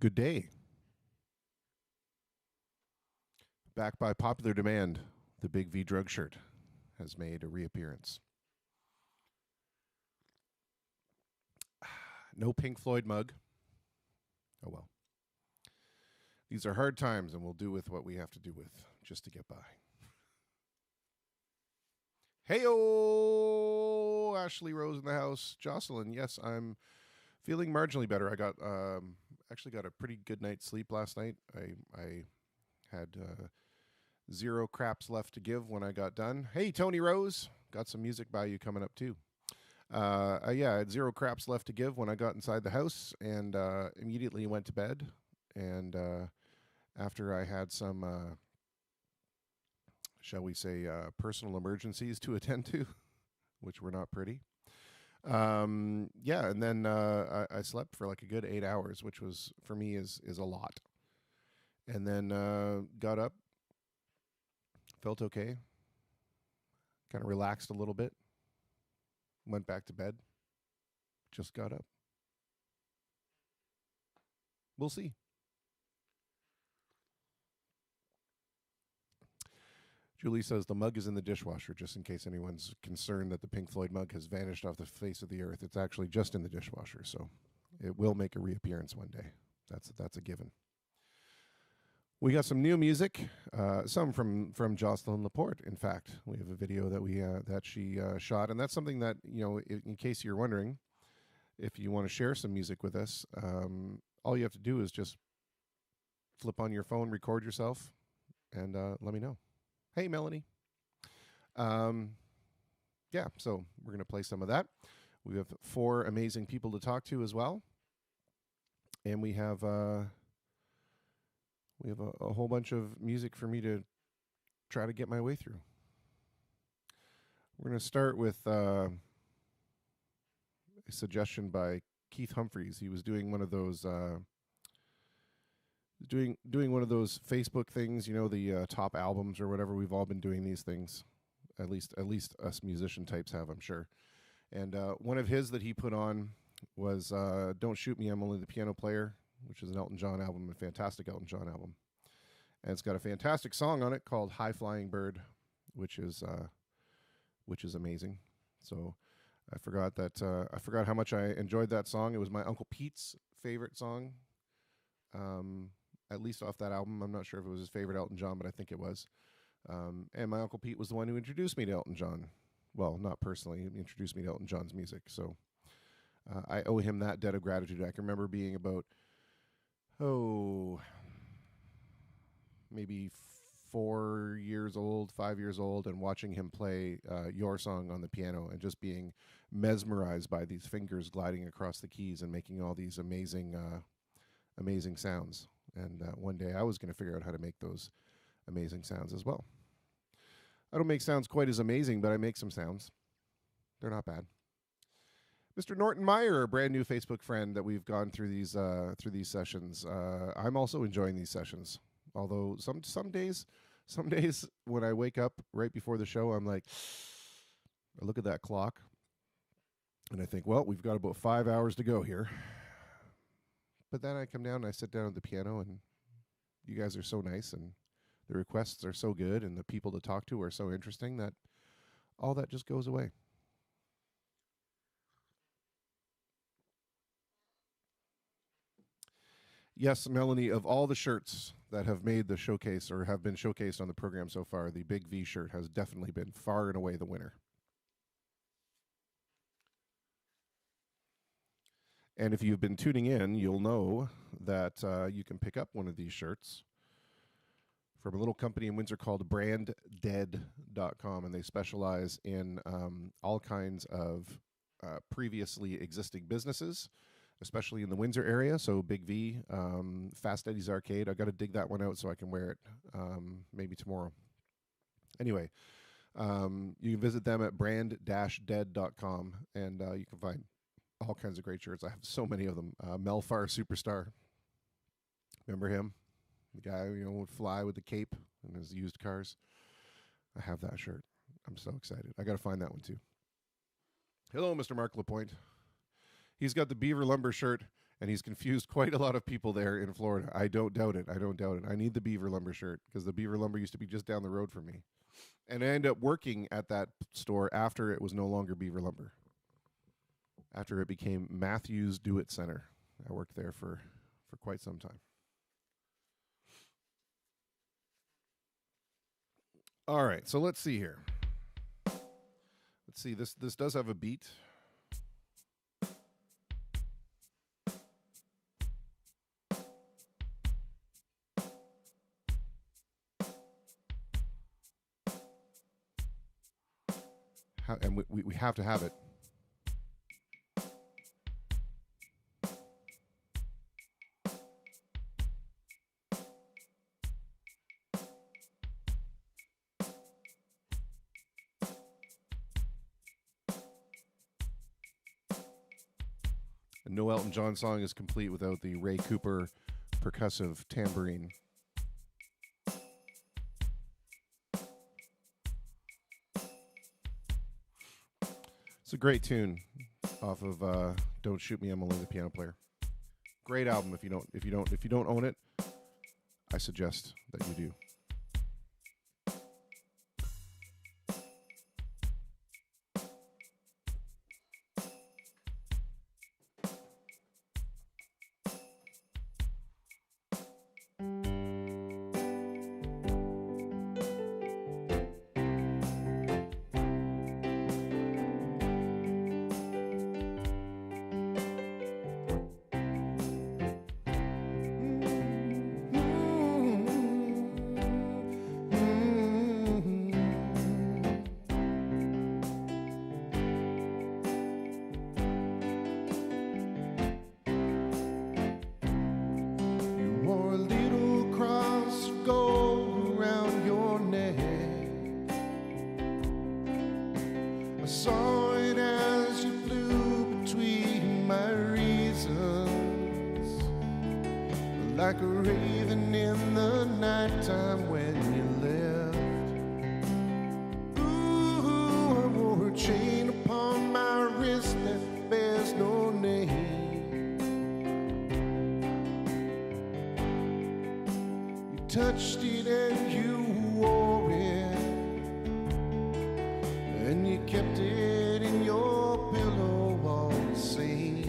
Good day. Back by popular demand, the Big V drug shirt has made a reappearance. No Pink Floyd mug. Oh well. These are hard times, and we'll do with what we have to do with just to get by. Heyo, Ashley Rose in the house. Jocelyn, yes, I'm feeling marginally better. I got actually got a pretty good night's sleep last night. I had zero craps left to give when I got done. Hey, Tony Rose, got some music by you coming up too. Yeah, I had zero craps left to give when I got inside the house, and immediately went to bed. And after I had some, shall we say, personal emergencies to attend to, which were not pretty. Yeah, and then I slept for like a good 8 hours, which was for me is a lot. And then got up, felt okay, kind of relaxed a little bit, went back to bed, just got up. We'll see. Julie says the mug is in the dishwasher, just in case anyone's concerned that the Pink Floyd mug has vanished off the face of the earth. It's actually just in the dishwasher, so it will make a reappearance one day. That's a given. We got some new music, some from Jocelyn Laporte. In fact, we have a video that she shot, and that's something that in case you're wondering, if you want to share some music with us, all you have to do is just flip on your phone, record yourself, and let me know. Hey, Melanie. Yeah, so we're going to play some of that. We have 4 amazing people to talk to as well, and we have a whole bunch of music for me to try to get my way through. We're going to start with a suggestion by Keith Humphreys. He was doing one of those doing one of those Facebook things, the top albums or whatever. We've all been doing these things, at least us musician types have, I'm sure. And one of his that he put on was "Don't Shoot Me, I'm Only the Piano Player," which is an Elton John album, a fantastic Elton John album. And it's got a fantastic song on it called "High Flying Bird," which is amazing. So I forgot how much I enjoyed that song. It was my Uncle Pete's favorite song, at least off that album. I'm not sure if it was his favorite Elton John, but I think it was. And my Uncle Pete was the one who introduced me to Elton John. Well, not personally. He introduced me to Elton John's music. So I owe him that debt of gratitude. I can remember being about, maybe 4 years old, 5 years old, and watching him play Your Song on the piano and just being mesmerized by these fingers gliding across the keys and making all these amazing sounds. And one day I was going to figure out how to make those amazing sounds as well. I don't make sounds quite as amazing, but I make some sounds. They're not bad. Mr. Norton Meyer, a brand new Facebook friend that we've gone through these sessions. I'm also enjoying these sessions. Although some days when I wake up right before the show, I'm like, I look at that clock and I think, well, we've got about 5 hours to go here. But then I come down and I sit down at the piano, and you guys are so nice, and the requests are so good, and the people to talk to are so interesting that all that just goes away. Yes, Melanie, of all the shirts that have made the showcase or have been showcased on the program so far, the Big V shirt has definitely been far and away the winner. And if you've been tuning in, you'll know that you can pick up one of these shirts from a little company in Windsor called branddead.com, and they specialize in all kinds of previously existing businesses, especially in the Windsor area. So Big V, Fast Eddie's Arcade. I've got to dig that one out so I can wear it maybe tomorrow. Anyway, you can visit them at brand-dead.com, and you can find all kinds of great shirts. I have so many of them. Melfar Superstar. Remember him? The guy, would fly with the cape and his used cars. I have that shirt. I'm so excited. I got to find that one too. Hello, Mr. Mark Lapointe. He's got the Beaver Lumber shirt And he's confused quite a lot of people there in Florida. I don't doubt it. I don't doubt it. I need the Beaver Lumber shirt because the Beaver Lumber used to be just down the road from me. And I ended up working at that store after it was no longer Beaver Lumber. After it became Matthews Do It Center. I worked there for quite some time. All right, so let's see here. Let's see, this does have a beat. And we have to have it. And no Elton John song is complete without the Ray Cooper percussive tambourine. It's a great tune off of "Don't Shoot Me, I'm Only the Piano Player." Great album. If you don't own it, I suggest that you do. Like a raven in the nighttime when you left. Ooh, I wore a chain upon my wrist that bears no name. You touched it and you wore it, and you kept it in your pillow all the same.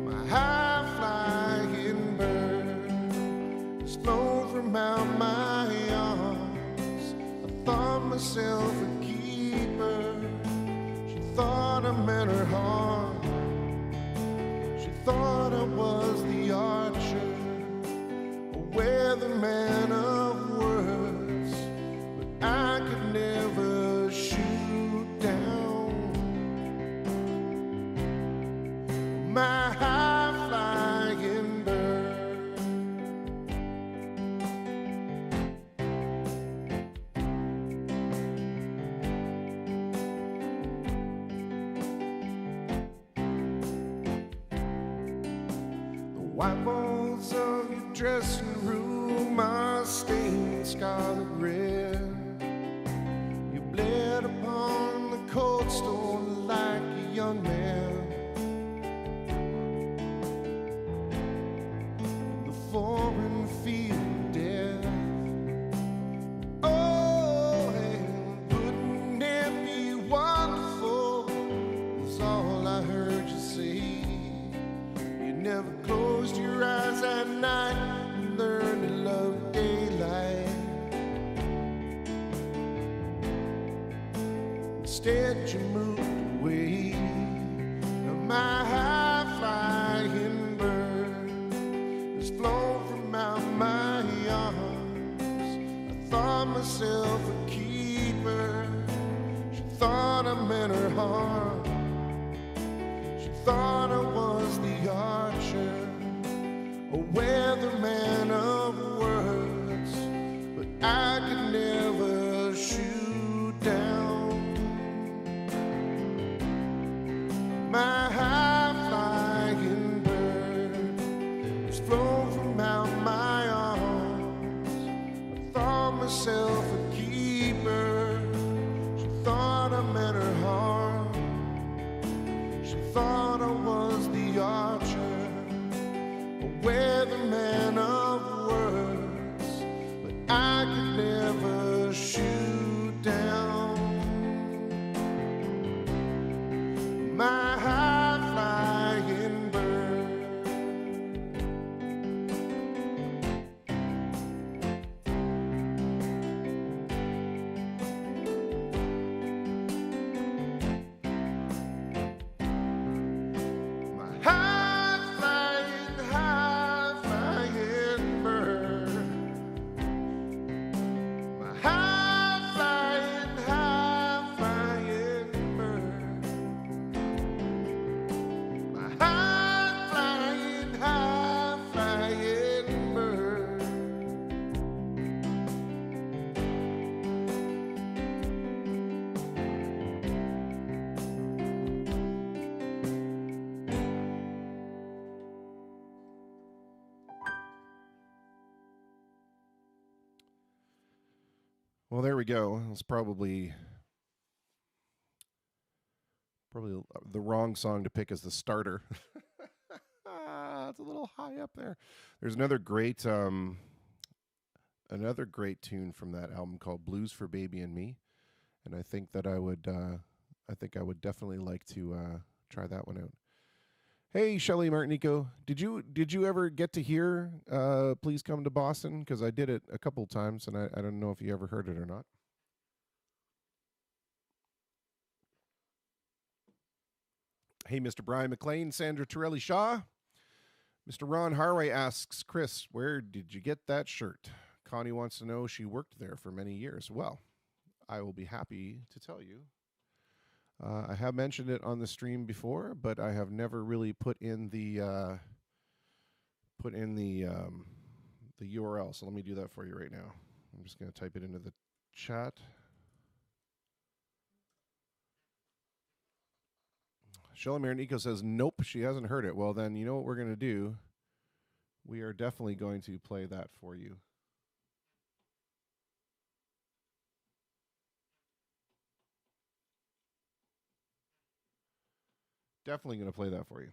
My high-flying bird has flown from out my arms. I thought myself a keeper. She thought I meant her harm. She thought I was the archer, a weatherman of words, but I could never shoot down my high-flying bird. The white walls of your dressing room are stained scarlet red. You bled upon the cold stone like a young man. The foreign field death. Oh, and wouldn't it be wonderful? That's all I heard you say. You never closed your eyes at night and learned to love daylight. Instead you moved away. Now my high-flying bird has flown from out my arms. I thought myself a keeper. She thought I meant her harm. She thought I was the archer, a weatherman of words, but I could never shoot down my high-flying bird has flown from out my arms. I thought myself a keeper. She thought I meant her harm. She thought I was the archer, Well, there we go. It's probably the wrong song to pick as the starter. It's a little high up there. There's another great tune from that album called Blues for Baby and Me, and I think that I would definitely like to try that one out. Hey, Shelly Martinico, did you ever get to hear Please Come to Boston? Because I did it a couple times, and I don't know if you ever heard it or not. Hey, Mr. Brian McLean, Sandra Torelli Shaw. Mr. Ron Harway asks, Chris, where did you get that shirt? Connie wants to know. She worked there for many years. Well, I will be happy to tell you. I have mentioned it on the stream before, but I have never really put in the URL. So let me do that for you right now. I'm just going to type it into the chat. Shellamir Nico says, nope, she hasn't heard it. Well, then you know what we're going to do? We are definitely going to play that for you. Definitely going to play that for you.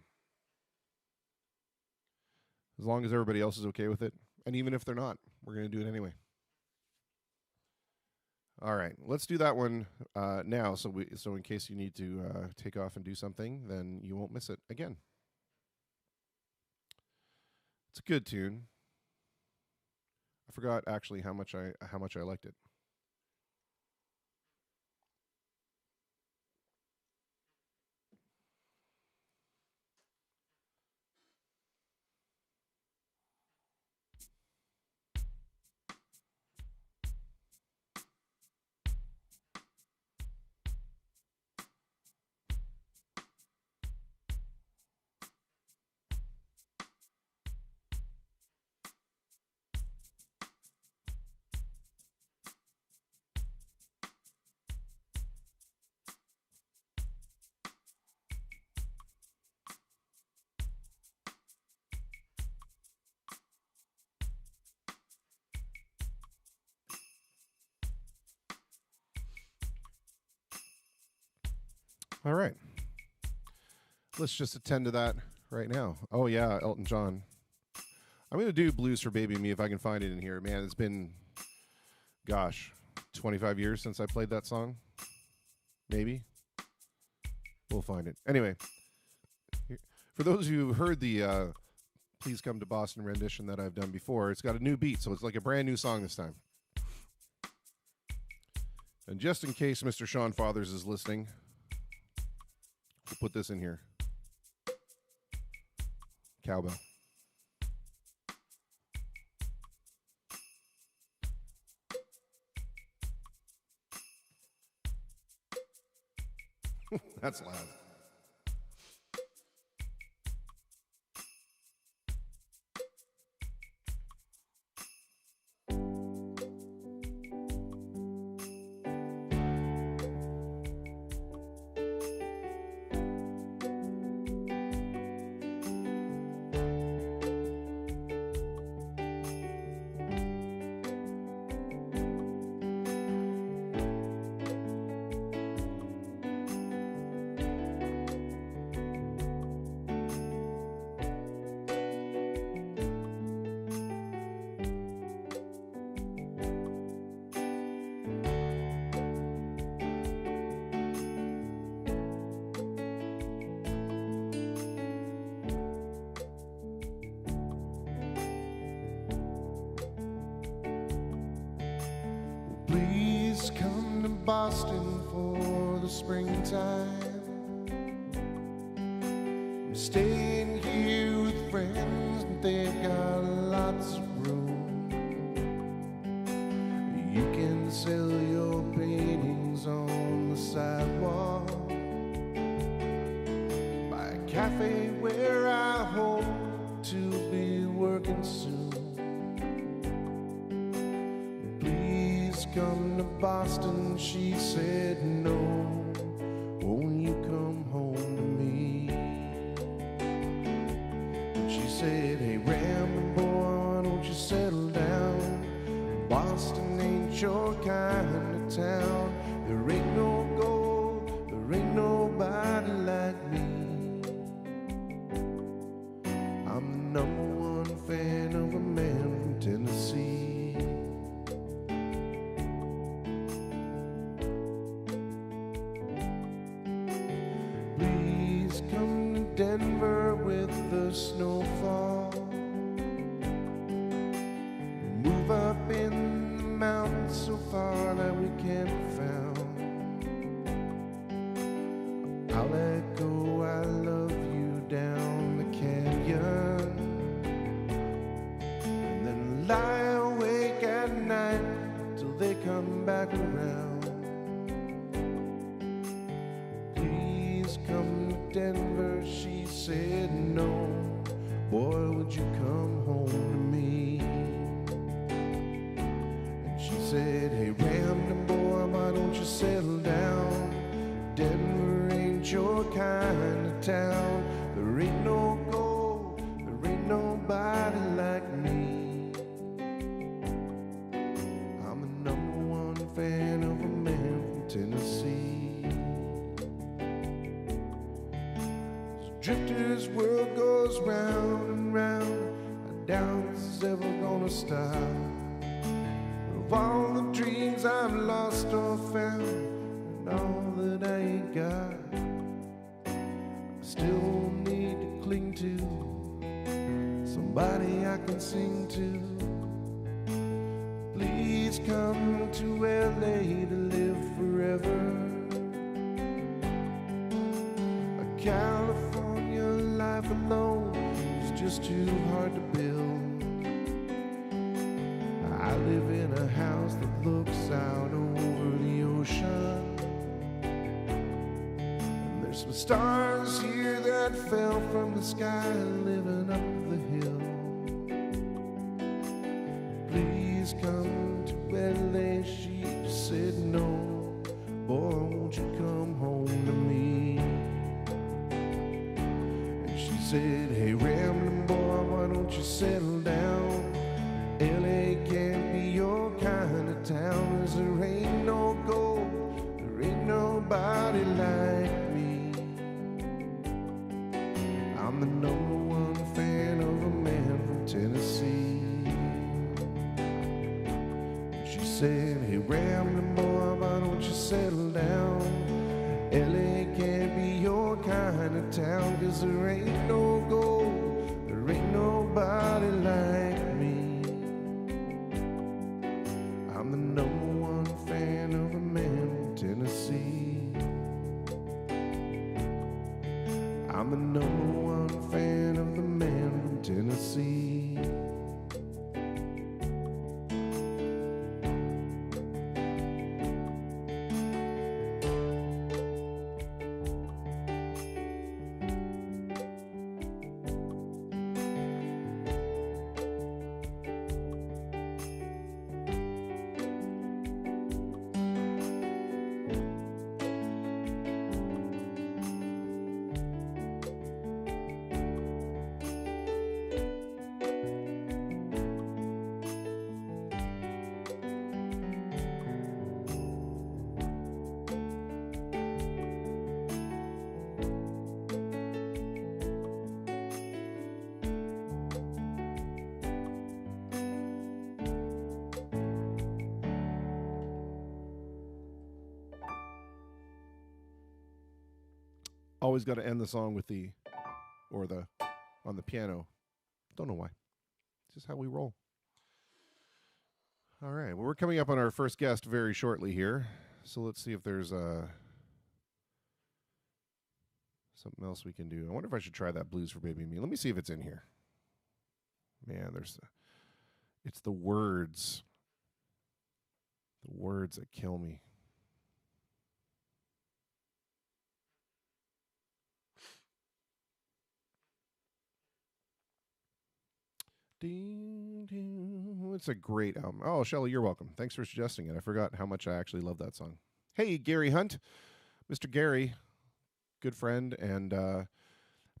As long as everybody else is okay with it. And even if they're not, we're going to do it anyway. All right, let's do that one now. So in case you need to take off and do something, then you won't miss it again. It's a good tune. I forgot actually how much I liked it. All right. Let's just attend to that right now. Oh, yeah, Elton John. I'm going to do Blues for Baby and Me if I can find it in here. Man, it's been, 25 years since I played that song. Maybe. We'll find it. Anyway, for those of you who've heard the Please Come to Boston rendition that I've done before, it's got a new beat, so it's like a brand new song this time. And just in case Mr. Sean Fathers is listening, we'll put this in here. Cowbell. That's loud. Please come to Boston for the springtime. I'm staying here with friends, and they've got lots of room. You can sell your paintings on the sidewalk by a cafe where I hope to be working soon. Come to Boston, she said no. Won't you come home to me? And she said, hey, Rambo boy, why don't you settle down? Boston ain't your kind come to Denver with the snowfall. Move up in the mountains so far that we can't be found. I'll let go, I love you down the canyon, and then lie awake at night till they come back around. Please come to Denver, she said no. Boy, would you come home to me? And she said, hey Ramdon boy, why don't you settle down? Denver ain't your kind of town. There ain't no gold, there ain't nobody like me. I'm the #1 fan of a man from Tennessee. So Drifter's world goes round and round. I doubt it's ever gonna stop. Of all the dreams I've lost or found, and all that I ain't got, I still need to cling to somebody I can sing to. Please come to LA to live forever. A California life alone is just too hard to build. I live in a house that looks out over the ocean. There's some stars here that fell from the sky living up the hill. Please come to LA, she just said no. Boy, won't you come home to me? And she said, hey Ramblin' boy, why don't you settle down? LA can't be your kind of town, 'cause there ain't no gold, there ain't nobody like me. I'm the #1 fan of a man from Tennessee. She said, hey Ramblin' boy, why don't you settle down? LA can't be your kind of town, 'cause there ain't no gold, there ain't nobody like me. I'm the #1 fan of a man from Tennessee. I'm the #1 fan of the man from Tennessee. Always got to end the song with the, or the, on the piano. Don't know why. It's just how we roll. All right. Well, we're coming up on our first guest very shortly here. So let's see if there's something else we can do. I wonder if I should try that Blues for Baby Me. Let me see if it's in here. Man, it's the words. The words that kill me. It's a great album. Oh, Shelley, you're welcome. Thanks for suggesting it. I forgot how much I actually love that song. Hey, Gary Hunt. Mr. Gary, good friend and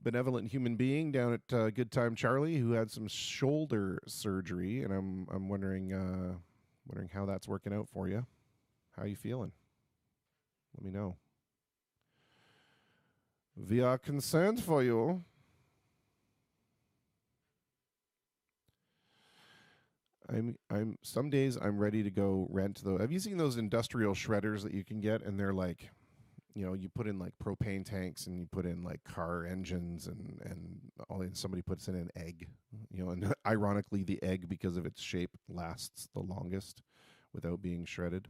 benevolent human being down at Good Time Charlie, who had some shoulder surgery, and I'm wondering how that's working out for you. How you feeling? Let me know. We are concerned for you. I'm some days I'm ready to go rent those. Have you seen those industrial shredders that you can get, and they're like you put in like propane tanks and you put in like car engines and somebody puts in an egg, and ironically the egg, because of its shape, lasts the longest without being shredded.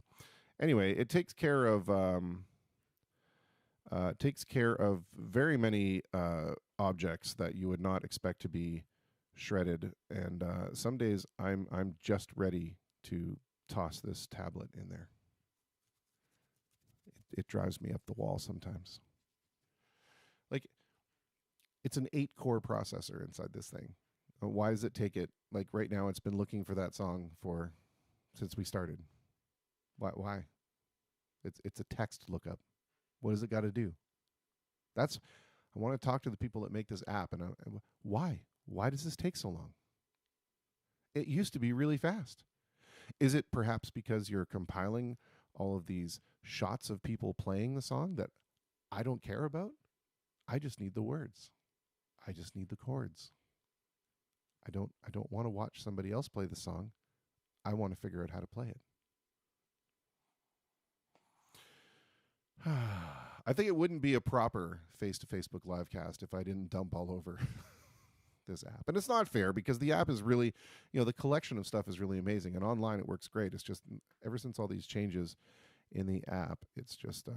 Anyway, it takes care of very many objects that you would not expect to be shredded. And some days I'm just ready to toss this tablet in there. It drives me up the wall sometimes. Like, it's an 8-core processor inside this thing. Why does it take it, like right now it's been looking for that song since we started. Why? It's a text lookup. What does it got to do? I want to talk to the people that make this app, and why? Why does this take so long? It used to be really fast. Is it perhaps because you're compiling all of these shots of people playing the song that I don't care about? I just need the words. I just need the chords. I don't want to watch somebody else play the song. I want to figure out how to play it. I think it wouldn't be a proper face-to-Facebook livecast if I didn't dump all over this app. And it's not fair, because the app is really, the collection of stuff is really amazing, and online it works great. It's just ever since all these changes in the app, it's just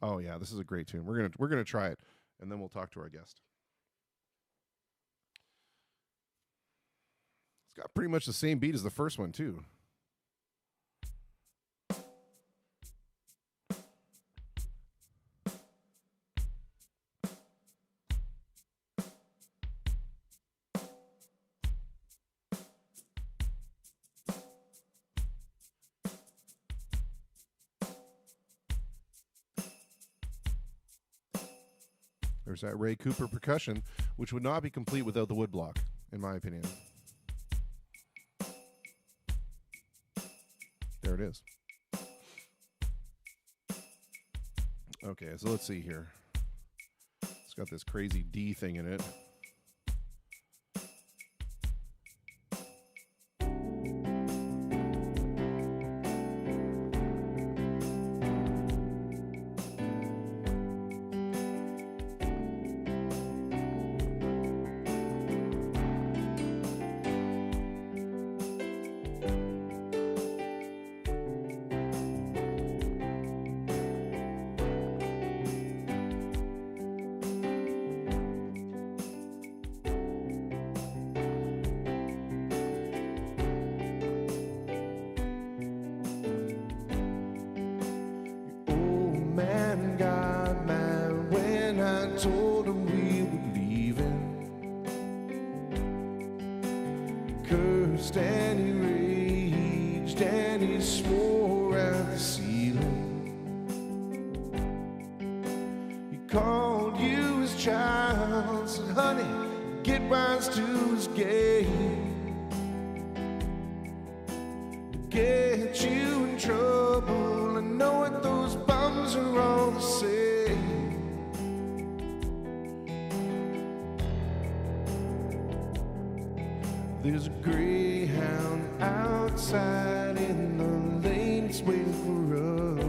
oh yeah, this is a great tune. We're gonna try it, and then we'll talk to our guest. It's got pretty much the same beat as the first one too. There's that Ray Cooper percussion, which would not be complete without the woodblock, in my opinion. There it is. Okay, so let's see here. It's got this crazy D thing in it. There's a greyhound outside in the lane, it's waiting for us.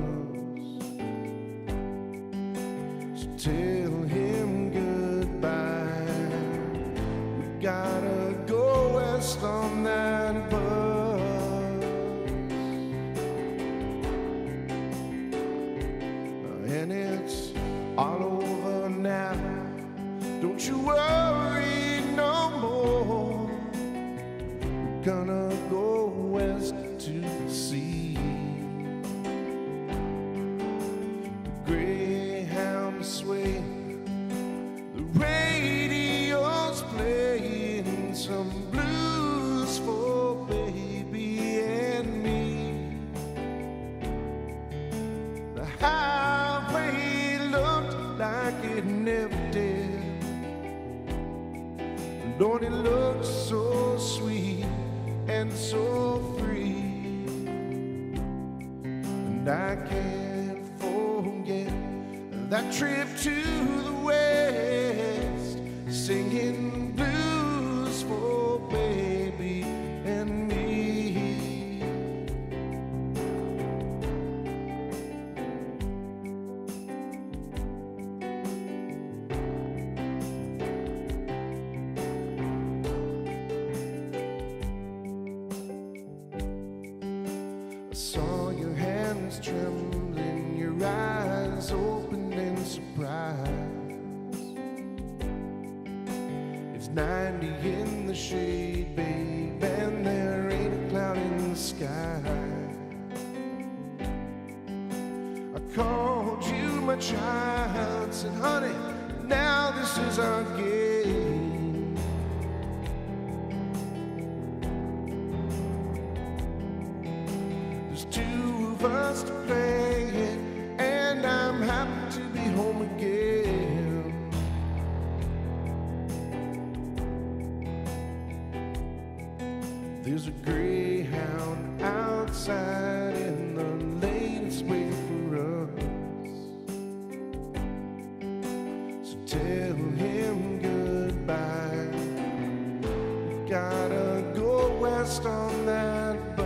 So tell him goodbye. We gotta go west on that bus. And it's all over now. Don't you worry no more. Gonna go west to the sea. The greyhound sway, the radio's playing some blues for baby and me. The highway looked like it never did. Lord, it looked so sweet and so free, and I can't forget that trip to the west, singing blues for baby and me. trembling, your eyes open in surprise. It's 90 in the shade, babe, and there ain't a cloud in the sky. I called you my child, said, honey, now this is our game. There's two of us to play it, and I'm happy to be home again. There's a greyhound outside in the lane, it's waiting for us. So tell him goodbye. We gotta go west on that bus.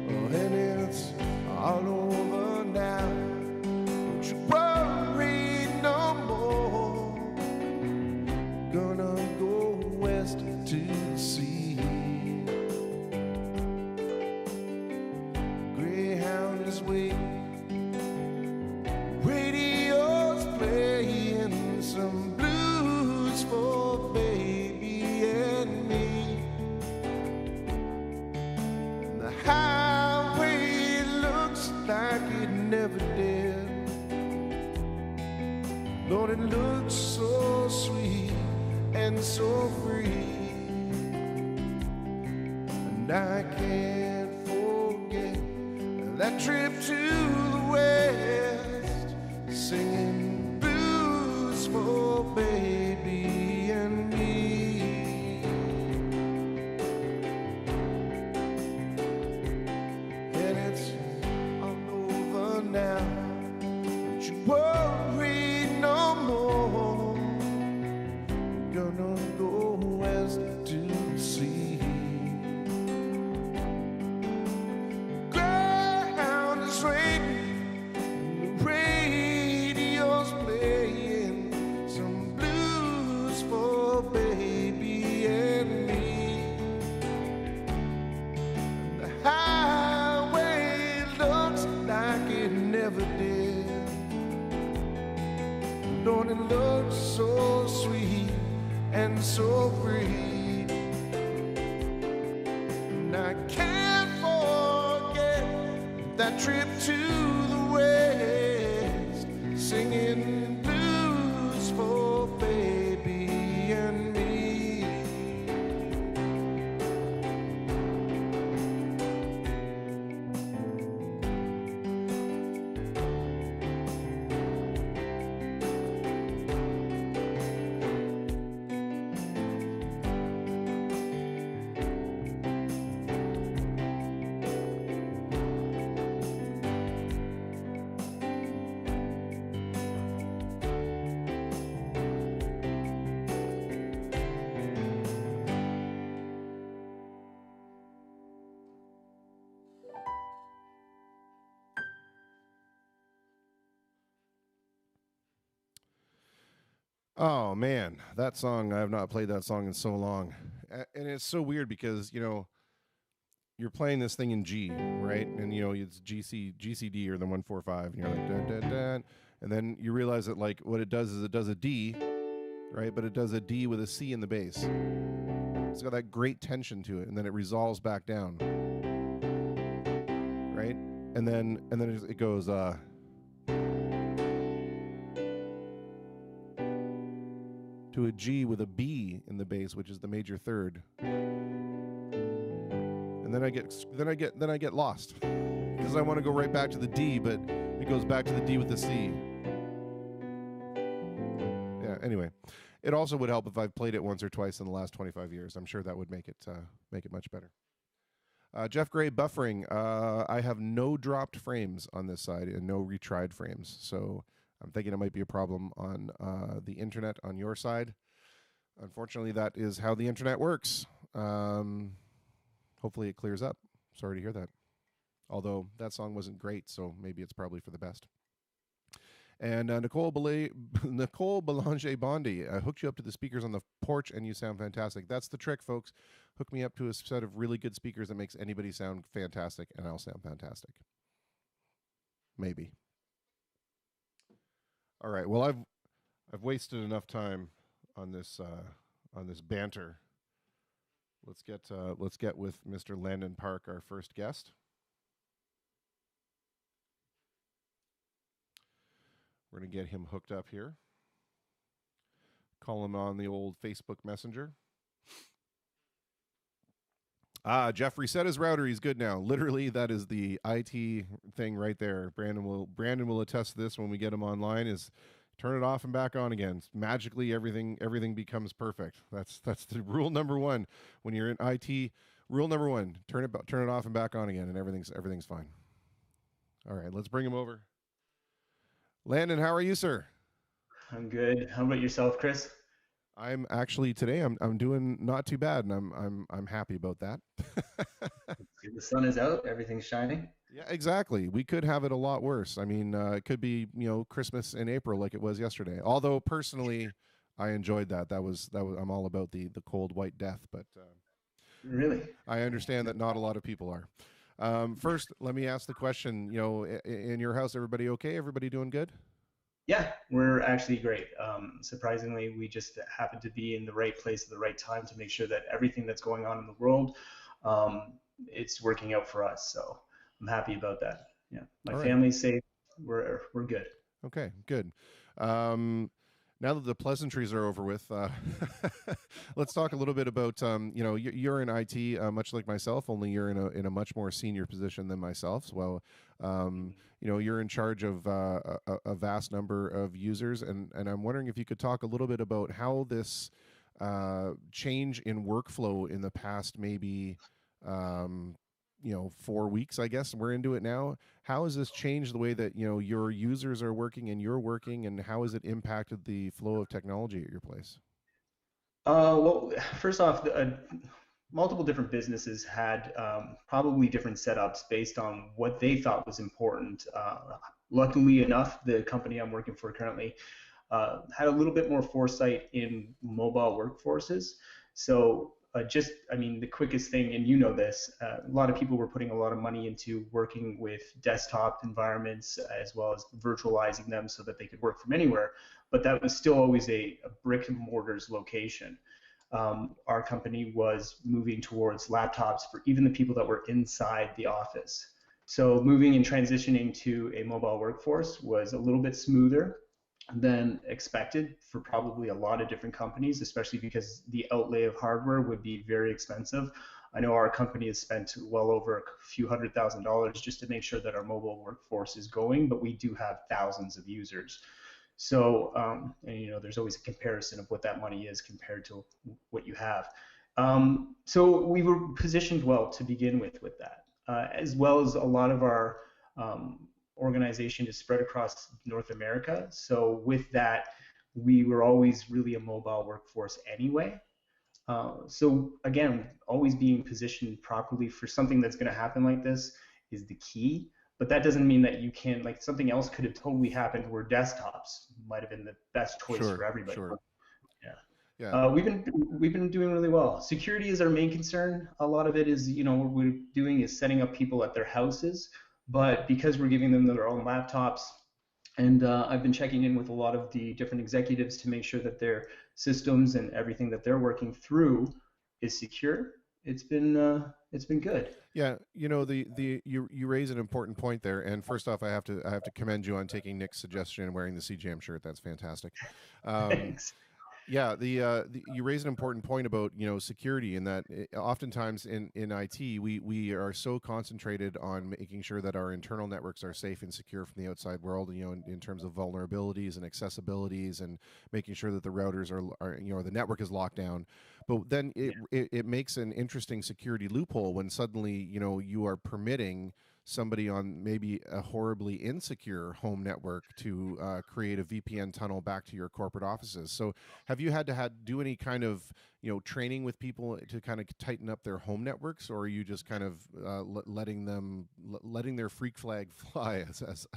Oh, and it's all over now. Don't you worry no more. Gonna go west to the sea. Greyhound is waiting, radio's playing some blues for baby and me. And the highway looks like it never did. Lord, it looks so sweet and so free, and I can't forget that trip to the west, singing blues for baby and me. And it's all over now. Don't you worry no more. Gonna go west to the sea. Ground is waiting, the radio's playing some blues for baby and me. The highway looks like it never did. Lord, it looks so sweet and so free, and I can't forget that trip to the west, singing blues for baby and me. Oh man, that song, I have not played that song in so long. And it's so weird because, you're playing this thing in G, right? And it's GCD or the 145 and you're like dun, dun, dun. And then you realize that like what it does is it does a D, right? But it does a D with a C in the bass. It's got that great tension to it, and then it resolves back down. Right? And then it goes to a G with a B in the bass, which is the major third. And then I get lost because I want to go right back to the D, but it goes back to the D with the C. Yeah. Anyway, it also would help if I've played it once or twice in the last 25 years. I'm sure that would make it much better. Jeff Gray, buffering. I have no dropped frames on this side and no retried frames, so I'm thinking it might be a problem on the internet on your side. Unfortunately, that is how the internet works. Hopefully it clears up. Sorry to hear that. Although that song wasn't great, so maybe it's probably for the best. And Nicole Belanger Bondi hooked you up to the speakers on the porch, and you sound fantastic. That's the trick, folks. Hook me up to a set of really good speakers that makes anybody sound fantastic, and I'll sound fantastic. Maybe. All right. Well, I've wasted enough time on this banter. Let's get with Mr. Landon Park, our first guest. We're going to get him hooked up here. Call him on the old Facebook Messenger. Jeff reset his router. He's good now. Literally, that is the IT thing right there. Brandon will attest to this when we get him online. Is turn it off and back on again. Magically, everything becomes perfect. That's the rule number one when you're in IT. Rule number one: turn it off and back on again, and everything's fine. All right, let's bring him over. Landon, how are you, sir? I'm good. How about yourself, Chris? I'm actually today. I'm doing not too bad, and I'm happy about that. The sun is out. Everything's shining. Yeah, exactly. We could have it a lot worse. I mean, it could be Christmas in April like it was yesterday. Although personally, I enjoyed that. That was I'm all about the cold white death, but Really? I understand that not a lot of people are. First, let me ask the question. In your house, everybody okay? Everybody doing good? Yeah, we're actually great. Surprisingly, we just happen to be in the right place at the right time to make sure that everything that's going on in the world, it's working out for us. So I'm happy about that. Yeah, my All right. family's safe. We're good. Okay, good. Now that the pleasantries are over with, let's talk a little bit about you're in IT, much like myself, only you're in a much more senior position than myself. Well, you're in charge of a vast number of users, and I'm wondering if you could talk a little bit about how this change in workflow in the past maybe 4 weeks, I guess we're into it now. How has this changed the way that your users are working and you're working, and how has it impacted the flow of technology at your place? Well, first off, multiple different businesses had probably different setups based on what they thought was important. Luckily enough, the company I'm working for currently had a little bit more foresight in mobile workforces. So I mean, the quickest thing, and you know this, a lot of people were putting a lot of money into working with desktop environments as well as virtualizing them so that they could work from anywhere. But that was still always a brick and mortar's location. Our company was moving towards laptops for even the people that were inside the office. So moving and transitioning to a mobile workforce was a little bit smoother than expected for probably a lot of different companies, especially because the outlay of hardware would be very expensive. I know our company has spent well over a few $100,000 just to make sure that our mobile workforce is going, but we do have thousands of users. So, and there's always a comparison of what that money is compared to what you have. So we were positioned well to begin with that, as well as a lot of our organization is spread across North America. So with that, we were always really a mobile workforce anyway. So again, always being positioned properly for something that's going to happen like this is the key. But that doesn't mean that you can, like, something else could have totally happened where desktops might have been the best choice Sure, for everybody. sure. Yeah. Yeah. We've been doing really well. Security is our main concern. A lot of it is, what we're doing is setting up people at their houses, but because we're giving them their own laptops, and I've been checking in with a lot of the different executives to make sure that their systems and everything that they're working through is secure. It's been good. Yeah, you raise an important point there. And first off, I have to commend you on taking Nick's suggestion and wearing the CJAM shirt. That's fantastic. Um, Thanks. Yeah, you raise an important point about security, and that oftentimes in IT we are so concentrated on making sure that our internal networks are safe and secure from the outside world, in terms of vulnerabilities and accessibilities, and making sure that the routers are the network is locked down. But then it makes an interesting security loophole when suddenly you are permitting somebody on maybe a horribly insecure home network to create a VPN tunnel back to your corporate offices. So, have you had to do any kind of training with people to kind of tighten up their home networks, or are you just kind of letting their freak flag fly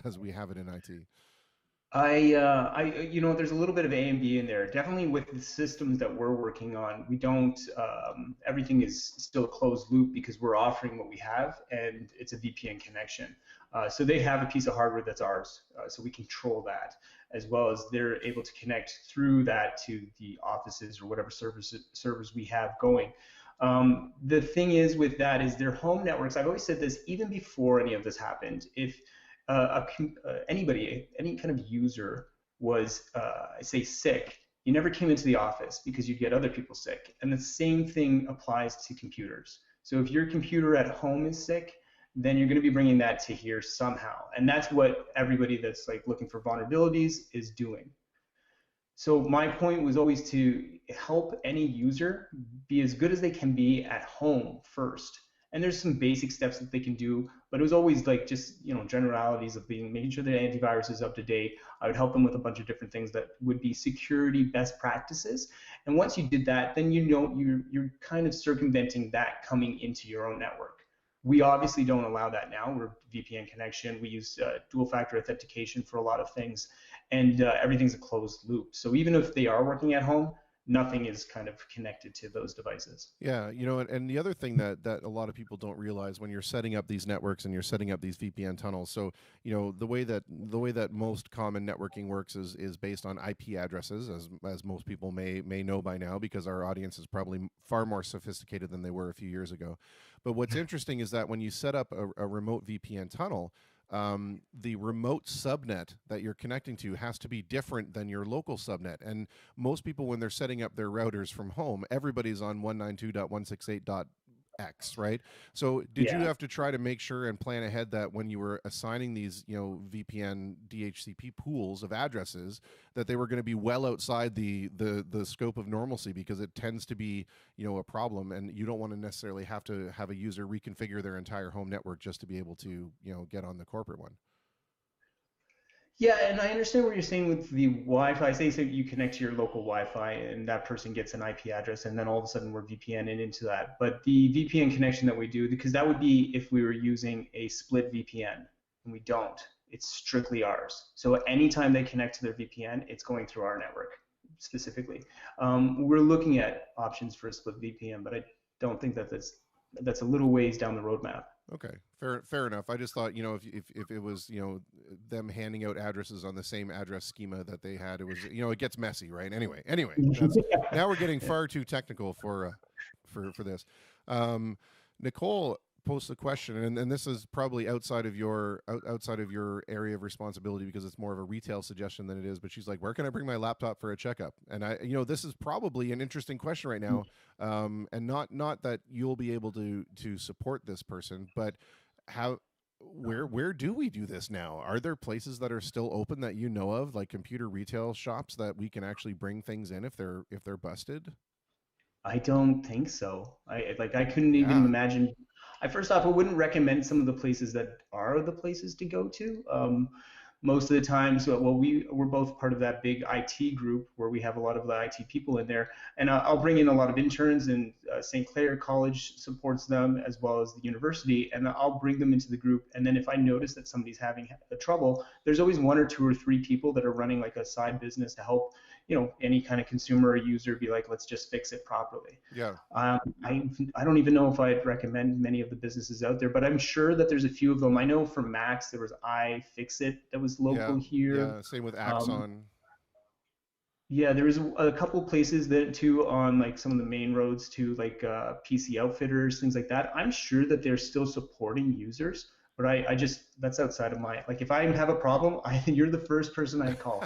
as we have it in IT? there's a little bit of A and B in there. Definitely with the systems that we're working on, we don't, everything is still a closed loop because we're offering what we have and it's a VPN connection. So they have a piece of hardware that's ours, so we control that as well as they're able to connect through that to the offices or whatever servers we have going. The thing is with that is their home networks. I've always said this even before any of this happened. If anybody, any kind of user was, I say, sick, you never came into the office because you'd get other people sick. And the same thing applies to computers. So if your computer at home is sick, then you're going to be bringing that to here somehow. And that's what everybody that's like looking for vulnerabilities is doing. So my point was always to help any user be as good as they can be at home first. And there's some basic steps that they can do, but it was always like just generalities of being making sure the antivirus is up to date. I would help them with a bunch of different things that would be security best practices. And once you did that, then you're kind of circumventing that coming into your own network. We obviously don't allow that now. We're VPN connection. We use dual factor authentication for a lot of things, and everything's a closed loop. So even if they are working at home, nothing is kind of connected to those devices. Yeah, and the other thing that a lot of people don't realize when you're setting up these networks and you're setting up these VPN tunnels. So, the way that most common networking works is based on IP addresses, as most people may know by now, because our audience is probably far more sophisticated than they were a few years ago. But what's interesting is that when you set up a remote VPN tunnel, the remote subnet that you're connecting to has to be different than your local subnet. And most people, when they're setting up their routers from home, everybody's on 192.168.x, right? So did you Yeah. have to try to make sure and plan ahead that when you were assigning these, VPN DHCP pools of addresses, that they were going to be well outside the scope of normalcy, because it tends to be, a problem, and you don't want to necessarily have to have a user reconfigure their entire home network just to be able to, get on the corporate one. Yeah, and I understand what you're saying with the Wi-Fi. Say so you connect to your local Wi-Fi and that person gets an IP address and then all of a sudden we're VPNing into that. But the VPN connection that we do, because that would be if we were using a split VPN, and we don't. It's strictly ours. So anytime they connect to their VPN, it's going through our network specifically. We're looking at options for a split VPN, but I don't think that's a little ways down the roadmap. Okay, fair enough. I just thought, if it was, them handing out addresses on the same address schema that they had, it was, it gets messy, right? Anyway, now we're getting far too technical for this. Nicole posed a question, and this is probably outside of your area of responsibility, because it's more of a retail suggestion than it is. But she's like, "Where can I bring my laptop for a checkup?" And this is probably an interesting question right now, and not that you'll be able to support this person, but how. Where do we do this now? Are there places that are still open that you know of, like computer retail shops, that we can actually bring things in if they're busted? I don't think so. I couldn't even Yeah. imagine. First off, I wouldn't recommend some of the places that are the places to go to. Most of the time, so well, we're both part of that big IT group where we have a lot of the IT people in there, and I'll bring in a lot of interns, and St. Clair College supports them as well as the university, and I'll bring them into the group. And then if I notice that somebody's having a trouble, there's always one or two or three people that are running like a side business to help any kind of consumer or user be like, let's just fix it properly. Yeah. I don't even know if I'd recommend many of the businesses out there, but I'm sure that there's a few of them. I know for Max there was iFixit that was Yeah. local here. Yeah. Same with Um, Axon. yeah, there was a couple places that too on like some of the main roads to like PC Outfitters, things like that. I'm sure that they're still supporting users, but I just that's outside of my like if I have a problem, you're the first person I'd call.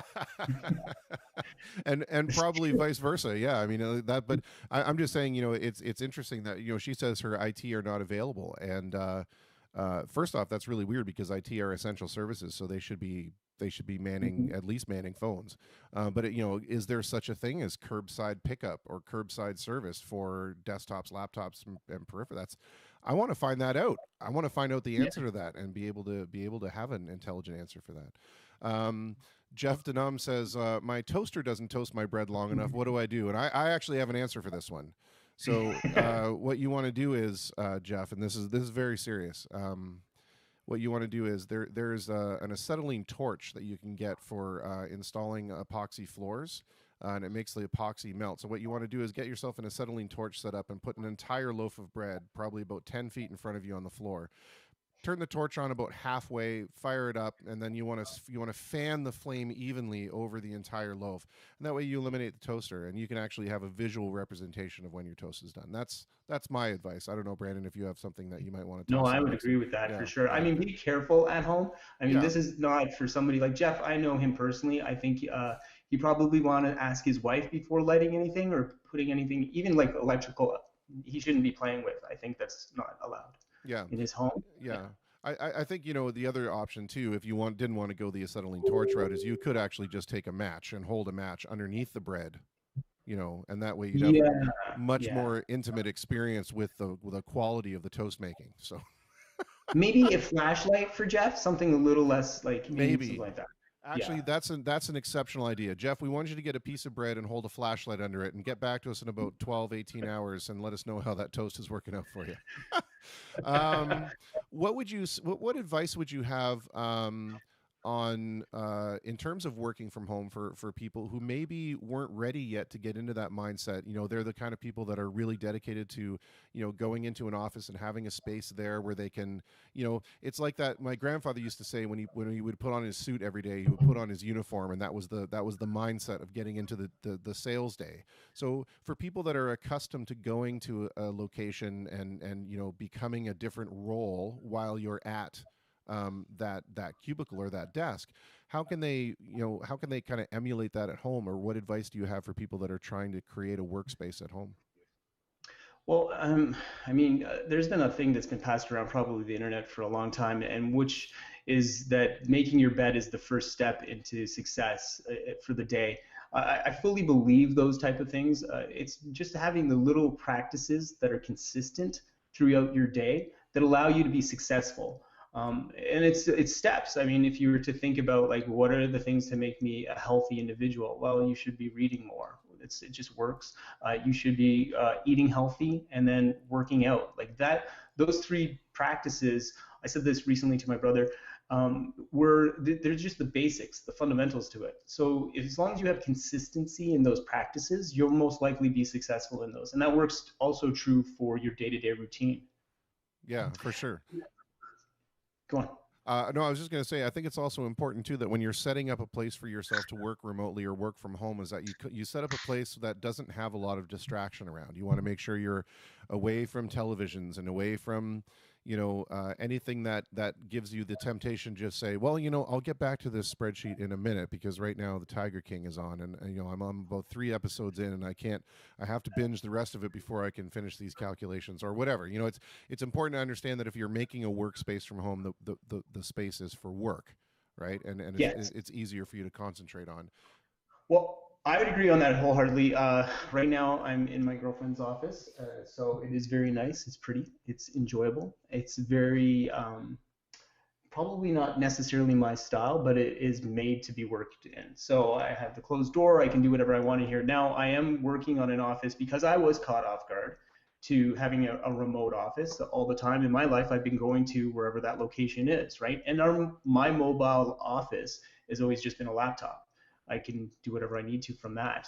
And probably vice versa. Yeah, I mean that. But I'm just saying, it's interesting that she says her IT are not available, and first off, that's really weird, because IT are essential services, so they should be manning, at least manning phones. But is there such a thing as curbside pickup or curbside service for desktops, laptops, and peripherals? I want to find that out. I want to find out the Yeah. answer to that and be able to have an intelligent answer for that. Jeff Denham says, "My toaster doesn't toast my bread long enough. What do I do?" And I actually have an answer for this one. So what you want to do is, Jeff, and this is very serious. what you want to do is there's an acetylene torch that you can get for installing epoxy floors. And it makes the epoxy melt. So what you want to do is get yourself an acetylene torch set up and put an entire loaf of bread, probably about 10 feet in front of you on the floor. Turn the torch on about halfway, fire it up, and then you want to fan the flame evenly over the entire loaf, and that way you eliminate the toaster, and you can actually have a visual representation of when your toast is done. That's my advice. I don't know, Brandon, if you have something that you might want to No, toss I in would there. agree with that for Yeah, sure. I yeah, mean, be careful at home. I mean, yeah, this is not for somebody like Jeff. I know him personally. I think he probably want to ask his wife before lighting anything or putting anything, even like electrical. He shouldn't be playing with. I think that's not allowed yeah, in his home. Yeah. yeah. I think the other option too, if you didn't want to go the acetylene torch route, is you could actually just take a match and hold a match underneath the bread, and that way you'd have Yeah. much Yeah. more intimate experience with the quality of the toast making. So Maybe a flashlight for Jeff, something a little less like something maybe like that. Yeah. actually that's an exceptional idea. Jeff, we want you to get a piece of bread and hold a flashlight under it and get back to us in about 12-18 hours and let us know how that toast is working out for you. What advice would you have on in terms of working from home for people who maybe weren't ready yet to get into that mindset? They're the kind of people that are really dedicated to going into an office and having a space there where they can, it's like that my grandfather used to say, when he would put on his suit every day, he would put on his uniform, and that was the mindset of getting into the sales day. So for people that are accustomed to going to a location and becoming a different role while you're at that cubicle or that desk, how can they kind of emulate that at home, or what advice do you have for people that are trying to create a workspace at home? Well, I mean, there's been a thing that's been passed around probably the internet for a long time, and which is that making your bed is the first step into success for the day. I fully believe those type of things. It's just having the little practices that are consistent throughout your day that allow you to be successful. And it's steps. I mean, if you were to think about like what are the things to make me a healthy individual, well, you should be reading more. It just works. You should be eating healthy and then working out like that. Those three practices. I said this recently to my brother. They're just the basics, the fundamentals to it. So as long as you have consistency in those practices, you'll most likely be successful in those. And that works also true for your day-to-day routine. Yeah, for sure. Go on. No, I was just going to say, I think it's also important too that when you're setting up a place for yourself to work remotely or work from home, is that you set up a place that doesn't have a lot of distraction around. You want to make sure you're away from televisions and away from anything that gives you the temptation to just say, well, I'll get back to this spreadsheet in a minute because right now the Tiger King is on, and I'm on about 3 episodes in, and I have to binge the rest of it before I can finish these calculations or whatever. It's important to understand that if you're making a workspace from home, the space is for work, right? And Yes. it's easier for you to concentrate on. Well, I would agree on that wholeheartedly. Right now, I'm in my girlfriend's office, so it is very nice. It's pretty. It's enjoyable. It's very probably not necessarily my style, but it is made to be worked in. So I have the closed door. I can do whatever I want to here. Now I am working on an office because I was caught off guard to having a remote office all the time in my life. I've been going to wherever that location is, right? And my mobile office has always just been a laptop. I can do whatever I need to from that.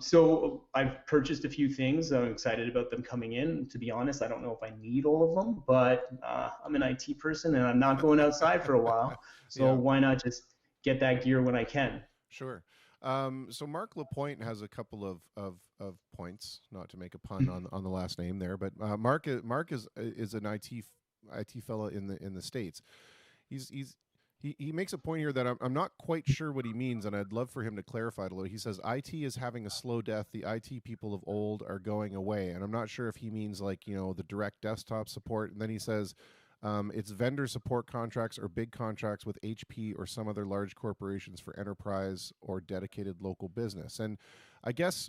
So I've purchased a few things. I'm excited about them coming in. To be honest, I don't know if I need all of them, but I'm an IT person and I'm not going outside for a while. So Yeah. why not just get that gear when I can? Sure. So Mark Lapointe has a couple of points, not to make a pun on the last name there, but Mark is an IT fellow in the States. He makes a point here that I'm not quite sure what he means, and I'd love for him to clarify it a little. He says IT is having a slow death. The IT people of old are going away, and I'm not sure if he means like the direct desktop support. And then he says it's vendor support contracts or big contracts with HP or some other large corporations for enterprise or dedicated local business. And I guess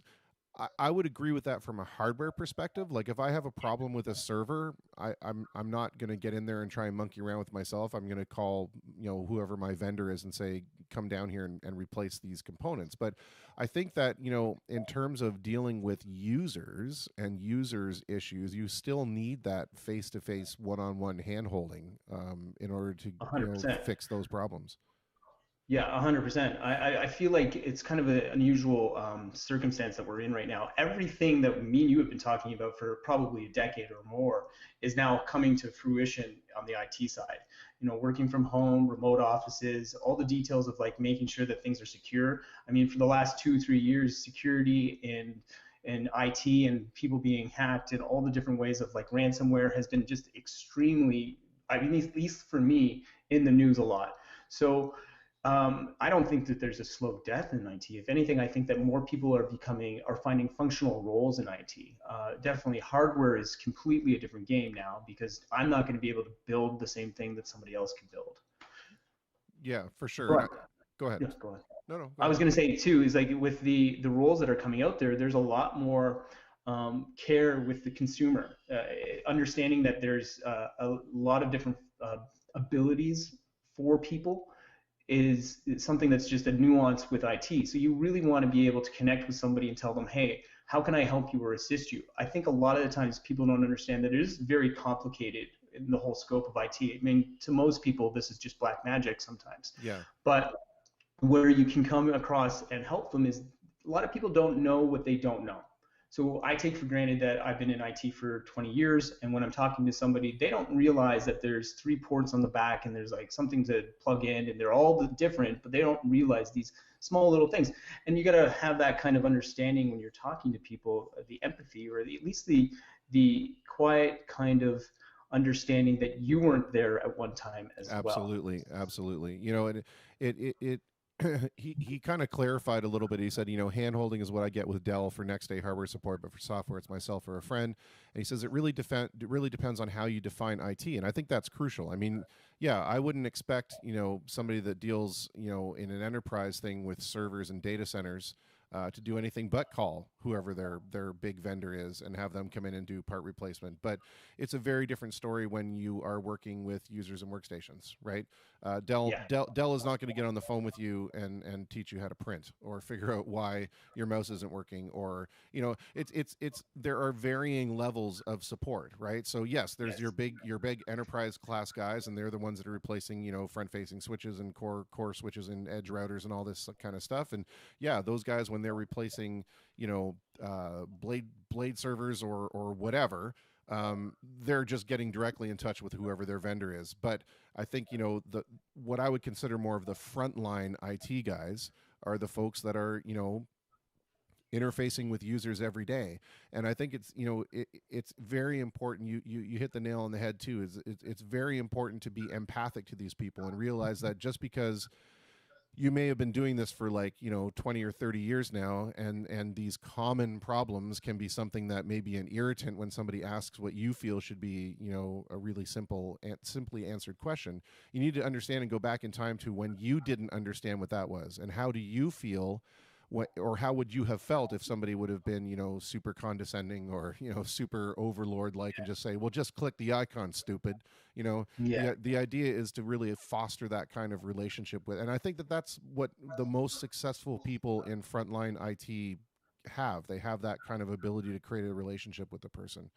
I would agree with that from a hardware perspective. Like if I have a problem with a server, I'm not going to get in there and try and monkey around with myself. I'm going to call, whoever my vendor is and say, come down here and replace these components. But I think that, in terms of dealing with users and users issues, you still need that face to face, one on one hand holding in order to, 100%. fix those problems. Yeah, 100%. I feel like it's kind of an unusual circumstance that we're in right now. Everything that me and you have been talking about for probably a decade or more is now coming to fruition on the IT side. Working from home, remote offices, all the details of like making sure that things are secure. I mean, for the last 2, 3 years, security in IT and people being hacked and all the different ways of like ransomware has been just extremely, I mean, at least for me, in the news a lot. So I don't think that there's a slow death in IT. If anything, I think that more people are finding functional roles in IT. Definitely, hardware is completely a different game now because I'm not going to be able to build the same thing that somebody else can build. Yeah, for sure. But Go ahead. yeah, go ahead. No, no, go I was ahead. going to say too is like with the roles that are coming out there, there's a lot more care with the consumer, understanding that there's a lot of different abilities for people is something that's just a nuance with IT. So you really want to be able to connect with somebody and tell them, hey, how can I help you or assist you? I think a lot of the times people don't understand that it is very complicated in the whole scope of IT. I mean, to most people, this is just black magic sometimes. Yeah. But where you can come across and help them is a lot of people don't know what they don't know. So I take for granted that I've been in IT for 20 years, and when I'm talking to somebody, they don't realize that there's 3 ports on the back and there's like something to plug in, and they're all different, but they don't realize these small little things. And you got to have that kind of understanding when you're talking to people, the empathy, or at least the quiet kind of understanding that you weren't there at one time as well. Absolutely, absolutely. And it he kind of clarified a little bit. He said, hand holding is what I get with Dell for next day hardware support, but for software, it's myself or a friend. And he says it really depends on how you define IT, and I think that's crucial. I mean, yeah, I wouldn't expect somebody that deals in an enterprise thing with servers and data centers. To do anything but call whoever their big vendor is and have them come in and do part replacement. But it's a very different story when you are working with users and workstations, right? Yeah. Dell is not going to get on the phone with you and teach you how to print or figure out why your mouse isn't working, or it's there are varying levels of support, right? So yes, there's Yes. your big enterprise class guys, and they're the ones that are replacing front facing switches and core switches and edge routers and all this kind of stuff. And yeah, those guys, when they're replacing blade servers or whatever, they're just getting directly in touch with whoever their vendor is. But I think the what I would consider more of the frontline IT guys are the folks that are interfacing with users every day. And I think it's very important. You hit the nail on the head too. It's very important to be empathic to these people and realize that just because you may have been doing this for 20 or 30 years now, and these common problems can be something that may be an irritant when somebody asks what you feel should be a really simply answered question. You need to understand and go back in time to when you didn't understand what that was, and how do you feel or how would you have felt if somebody would have been super condescending or super overlord like, and just say, well, just click the icon, stupid. Yeah. The idea is to really foster that kind of relationship with, and I think that that's what the most successful people in frontline IT have. They have that kind of ability to create a relationship with the person.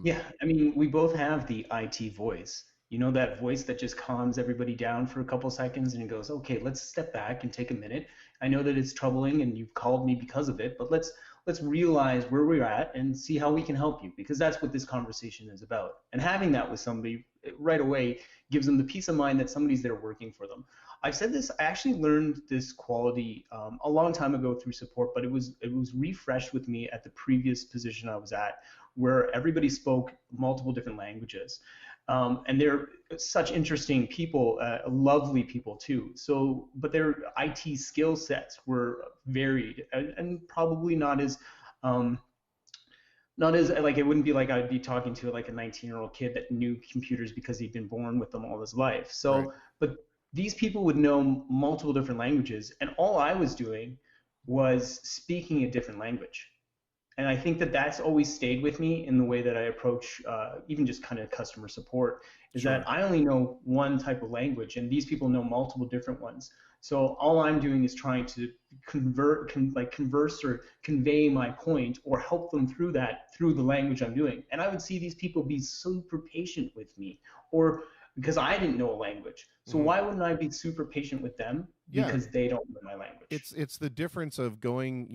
Yeah, I mean, we both have the IT voice. You know, that voice that just calms everybody down for a couple seconds and it goes, okay, let's step back and take a minute. I know that it's troubling and you've called me because of it, but let's realize where we're at and see how we can help you, because that's what this conversation is about. And having that with somebody right away gives them the peace of mind that somebody's there working for them. I've said this, I actually learned this quality a long time ago through support, but it was refreshed with me at the previous position I was at, where everybody spoke multiple different languages. And they're such interesting people, lovely people too. So, but their IT skill sets were varied and probably not as like, it wouldn't be like I'd be talking to like a 19-year-old kid that knew computers because he'd been born with them all his life. Right. So, but these people would know multiple different languages, and all I was doing was speaking a different language. And I think that that's always stayed with me in the way that I approach even just kind of customer support, is that Sure. I only know one type of language and these people know multiple different ones. So all I'm doing is trying to converse or convey my point or help them through that through the language I'm doing. And I would see these people be super patient with me, or because I didn't know a language. So Hmm. why wouldn't I be super patient with them Yeah. because they don't know my language? It's the difference of going,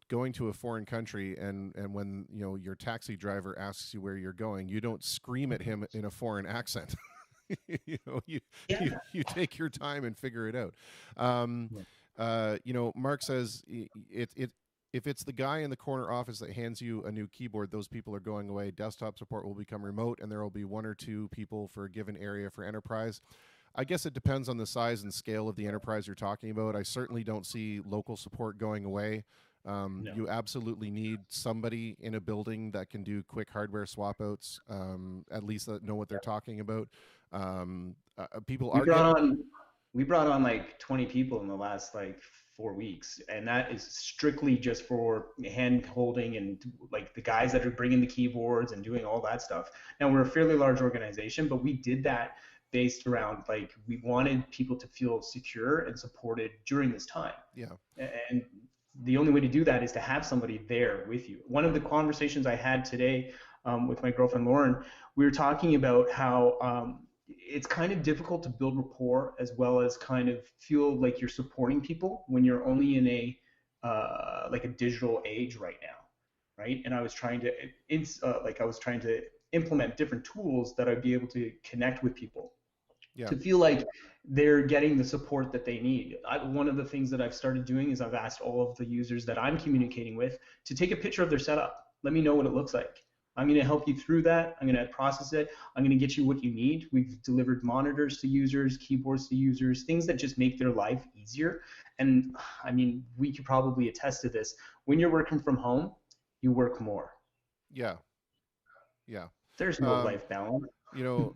going to a foreign country, and when, your taxi driver asks you where you're going, you don't scream at him in a foreign accent. you know you, you Yeah. you take your time and figure it out. um Mark says, it if it's the guy in the corner office that hands you a new keyboard, those people are going away. Desktop support will become remote, and there will be one or two people for a given area for enterprise. I guess it depends on the size and scale of the enterprise you're talking about. I certainly don't see local support going away. No. You absolutely need somebody in a building that can do quick hardware swap outs, at least that know what they're talking about. People We are brought getting. on we brought on like 20 people in the last like 4 weeks, and that is strictly just for hand holding and like the guys that are bringing the keyboards and doing all that stuff. Now we're a fairly large organization, but we did that based around like we wanted people to feel secure and supported during this time. Yeah. And the only way to do that is to have somebody there with you. One of the conversations I had today with my girlfriend Lauren, we were talking about how it's kind of difficult to build rapport as well as kind of feel like you're supporting people when you're only in a like a digital age right now, right? And I was trying to I was trying to implement different tools that I'd be able to connect with people Yeah. to feel like they're getting the support that they need. One of the things that I've started doing is I've asked all of the users that I'm communicating with to take a picture of their setup. Let me know what it looks like. I'm going to help you through that. I'm going to process it. I'm going to get you what you need. We've delivered monitors to users, keyboards to users, things that just make their life easier. And I mean, we could probably attest to this. When you're working from home, you work more. Yeah. Yeah. There's no um, life balance. you know,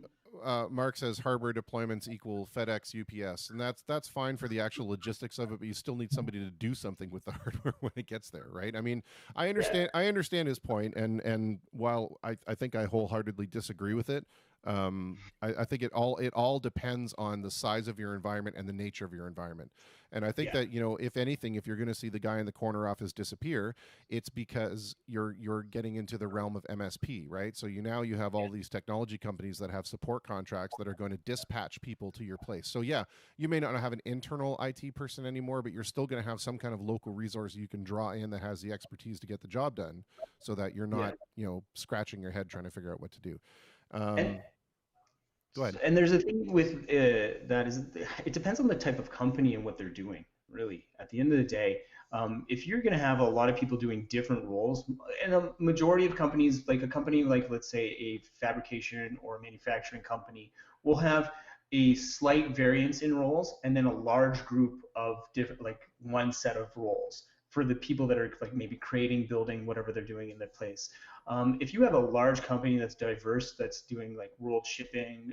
Mark says hardware deployments equal FedEx, UPS, and that's fine for the actual logistics of it. But you still need somebody to do something with the hardware when it gets there, right? I mean, Yeah. I understand his point, and while I think I wholeheartedly disagree with it, I think it all depends on the size of your environment and the nature of your environment. And I think Yeah. that, if anything, if you're going to see the guy in the corner office disappear, it's because you're getting into the realm of MSP, right? So you have all these technology companies that have support contracts that are going to dispatch people to your place. So yeah, you may not have an internal IT person anymore, but you're still going to have some kind of local resource you can draw in that has the expertise to get the job done, so that you're Yeah. not, scratching your head trying to figure out what to do. And Um, Go ahead. And there's a thing with that is it depends on the type of company and what they're doing. Really, at the end of the day, if you're going to have a lot of people doing different roles, and a majority of companies, like a company like let's say a fabrication or a manufacturing company, will have a slight variance in roles, and then a large group of different, like one set of roles for the people that are like maybe creating, building, whatever they're doing in their place. If you have a large company that's diverse, that's doing like world shipping,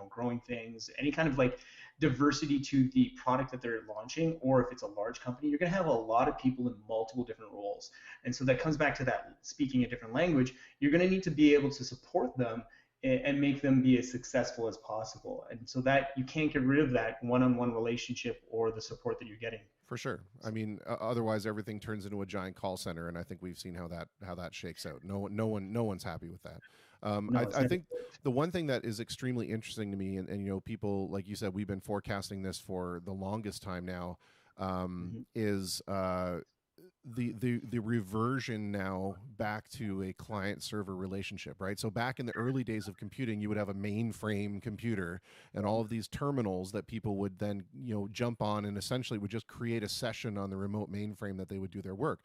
growing things, any kind of like diversity to the product that they're launching, or if it's a large company, you're going to have a lot of people in multiple different roles. And so that comes back to that speaking a different language. You're going to need to be able to support them and make them be as successful as possible. And so that you can't get rid of that one-on-one relationship or the support that you're getting. For sure. I mean, otherwise everything turns into a giant call center, and I think we've seen how that shakes out. No one's happy with that. No, it's I never. think the one thing that is extremely interesting to me, and people, like you said, we've been forecasting this for the longest time now, Mhm. is the reversion now back to a client server relationship, right? So back in the early days of computing, you would have a mainframe computer and all of these terminals that people would then, jump on, and essentially would just create a session on the remote mainframe that they would do their work.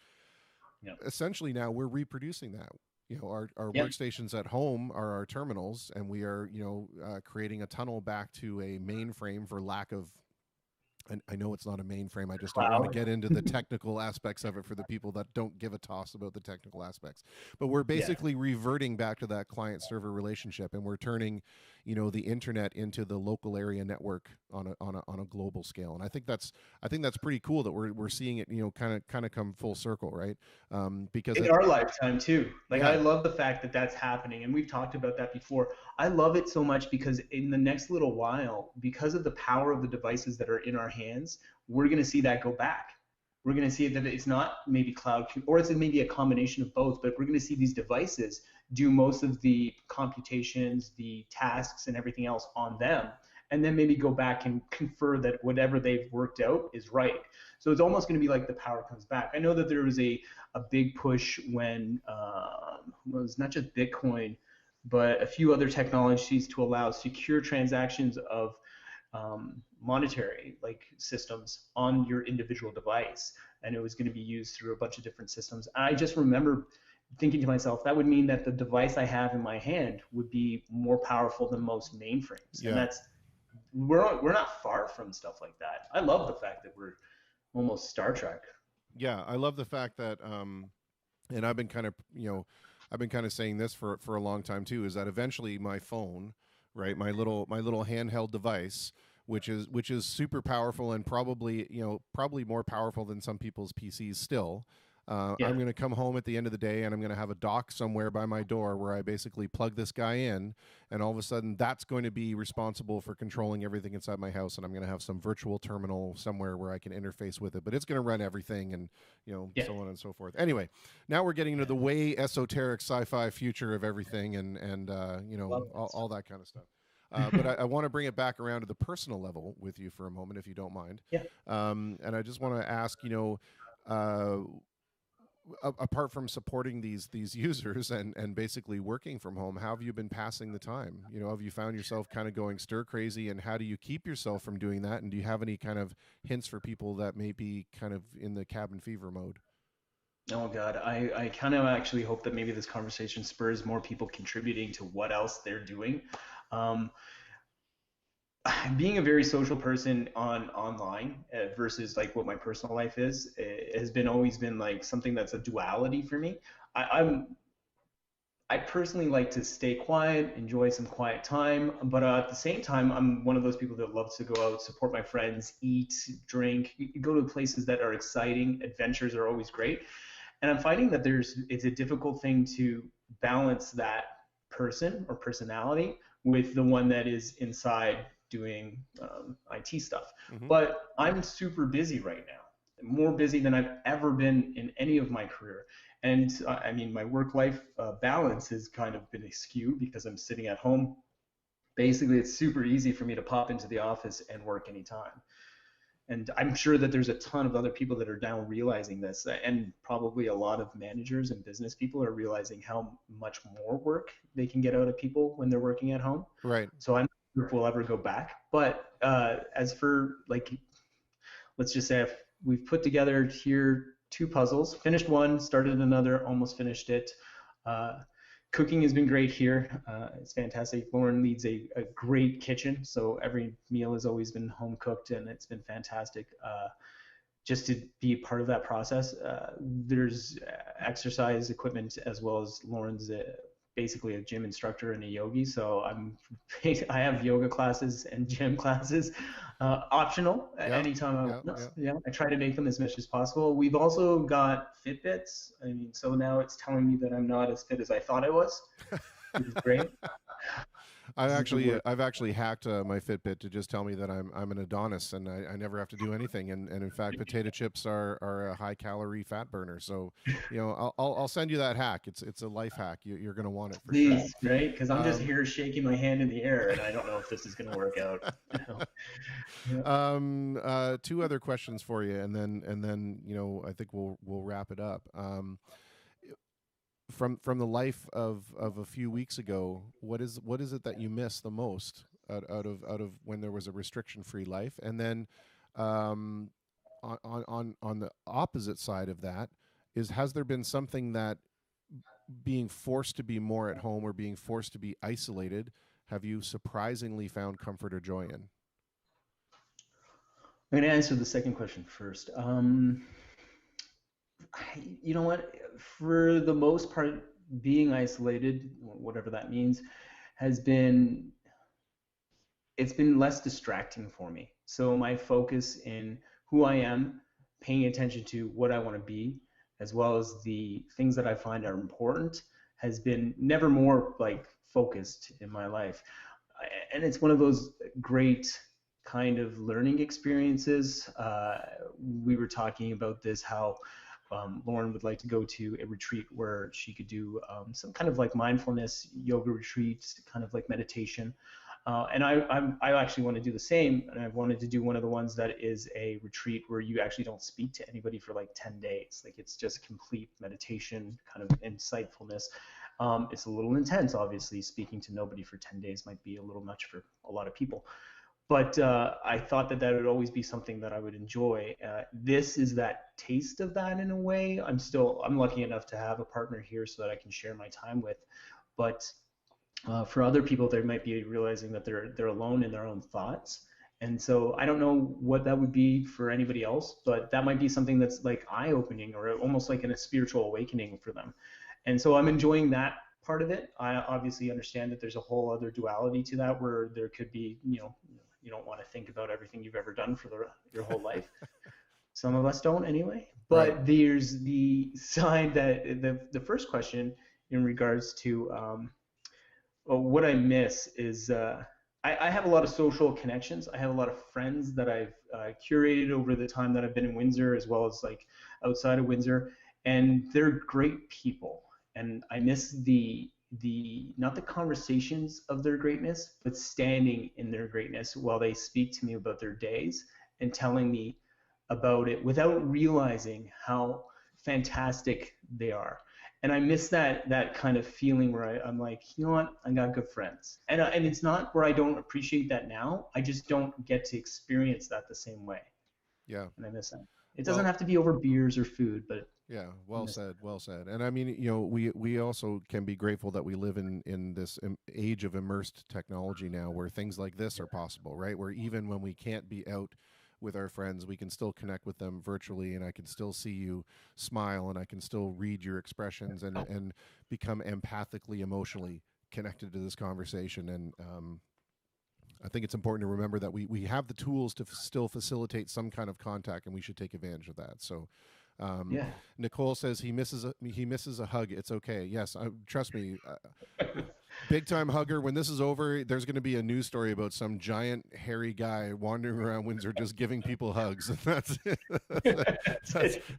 Yeah. Essentially now we're reproducing that. Our Yeah. workstations at home are our terminals, and we are, creating a tunnel back to a mainframe, for lack of, and I know it's not a mainframe. I just don't want to Cloud. get into the technical aspects of it for the people that don't give a toss about the technical aspects. But we're Yeah. basically reverting back to that client server relationship, and we're turning, the internet into the local area network on a global scale. And I think that's pretty cool that we're seeing it, kind of come full circle, right? Because In our lifetime too. Like I yeah, love the fact that that's happening, and we've talked about that before. I love it so much because in the next little while, because of the power of the devices that are in our hands, we're going to see that go back. We're going to see that it's not maybe or it's maybe a combination of both, but we're going to see these devices do most of the computations, the tasks, and everything else on them, and then maybe go back and confer that whatever they've worked out is right. So it's almost going to be like the power comes back. I know that there was a big push when it was not just Bitcoin, but a few other technologies to allow secure transactions of monetary like systems on your individual device, and it was going to be used through a bunch of different systems. I just remember thinking to myself, that would mean that the device I have in my hand would be more powerful than most mainframes, and yeah, that's we're not far from stuff like that. I love the fact that we're almost Star Trek. yeah. I love the fact that, and I've been kind of saying this for a long time too, is that eventually my phone, right, my little handheld device, which is super powerful and probably more powerful than some people's PCs still. I'm Yeah. going to come home at the end of the day and I'm going to have a dock somewhere by my door where I basically plug this guy in, and all of a sudden that's going to be responsible for controlling everything inside my house, and I'm going to have some virtual terminal somewhere where I can interface with it, but it's going to run everything, and Yeah. so on and so forth. Anyway, now we're getting into the way esoteric sci-fi future of everything, and Love that all stuff. that kind of stuff. But I want to bring it back around to the personal level with you for a moment, if you don't mind. Yeah. And I just want to ask, apart from supporting these users and basically working from home, how have you been passing the time? Have you found yourself kind of going stir crazy, and how do you keep yourself from doing that? And do you have any kind of hints for people that may be kind of in the cabin fever mode? Oh God, I kind of actually hope that maybe this conversation spurs more people contributing to what else they're doing. Um, Being a very social person on online versus like what my personal life is, has been always been like something that's a duality for me. I personally like to stay quiet, enjoy some quiet time, but at the same time, I'm one of those people that loves to go out, support my friends, eat, drink, go to places that are exciting. Adventures are always great, and I'm finding that it's a difficult thing to balance that person or personality with the one that is inside doing IT stuff. Hmm. But I'm super busy right now, more busy than I've ever been in any of my career. And I mean, my work life balance has kind of been askew because I'm sitting at home. Basically, it's super easy for me to pop into the office and work anytime. And I'm sure that there's a ton of other people that are now realizing this, and probably a lot of managers and business people are realizing how much more work they can get out of people when they're working at home. Right. So I'm not sure if we'll ever go back. But as for like, let's just say if we've put together here two puzzles, finished one, started another, almost finished it. Uh, Cooking has been great here. It's fantastic. Lauren leads a great kitchen, so every meal has always been home cooked, and it's been fantastic. Just to be a part of that process. There's exercise equipment as well as Lauren's basically a gym instructor and a yogi. So I have yoga classes and gym classes optional Yeah. anytime I Yeah. want. Yeah. Yeah, I try to make them as much as possible. We've also got Fitbits. I mean, so now it's telling me that I'm not as fit as I thought I was, which is great. This is the word. I've actually hacked my Fitbit to just tell me that I'm an Adonis, and I never have to do anything. And in fact, potato chips are a high calorie fat burner. So, I'll send you that hack. It's a life hack. You're going to want it for sure. Please, right? Because I'm just Um, here shaking my hand in the air, and I don't know if this is going to work out. Yeah. two other questions for you, and then I think we'll wrap it up. From the life of a few weeks ago, what is it that you miss the most out of when there was a restriction free life? And then, um, on the opposite side of that, has there been something that, being forced to be more at home or being forced to be isolated, have you surprisingly found comfort or joy in? I'm going to answer the second question first. You know what? For the most part, being isolated, whatever that means, has been. it's been less distracting for me. So my focus in who I am, paying attention to what I want to be, as well as the things that I find are important, has been never more like focused in my life. And it's one of those great kind of learning experiences. We were talking about this, how Lauren would like to go to a retreat where she could do some kind of like mindfulness yoga retreat, kind of like meditation. And I actually want to do the same, and I wanted to do one of the ones that is a retreat where you actually don't speak to anybody for like 10 days. Like it's just complete meditation, kind of insightfulness. It's a little intense, obviously. Speaking to nobody for 10 days might be a little much for a lot of people. But I thought that that would always be something that I would enjoy. This is that taste of that in a way. I'm lucky enough to have a partner here so that I can share my time with. But for other people, they might be realizing that they're alone in their own thoughts. And so I don't know what that would be for anybody else, but that might be something that's like eye-opening or almost like a spiritual awakening for them. And so I'm enjoying that part of it. I obviously understand that there's a whole other duality to that where there could be, you don't want to think about everything you've ever done for your whole life. Some of us don't anyway. Right. But there's the side that the first question in regards to what I miss is I have a lot of social connections. I have a lot of friends that I've curated over the time that I've been in Windsor, as well as like outside of Windsor, and they're great people. And I miss the not the conversations of their greatness, but standing in their greatness while they speak to me about their days and telling me about it without realizing how fantastic they are. And I miss that kind of feeling where I'm like, you know what, I got good friends, and it's not where I don't appreciate that now. I just don't get to experience that the same way, Yeah. and I miss that. It doesn't Well, have to be over beers or food, but yeah, I well miss that. said, well said. And I mean, we also can be grateful that we live in this age of immersed technology now, where things like this are possible, right? Where even when we can't be out with our friends, we can still connect with them virtually, and I can still see you smile, and I can still read your expressions, and become empathically, emotionally connected to this conversation. And I think it's important to remember that we have the tools to still facilitate some kind of contact, and we should take advantage of that. So, um, Yeah. Nicole says he misses a hug. It's okay. Yes, trust me, big time hugger. When this is over, there's going to be a news story about some giant hairy guy wandering around Windsor just giving people hugs. That's it.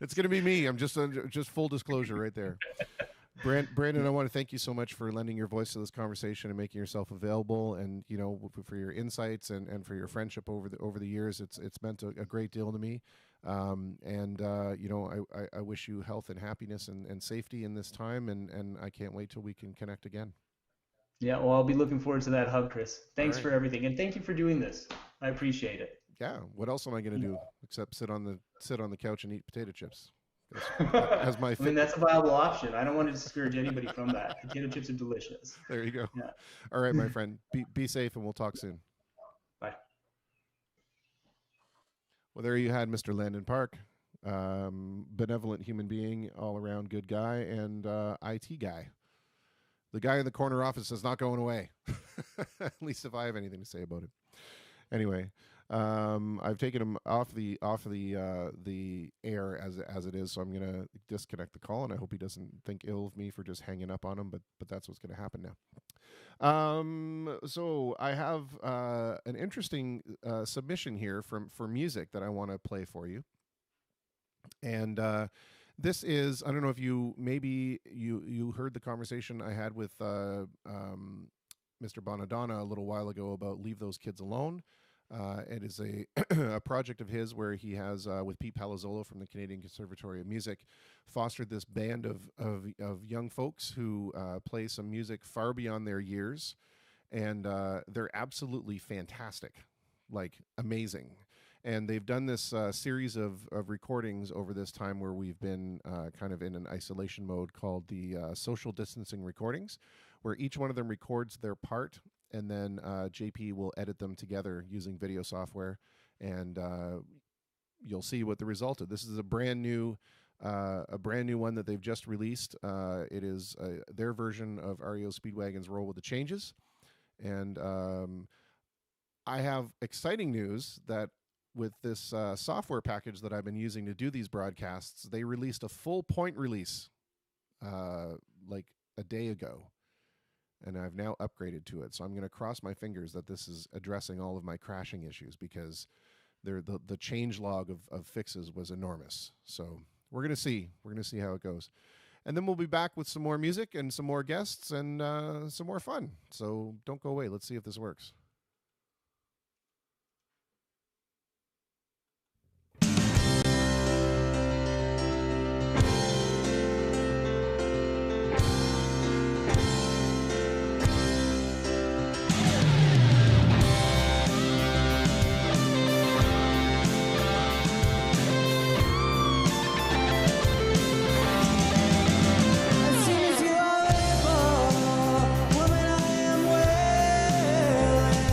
It's going to be me. I'm just full disclosure right there. Brandon, I want to thank you so much for lending your voice to this conversation and making yourself available, and for your insights and for your friendship over the years. It's meant a great deal to me, and I wish you health and happiness and safety in this time, and I can't wait till we can connect again. Yeah, well, I'll be looking forward to that hug, Chris. All Thanks right. for everything, and thank you for doing this. I appreciate it. Yeah. What else am I going to do except sit on the couch and eat potato chips? I As my mean, fit. that's a viable option. I don't want to discourage anybody from that. Potato chips are delicious. There you go. Yeah. All right, my friend. Be safe, and we'll talk soon. Bye. Well, there you had Mr. Landon Park, benevolent human being, all around good guy, and IT guy. The guy in the corner office is not going away. At least if I have anything to say about it. Anyway, I've taken him off the air as it is, so I'm gonna disconnect the call, and I hope he doesn't think ill of me for just hanging up on him. But that's what's gonna happen now. So I have an interesting submission here for music that I want to play for you, and this is, I don't know if you heard the conversation I had with Mr. Bonadonna a little while ago about Leave Those Kids Alone. It is a a project of his where he has, with Pete Palazzolo from the Canadian Conservatory of Music, fostered this band of young folks who play some music far beyond their years, and they're absolutely fantastic, like amazing. And they've done this series of recordings over this time where we've been kind of in an isolation mode called the social distancing recordings, where each one of them records their part, and then JP will edit them together using video software, and you'll see what the result of this is. A brand new one that they've just released. It is their version of REO Speedwagon's "Roll with the Changes," and I have exciting news that with this software package that I've been using to do these broadcasts, they released a full point release like a day ago. And I've now upgraded to it. So I'm going to cross my fingers that this is addressing all of my crashing issues, because the change log of fixes was enormous. So we're going to see. We're going to see how it goes. And then we'll be back with some more music and some more guests and some more fun. So don't go away. Let's see if this works. As soon as you are able, woman, I am waiting.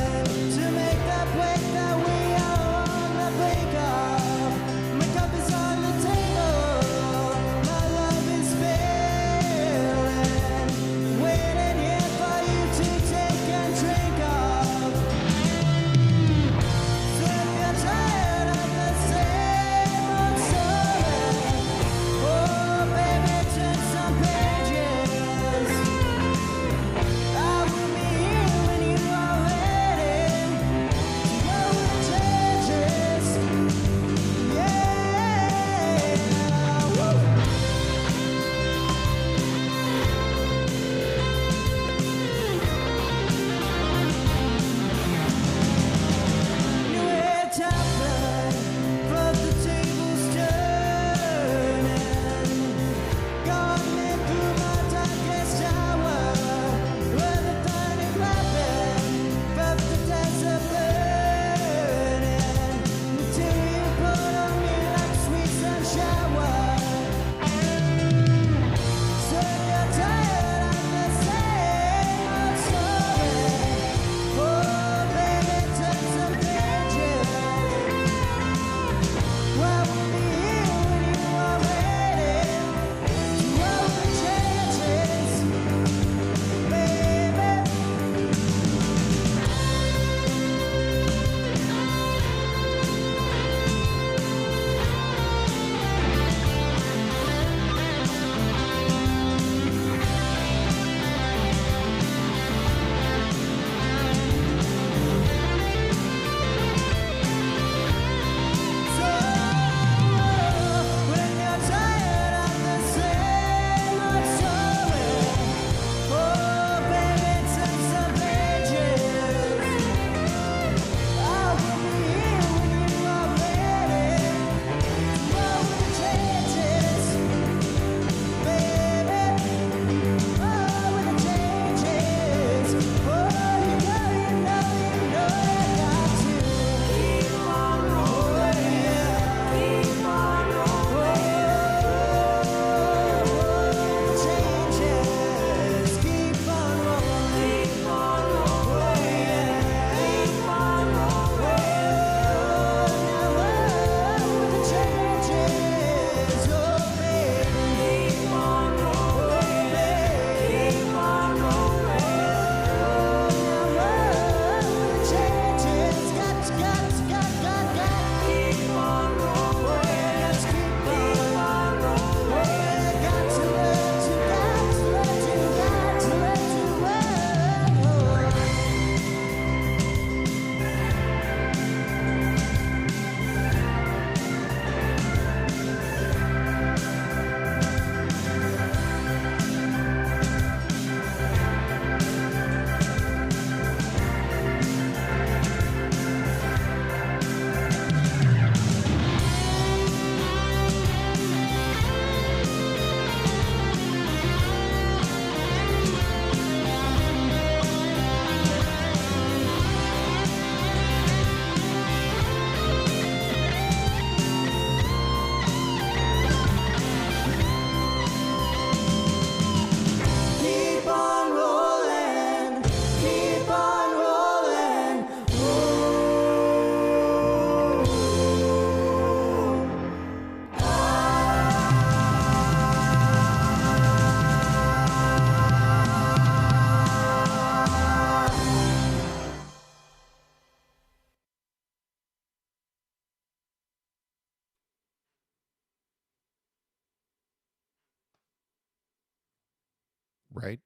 right?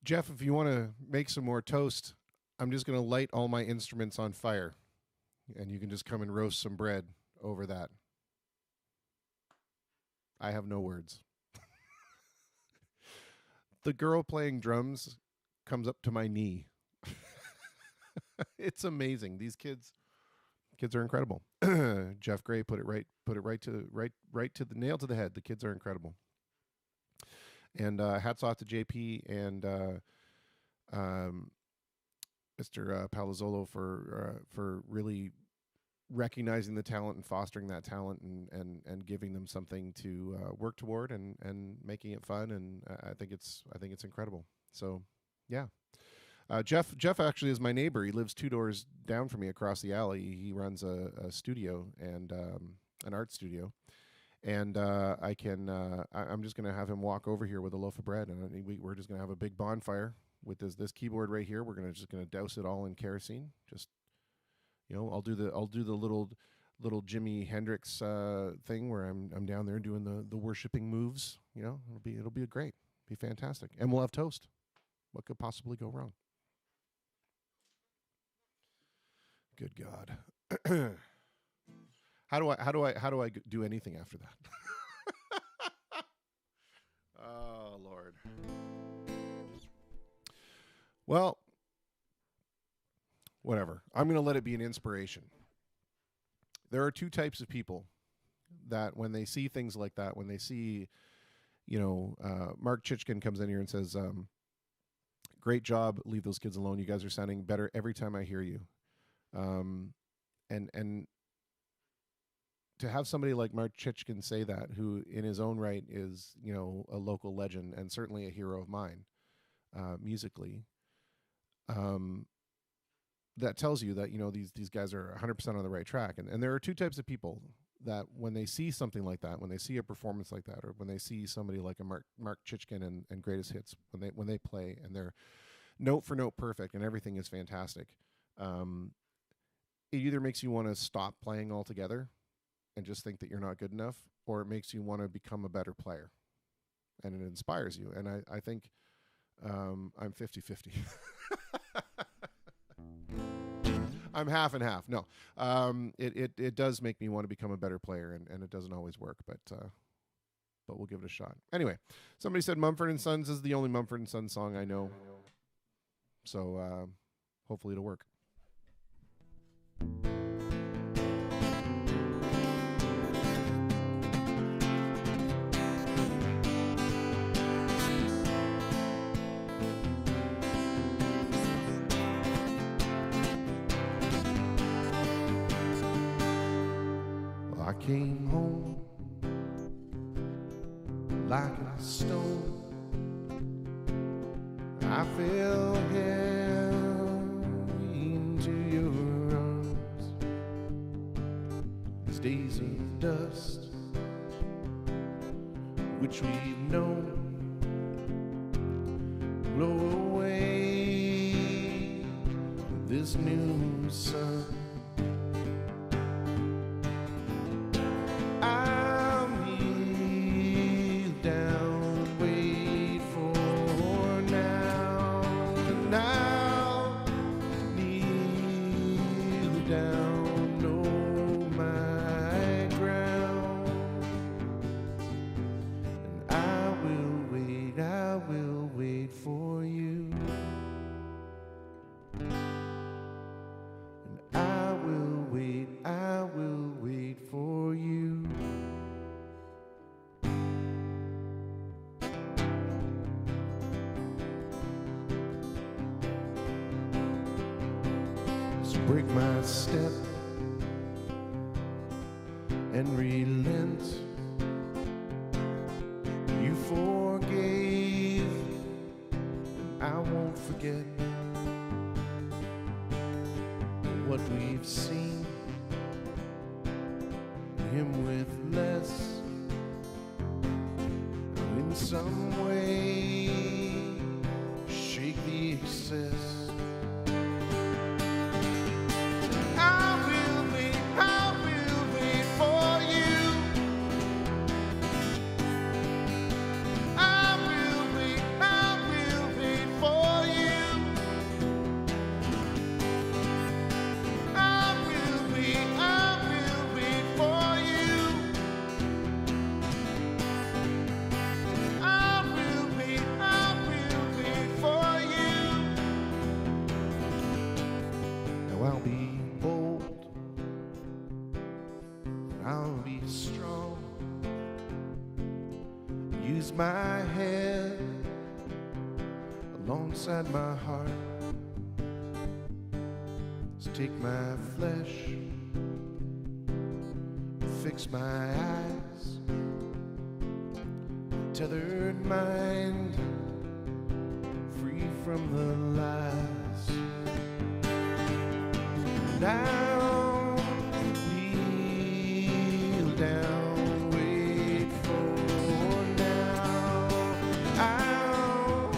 Jeff, if you want to make some more toast, I'm just going to light all my instruments on fire, and you can just come and roast some bread over that. I have no words. The girl playing drums comes up to my knee. It's amazing. These kids are incredible. Jeff Gray put it right to the nail to the head. The kids are incredible. And hats off to JP and Mr. Palazzolo for really recognizing the talent and fostering that talent and giving them something to work toward and making it fun. And I think it's incredible. So yeah. Jeff actually is my neighbor. He lives 2 doors down from me across the alley. He runs a studio and an art studio. And I'm just going to have him walk over here with a loaf of bread, and we're just going to have a big bonfire with this keyboard right here. We're just going to douse it all in kerosene. Just, I'll do the little Jimi Hendrix thing where I'm down there doing the worshiping moves. It'll be great, be fantastic, and we'll have toast. What could possibly go wrong? Good God. How do I do anything after that? Oh, Lord. Well, whatever. I'm going to let it be an inspiration. There are 2 types of people that when they see things like that, when they see, Mark Chichkin comes in here and says, great job, leave those kids alone. You guys are sounding better every time I hear you. And to have somebody like Mark Chichkin say that, who in his own right is, a local legend and certainly a hero of mine, musically, that tells you that, these guys are 100% on the right track. And there are 2 types of people that when they see something like that, when they see a performance like that, or when they see somebody like a Mark Chichkin and Greatest Hits, when they play and they're note for note perfect and everything is fantastic, it either makes you want to stop playing altogether and just think that you're not good enough, or it makes you want to become a better player, and it inspires you. And I think I'm 50-50. I'm half and half. No, it does make me want to become a better player, and it doesn't always work, but we'll give it a shot. Anyway, somebody said Mumford & Sons is the only Mumford & Sons song I know, so hopefully it'll work. I came home like a stone. I fell heavy into your arms. These days of dust, which we've known, blow away with this new sun. Break my step and relent. You forgave, and I won't forget what we've seen. Him with less, in some way, shake the excess. I will wait for you. my head alongside my heart. So take my flesh, fix my eyes, tethered mind, free from the lies. Now, kneel down, wait for now. I'll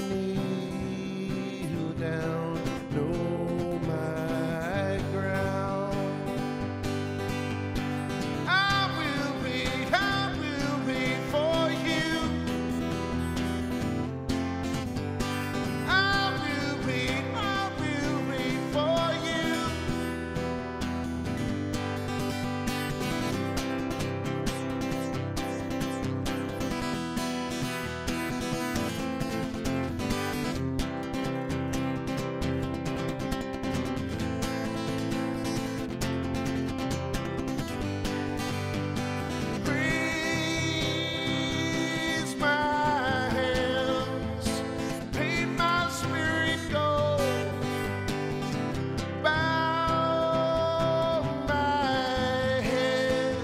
kneel down, know my ground. I will wait for you. I will wait for you. Raise my hands, paint my spirit gold, bow my head,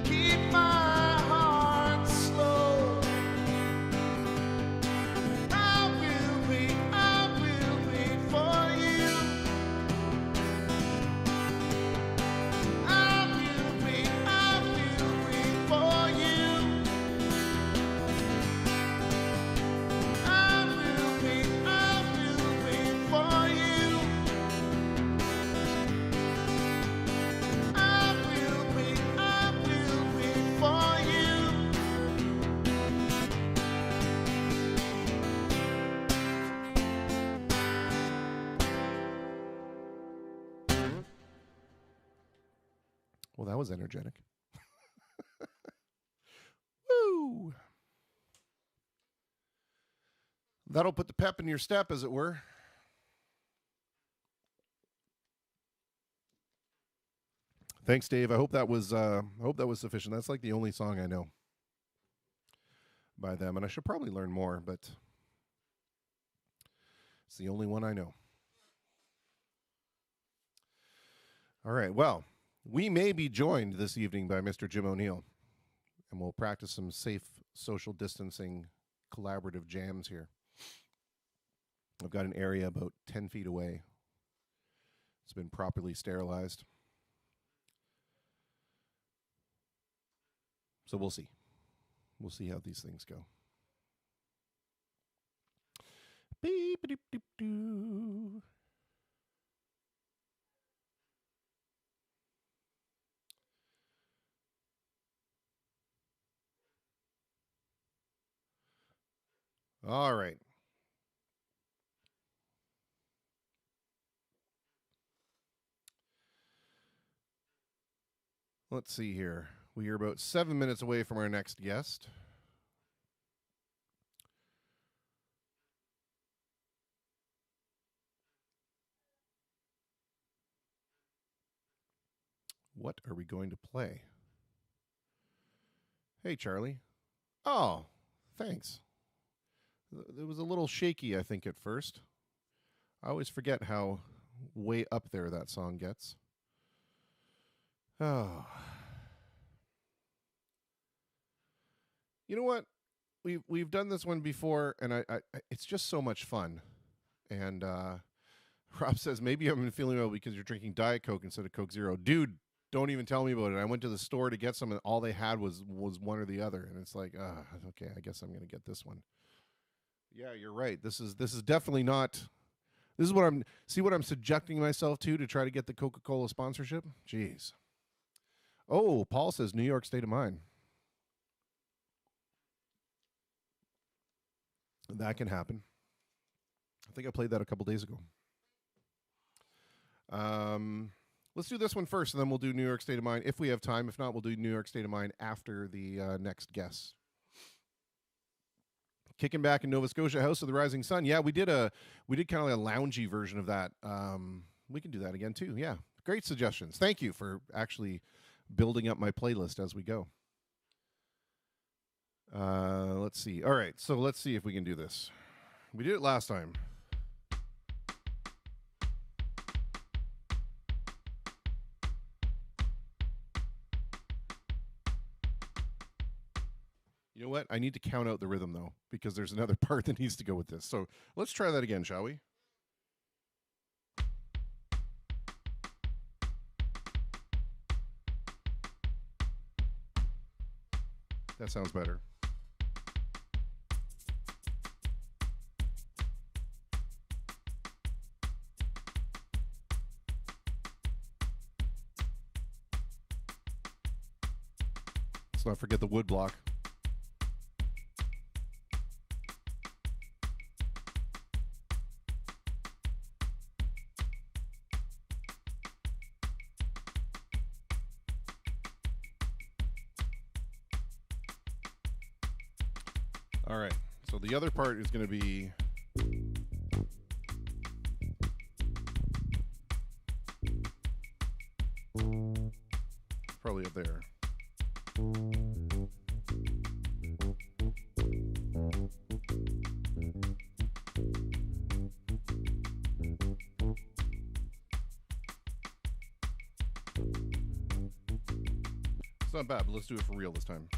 keep my heart slow. I will wait for you. I will wait for you. I will wait for you. I will wait for you. Well, that was energetic. Woo! That'll put the pep in your step, as it were. Thanks, Dave. I hope that was sufficient. That's like the only song I know by them, and I should probably learn more, but it's the only one I know. All right. Well, we may be joined this evening by Mr. Jim O'Neill, and we'll practice some safe social distancing collaborative jams here. I've got an area about 10 feet away. It's been properly sterilized. So we'll see. We'll see how these things go. Beep-a-doop-doop-doo. All right. Let's see here. We are about 7 minutes away from our next guest. What are we going to play? Hey, Charlie. Oh, thanks. It was a little shaky, I think, at first. I always forget how way up there that song gets. Oh. You know what? We've done this one before, and I it's just so much fun. And Rob says, maybe you haven't been feeling well because you're drinking Diet Coke instead of Coke Zero. Dude, don't even tell me about it. I went to the store to get some, and all they had was one or the other. And it's like, okay, I guess I'm going to get this one. Yeah, you're right. This is definitely not. This is what I'm subjecting myself to try to get the Coca-Cola sponsorship. Jeez. Oh, Paul says New York State of Mind. That can happen. I think I played that a couple days ago. Let's do this one first, and then we'll do New York State of Mind if we have time. If not, we'll do New York State of Mind after the next guest. Kicking back in Nova Scotia, House of the Rising Sun. Yeah, we did kind of like a loungy version of that. We can do that again too. Yeah, great suggestions. Thank you for actually building up my playlist as we go. Let's see. All right, so let's see if we can do this. We did it last time. You know what? I need to count out the rhythm, though, because there's another part that needs to go with this. So let's try that again, shall we? That sounds better. Let's not forget the wood block. All right, so the other part is going to be probably up there. It's not bad, but let's do it for real this time.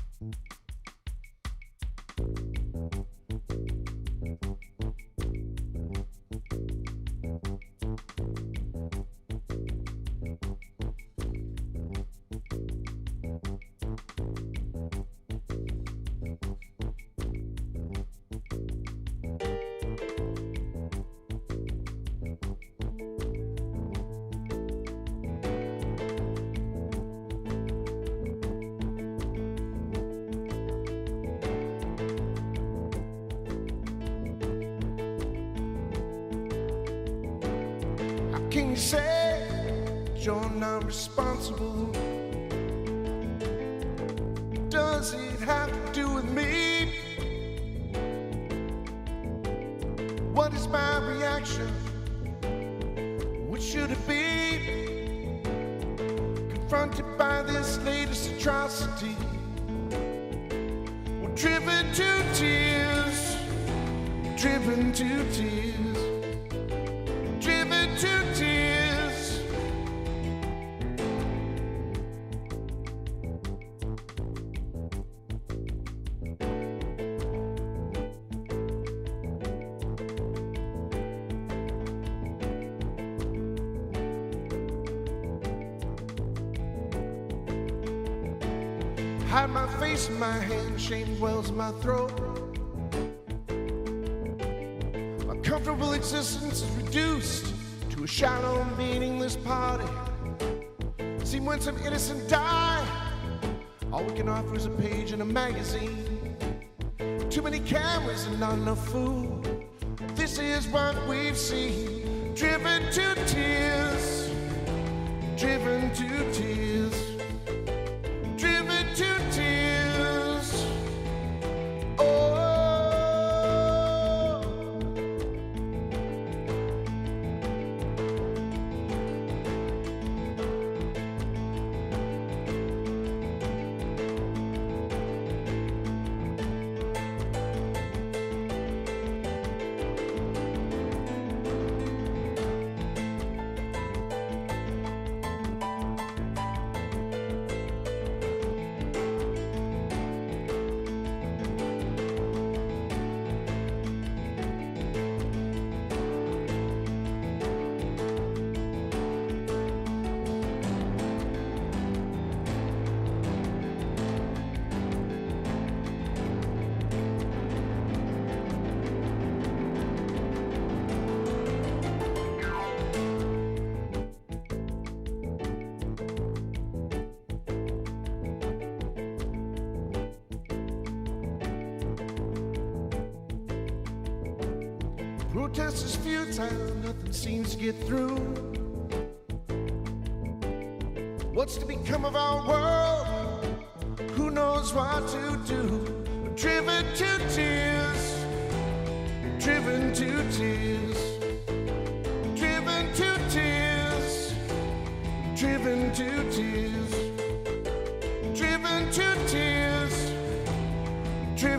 Can you say you're not responsible? Does it have to do with me? What is my reaction? What should it be? Confronted by this latest atrocity, we're driven to tears, driven to tears. To tears. Hide my face in my hand, shame wells in my throat. My comfortable existence is reduced to a shallow, meaningless party. See when some innocent die, all we can offer is a page in a magazine. Too many cameras and not enough food. This is what we've seen. Driven to tears, driven to tears, driven to tears. Oh. Protest is futile, nothing seems to get through. What's to become of our world? Who knows what to do? We're driven to tears, driven to tears, driven to tears, driven to tears, driven to tears, driven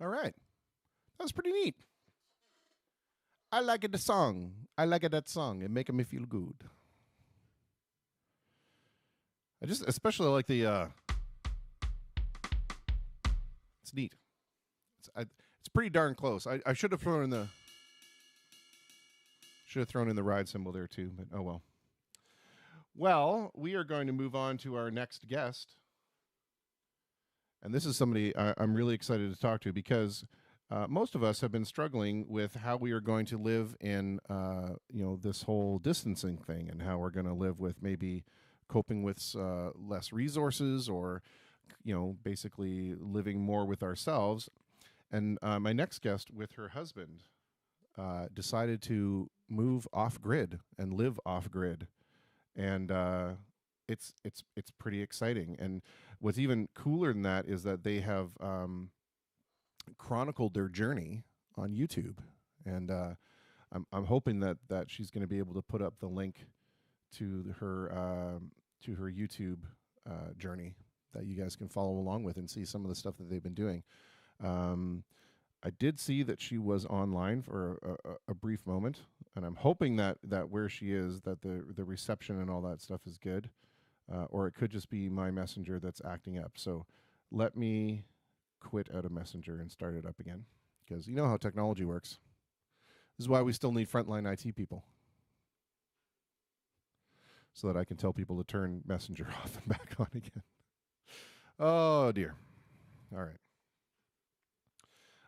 All right. That was pretty neat. I like it, the song. I like it, that song. It making me feel good. I just especially like the it's neat. It's pretty darn close. I should have thrown in the ride cymbal there too, but oh well. Well, we are going to move on to our next guest. And this is somebody I'm really excited to talk to because most of us have been struggling with how we are going to live in, this whole distancing thing and how we're going to live with maybe coping with less resources or, basically living more with ourselves. And my next guest with her husband decided to move off grid and live off grid. And it's pretty exciting. And what's even cooler than that is that they have chronicled their journey on YouTube, and I'm hoping that she's going to be able to put up the link to her YouTube journey that you guys can follow along with and see some of the stuff that they've been doing. I did see that she was online for a brief moment, and I'm hoping that where she is, that the reception and all that stuff is good, or it could just be my messenger that's acting up. So let me quit out of Messenger and start it up again, because you know how technology works. This is why we still need frontline IT people, so that I can tell people to turn Messenger off and back on again. Oh dear. All right.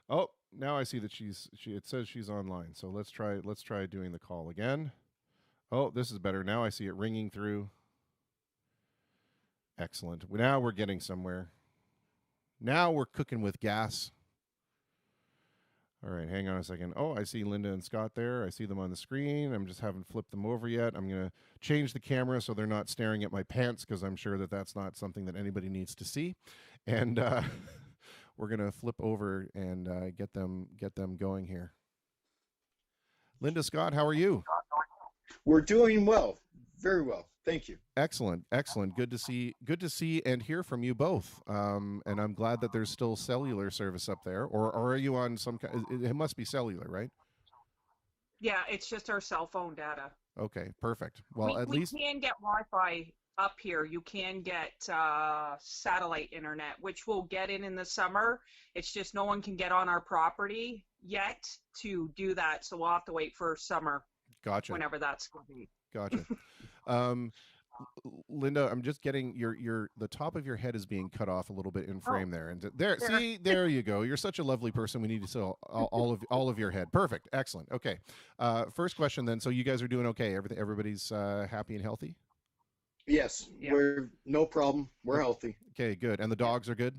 Oh, now I see that it says she's online. So let's try doing the call again. Oh, this is better. Now I see it ringing through. Excellent. Now we're getting somewhere. Now we're cooking with gas. All right, hang on a second. Oh, I see Linda and Scott there. I see them on the screen. I'm just haven't flipped them over yet. I'm going to change the camera so they're not staring at my pants, because I'm sure that that's not something that anybody needs to see. And we're going to flip over and get them going here. Linda, Scott, how are you? We're doing well. Very well. Thank you. Excellent. Good to see and hear from you both. And I'm glad that there's still cellular service up there. Or are you on some kind? It must be cellular, right? Yeah, it's just our cell phone data. Okay, perfect. Well, we can get Wi-Fi up here. You can get satellite internet, which we'll get in the summer. It's just no one can get on our property yet to do that, so we'll have to wait for summer. Gotcha. Whenever that's going to be. Gotcha. Linda, I'm just getting the top of your head is being cut off a little bit in frame there, and there. See, there you go. You're such a lovely person. We need to see all of your head. Perfect. Excellent. Okay. First question then. So you guys are doing okay? Everybody's happy and healthy? Yes, yeah. We're no problem. We're healthy. Okay, good. And the dogs are good?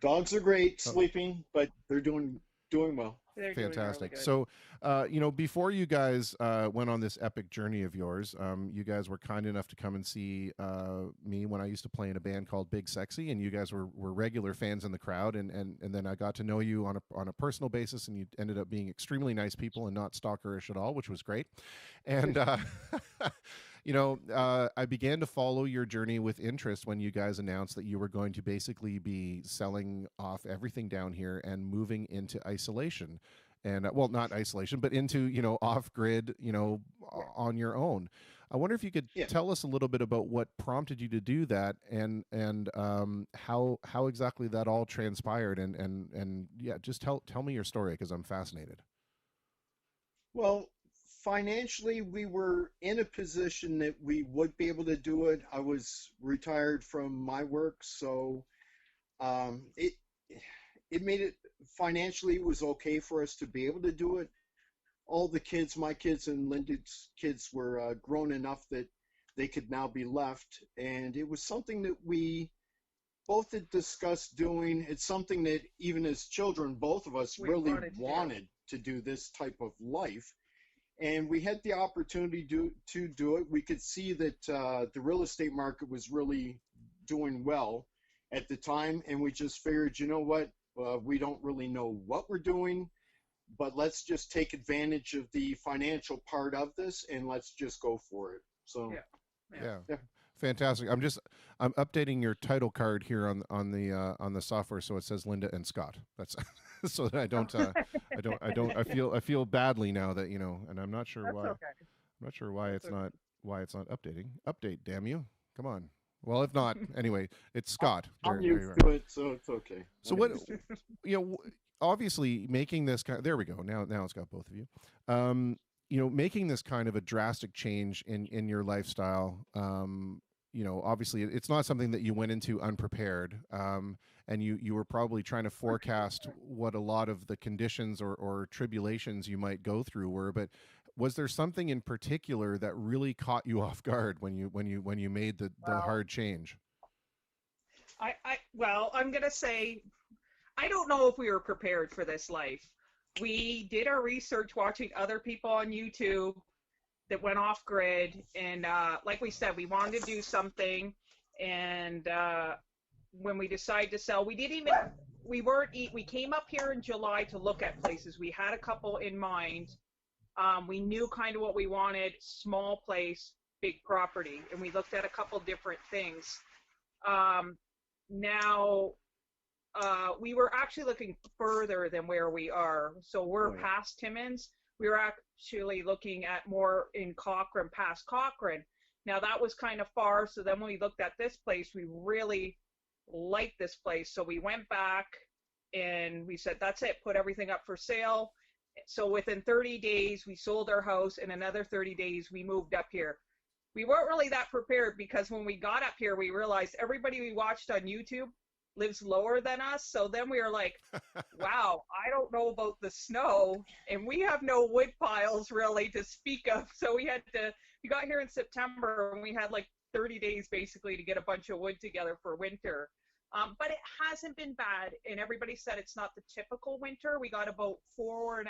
Dogs are great, sleeping, but they're doing well. They're fantastic. Really so, before you guys went on this epic journey of yours, you guys were kind enough to come and see me when I used to play in a band called Big Sexy, and you guys were regular fans in the crowd, and then I got to know you on a personal basis, and you ended up being extremely nice people and not stalkerish at all, which was great. And I began to follow your journey with interest when you guys announced that you were going to basically be selling off everything down here and moving into isolation. And well, not isolation, but into, off grid, on your own. I wonder if you could tell us a little bit about what prompted you to do that, and how exactly that all transpired, and just tell me your story, because I'm fascinated. Well, financially, we were in a position that we would be able to do it. I was retired from my work, so it made it financially, it was okay for us to be able to do it. All the kids, my kids and Linda's kids, were grown enough that they could now be left, and it was something that we both had discussed doing. It's something that even as children, both of us really wanted to do this type of life. And we had the opportunity to do it. We could see that the real estate market was really doing well at the time, and we just figured, you know what, we don't really know what we're doing, but let's just take advantage of the financial part of this, and let's just go for it. So, yeah. Fantastic. I'm updating your title card here on the software, so it says Linda and Scott. That's so that I feel badly now that, and I'm not sure That's why. okay. I'm not sure why That's it's okay. not updating. Update, damn you. Come on. Well, if not, anyway, it's I'm Scott. I'm There you used are. to it, so it's okay. So what obviously making this kind there we go. Now it's got both of you. Making this kind of a drastic change in your lifestyle, obviously it's not something that you went into unprepared. And you were probably trying to forecast what a lot of the conditions or tribulations you might go through were, but was there something in particular that really caught you off guard when you made the Well, hard change? well, I'm gonna say I don't know if we were prepared for this life. We did our research watching other people on YouTube that went off grid, and like we said, we wanted to do something. And when we decided to sell, we came up here in July to look at places. We had a couple in mind. We knew kind of what we wanted: small place, big property, and we looked at a couple different things. Now we were actually looking further than where we are. So we're past Timmins. We were actually looking at more in Cochrane, past Cochrane. Now that was kind of far. So then when we looked at this place, we really liked this place. So we went back and we said, that's it, put everything up for sale. So within 30 days, we sold our house. In another 30 days, we moved up here. We weren't really that prepared because when we got up here, we realized everybody we watched on YouTube lives lower than us. So then we were like, wow, I don't know about the snow, and we have no wood piles really to speak of. So we got here in September and we had like 30 days basically to get a bunch of wood together for winter. But it hasn't been bad, and everybody said it's not the typical winter. We got about 4.5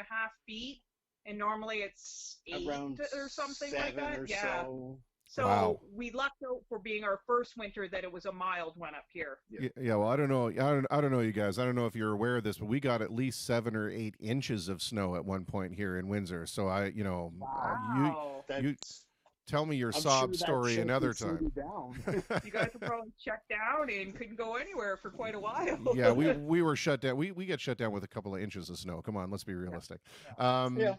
feet, and normally it's 8 Around or something like 7 that. or Yeah. so. So Wow. we lucked out for being our first winter that it was a mild one up here. Yeah, well, I don't know. I don't know, you guys. I don't know if you're aware of this, but we got at least 7 or 8 inches of snow at one point here in Windsor. So Wow. you That's tell me your I'm sob sure that story shut another the city time. down. You guys were probably shut down and couldn't go anywhere for quite a while. Yeah, we were shut down. We get shut down with a couple of inches of snow. Come on, let's be realistic. Yeah.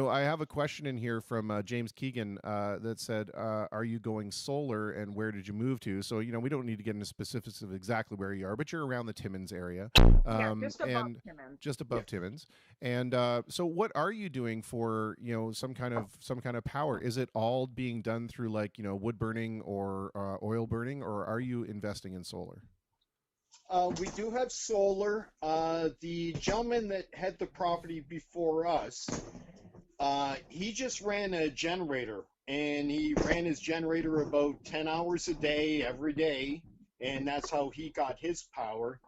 I have a question in here from James Keegan that said, "Are you going solar, and where did you move to?" So we don't need to get into specifics of exactly where you are, but you're around the Timmins area, Yeah, just above and Timmins. just above Timmins. And so, what are you doing for some kind of power? Is it all being done through like wood burning or oil burning, or are you investing in solar? We do have solar. The gentleman that had the property before us, he just ran a generator, and he ran his generator about 10 hours a day, every day, and that's how he got his power.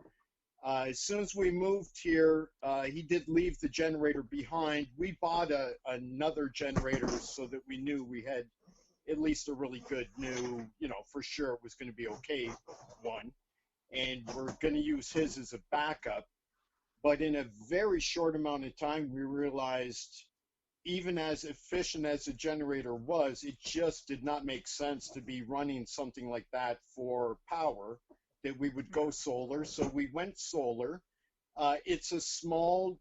As soon as we moved here, he did leave the generator behind. We bought another generator so that we knew we had at least a really good new, for sure it was going to be okay one. And we're going to use his as a backup. But in a very short amount of time, we realized even as efficient as the generator was, it just did not make sense to be running something like that for power, that we would go solar. So we went solar. It's a small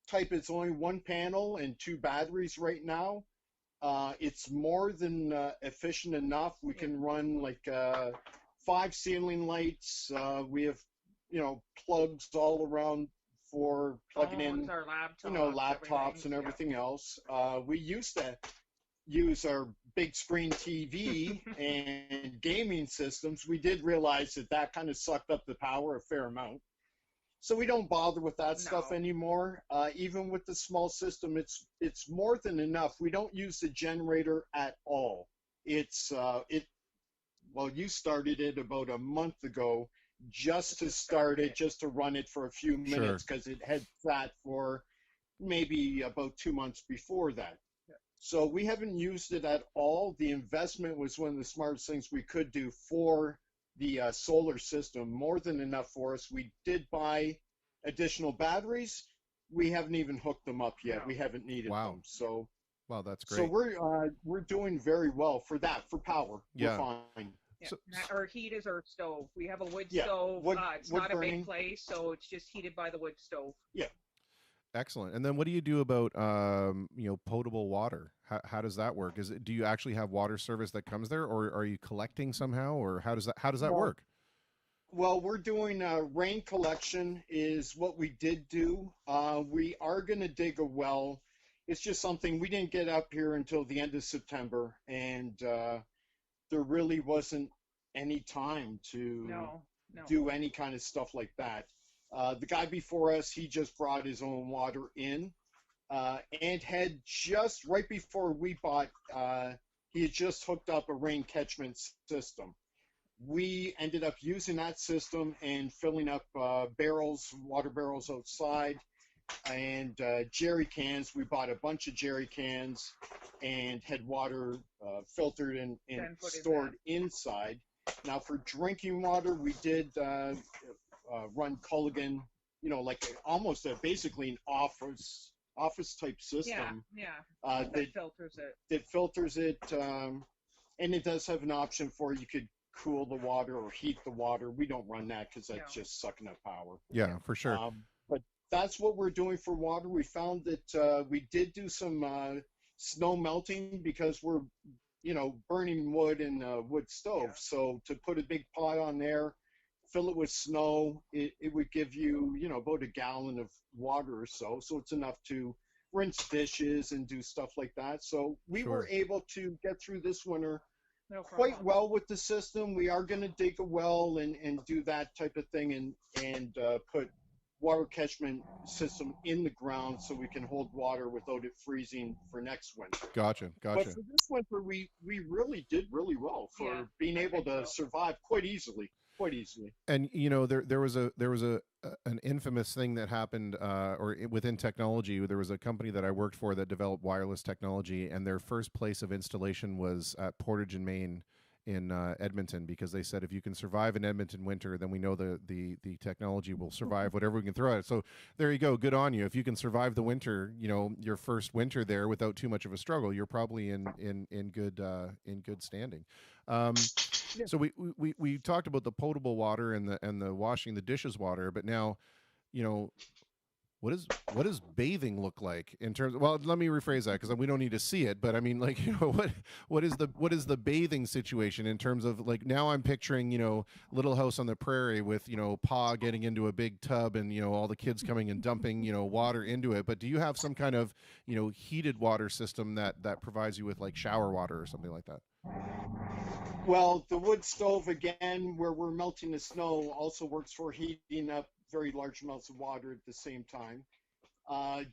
type. It's only 1 panel and 2 batteries right now. It's more than efficient enough. We can run like 5 ceiling lights. We have, plugs all around for plugging in, Our laptops, laptops and everything else. We used to use our big screen TV and gaming systems. We did realize that kind of sucked up the power a fair amount. So we don't bother with that stuff anymore. Even with the small system, it's more than enough. We don't use the generator at all. Well, you started it about a month ago, just to start it, just to run it for a few minutes, because it had sat for maybe about 2 months before that. So we haven't used it at all. The investment was one of the smartest things we could do for the solar system, more than enough for us. We did buy additional batteries. We haven't even hooked them up yet. We haven't needed them. So Wow, that's So great. we're doing very well for that. For power, Yeah. we're fine. Yeah, So, our heat is our stove. We have a wood Yeah, stove. It's wood not a big burning. place, so it's just heated by the wood stove. Yeah. excellent. And then what do you do about potable water? How does that work? Do you actually have water service that comes there, or are you collecting somehow, or how does that Well, work? well, we're doing rain collection is what we did do. We are going to dig a well. It's just something we didn't get up here until the end of September, and there really wasn't any time to No, no. do any kind of stuff like that. The guy before us, he just brought his own water in, and had just right before we bought, he had just hooked up a rain catchment system. We ended up using that system and filling up water barrels outside, and jerry cans. We bought a bunch of jerry cans and had water filtered and Then put in stored inside. Now, for drinking water, we did run Culligan, like almost basically an office type Yeah, system yeah. that That filters it. filters it, and it does have an option for you could cool the water or heat the water. We don't run that because that's No. just sucking up power. Yeah, for sure. But that's what we're doing for water. We found that we did do some snow melting because we're, burning wood in a wood stove. Yeah. So to put a big pot on there, fill it with snow, it would give you, about a gallon of water or so. So it's enough to rinse dishes and do stuff like that. So we were Sure. able to get through this winter No quite problem. well with the system. We are going to dig a well and do that type of thing and put water catchment system in the ground so we can hold water without it freezing for next winter. Gotcha. But for this winter, we really did really well for Yeah, being I able think to so. survive quite easily. Quite easily. And there was an infamous thing that happened, within technology. There was a company that I worked for that developed wireless technology, and their first place of installation was at Portage and Main in Edmonton, because they said if you can survive an Edmonton winter, then we know the technology will survive whatever we can throw at it. So there you go, good on you. If you can survive the winter, your first winter there without too much of a struggle, you're probably in good standing. Um, Yeah. so we talked about the potable water and the washing the dishes water, but now, you know, what does bathing look like in terms of, well, let me rephrase that, because we don't need to see it, but I mean, like, what is the bathing situation in terms of, like, now I'm picturing, Little House on the Prairie with, Pa getting into a big tub and, all the kids coming and dumping, water into it. But do you have some kind of, heated water system that provides you with, like, shower water or something like that? Well, the wood stove, again, where we're melting the snow, also works for heating up very large amounts of water at the same time.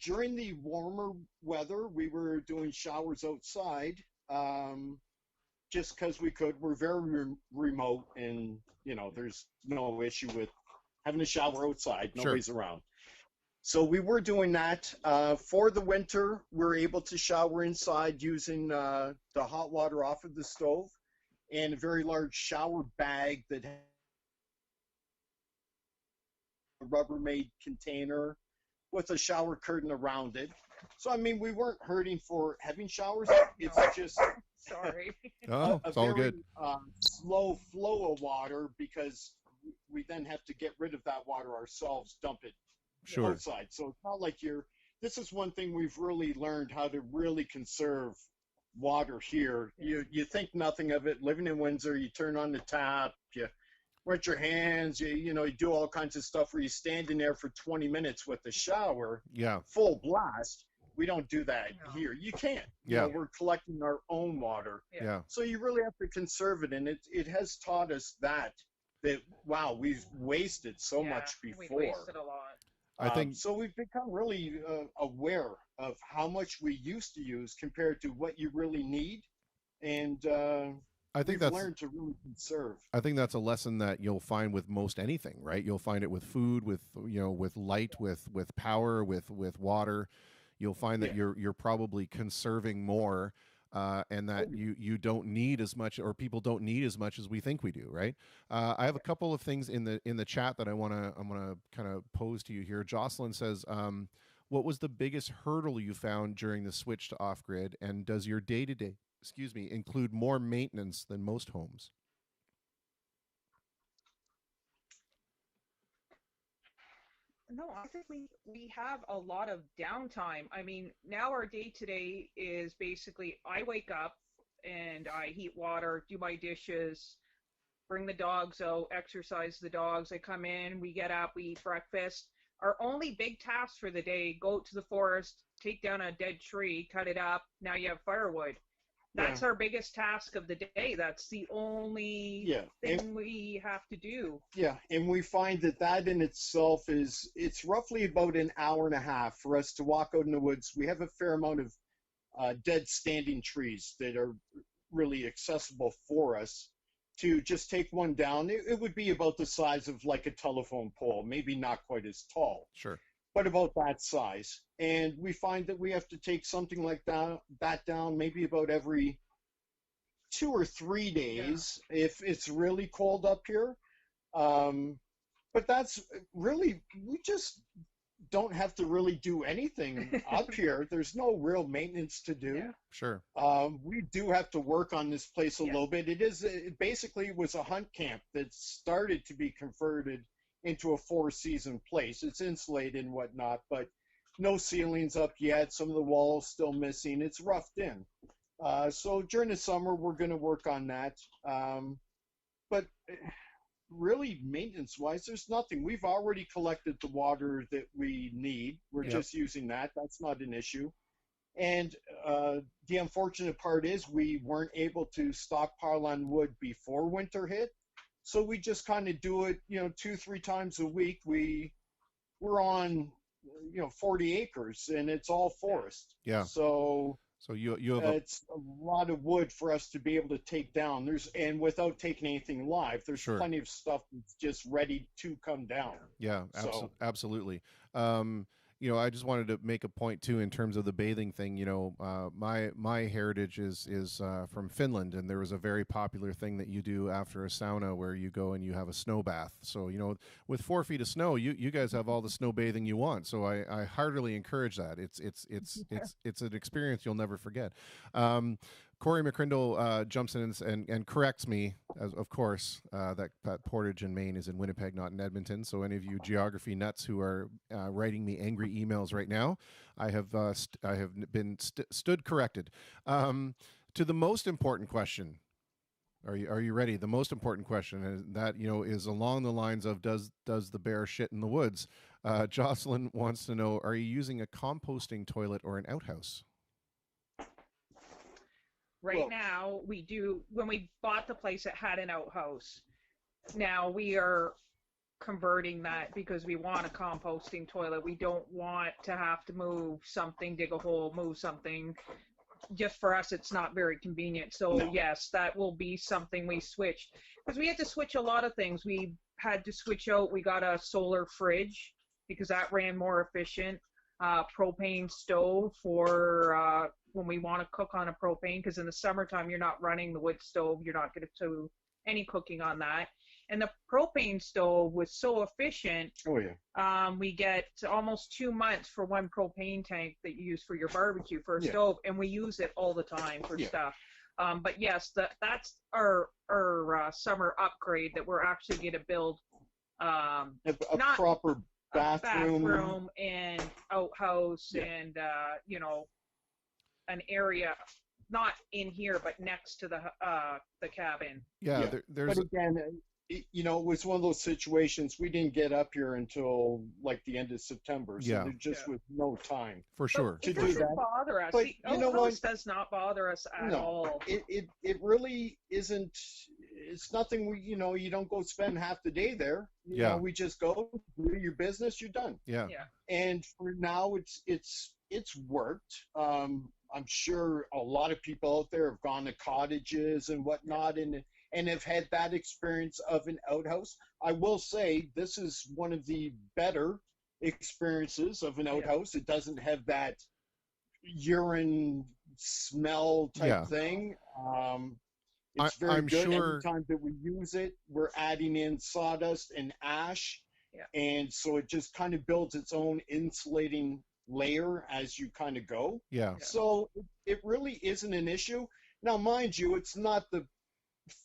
During the warmer weather, we were doing showers outside, just because we could. We're very remote, and there's no issue with having a shower outside. Sure. Nobody's around. So we were doing that. For the winter, we're able to shower inside using the hot water off of the stove and a very large shower bag that has a Rubbermaid container with a shower curtain around it. So, I mean, we weren't hurting for having showers. It's No. just Sorry. Oh, a it's all very good. slow flow of water, because we then have to get rid of that water ourselves, dump it Sure. outside. So it's not like this is one thing we've really learned, how to really conserve water here. You think nothing of it. Living in Windsor, you turn on the tap, you rinse your hands, you do all kinds of stuff where you're standing there for 20 minutes with the shower Yeah. full blast. We don't do that No. here. You can't. Yeah. We're collecting our own water. Yeah. So you really have to conserve it, and it has taught us that wow, we've wasted so Yeah, much we before. wasted a lot. I think So we've become really aware of how much we used to use compared to what you really need, and I think we've that's learned to really conserve. I think that's a lesson that you'll find with most anything, right? You'll find it with food, with light, with power, with water. You'll find that Yeah. you're probably conserving more, and that you don't need as much, or people don't need as much as we think we do, right? I have a couple of things in the chat that I'm gonna kind of pose to you here. Jocelyn says, what was the biggest hurdle you found during the switch to off grid, and does your day to day, excuse me, include more maintenance than most homes? No, I think we have a lot of downtime. I mean, now our day to day is basically I wake up and I heat water, do my dishes, bring the dogs out, exercise the dogs. I come in, we get up, we eat breakfast. Our only big task for the day, go to the forest, take down a dead tree, cut it up. Now you have firewood. Yeah. That's our biggest task of the day. That's the only thing we have to do. Yeah, and we find that that in itself it's roughly about an hour and a half for us to walk out in the woods. We have a fair amount of dead standing trees that are really accessible for us. To just take one down, it would be about the size of like a telephone pole, maybe not quite as tall, Sure. but about that size. And we find that we have to take something like that down maybe about every 2 or 3 days if it's really cold up here. But that's really, we just don't have to really do anything up here. There's no real maintenance to do. Yeah. Sure. We do have to work on this place a little bit. It basically was a hunt camp that started to be converted into a 4-season place. It's insulated and whatnot, but no ceilings up yet. Some of the walls still missing. It's roughed in. So during the summer, we're going to work on that. But really, maintenance-wise, there's nothing. We've already collected the water that we need. We're just using that. That's not an issue. And the unfortunate part is we weren't able to stockpile on wood before winter hit. So we just kind of do it, 2-3 times a week. We're on, 40 acres, and it's all forest. Yeah. So you have it's a lot of wood for us to be able to take down. And without taking anything live, there's plenty of stuff that's just ready to come down. Yeah, So- absolutely. I just wanted to make a point too in terms of the bathing thing. My heritage is from Finland, and there was a very popular thing that you do after a sauna where you go and you have a snow bath. So with 4 feet of snow, you guys have all the snow bathing you want. So I heartily encourage that. It's an experience you'll never forget. Corey McCrindle jumps in and corrects me, as of course, that Portage in Maine is in Winnipeg, not in Edmonton. So any of you geography nuts who are writing me angry emails right now, I have been stood corrected. To the most important question. Are you ready? The most important question, and that is along the lines of does the bear shit in the woods? Jocelyn wants to know: are you using a composting toilet or an outhouse? Right now, we do. When we bought the place, it had an outhouse. Now we are converting that because we want a composting toilet. We don't want to have to move something, dig a hole, move something. Just for us, it's not very convenient. So yes, that will be something we switched, because we had to switch a lot of things. We had to switch out. We got a solar fridge because that ran more efficient. Propane stove for when we want to cook on a propane, because in the summertime you're not running the wood stove, you're not going to do any cooking on that. And the propane stove was so efficient. Oh yeah. We get almost 2 months for one propane tank that you use for your barbecue for a stove, and we use it all the time for stuff. But yes, that's our summer upgrade that we're actually going to build. A proper bathroom and outhouse and an area not in here but next to the cabin. There's but again, it was one of those situations we didn't get up here until like the end of September, so there just was no time for sure to do that. Bother us. But the outhouse does not bother us at all. It really isn't. It's nothing. You don't go spend half the day there. We just go do your business. You're done. Yeah. And for now, it's worked. I'm sure a lot of people out there have gone to cottages and whatnot, and have had that experience of an outhouse. I will say this is one of the better experiences of an outhouse. It doesn't have that urine smell type thing. It's very I'm good. sure... Every time that we use it, we're adding in sawdust and ash. And so it just kind of builds its own insulating layer as you kind of go. Yeah. So it really isn't an issue. Now, mind you, it's not the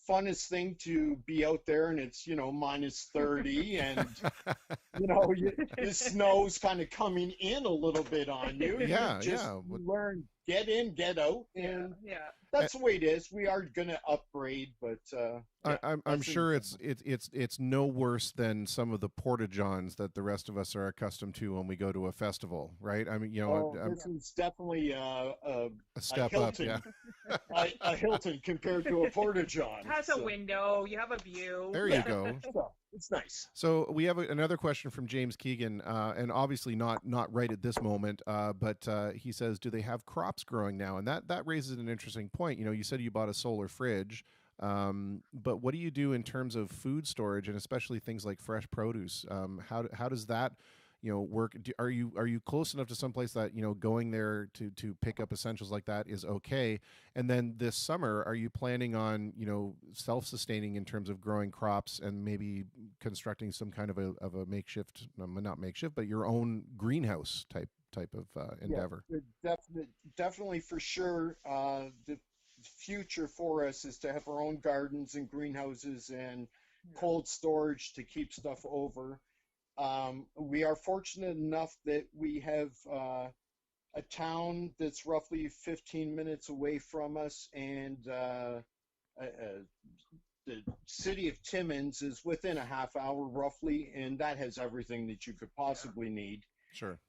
funnest thing to be out there and it's, minus 30 and, the snow's kind of coming in a little bit on you. Yeah, You just yeah. learn, get in, get out, and Yeah. that's the way it is. We are going to upgrade, but I'm that's sure in- it's no worse than some of the porta-johns that the rest of us are accustomed to when we go to a festival, right? I mean, this is definitely a step up, Hilton. yeah. a Hilton compared to a porta-john. It has a window. You have a view. There you go. So, it's nice. So we have another question from James Keegan, and obviously not right at this moment, but he says, do they have crops growing now? And that raises an interesting point. You said you bought a solar fridge, but what do you do in terms of food storage and especially things like fresh produce? How does that work? Are you close enough to someplace that going there to pick up essentials like that is okay? And then this summer, are you planning on self-sustaining in terms of growing crops and maybe constructing some kind of a makeshift, not makeshift, but your own greenhouse type of endeavor? Yeah, definitely for sure. The future for us is to have our own gardens and greenhouses and cold storage to keep stuff over. We are fortunate enough that we have a town that's roughly 15 minutes away from us, and the city of Timmins is within a half hour roughly, and that has everything that you could possibly need. Sure.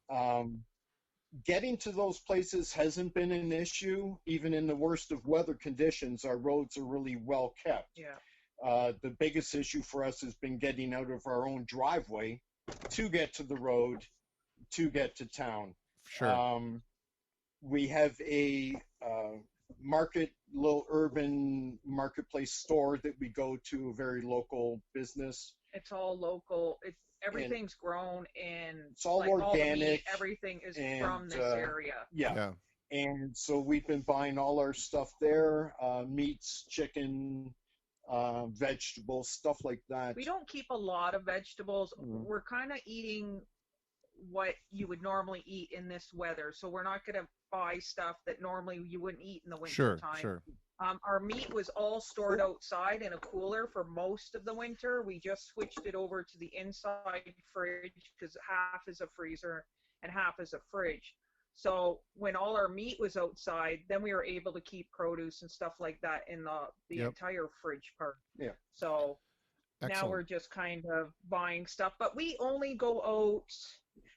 Getting to those places hasn't been an issue. Even in the worst of weather conditions, our roads are really well kept. Yeah. The biggest issue for us has been getting out of our own driveway to get to the road, to get to town. Sure. We have a little urban marketplace store that we go to, a very local business. It's all local. Everything's grown and it's all like organic. All the meat, everything is from this area. Yeah. And so we've been buying all our stuff there, meats, chicken, vegetables, stuff like that. We don't keep a lot of vegetables. We're kind of eating what you would normally eat in this weather. So we're not going to buy stuff that normally you wouldn't eat in the winter time. Sure. Our meat was all stored outside in a cooler for most of the winter. We just switched it over to the inside fridge because half is a freezer and half is a fridge. So when all our meat was outside, then we were able to keep produce and stuff like that in the entire fridge part. Yeah. So Excellent. now we're just kind of buying stuff, but we only go out.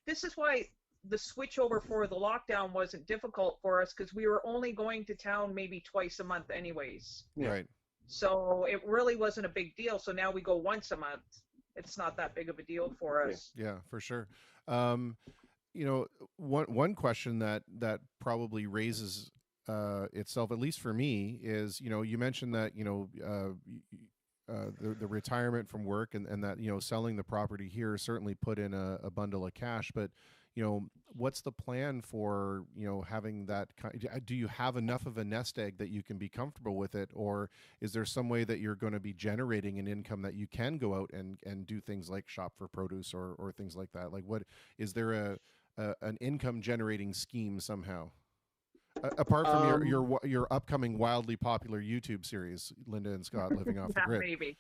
This is why the switch over for the lockdown wasn't difficult for us, because we were only going to town maybe twice a month anyways. Yeah. Right. So it really wasn't a big deal. So now we go once a month. It's not that big of a deal for us. Yeah, for sure. One question that probably raises itself, at least for me, is you mentioned that the retirement from work and that selling the property here certainly put in a bundle of cash, but what's the plan for having that do you have enough of a nest egg that you can be comfortable with it, or is there some way that you're going to be generating an income that you can go out and do things like shop for produce or things like that? Like, what is there an income generating scheme somehow apart from your upcoming wildly popular YouTube series, Linda and Scott Living Off the Grid? Maybe.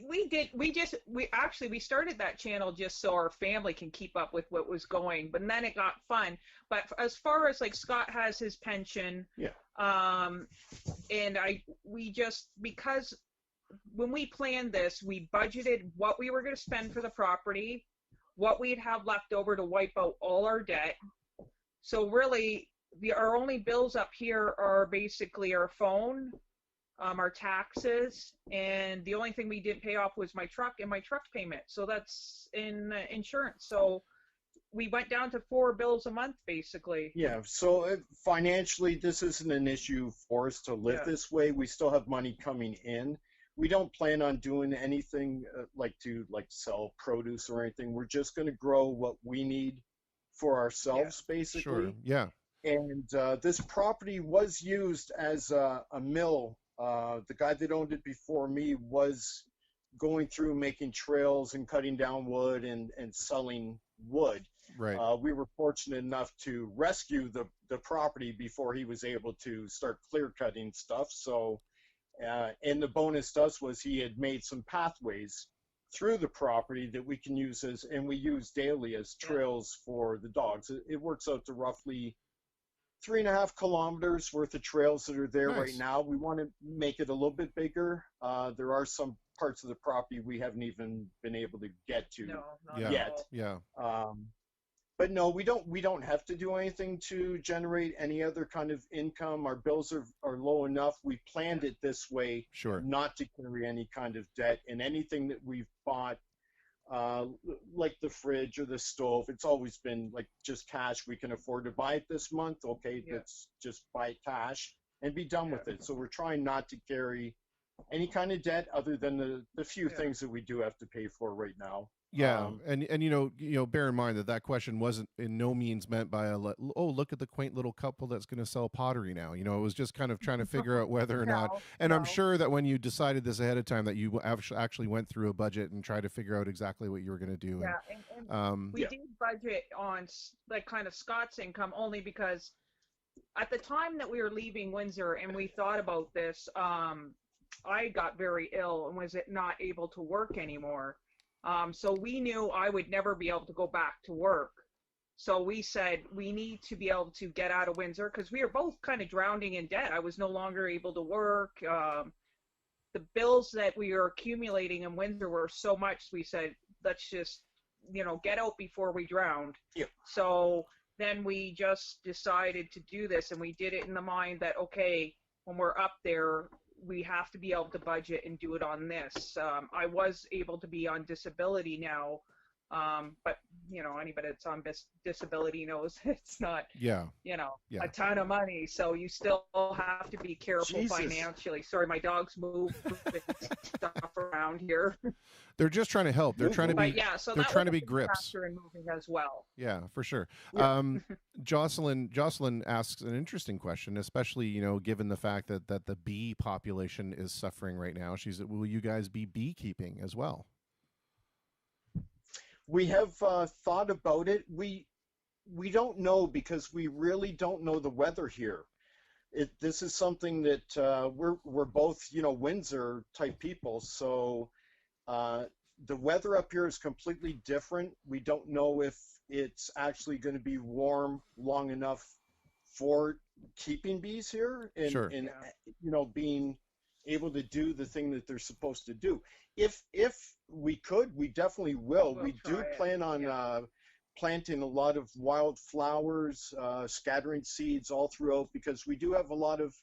We started that channel just so our family can keep up with what was going, but then it got fun. But as far as like Scott has his pension, and because when we planned this, we budgeted what we were going to spend for the property, what we'd have left over to wipe out all our debt. So really, our only bills up here are basically our phone, our taxes, and the only thing we didn't pay off was my truck and my truck payment. So that's in insurance. So we went down to 4 bills a month, basically. Yeah. So financially, this isn't an issue for us to live this way. We still have money coming in. We don't plan on doing anything like sell produce or anything. We're just going to grow what we need for ourselves, basically. Sure. Yeah. And this property was used as a mill. The guy that owned it before me was going through making trails and cutting down wood and selling wood. Right. We were fortunate enough to rescue the property before he was able to start clear cutting stuff. So, and the bonus to us was he had made some pathways through the property that we can use as, and we use daily as trails for the dogs. It works out to roughly 3.5 kilometers worth of trails that are there right now. We want to make it a little bit bigger. There are some parts of the property we haven't even been able to get to yet. Yeah. But no, we don't have to do anything to generate any other kind of income. Our bills are low enough. We planned it this way, not to carry any kind of debt. And anything that we've bought, like the fridge or the stove, it's always been like just cash. We can afford to buy it this month. Okay, let's just buy it cash and be done with it. So we're trying not to carry any kind of debt other than the few things that we do have to pay for right now. Yeah, and bear in mind that question wasn't in no means meant by look at the quaint little couple that's going to sell pottery now. It was just kind of trying to figure out whether or not. And I'm sure that when you decided this ahead of time, that you actually went through a budget and tried to figure out exactly what you were going to do. Yeah, and we did budget on like kind of Scott's income only because at the time that we were leaving Windsor and we thought about this, I got very ill and was not able to work anymore. So we knew I would never be able to go back to work. So we said we need to be able to get out of Windsor because we were both kind of drowning in debt. I was no longer able to work. The bills that we were accumulating in Windsor were so much. We said, let's just, get out before we drowned. Yeah. So then we just decided to do this, and we did it in the mind that, okay, when we're up there, we have to be able to budget and do it on this. I was able to be on disability now, but anybody that's on disability knows it's not, a ton of money. So you still have to be careful financially. Sorry, my dogs move stuff around here. They're just trying to help. They're trying to be. So they're trying to be grips. And moving as well. Yeah, for sure. Yeah. Jocelyn asks an interesting question, especially given the fact that the bee population is suffering right now. She said, "Will you guys be beekeeping as well?" We have thought about it. We don't know because we really don't know the weather here. This is something that we're both Windsor type people, so. The weather up here is completely different. We don't know if it's actually going to be warm long enough for keeping bees here and being able to do the thing that they're supposed to do. If we could, we definitely will. We do plan on planting a lot of wildflowers, scattering seeds all throughout because we do have a lot of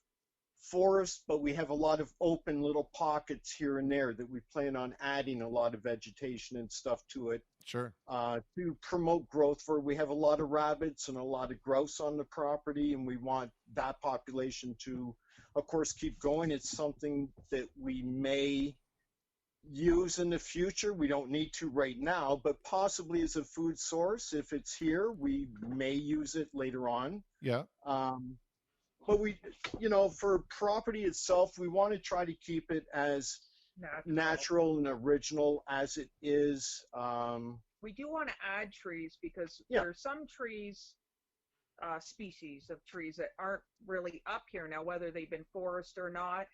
forest, but we have a lot of open little pockets here and there that we plan on adding a lot of vegetation and stuff to it. Sure. To promote growth we have a lot of rabbits and a lot of grouse on the property, and we want that population to, of course, keep going. It's something that we may use in the future. We don't need to right now, but possibly as a food source. If it's here, we may use it later on. Yeah. But we, for property itself, we want to try to keep it as natural and original as it is. We do want to add trees because there are some trees, species of trees that aren't really up here now, whether they've been forest or not.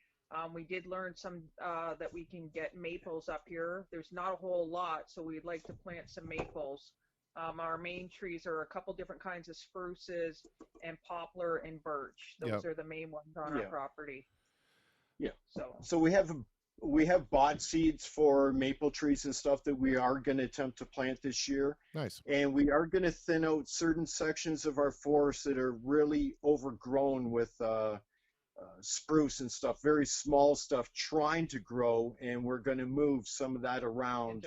We did learn some that we can get maples up here. There's not a whole lot, so we'd like to plant some maples. Our main trees are a couple different kinds of spruces and poplar and birch. Those are the main ones on our property. Yeah. So we have bought seeds for maple trees and stuff that we are going to attempt to plant this year. Nice. And we are going to thin out certain sections of our forest that are really overgrown with spruce and stuff, very small stuff trying to grow, and we're going to move some of that around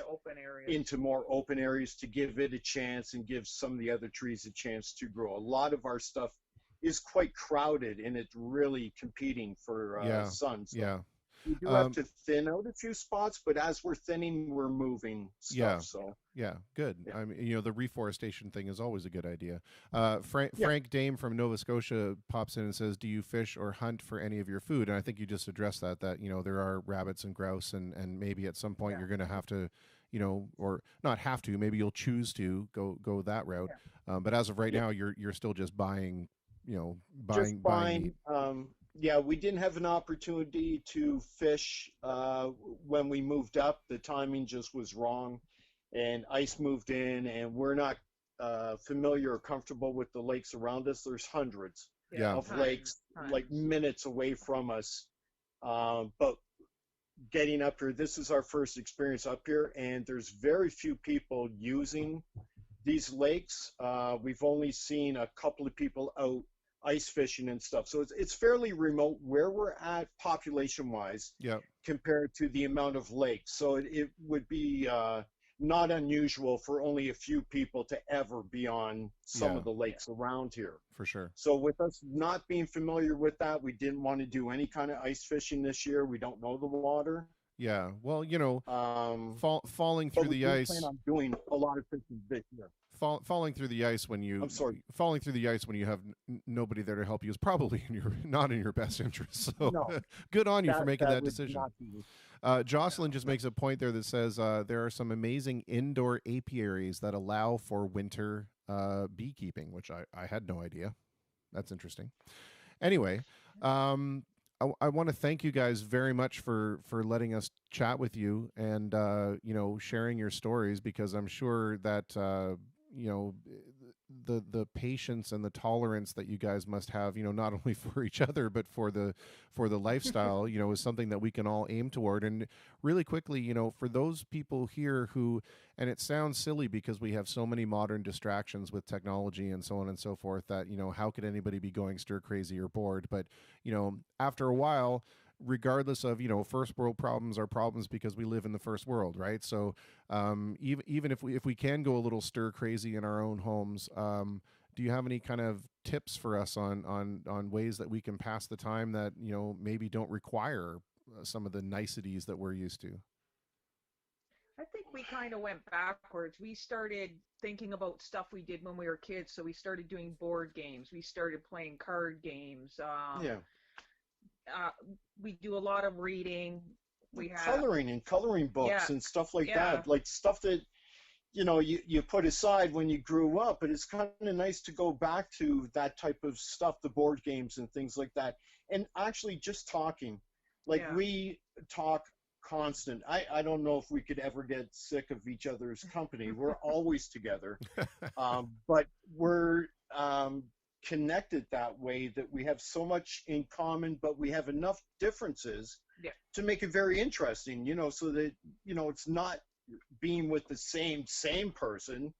into more open areas to give it a chance and give some of the other trees a chance to grow. A lot of our stuff is quite crowded and it's really competing for sun. So we do have to thin out a few spots, but as we're thinning, we're moving stuff. Good. Yeah. I mean, the reforestation thing is always a good idea. Frank Dame from Nova Scotia pops in and says, "Do you fish or hunt for any of your food?" And I think you just addressed that there are rabbits and grouse, and maybe at some point you're going to have to, or not have to. Maybe you'll choose to go that route. But as of right Yeah. now, you're still just buying, Just buying meat. Yeah, we didn't have an opportunity to fish when we moved up. The timing just was wrong, and ice moved in, and we're not familiar or comfortable with the lakes around us. There's hundreds Yeah. of lakes like minutes away from us. But getting up here, this is our first experience up here, and there's very few people using these lakes. We've only seen a couple of people out ice fishing and stuff. So it's fairly remote where we're at population wise Yeah. compared to the amount of lakes. So it would be not unusual for only a few people to ever be on some of the lakes around here. For sure. So with us not being familiar with that, we didn't want to do any kind of ice fishing this year. We don't know the water. Yeah. Well, falling But through we the do ice. plan on doing a lot of fishing this year. Falling through the ice when you I'm sorry. falling through the ice when you have nobody there to help you is probably not in your best interest. So No. good on you for making that would decision. not be- Jocelyn just makes a point there that says there are some amazing indoor apiaries that allow for winter beekeeping, which I had no idea. That's interesting. Anyway, I want to thank you guys very much for letting us chat with you and sharing your stories, because I'm sure that the patience and the tolerance that you guys must have, not only for each other but for the lifestyle, is something that we can all aim toward. And really quickly, for those people here who, and it sounds silly because we have so many modern distractions with technology and so on and so forth, that how could anybody be going stir crazy or bored? But after a while, regardless of first world problems are problems because we live in the first world, right? So even if we can go a little stir crazy in our own homes, do you have any kind of tips for us on ways that we can pass the time that maybe don't require some of the niceties that we're used to? I think we kind of went backwards. We started thinking about stuff we did when we were kids. So we started doing board games. We started playing card games. We do a lot of reading. We have coloring books and stuff like that, like stuff that you put aside when you grew up. But it's kind of nice to go back to that type of stuff, the board games and things like that, and actually just talking. We talk constant. I don't know if we could ever get sick of each other's company. We're always together, but we're connected that way that we have so much in common, but we have enough differences to make it very interesting, so that it's not being with the same person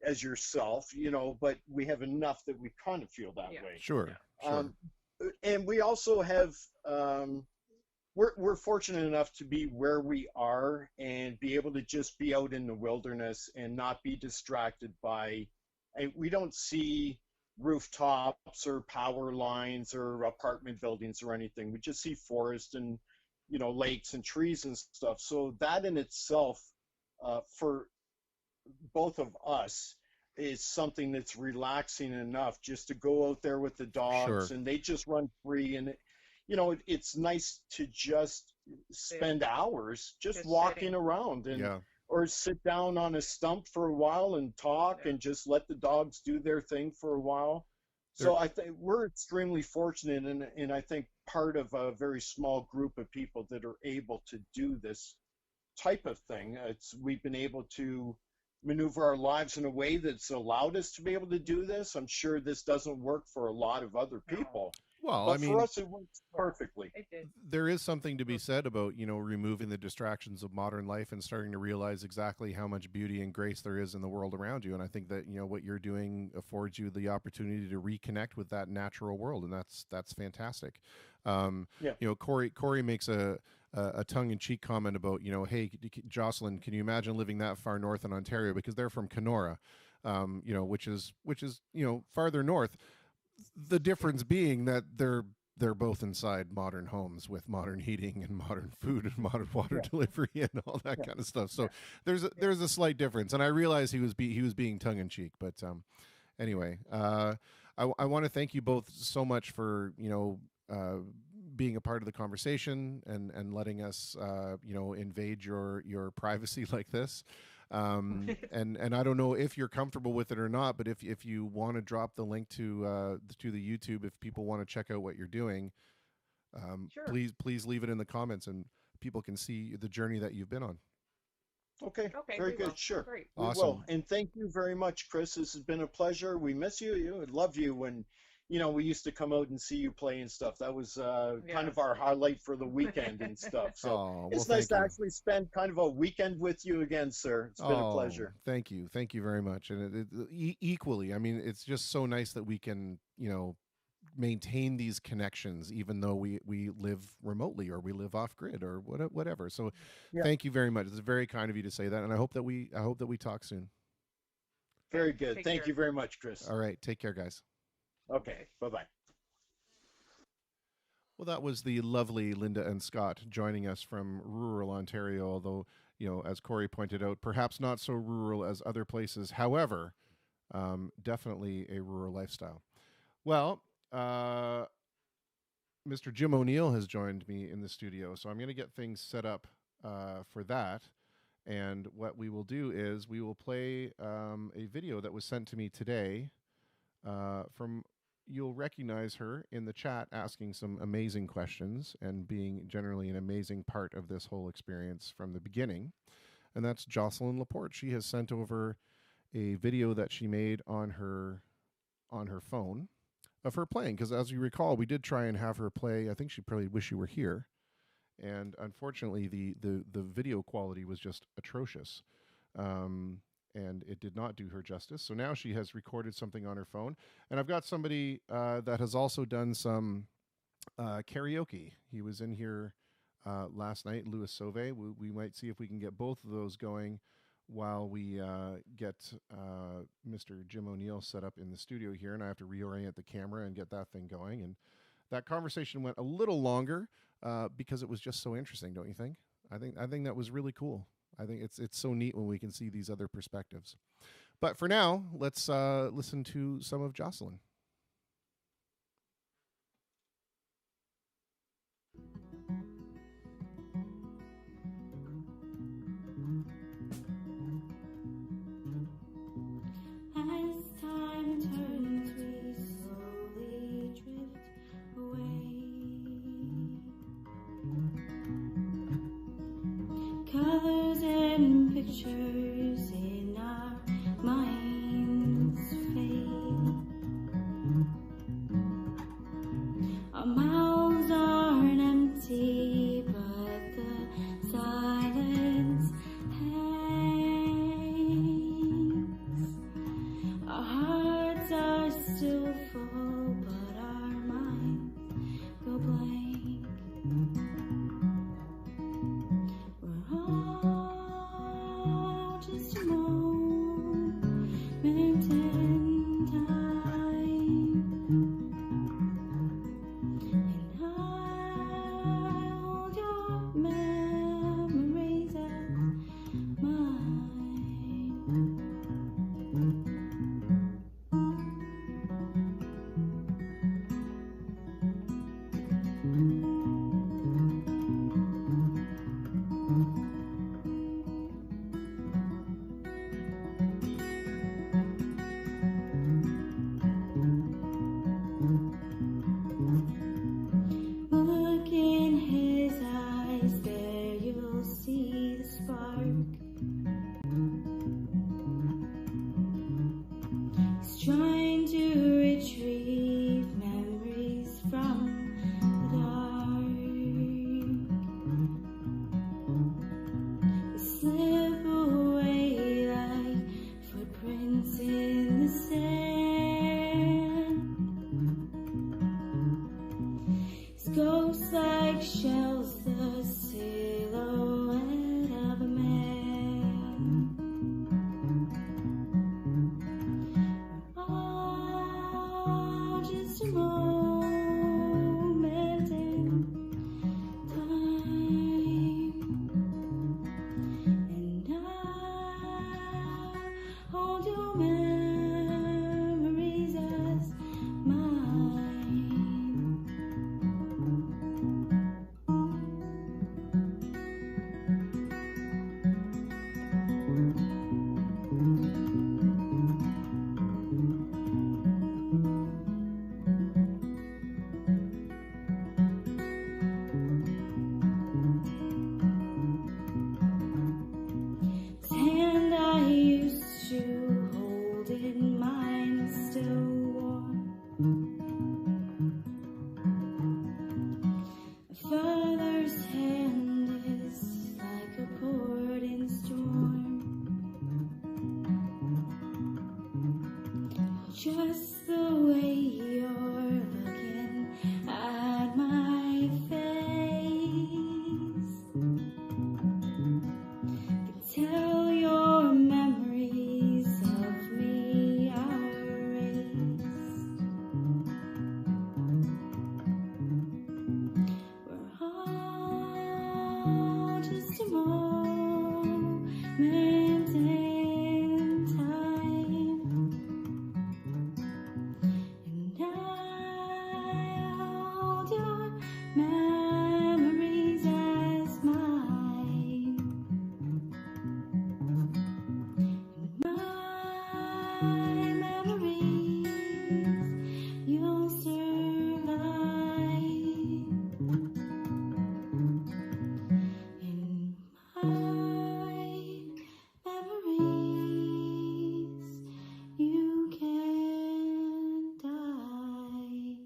as yourself, but we have enough that we kind of feel that way. Sure. And we also have we're fortunate enough to be where we are and be able to just be out in the wilderness and not be distracted by, and we don't see rooftops or power lines or apartment buildings or anything. We just see forest and lakes and trees and stuff. So that in itself, for both of us, is something that's relaxing enough just to go out there with the dogs and they just run free. And it's nice to just spend hours just walking around and or sit down on a stump for a while and talk and just let the dogs do their thing for a while. So I think we're extremely fortunate, and I think part of a very small group of people that are able to do this type of thing. We've been able to maneuver our lives in a way that's allowed us to be able to do this. I'm sure this doesn't work for a lot of other people. Well, but for us, it works perfectly. There is something to be said about, removing the distractions of modern life and starting to realize exactly how much beauty and grace there is in the world around you. And I think that, what you're doing affords you the opportunity to reconnect with that natural world. And that's fantastic. Corey makes a tongue-in-cheek comment about, hey, Jocelyn, can you imagine living that far north in Ontario? Because they're from Kenora, which is farther north. The difference being that they're both inside modern homes with modern heating and modern food and modern water delivery and all that kind of stuff. So there's a slight difference, and I realize he was being tongue in cheek. But anyway, I want to thank you both so much for being a part of the conversation and letting us, invade your privacy like this. And I don't know if you're comfortable with it or not, but if you want to drop the link to the YouTube, if people want to check out what you're doing, Sure. please leave it in the comments, and people can see the journey that you've been on. Okay, Okay, very we good. will. Sure. Great. We Awesome. will. And thank you very much, Chris. This has been a pleasure. We miss you. You love you when, we used to come out and see you play and stuff. That was kind of our highlight for the weekend and stuff. So Oh, well, it's nice thank to you. actually spend kind of a weekend with you again, sir. It's been a pleasure. Thank you very much, and equally. I mean, it's just so nice that we can, maintain these connections, even though we live remotely or we live off grid or whatever. So, Yeah. thank you very much. It's very kind of you to say that, and I hope that we talk soon. Very good. Take Thank care. you very much, Chris. All right, take care, guys. Okay. Bye-bye. Well, that was the lovely Linda and Scott joining us from rural Ontario, although, as Corey pointed out, perhaps not so rural as other places. However, definitely a rural lifestyle. Well, Mr. Jim O'Neill has joined me in the studio, so I'm going to get things set up for that. And what we will do is we will play a video that was sent to me today from, you'll recognize her in the chat asking some amazing questions and being generally an amazing part of this whole experience from the beginning. And that's Jocelyn Laporte. She has sent over a video that she made on her phone of her playing, because as you recall, we did try and have her play. I think she probably wish you were here, and unfortunately the video quality was just atrocious, and it did not do her justice. So now she has recorded something on her phone, and I've got somebody that has also done some karaoke. He was in here last night, Louis Sauve. We might see if we can get both of those going while we get Mr. Jim O'Neill set up in the studio here, and I have to reorient the camera and get that thing going. And that conversation went a little longer because it was just so interesting, don't you think? I think that was really cool. I think it's so neat when we can see these other perspectives. But for now, let's listen to some of Jocelyn. As time turns, we slowly drift away. Colors and pictures in our minds fade. Our mouths aren't empty, but the silence hangs. Our hearts are still full, but our minds go blank. We're all just a moment in time, and I hold your memories as mine. Look in his eyes, there you'll see the spark. He's trying to retrieve memories from the dark. They slip away like footprints in the sand. His ghosts like shells, the silhouette of a man. All just the way you're looking at my face. Can tell your memories of me are erased. We're all just a moment in time, and I hold your memories as mine. In my memories, you'll survive. In my memories, you can't die.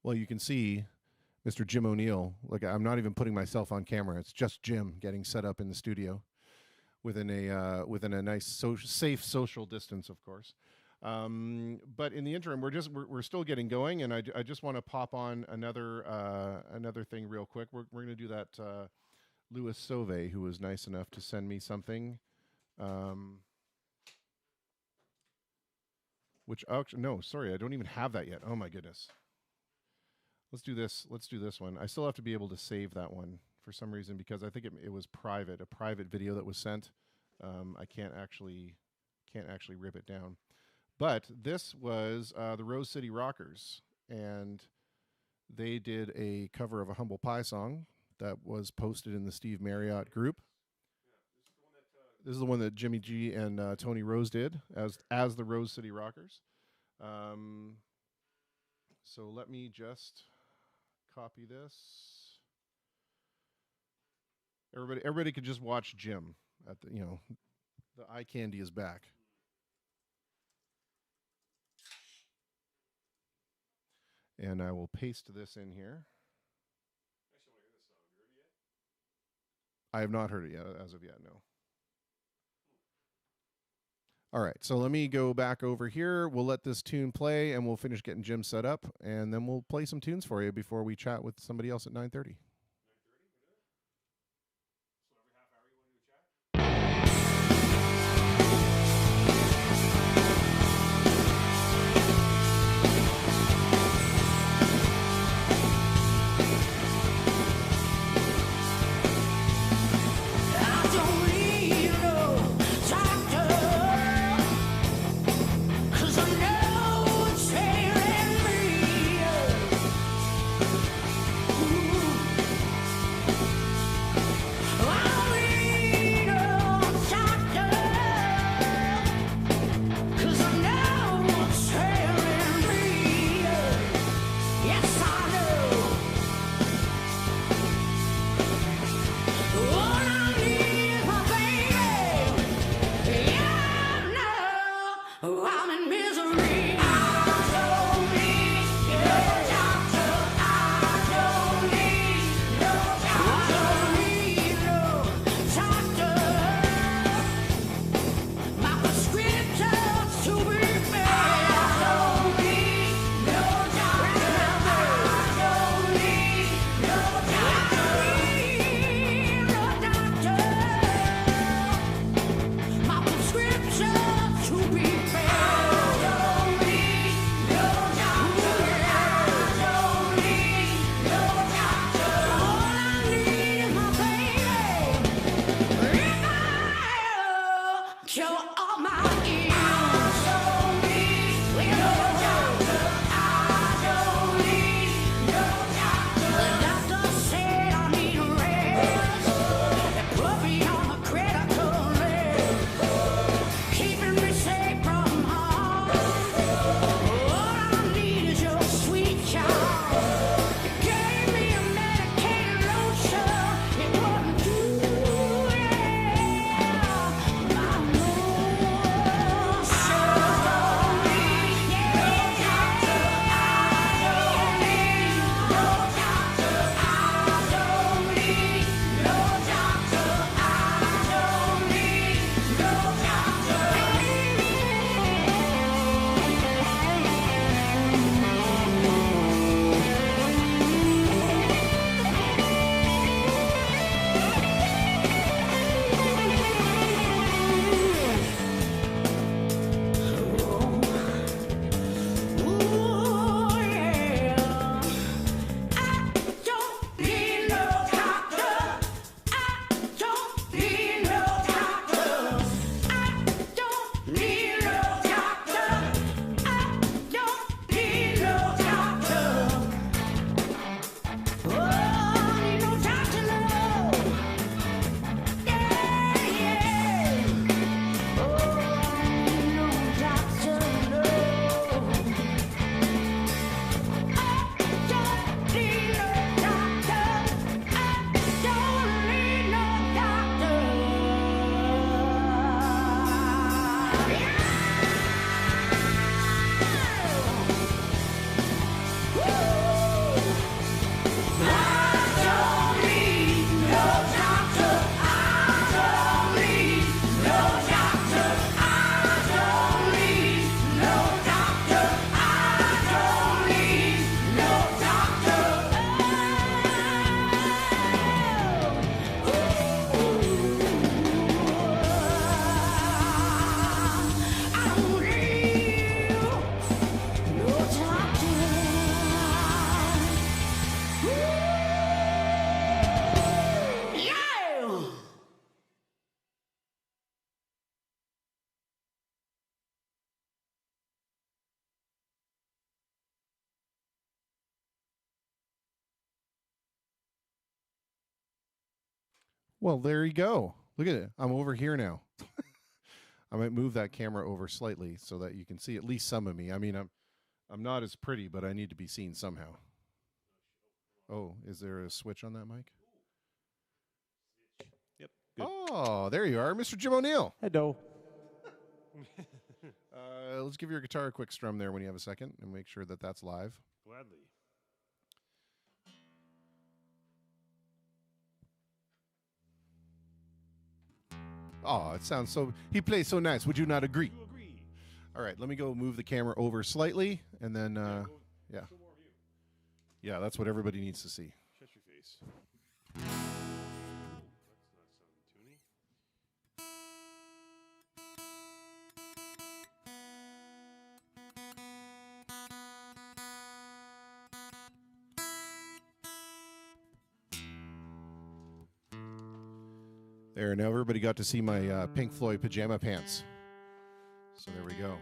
Well, you can see Mr. Jim O'Neill. Like, I'm not even putting myself on camera. It's just Jim getting set up in the studio within a nice safe social distance, of course. But in the interim, we're still getting going, and I just want to pop on another thing real quick. We're going to do that. Louis Sauve, who was nice enough to send me something. Which actually, no, sorry, I don't even have that yet. Oh my goodness. Let's do this. Let's do this one. I still have to be able to save that one for some reason because I think it was private, a private video that was sent. I can't actually rip it down. But this was the Rose City Rockers, and they did a cover of a Humble Pie song that was posted in the Steve Marriott group. This is the one that Jimmy G and Tony Rose did as the Rose City Rockers. So let me just copy this. Everybody could just watch Jim at the the eye candy is back. And I will paste this in here. I have not heard it yet, as of yet, no. All right, so let me go back over here. We'll let this tune play, and we'll finish getting Jim set up, and then we'll play some tunes for you before we chat with somebody else at 9:30. Ooh. Well, there you go. Look at it. I'm over here now. I might move that camera over slightly so that you can see at least some of me. I mean, I'm not as pretty, but I need to be seen somehow. Oh, is there a switch on that mic? Yep. Good. Oh, there you are, Mr. Jim O'Neill. Hello. Let's give your guitar a quick strum there when you have a second and make sure that that's live. Gladly. Oh, it sounds so. He plays so nice. Would you not agree? You agree. All right, let me go move the camera over slightly, and then yeah, Show more of you. yeah, that's what everybody needs to see. Shut your face. That's not sounding tuny. There, now everybody got to see my Pink Floyd pajama pants. So there we go.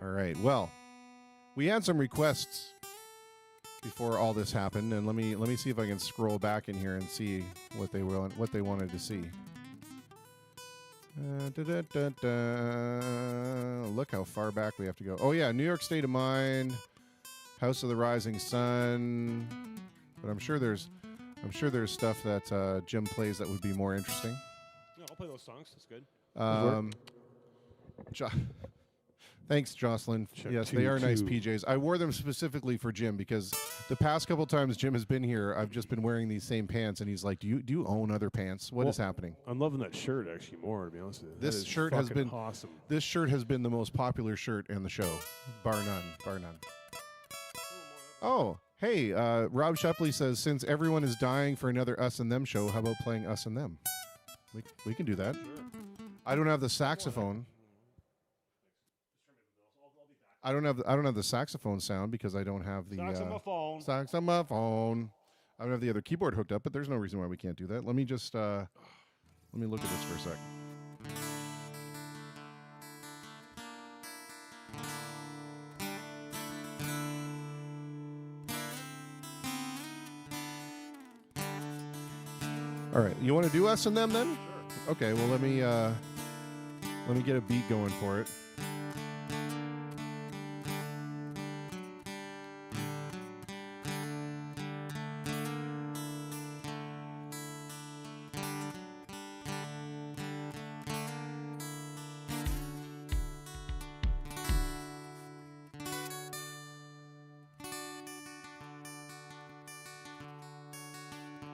All right. Well, we had some requests before all this happened, and let me see if I can scroll back in here and see what they wanted to see. Look how far back we have to go. Oh yeah, New York State of Mind, House of the Rising Sun. But I'm sure there's stuff that Jim plays that would be more interesting. No, I'll play those songs. That's good. Thanks, Jocelyn. Check yes, two, they are nice two. PJs. I wore them specifically for Jim because the past couple times Jim has been here, I've just been wearing these same pants, and he's like, "Do you own other pants? What is happening?" I'm loving that shirt actually more, to be honest with you. This That is shirt has fucking been awesome. This shirt has been the most popular shirt in the show, bar none, bar none. Oh, hey, Rob Shepley says, since everyone is dying for another Us and Them show, how about playing Us and Them? We can do that. Sure. I don't have the saxophone. I don't have the saxophone sound because I don't have the Saxophone. saxophone. I don't have the other keyboard hooked up, but there's no reason why we can't do that. Let me just let me look at this for a sec. All right, you want to do Us and Them then? Sure. Okay, well let me get a beat going for it.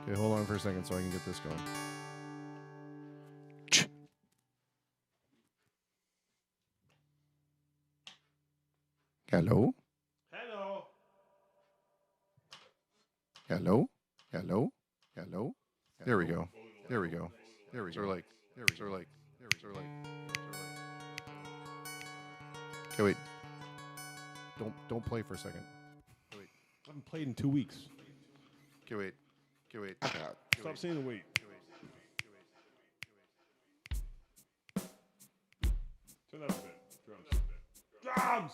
Okay, hold on for a second so I can get this going. Hello? Hello. Hello? Hello? Hello? There we go. There we go. There we go. Like, there we go. Like, there we go. Like, okay, wait. Don't play for a second. Wait. I haven't played in 2 weeks. Okay, wait. Okay, wait. Stop saying the wait. Turn that up a bit. Drums.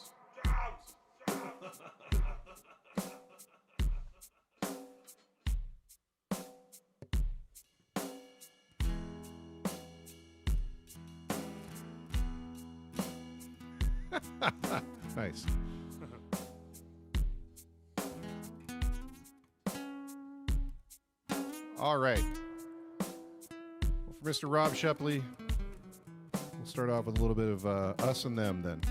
Nice. All right. Well, for Mr. Rob Shepley, we'll start off with a little bit of Us and Them then.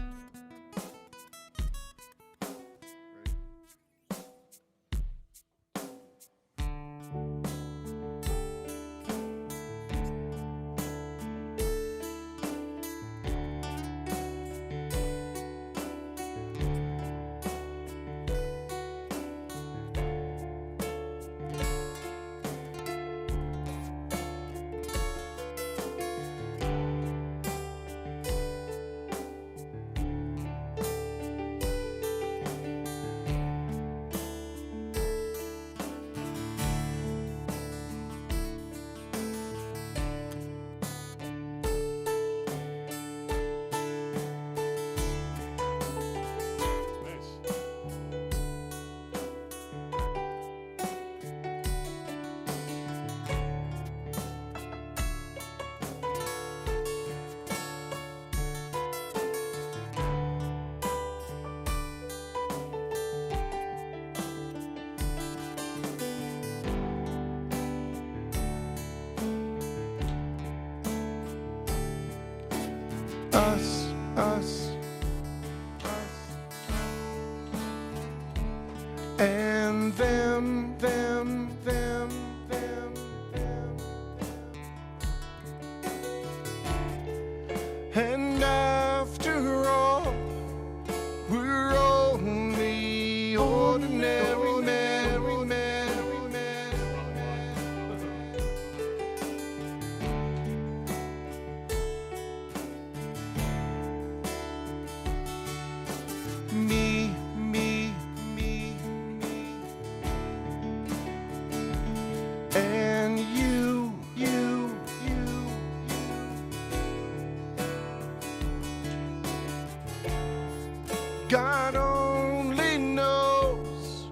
God only knows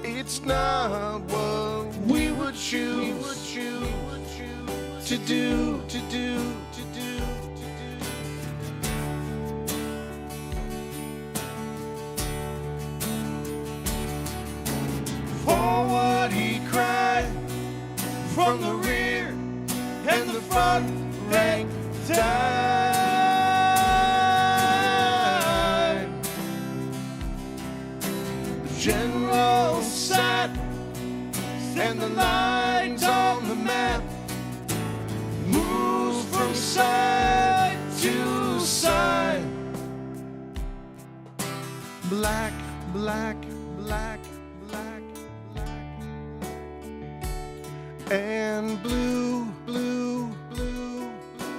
it's not what we would choose to do. Forward he cried from the rear, and the front rank died. The general sat, and the lines on the map moved from side to side. Black, black, black, black, black, and blue, blue, blue, blue.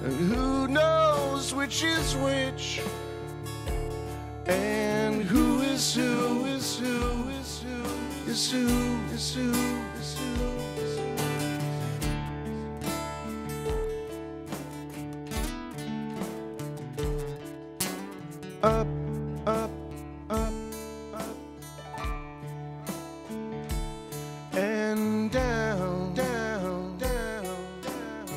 And who knows which is which, and who is who is who is who is who is who is who. Up, up, up, up, and down, down, down, down.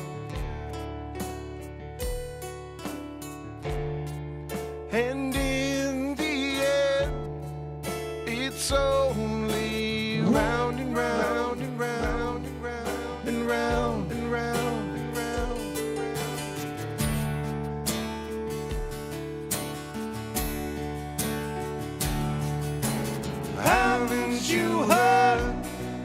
And in the end, it's only round and round and round and round and round and round and round. Haven't you heard?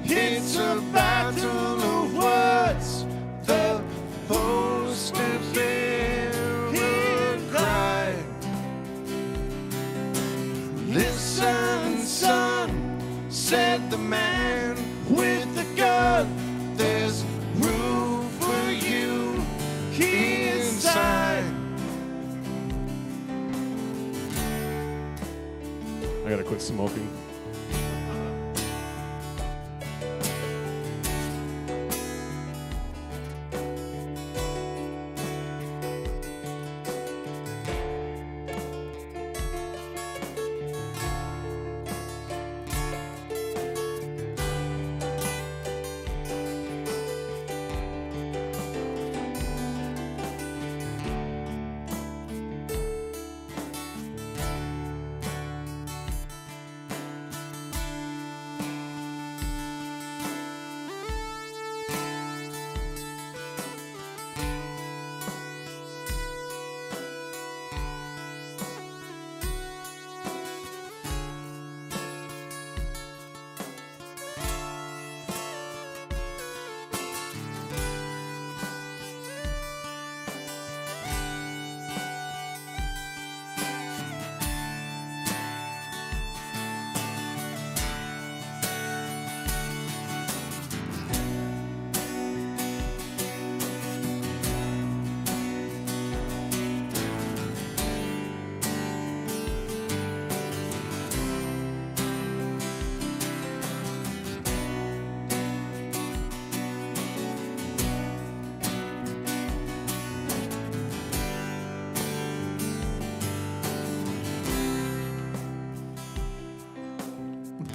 It's a battle of words. The poster bearer cried. Listen, son, said the man with the gun. There's room for you inside. I gotta quit smoking.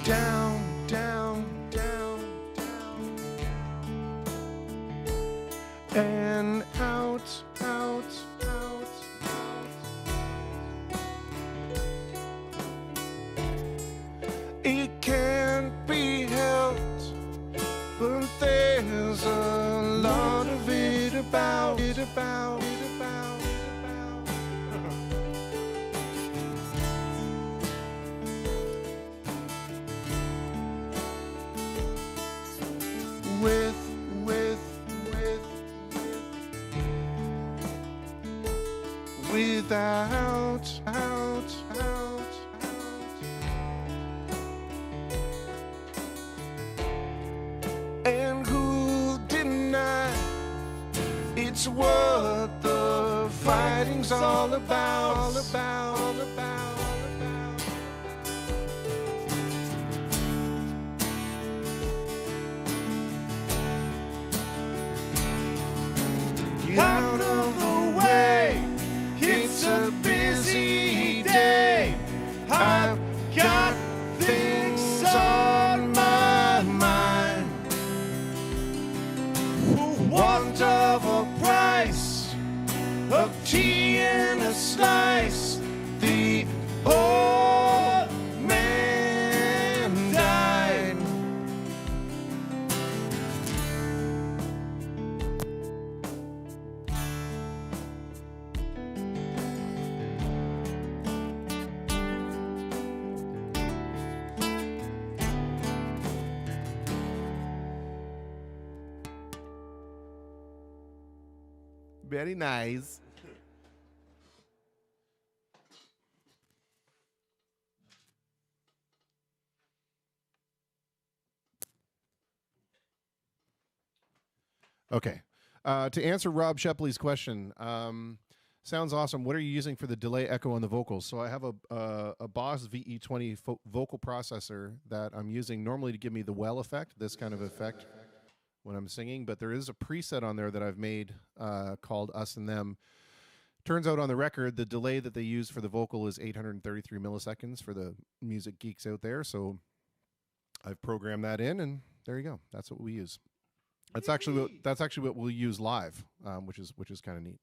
Down, down, down, down, and out, out, out, out. It can't be helped, but there's a lot of it about, it about, it about, it about. With, without, out, out, out. And who'll deny it's what the fighting's all about, all about, all about, all about. Out of want of a price of tea and a slice. The old man died. Very nice. Okay. To answer Rob Shepley's question, sounds awesome. What are you using for the delay echo on the vocals? So I have a Boss VE20 vocal processor that I'm using normally to give me the well effect, this kind of effect when I'm singing, but there is a preset on there that I've made called Us and Them. Turns out on the record, the delay that they use for the vocal is 833 milliseconds for the music geeks out there. So I've programmed that in, and there you go. That's what we use. That's actually what we'll use live, which is kind of neat.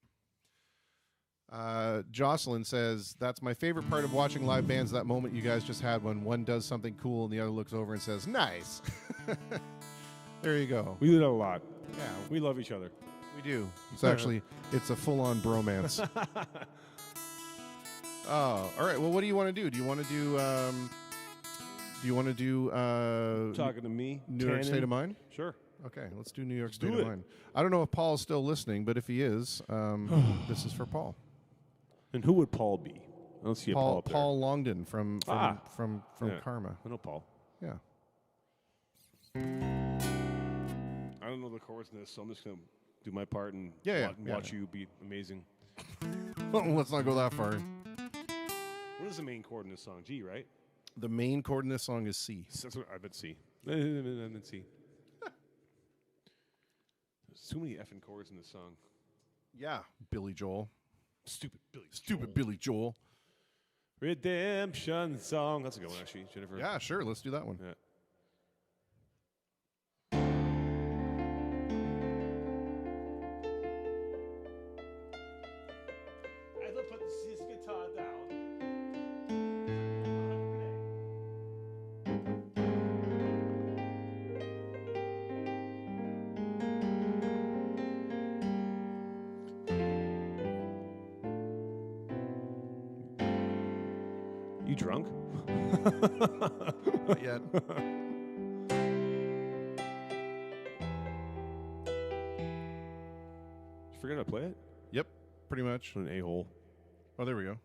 Jocelyn says, that's my favorite part of watching live bands, that moment you guys just had when one does something cool and the other looks over and says, nice. There you go. We do that a lot. Yeah, We love each other. we do. It's actually, it's a full-on bromance. Oh, all right. Well, what do you want to do? Do you want to do Talking to me. New York State of Mind? Sure. Okay, let's do New York State do of it. Mind. I don't know if Paul's still listening, but if he is, this is for Paul. And who would Paul be? I don't see a Paul up there. Paul Longden from Yeah. Karma. I know Paul. Yeah. I don't know the chords in this, so I'm just going to do my part and Yeah. watch you be amazing. Let's not go that far. What is the main chord in this song? G, right? The main chord in this song is C. That's what I bet C. I bet C. There's too many effing chords in this song. Yeah, Billy Joel. Stupid Billy Joel. Redemption song. That's a good one, actually, Jennifer. Yeah, sure. Let's do that one. Yeah. As I put this guitar down. You drunk? Not yet. You forget how to play it? Yep, pretty much. What an a-hole. Oh, there we go.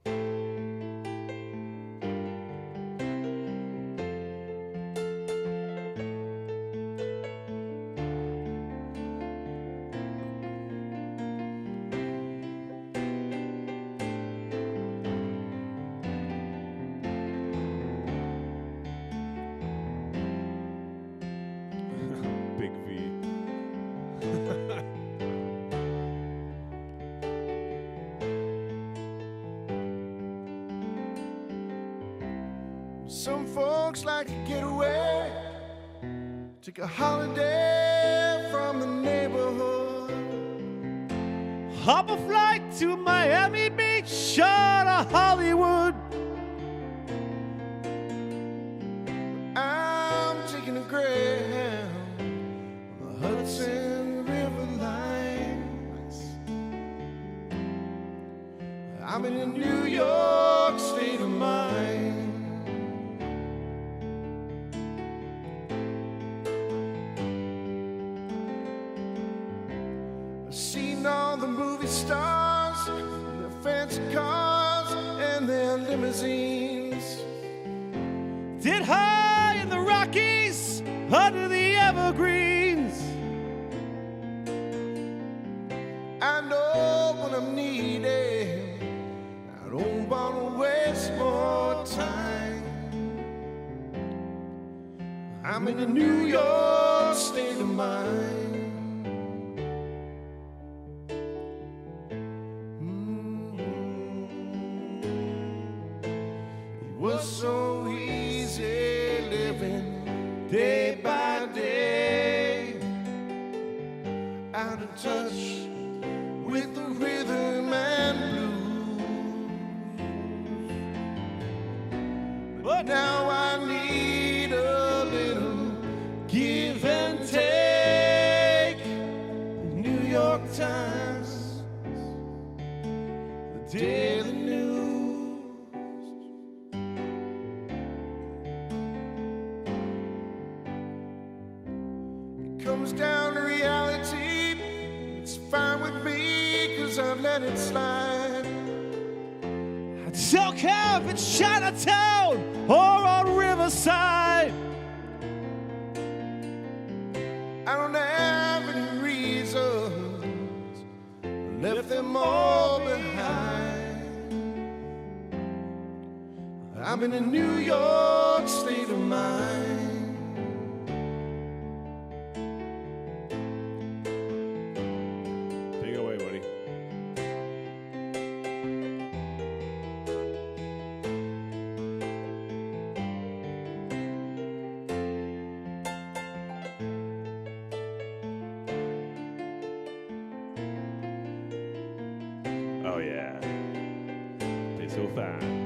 Big V. Some folks like to get away, take a holiday from the neighborhood. Hop a flight to Miami Beach or to Hollywood. I'm taking a Greyhound on the Hudson River line. I'm in a New York state of mind. I've seen all the movie stars, their fancy cars and their limousines. Did high in the Rockies under the evergreens. I know when I'm needed, I don't want to waste more time. I'm in a New York state of mind. It was so easy living day by day out of of touch with the rhythm and blues. But now I need a little give and take. The New York Times, the Daily News. It comes down to reality. It's fine with me, 'cause I've let it slide. I don't care if it's Chinatown or on Riverside. I don't have any reasons. I left them all behind. I'm in a New York state of mind. Take it away, buddy. Oh yeah, they so fine.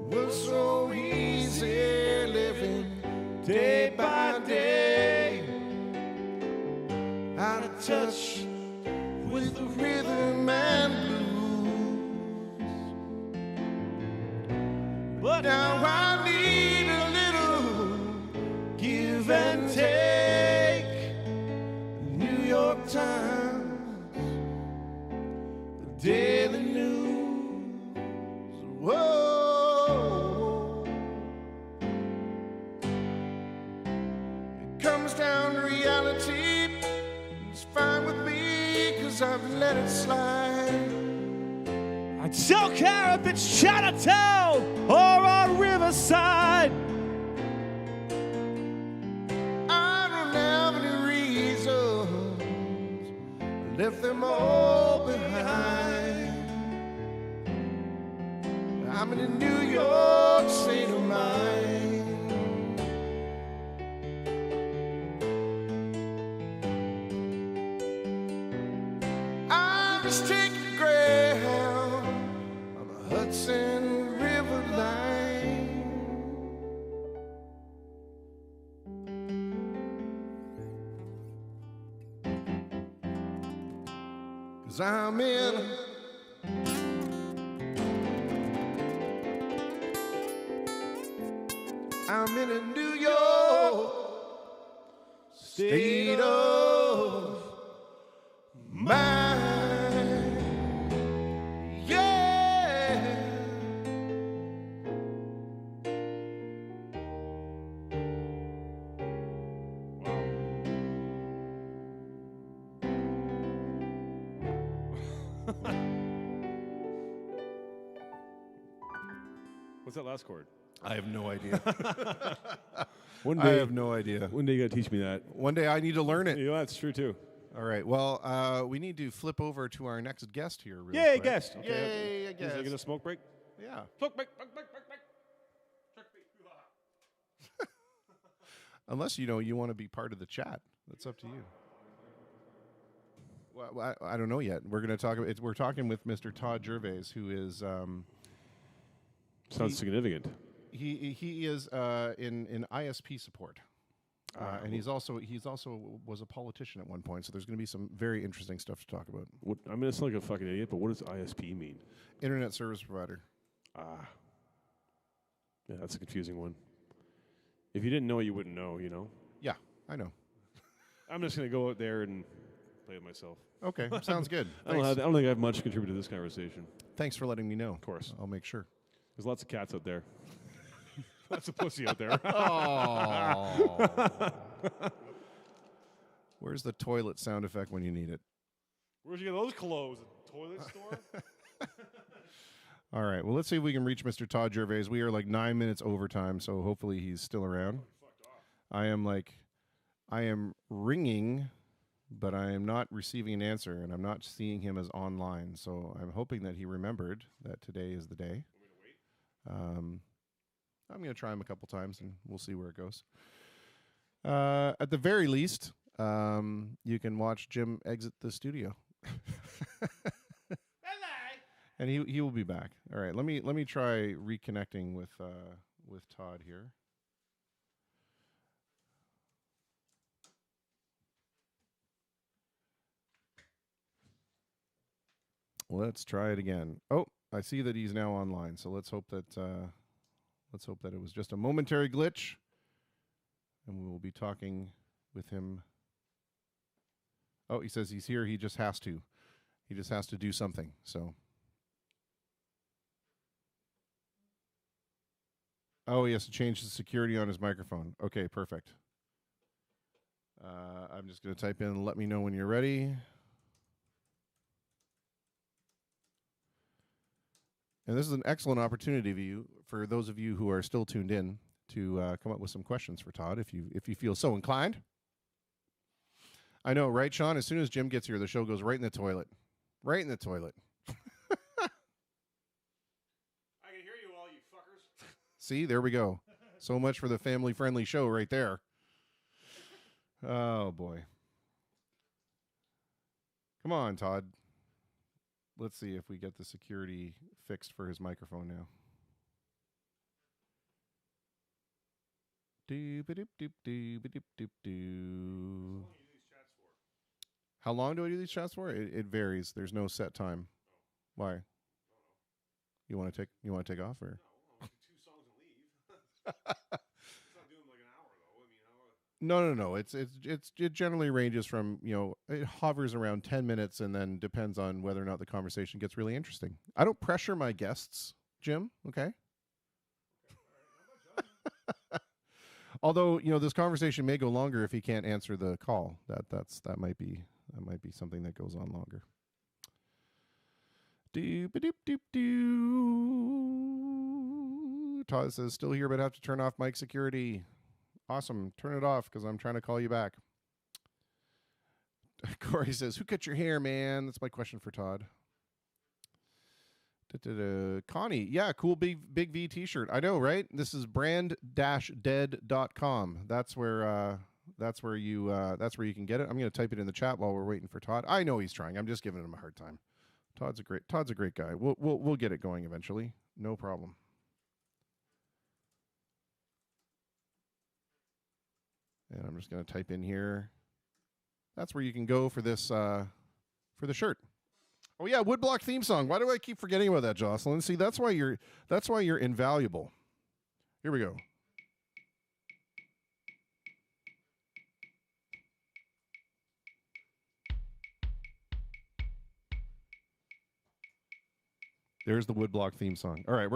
Was so easy living day by day, out of touch with the rhythm and blues. But now I need a little give and take. The New York Times, the Daily News. Whoa. It comes down to reality. It's fine with me, 'cause I've let it slide. I don't care if it's Chinatown or on Riverside. I don't have any reasons. I left them all behind. I'm in a New York state of mind. I'm just taking Greyhound on the Hudson River line. 'Cause I'm in a New York state of mind. Yeah. What's that last chord? I have no idea. One I day, have no idea. one day you gotta teach me that. One day I need to learn it. Yeah, that's true too. All right. Well, we need to flip over to our next guest here. Really Yay, quick. guest. Yay, a Is guest. there gonna smoke break? Yeah. Smoke break. Break. Unless you want to be part of the chat. That's up to you. Well, I don't know yet. We're going to talk. We're talking with Mr. Todd Gervais, who is Sounds significant. he is in ISP support. And he's also was a politician at one point, so there's going to be some very interesting stuff to talk about. What, I mean, it's like a fucking idiot, but what does ISP mean? Internet service provider. Yeah, that's a confusing one. If you didn't know, you wouldn't know, you know? Yeah, I know. I'm just going to go out there and play with myself. Okay, sounds good. I don't think I have much to contribute to this conversation. Thanks for letting me know. Of course. I'll make sure. There's lots of cats out there. Lots of pussy out there. Oh. Where's the toilet sound effect when you need it? Where'd you get those clothes? A toilet store? All right. Well, let's see if we can reach Mr. Todd Gervais. We are like 9 minutes overtime, so hopefully he's still around. I am ringing but I am not receiving an answer, and I'm not seeing him as online. So I'm hoping that he remembered that today is the day. I'm going to try him a couple times, and we'll see where it goes. At the very least, you can watch Jim exit the studio. And he will be back. All right, let me try reconnecting with Todd here. Let's try it again. Oh, I see that he's now online. So let's hope that it was just a momentary glitch, and we will be talking with him. Oh, he says he's here. He just has to do something. So. Oh, he has to change the security on his microphone. Okay, perfect. I'm just going to type in, let me know when you're ready. And this is an excellent opportunity for those of you who are still tuned in to come up with some questions for Todd if you feel so inclined. I know, right, Sean? As soon as Jim gets here, the show goes right in the toilet. Right in the toilet. See, there we go. So much for the family-friendly show right there. Oh, boy. Come on, Todd. Let's see if we get the security fixed for his microphone now. Doop-a-doop-doop-doop-a-doop-doop-doo. How long do I do these chats for? It varies. There's no set time. Why? You want to take off or? No. It generally ranges from, it hovers around 10 minutes and then depends on whether or not the conversation gets really interesting. I don't pressure my guests, Jim. Okay. Although, this conversation may go longer if he can't answer the call. That might be something that goes on longer. Doop-a-doop-doop-doo. Todd says, still here, but have to turn off mic security. Awesome. Turn it off because I'm trying to call you back. Corey says, who cut your hair, man? That's my question for Todd. Connie, yeah, cool big V t-shirt. I know, right? This is brand-dead.com. That's where you can get it. I'm going to type it in the chat while we're waiting for Todd. I know he's trying. I'm just giving him a hard time. Todd's a great guy. We'll get it going eventually. No problem. And I'm just going to type in here. That's where you can go for this for the shirt. Oh yeah, Woodblock theme song. Why do I keep forgetting about that, Jocelyn? See, that's why you're invaluable. Here we go. There's the Woodblock theme song. All right,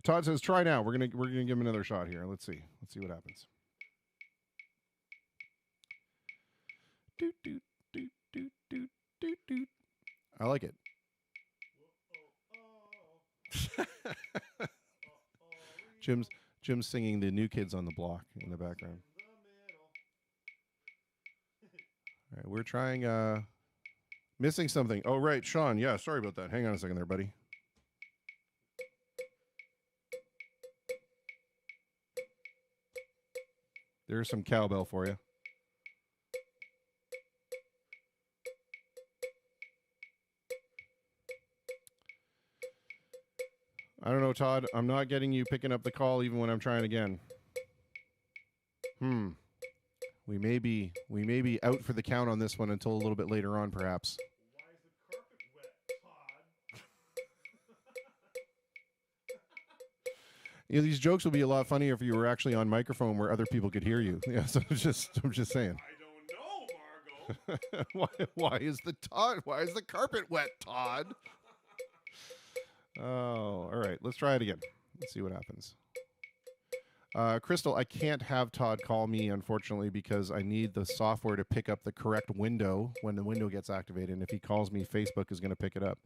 Todd says try now. We're gonna give him another shot here. Let's see what happens. Doot, doot, doot, doot, doot, doot, doot. I like it. Jim's singing the New Kids on the Block in the background. All right, we're trying missing something. Oh right, Sean. Yeah, sorry about that. Hang on a second there, buddy. There's some cowbell for you. I don't know, Todd. I'm not getting you picking up the call even when I'm trying again. We may be out for the count on this one until a little bit later on, perhaps. Why is the carpet wet, Todd? These jokes would be a lot funnier if you were actually on microphone where other people could hear you. Yeah, so I'm just saying. I don't know, Margot. Why is the carpet wet, Todd? Oh, all right. Let's try it again. Let's see what happens. Crystal, I can't have Todd call me, unfortunately, because I need the software to pick up the correct window when the window gets activated. And if he calls me, Facebook is going to pick it up.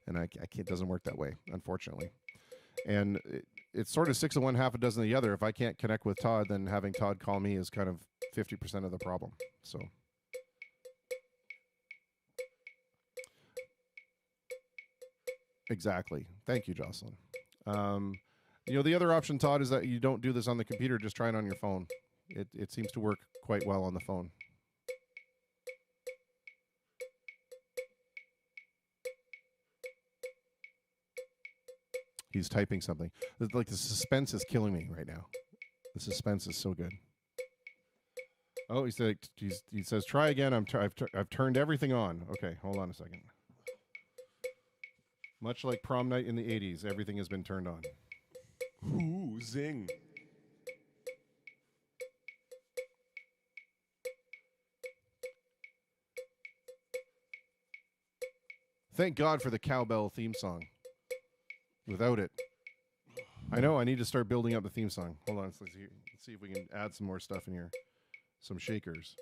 And I can't, it doesn't work that way, unfortunately. And it's sort of 6 of one, half a dozen of the other. If I can't connect with Todd, then having Todd call me is kind of 50% of the problem. So Exactly. Thank you, Jocelyn. The other option, Todd, is that you don't do this on the computer. Just try it on your phone. It seems to work quite well on the phone. He's typing something. Like the suspense is killing me right now. The suspense is so good. Oh, he says try again. I've turned everything on. Okay, hold on a second. Much like prom night in the 80s, everything has been turned on. Ooh, zing. Thank God for the cowbell theme song. Without it, I know I need to start building up the theme song. Hold on, let's see if we can add some more stuff in here. Some shakers.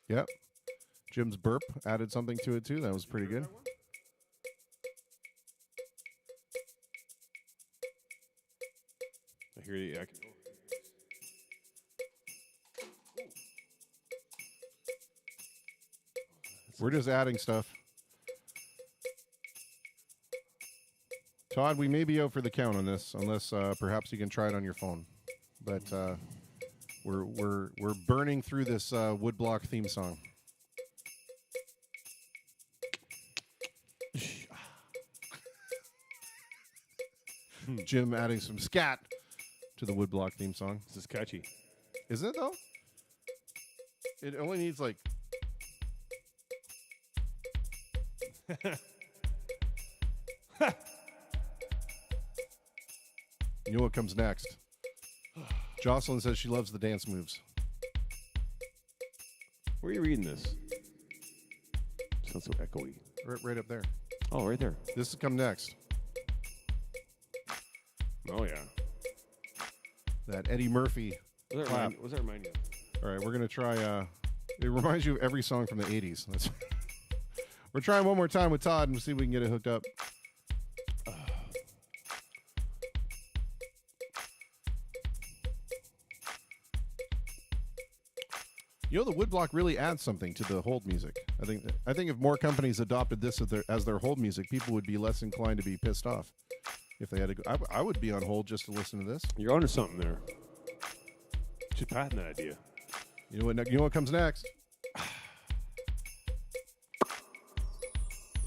Yep. Jim's burp added something to it too. That was pretty good. I hear you. We're just adding stuff. Todd, we may be out for the count on this, unless perhaps you can try it on your phone. But we're burning through this woodblock theme song. Jim adding some scat to the woodblock theme song. This is catchy. Isn't it though? It only needs like. You know what comes next? Jocelyn says she loves the dance moves. Where are you reading this? Sounds so echoey. Right up there. Oh, right there. This will come next. Oh, yeah. That Eddie Murphy clap. What does that remind you of? All right, we're going to try. It reminds you of every song from the 80s. We're trying one more time with Todd and see if we can get it hooked up. The woodblock really adds something to the hold music. I think if more companies adopted this as their hold music, people would be less inclined to be pissed off. If they had to go, I would be on hold just to listen to this. You're onto something there. Should patent that idea. You know what comes next?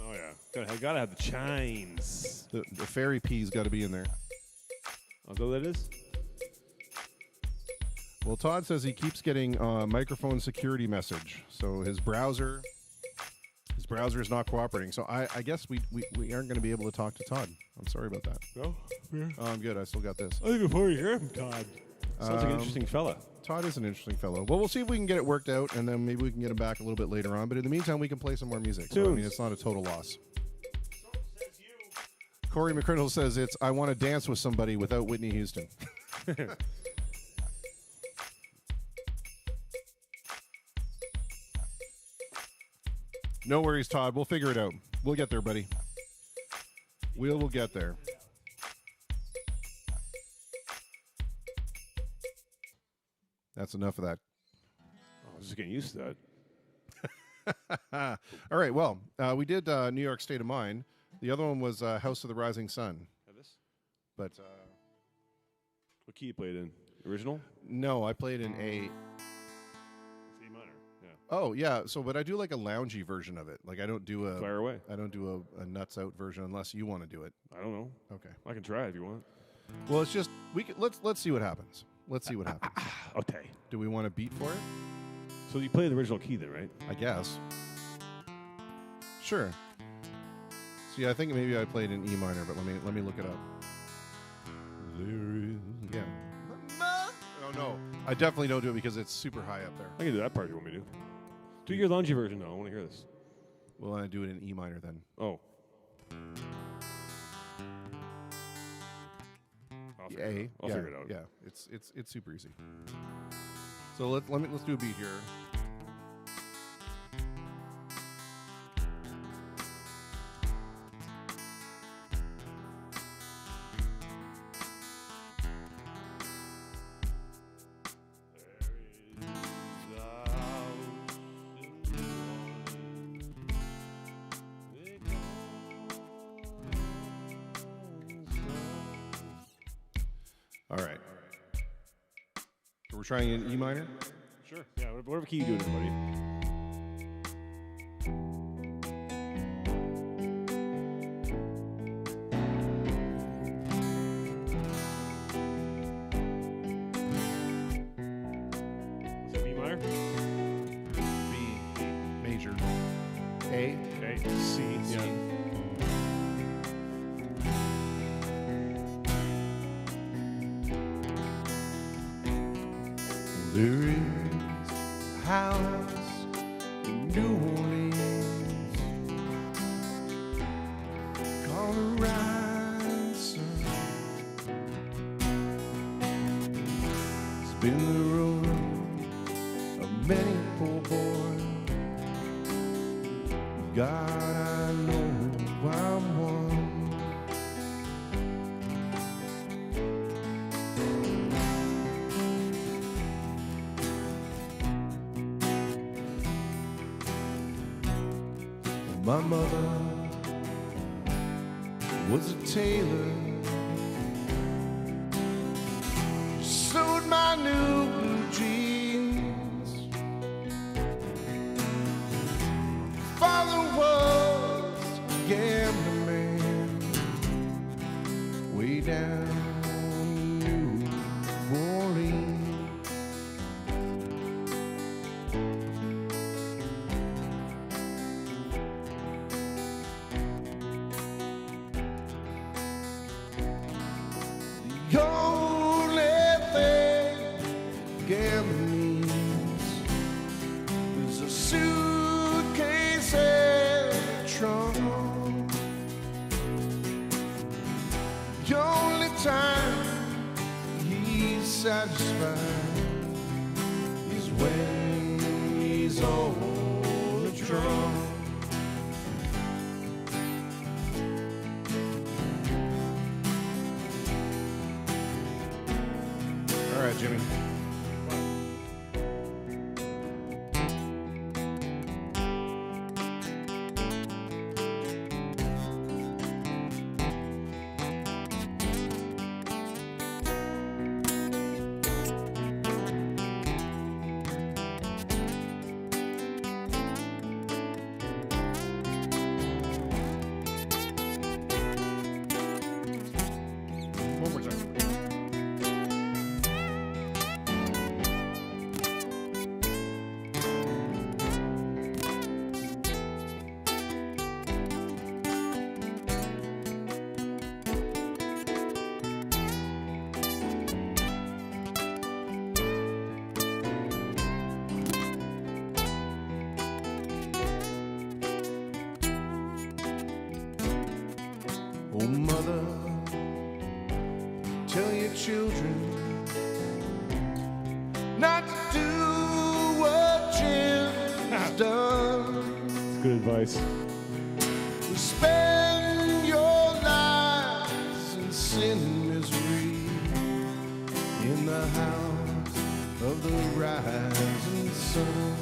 Oh yeah, gotta have the chimes. The fairy pea's got to be in there. Oh, so that is. Well, Todd says he keeps getting a microphone security message. So his browser is not cooperating. So I guess we aren't going to be able to talk to Todd. I'm sorry about that. No, yeah. Oh, I'm good. I still got this. I think before you hear from Todd. Sounds like an interesting fella. Todd is an interesting fellow. Well, we'll see if we can get it worked out, and then maybe we can get him back a little bit later on. But in the meantime, we can play some more music. So, I mean, it's not a total loss. Corey McCrindle says I want to dance with somebody without Whitney Houston. No worries, Todd. We'll figure it out. We'll get there, buddy. We'll get there. That's enough of that. I was just getting used to that. All right. Well, we did New York State of Mind. The other one was House of the Rising Sun. This? But what key you played in? Original? No, I played in A. C minor. Yeah. Oh yeah. But I do like a loungy version of it. Like I don't do a fire away. I don't do a nuts out version unless you want to do it. I don't know. Okay. I can try if you want. Well, it's just let's see what happens. Let's see what happens. Okay. Do we want a beat for it? So you play the original key then, right? I guess. Sure. See, I think maybe I played in E minor, but let me look it up. Yeah. Oh no, I definitely don't do it because it's super high up there. I can do that part if you want me to. Do your loungy version though. I want to hear this. Well, I do it in E minor then. Oh. I'll figure it out. Yeah, it's super easy. So let's do a beat here. All right. So we're trying an E minor. Sure. Yeah, whatever key you do, everybody. What's that, B minor? B major. A. Okay, C. Yeah. There is a house in New Orleans called a Ransom. It's been the ruin of many poor boys. God, I know I'm one. My mother was a tailor. She sewed my new blue jeans. Father was a gambling man way down in New Orleans. The only thing gambling means is a suitcase and a trunk. The only time he's satisfied is when he's all drunk. All right, Jimmy. One more time. Oh, mother, tell your children not to do what Jim's done. That's good advice. Spend your lives in sin and misery in the house of the rising sun.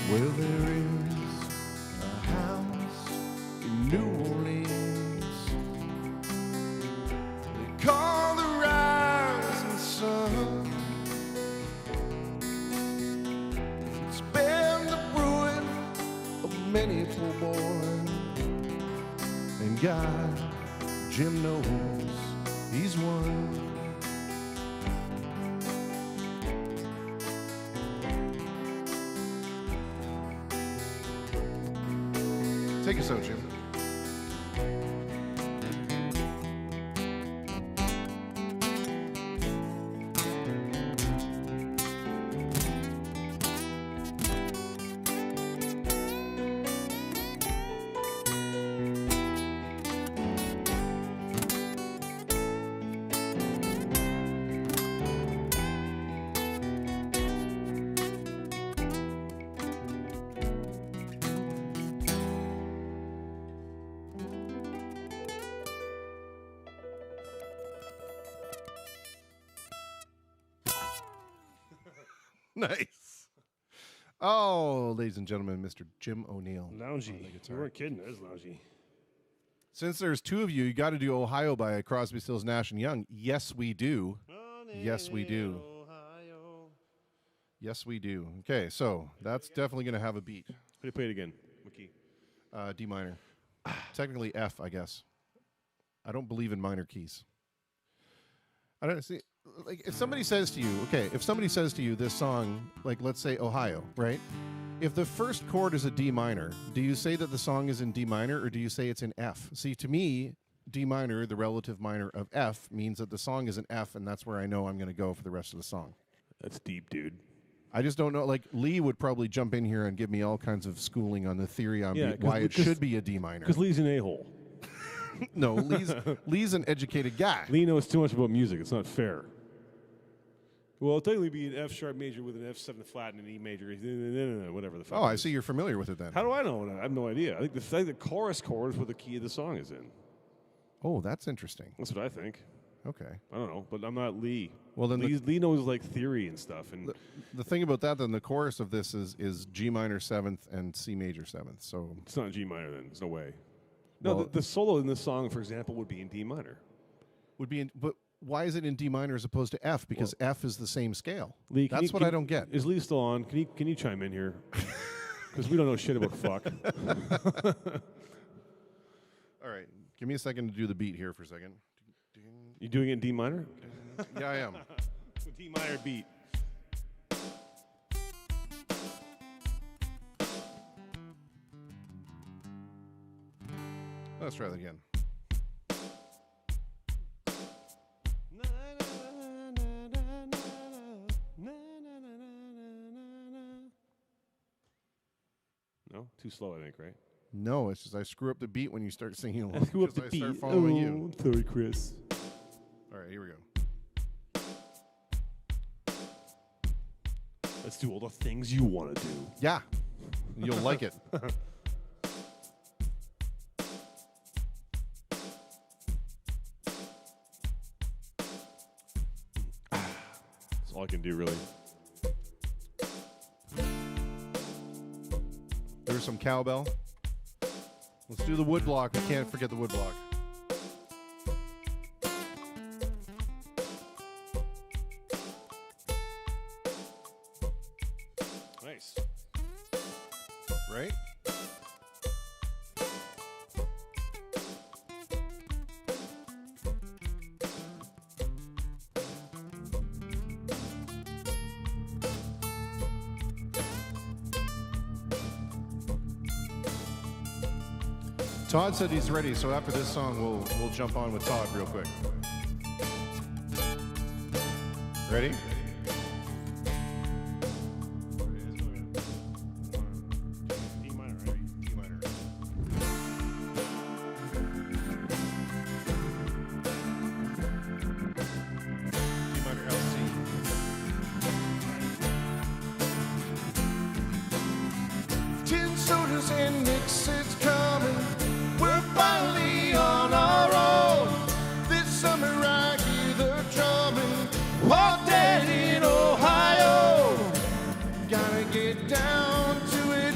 Well, there is a house in New Orleans they call the rising sun. It's been the ruin of many poor boys, and God, Jim knows he's one. Take us out, Jim. Nice. Oh, ladies and gentlemen, Mr. Jim O'Neill. on the Loungy. guitar. You weren't kidding. It is loungy. Since there's two of you, you got to do Ohio by Crosby, Stills, Nash and Young. Yes, we do. Yes, we do. Yes, we do. Okay, so that's definitely going to have a beat. How do you play it again? What key? D minor. Technically F, I guess. I don't believe in minor keys. I don't see. Like, if somebody says to you, okay, if somebody says to you this song, like let's say Ohio, right? If the first chord is a D minor, do you say that the song is in D minor or do you say it's in F? See, to me, D minor, the relative minor of F, means that the song is in F, and that's where I know I'm going to go for the rest of the song. That's deep, dude. I just don't know. Like, Lee would probably jump in here and give me all kinds of schooling on the theory on Yeah, why it should be a D minor. Because Lee's an a-hole. No, Lee's an educated guy. Lee knows too much about music. It's not fair. Well, it'll technically be an F sharp major with an F7 flat and an E major, whatever the fuck. Oh, it I is. see you're familiar with it then. How do I know? I have no idea. I think the chorus chord is where the key of the song is in. Oh, that's interesting. That's what I think. Okay. I don't know, but I'm not Lee. Well, then Lee knows like theory and stuff. And the thing about that, then the chorus of this is G minor 7th and C major 7th. So it's not G minor then. There's no way. No, Well- the solo in this song, for example, would be in D minor. would be in, but why is it in D minor as opposed to F? Because F is the same scale. Lee, That's what I don't get. Is Lee still on? Can you chime in here? Because we don't know shit about fuck. All right. Give me a second to do the beat here for a second. You doing it in D minor? Yeah, I am. D minor beat. Let's try that again. No, too slow, I think, right? No, it's just I screw up the beat when you start singing along. Screw up the 'cause I beat. start following you. Sorry, Chris. All right, here we go. Let's do all the things you want to do. Yeah, you'll like it. That's all I can do, really. There's some cowbell. Let's do the wood block. We can't forget the wood block. Nice. Right? Todd said he's ready, so after this song, we'll jump on with Todd real quick. Ready? D minor, right? D minor. D minor L C. Tin soldiers and mixes coming. We're finally on our own. This summer I hear the drumming. All dead in Ohio. Gotta get down to it.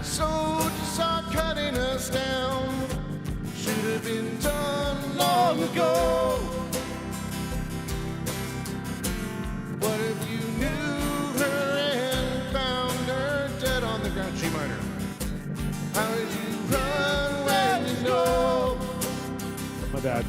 Soldiers are cutting us down. Should have been done long ago. What if you knew her and found her dead on the ground? G minor. How did you run when you know? My bad.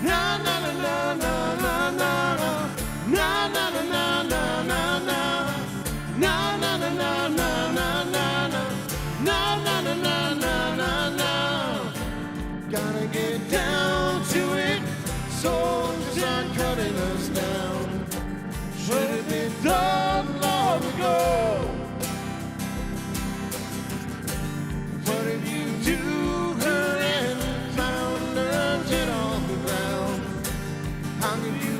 Na na na na na na na na na na na na na na. Na na na na na na na na na na na na na na na. Gotta get down to it. Soldiers are cutting us down. Should have been done long ago. What if you do her and found her dead on the ground? How could you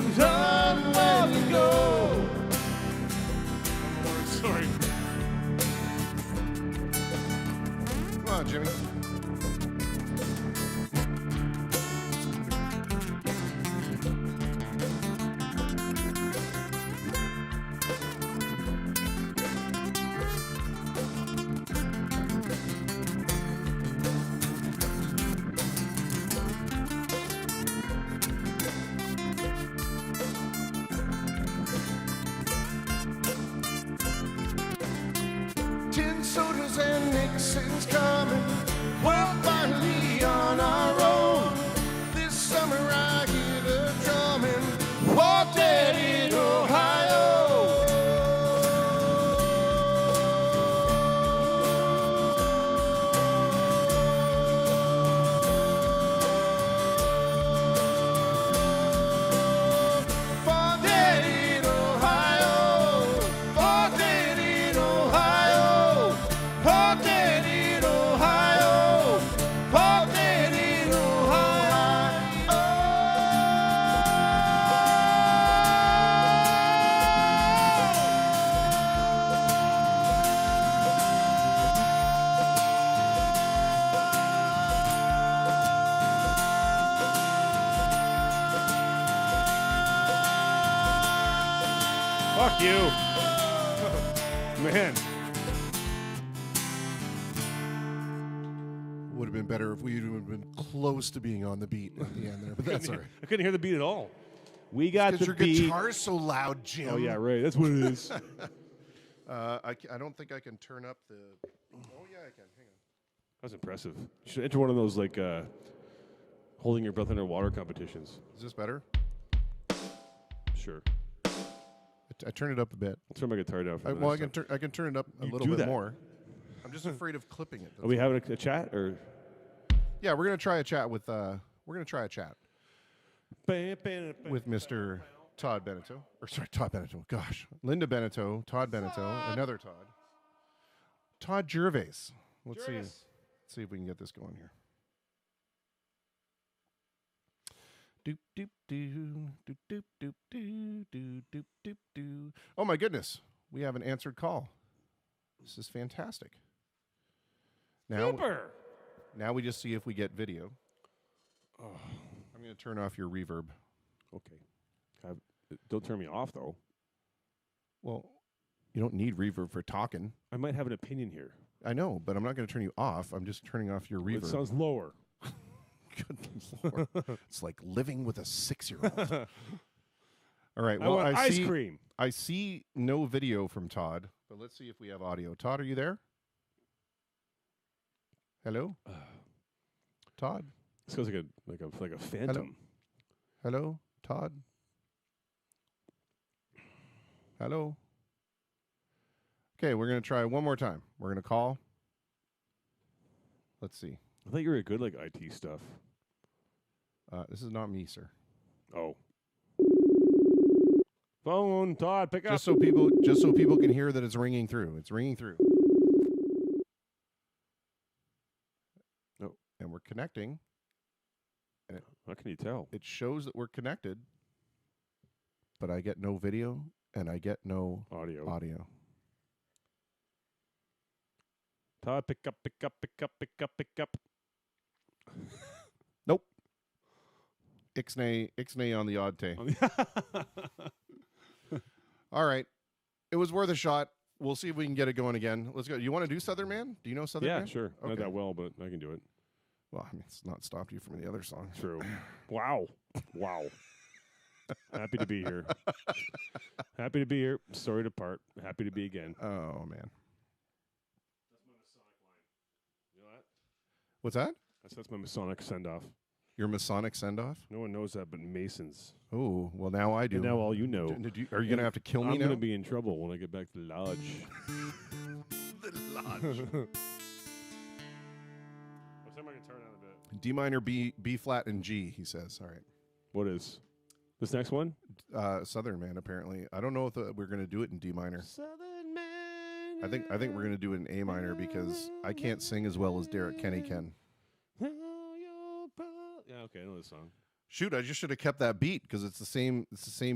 Fuck you. Man. Would have been better if we would have been close to being on the beat at the end there, but that's all right. I couldn't hear the beat at all. We got Because the your beat. guitar's so loud, Jim. Oh, yeah, right. That's what it is. I don't think I can turn up the. Oh yeah, I can. Hang on. That was impressive. You should enter one of those, like, holding your breath underwater competitions. Is this better? Sure. I turn it up a bit. I'll turn my guitar down for the Well, next time. I can turn it up a You little do bit that. more. I'm just afraid of clipping it. Are we having a chat, or? Yeah, we're gonna try a chat with Mr. Todd Beneteau. Or sorry, Todd Beneteau. Gosh, Linda Beneteau, Todd Beneteau, another Todd. Todd Gervais. Let's see if we can get this going here. Doop doop doo doop doop doop doo doo doop doop doo. Oh my goodness, we have an answered call. This is fantastic. Super. Now we just see if we get video. I'm going to turn off your reverb. Okay. Don't turn me off, though. Well, you don't need reverb for talking. I might have an opinion here. I know, but I'm not going to turn you off. I'm just turning off your reverb. It sounds lower. Good Lord. It's like living with a 6-year-old. All right. I Well, want ice cream. I see no video from Todd, but let's see if we have audio. Todd, are you there? Hello? Todd? This goes like a phantom. Hello? Todd? Hello? Okay, we're going to try one more time. We're going to call. Let's see. I thought you were good like IT stuff. This is not me, sir. Oh. Phone, Todd, pick up. Just so people can hear that it's ringing through. It's ringing through. Oh. And we're connecting. And How can you tell? it shows that we're connected, but I get no video and I get no Audio. audio. Todd, pick up, pick up, pick up, pick up, pick up. Nope. Ixnay on the odd tay. All right. It was worth a shot. We'll see if we can get it going again. Let's go. You want to do Southern Man? Do you know Southern Yeah, Man? sure. Not Okay. that well, but I can do it. Well, I mean, it's not stopped you from the other songs. True. Wow. Wow. Happy to be here. Happy to be here. Sorry to part. Happy to be again. Oh, man. That's my Masonic line. You know that? What's that? That's my Masonic send-off. Your Masonic send-off? No one knows that but Masons. Oh, well, now I do. And now all you know. Are you going to have to kill me I'm now? going to be in trouble when I get back to the lodge. The lodge. I'll turn my guitar down a bit. D minor, B flat, and G, he says. All right. What is this next one? Southern Man, apparently. I don't know if we're going to do it in D minor. Southern Man. I think we're going to do it in A minor because I can't sing as well as Derek Kenny can. Yeah, okay, I know this song. Shoot, I just should have kept that beat because it's the same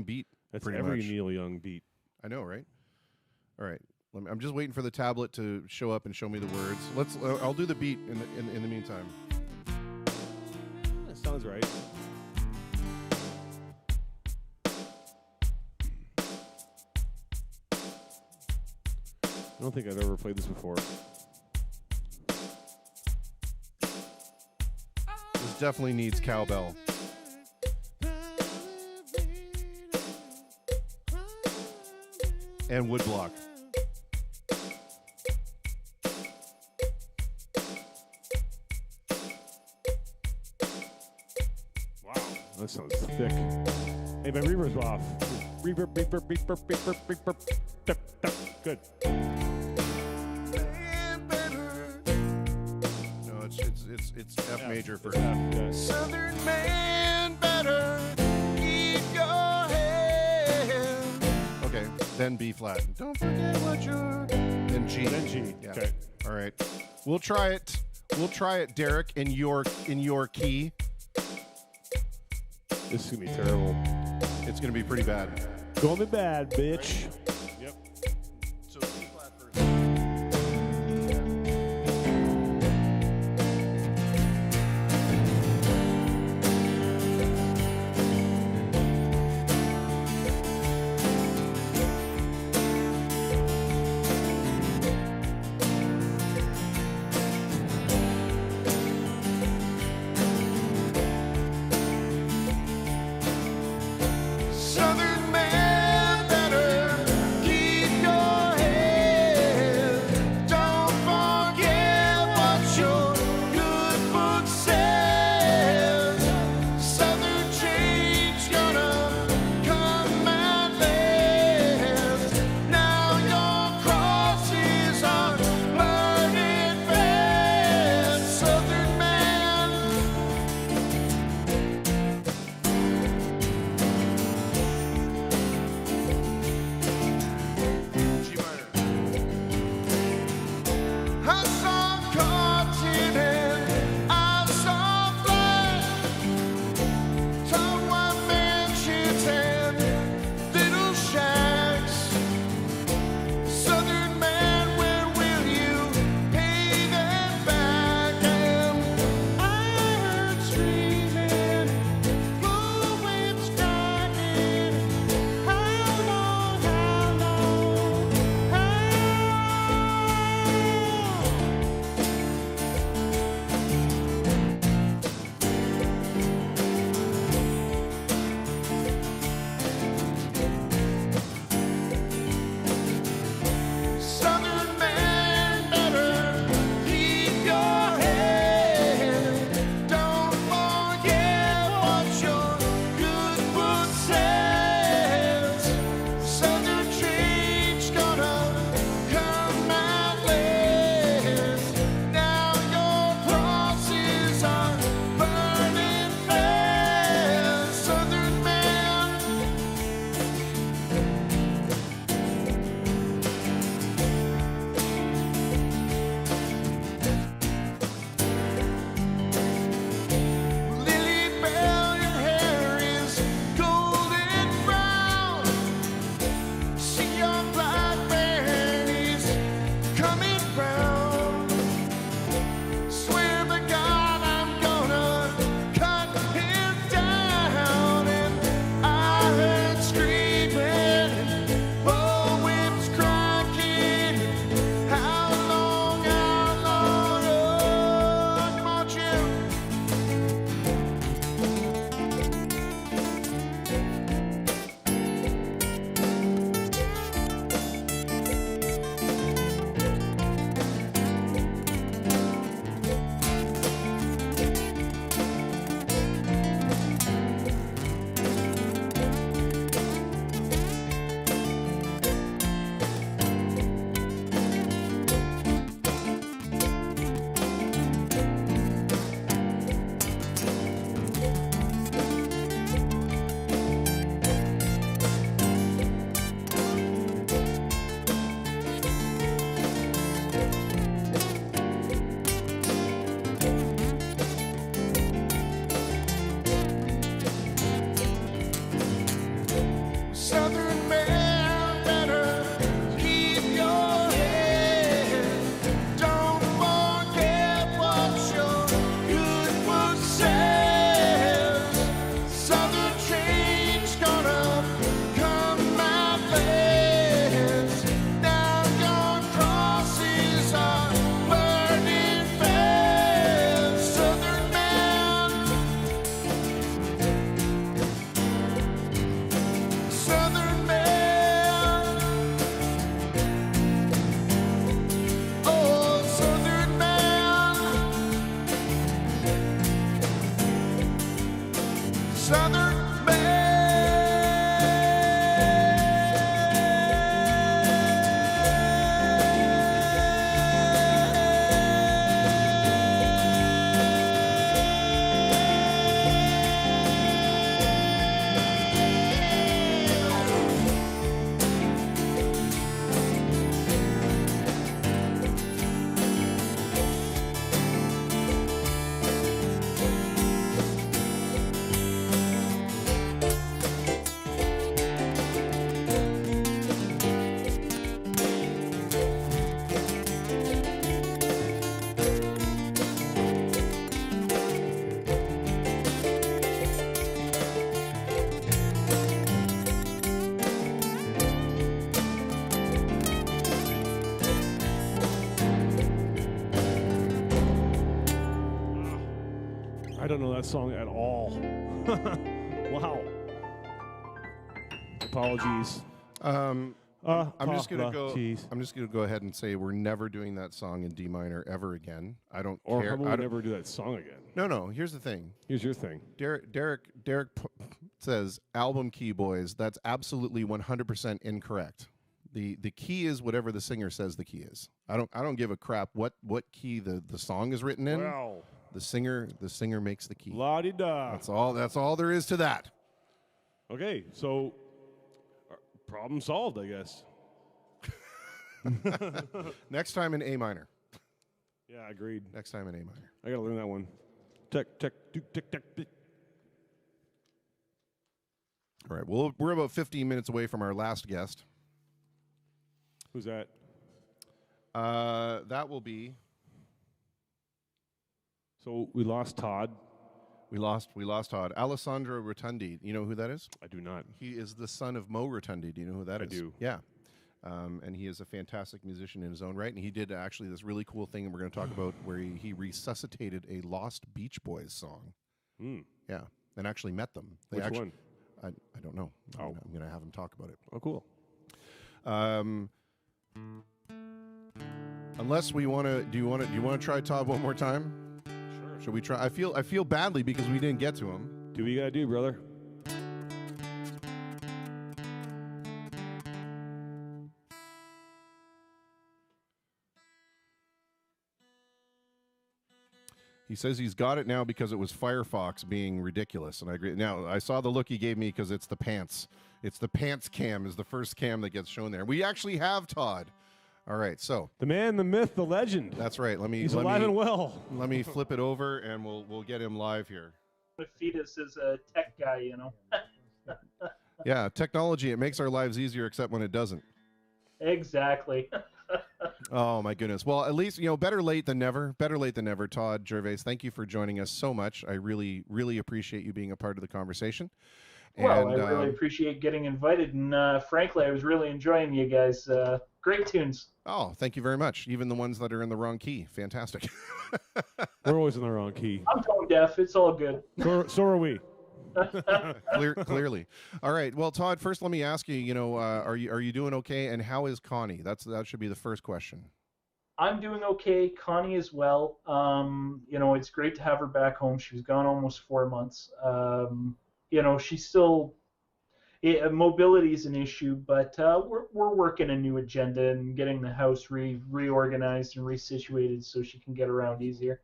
beat. That's pretty every much. Neil Young beat. I know, right? All right. I'm just waiting for the tablet to show up and show me the words. I'll do the beat in the meantime. That sounds right. I don't think I've ever played this before. This definitely needs cowbell. And woodblock. Wow, that sounds thick. Hey, my reverb's off. Reverb, reverb, reverb, reverb, reverb. Tup, tup. Good. No, it's F major for Yeah. Southern Man better keep your head. Okay, then B flat. Don't forget what you're. Then G. Then G. Yeah. Okay. All right. We'll try it. Derek, in your key. This is gonna be terrible. It's gonna be pretty bad. Gonna be bad, bitch. Yep. So B flat first. Southern man, better keep your head. Don't forget what your good book says. Southern change gonna come and last. Now your crosses are burning fast. Southern man. G minor. I saw cotton and I saw black, tall white mansions and little shacks. Southern man, where will you pay them back? And I heard screaming, blue winds cracking. How long, how long, how? Southern man, better keep your head. Don't forget what your good book says. Southern change gonna come and last. Now your crosses are burning fast. Southern man. Lily Bell, your hair is golden brown. See your blackberry is coming round. Swear to God I'm gonna cut him down. And I heard screaming, bullwhips cracking. How long, oh, come on, Jim. Southern man, better keep your head. Don't forget what your good book says. Southern change gonna come and last. Now your crosses are burning fast. Southern man. Southern man, oh Southern man, Southern I don't know that song at all. Wow. Apologies. I'm just gonna go. Apologies. I'm just gonna go ahead and say we're never doing that song in D minor ever again. I don't Or care. how about I we don't- never do that song again? No. Here's the thing. Here's your thing. Derek says album key, boys. That's absolutely 100% incorrect. The key is whatever the singer says the key is. I don't give a crap what key the song is written in. Wow. The singer makes the key. La-di-da. That's all there is to that. Okay, so problem solved, I guess. Next time in A minor. Yeah, agreed. Next time in A minor. I gotta learn that one. Tech. All right. Well, we're about 15 minutes away from our last guest. Who's that? That will be. So we lost Todd. We lost Todd. Alessandro Rotundi. You know who that is? I do not. He is the son of Mo Rotundi. Do you know who that is? I do. Yeah. And he is a fantastic musician in his own right. And he did actually this really cool thing that we're going to talk about where he resuscitated a lost Beach Boys song. Yeah. And actually met them. Which one? I don't know. Oh. I'm going to have him talk about it. Oh, cool. Unless we want to, do you want to try Todd one more time? Sure. Should we try? I feel badly because we didn't get to him. Do what you gotta do, brother. He says he's got it now because it was Firefox being ridiculous, and I agree. Now, I saw the look he gave me because it's the pants. It's the pants cam is the first cam that gets shown there. We actually have Todd. All right, so The man, the myth, the legend. that's right. He's alive and well. Let me flip it over, and we'll get him live here. Fetus is a tech guy, you know. Yeah, technology, it makes our lives easier, except when it doesn't. Exactly. Oh my goodness. Well, at least, better late than never. Better late than never. Todd Gervais, thank you for joining us so much. I really, really appreciate you being a part of the conversation. Well, I really appreciate getting invited, and frankly, I was really enjoying you guys. Great tunes. Oh, thank you very much. Even the ones that are in the wrong key. Fantastic. We're always in the wrong key. I'm tone deaf. It's all good. So are we. Clearly. All right. Well, Todd, first let me ask you, are you doing okay? And how is Connie? That should be the first question. I'm doing okay. Connie as well. It's great to have her back home. She was gone almost 4 months. She's still mobility is an issue, but we're working a new agenda and getting the house reorganized and resituated so she can get around easier.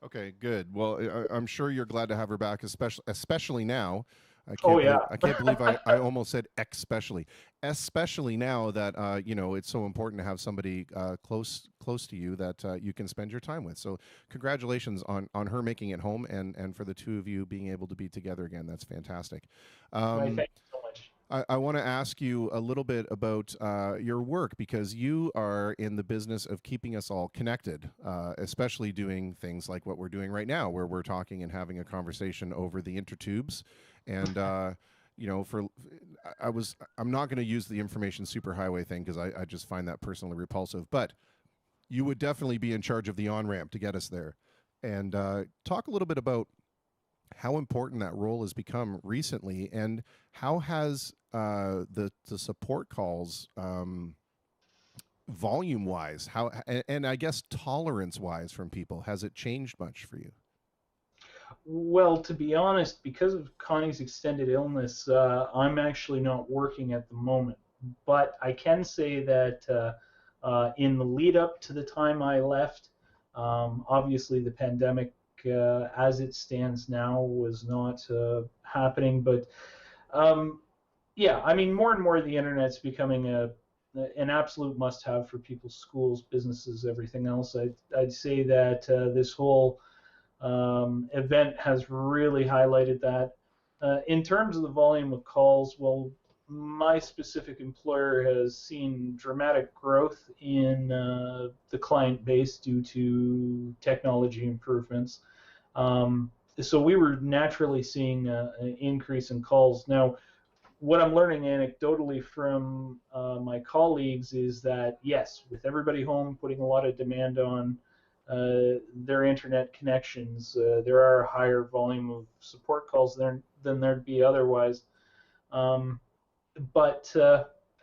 Okay, good. Well, I'm sure you're glad to have her back, especially now. I can't believe I almost said especially now that it's so important to have somebody close to you that you can spend your time with. So congratulations on her making it home and for the two of you being able to be together again. That's fantastic. Thank you so much. I want to ask you a little bit about your work because you are in the business of keeping us all connected, especially doing things like what we're doing right now, where we're talking and having a conversation over the intertubes. And I'm not going to use the information superhighway thing because I just find that personally repulsive. But you would definitely be in charge of the on-ramp to get us there. And talk a little bit about how important that role has become recently, and how has the support calls volume-wise, and I guess tolerance-wise from people, has it changed much for you? Well, to be honest, because of Connie's extended illness, I'm actually not working at the moment. But I can say that in the lead up to the time I left, obviously the pandemic as it stands now was not happening. But more and more the internet's becoming an absolute must-have for people's schools, businesses, everything else. I'd say that this whole event has really highlighted that. In terms of the volume of calls, well, my specific employer has seen dramatic growth in the client base due to technology improvements. So we were naturally seeing an increase in calls. Now, what I'm learning anecdotally from my colleagues is that, yes, with everybody home putting a lot of demand on their internet connections, there are a higher volume of support calls than there'd be otherwise. but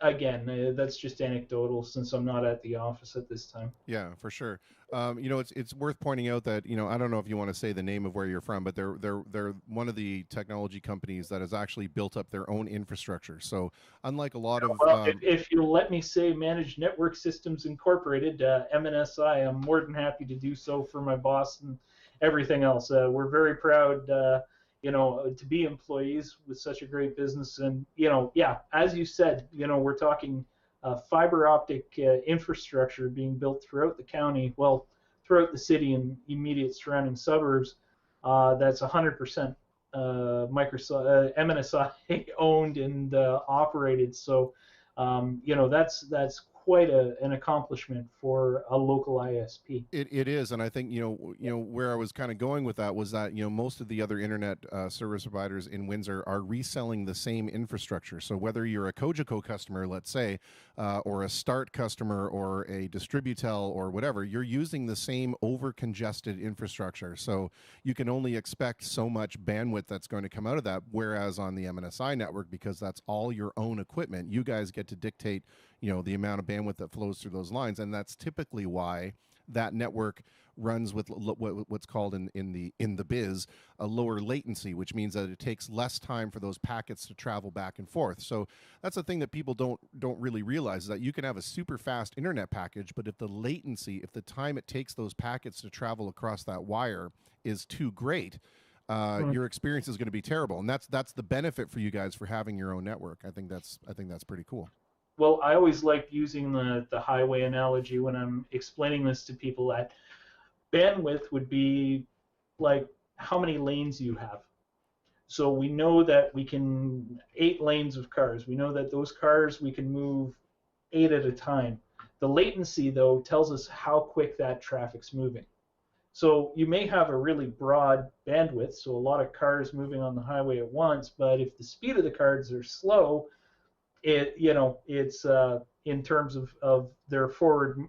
again, that's just anecdotal since I'm not at the office at this time. Yeah, for sure. It's worth pointing out that I don't know if you want to say the name of where you're from, but they're one of the technology companies that has actually built up their own infrastructure. So unlike a lot of Well, if you'll let me say, Managed Network Systems Incorporated, MNSI, I'm more than happy to do so for my boss and everything else. We're very proud, to be employees with such a great business. And yeah, as you said, we're talking fiber optic infrastructure being built throughout the county, well, throughout the city and immediate surrounding suburbs. That's 100% Microsoft, MNSI owned and operated. So, that's quite an accomplishment for a local ISP. It is, and I think where I was kind of going with that was that most of the other internet service providers in Windsor are reselling the same infrastructure. So whether you're a Cogeco customer, let's say, or a Start customer, or a Distributel, or whatever, you're using the same over-congested infrastructure. So you can only expect so much bandwidth that's going to come out of that. Whereas on the MNSI network, because that's all your own equipment, you guys get to dictate the amount of bandwidth that flows through those lines, and that's typically why that network runs with what's called in the biz a lower latency, which means that it takes less time for those packets to travel back and forth. So that's the thing that people don't really realize, is that you can have a super fast internet package, but if the latency, if the time it takes those packets to travel across that wire is too great, your experience is going to be terrible. And that's the benefit for you guys for having your own network. I think that's pretty cool. Well, I always like using the highway analogy when I'm explaining this to people. That bandwidth would be like how many lanes you have. So we know that we can 8 lanes of cars. We know that those cars we can move 8 at a time. The latency, though, tells us how quick that traffic's moving. So you may have a really broad bandwidth, so a lot of cars moving on the highway at once, but if the speed of the cars are slow, it's in terms of their forward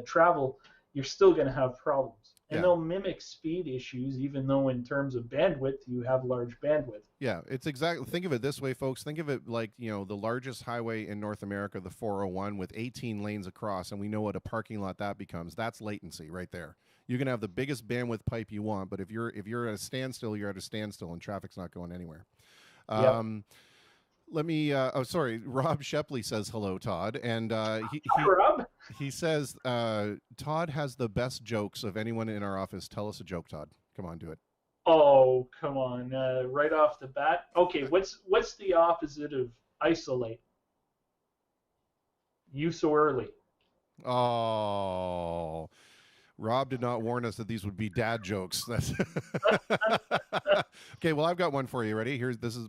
travel, you're still going to have problems. And they'll mimic speed issues, even though in terms of bandwidth, you have large bandwidth. Yeah, it's exactly. Think of it this way, folks. Think of it like, the largest highway in North America, the 401, with 18 lanes across, and we know what a parking lot that becomes. That's latency right there. You can have the biggest bandwidth pipe you want, but if you're at a standstill, you're at a standstill, and traffic's not going anywhere. Let me. Sorry. Rob Shepley says hello, Todd, and he says Todd has the best jokes of anyone in our office. Tell us a joke, Todd. Come on, do it. Oh, come on! Right off the bat. Okay, what's the opposite of isolate? You so early. Oh. Rob did not warn us that these would be dad jokes. Okay, well, I've got one for you. Ready? This is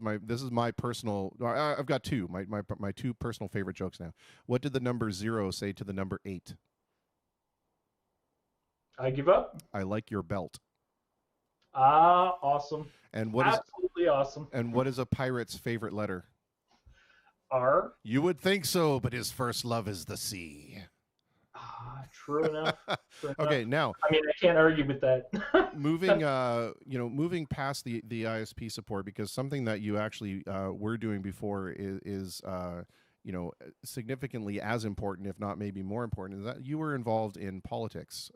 my personal. I've got two. My two personal favorite jokes now. What did the number 0 say to the number 8? I give up. I like your belt. Ah, awesome. And absolutely awesome. And what is a pirate's favorite letter? R. You would think so, but his first love is the sea. True enough. Okay, now. I mean, I can't argue with that. moving past the ISP support, because something that you actually were doing before is significantly as important, if not maybe more important, is that you were involved in politics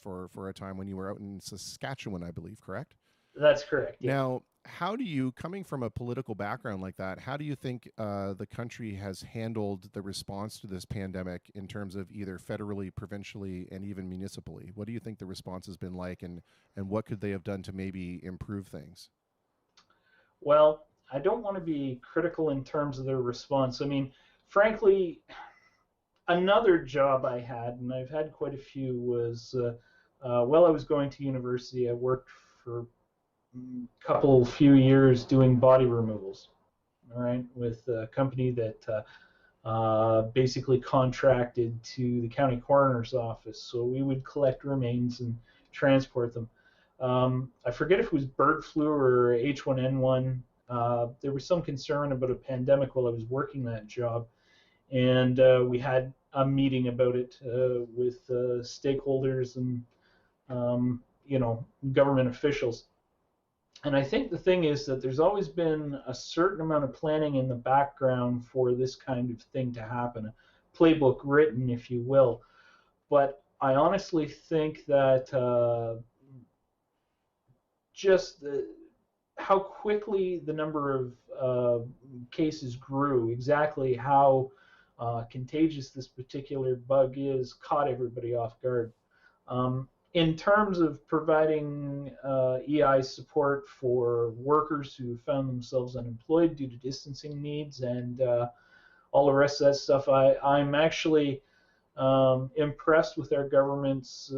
for a time when you were out in Saskatchewan, I believe, correct? That's correct. Yeah. Now, how do you, coming from a political background like that, how do you think the country has handled the response to this pandemic in terms of either federally, provincially, and even municipally? What do you think the response has been like, and what could they have done to maybe improve things? Well, I don't want to be critical in terms of their response. I mean, frankly, another job I had, and I've had quite a few, was while I was going to university, I worked for few years doing body removals, all right, with a company that basically contracted to the county coroner's office. So we would collect remains and transport them. I forget if it was bird flu or H1N1. There was some concern about a pandemic while I was working that job, and we had a meeting about it with stakeholders and government officials. And I think the thing is that there's always been a certain amount of planning in the background for this kind of thing to happen, a playbook written, if you will. But I honestly think that just how quickly the number of cases grew, exactly how contagious this particular bug is, caught everybody off guard. In terms of providing EI support for workers who found themselves unemployed due to distancing needs and all the rest of that stuff, I'm actually impressed with our government's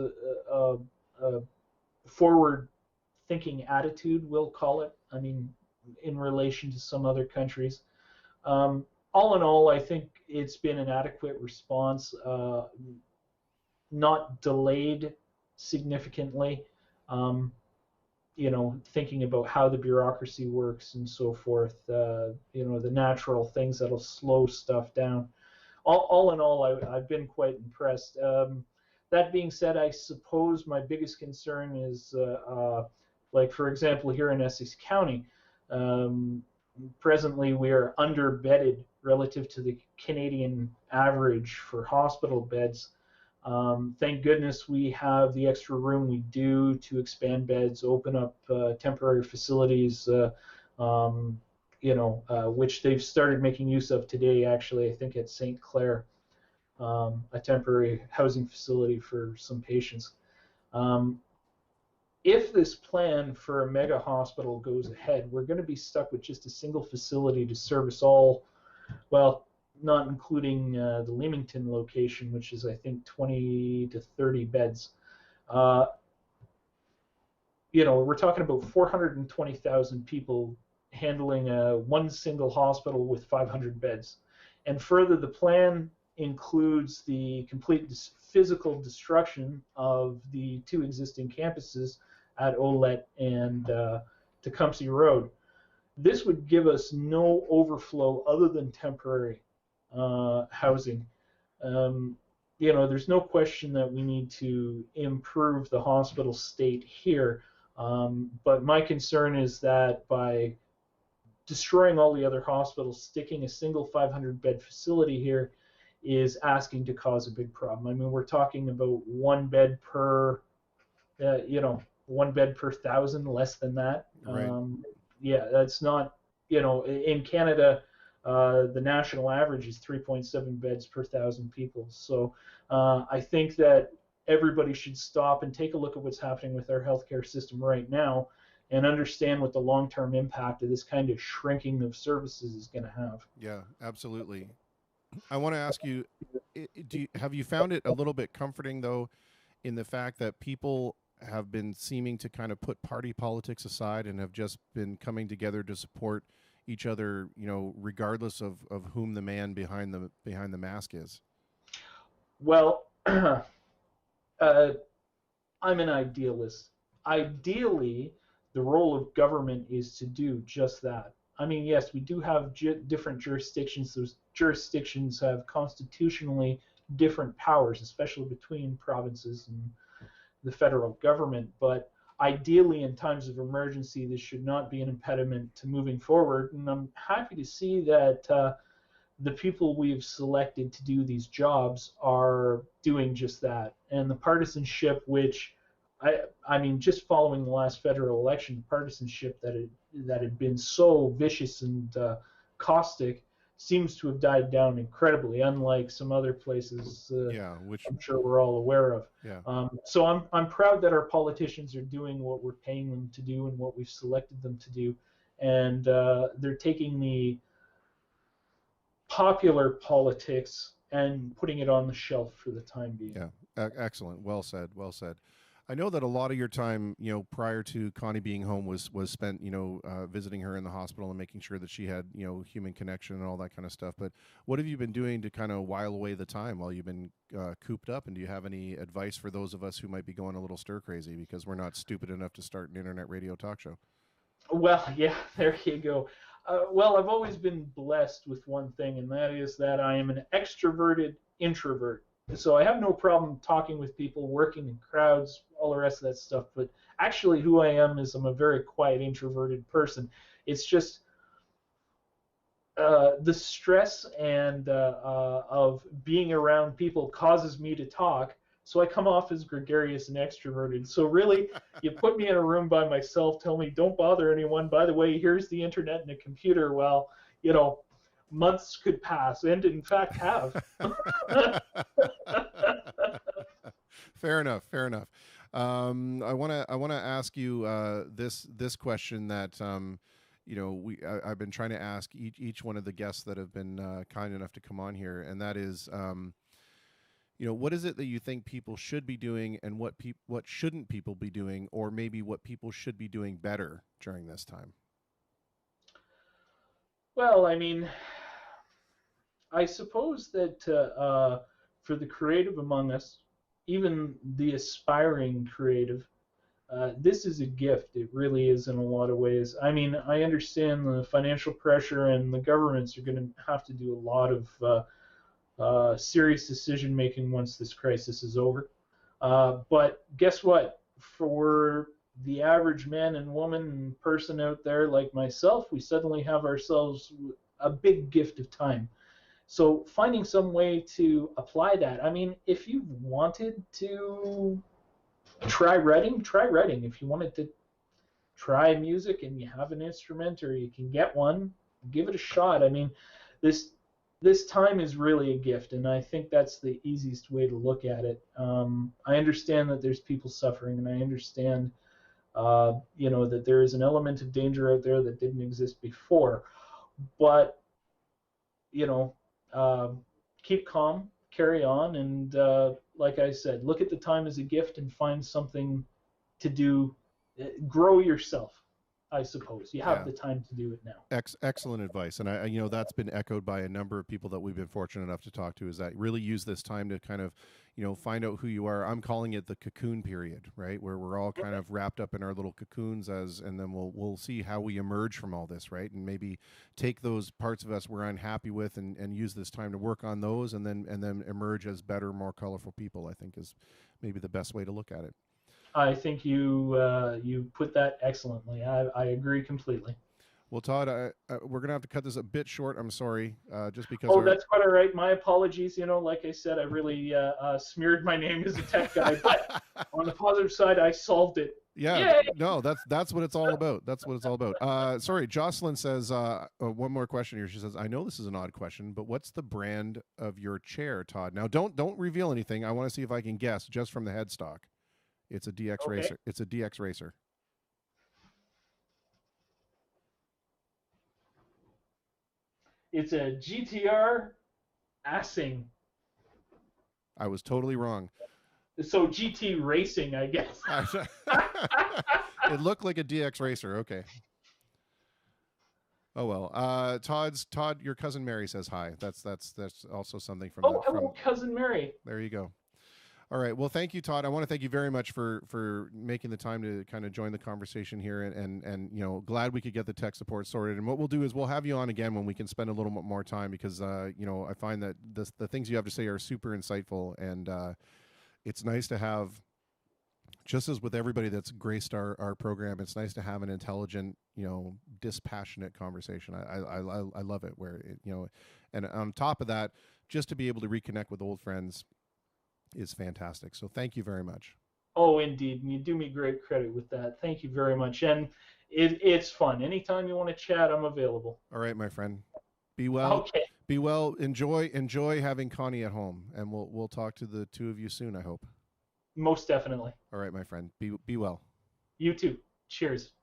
forward-thinking attitude, we'll call it. I mean, in relation to some other countries. All in all, I think it's been an adequate response, not delayed significantly. Thinking about how the bureaucracy works and so forth, the natural things that'll slow stuff down. All in all, I've been quite impressed. That being said, I suppose my biggest concern is, like for example, here in Essex County, presently we are under-bedded relative to the Canadian average for hospital beds. Thank goodness we have the extra room we do to expand beds, open up temporary facilities, which they've started making use of today, actually, I think at St. Clair, a temporary housing facility for some patients. If this plan for a mega hospital goes ahead, we're going to be stuck with just a single facility to service all, well, not including the Leamington location, which is, I think, 20 to 30 beds. We're talking about 420,000 people handling one single hospital with 500 beds. And further, the plan includes the complete physical destruction of the two existing campuses at Olette and Tecumseh Road. This would give us no overflow other than temporary housing. There's no question that we need to improve the hospital state here, but my concern is that by destroying all the other hospitals, sticking a single 500-bed facility here is asking to cause a big problem. I mean, we're talking about one bed per 1,000, less than that. Right. That's not, in Canada, the national average is 3.7 beds per 1,000 people. So I think that everybody should stop and take a look at what's happening with our healthcare system right now and understand what the long-term impact of this kind of shrinking of services is going to have. Yeah, absolutely. I want to ask you, have you found it a little bit comforting, though, in the fact that people have been seeming to kind of put party politics aside and have just been coming together to support each other, regardless of whom the man behind the mask is? Well, I'm an idealist. Ideally, the role of government is to do just that. I mean, yes, we do have different jurisdictions. Those jurisdictions have constitutionally different powers, especially between provinces and the federal government. But ideally, in times of emergency, this should not be an impediment to moving forward. And I'm happy to see that the people we've selected to do these jobs are doing just that. And the partisanship, which I mean, just following the last federal election, the partisanship that had been so vicious and caustic seems to have died down incredibly, unlike some other places which I'm sure we're all aware of. Yeah. So I'm proud that our politicians are doing what we're paying them to do and what we've selected them to do, and they're taking the popular politics and putting it on the shelf for the time being. Yeah, excellent. Well said. Well said. I know that a lot of your time, prior to Connie being home was spent, visiting her in the hospital and making sure that she had, human connection and all that kind of stuff. But what have you been doing to kind of while away the time while you've been cooped up? And do you have any advice for those of us who might be going a little stir crazy because we're not stupid enough to start an internet radio talk show? Well, yeah, there you go. Well, I've always been blessed with one thing, and that is that I am an extroverted introvert. So I have no problem talking with people, working in crowds, all the rest of that stuff. But actually who I am is I'm a very quiet, introverted person. It's just the stress and of being around people causes me to talk, so I come off as gregarious and extroverted. So really, you put me in a room by myself, tell me don't bother anyone. By the way, here's the internet and a computer. Well, months could pass, and in fact have. Fair enough. I want to ask you this question that I've been trying to ask each one of the guests that have been kind enough to come on here, and that is, what is it that you think people should be doing, and what shouldn't people be doing, or maybe what people should be doing better during this time? Well, I mean, I suppose that for the creative among us, even the aspiring creative, this is a gift. It really is in a lot of ways. I mean, I understand the financial pressure, and the governments are going to have to do a lot of serious decision making once this crisis is over. But guess what? For the average man and woman and person out there like myself, we suddenly have ourselves a big gift of time. So finding some way to apply that. I mean, if you wanted to try writing. If you wanted to try music and you have an instrument or you can get one, give it a shot. I mean, this time is really a gift, and I think that's the easiest way to look at it. I understand that there's people suffering, and I understand that there is an element of danger out there that didn't exist before. But keep calm, carry on, and like I said, look at the time as a gift and find something to do. Grow yourself, I suppose. You have the time to do it now. Excellent advice, and I that's been echoed by a number of people that we've been fortunate enough to talk to. Is that really use this time to kind of find out who you are. I'm calling it the cocoon period, right, where we're all kind of wrapped up in our little cocoons, and then we'll see how we emerge from all this, right, and maybe take those parts of us we're unhappy with and use this time to work on those, and then emerge as better, more colorful people. I think is maybe the best way to look at it. I think you put that excellently. I agree completely. Well, Todd, we're gonna have to cut this a bit short. I'm sorry, just because. Oh, that's quite all right. My apologies. Like I said, I really smeared my name as a tech guy, but on the positive side, I solved it. Yeah. Yay! No, that's what it's all about. That's what it's all about. Sorry, Jocelyn says one more question here. She says, I know this is an odd question, but what's the brand of your chair, Todd? Now, don't reveal anything. I want to see if I can guess just from the headstock. It's a DX Racer. It's a DX Racer. It's a GTR Assing. I was totally wrong. So GT Racing, I guess. It looked like a DX Racer. Okay. Oh well. Todd, your cousin Mary says hi. That's also something from. Hello, cousin Mary. There you go. All right. Well, thank you, Todd. I want to thank you very much for making the time to kind of join the conversation here, and glad we could get the tech support sorted. And what we'll do is we'll have you on again when we can spend a little bit more time, because I find that the things you have to say are super insightful, and it's nice to have, just as with everybody that's graced our program, it's nice to have an intelligent, dispassionate conversation. I love it where and on top of that, just to be able to reconnect with old friends is fantastic. So thank you very much. Oh, indeed. And you do me great credit with that. Thank you very much. And it's fun. Anytime you want to chat, I'm available. All right, my friend. Be well. Okay. Be well. Enjoy having Connie at home, and we'll talk to the two of you soon, I hope. Most definitely. All right, my friend. Be well. You too. Cheers.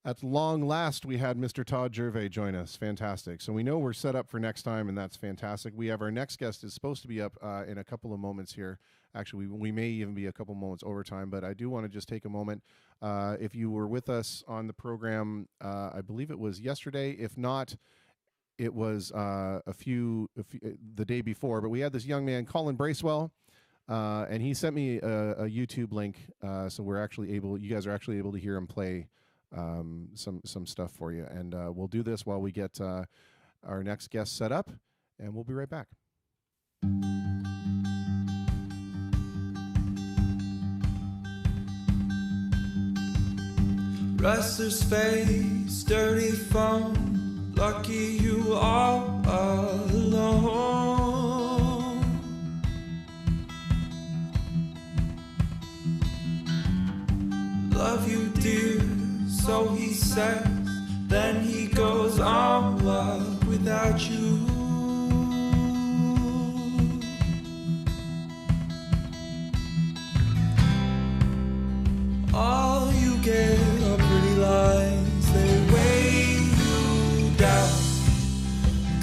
At long last, we had Mr. Todd Gervais join us. Fantastic. So we know we're set up for next time, and that's fantastic. We have our next guest is supposed to be up in a couple of moments here. Actually, we may even be a couple moments over time, but I do want to just take a moment. If you were with us on the program, I believe it was yesterday. If not, it was the day before. But we had this young man, Colin Bracewell, and he sent me a YouTube link. So you guys are actually able to hear him play some stuff for you, and we'll do this while we get our next guest set up, and we'll be right back. Restless face, dirty phone. Lucky you are alone. Love you, dear, so he says. Then he goes on without you. All you get are pretty lies, they weigh you down.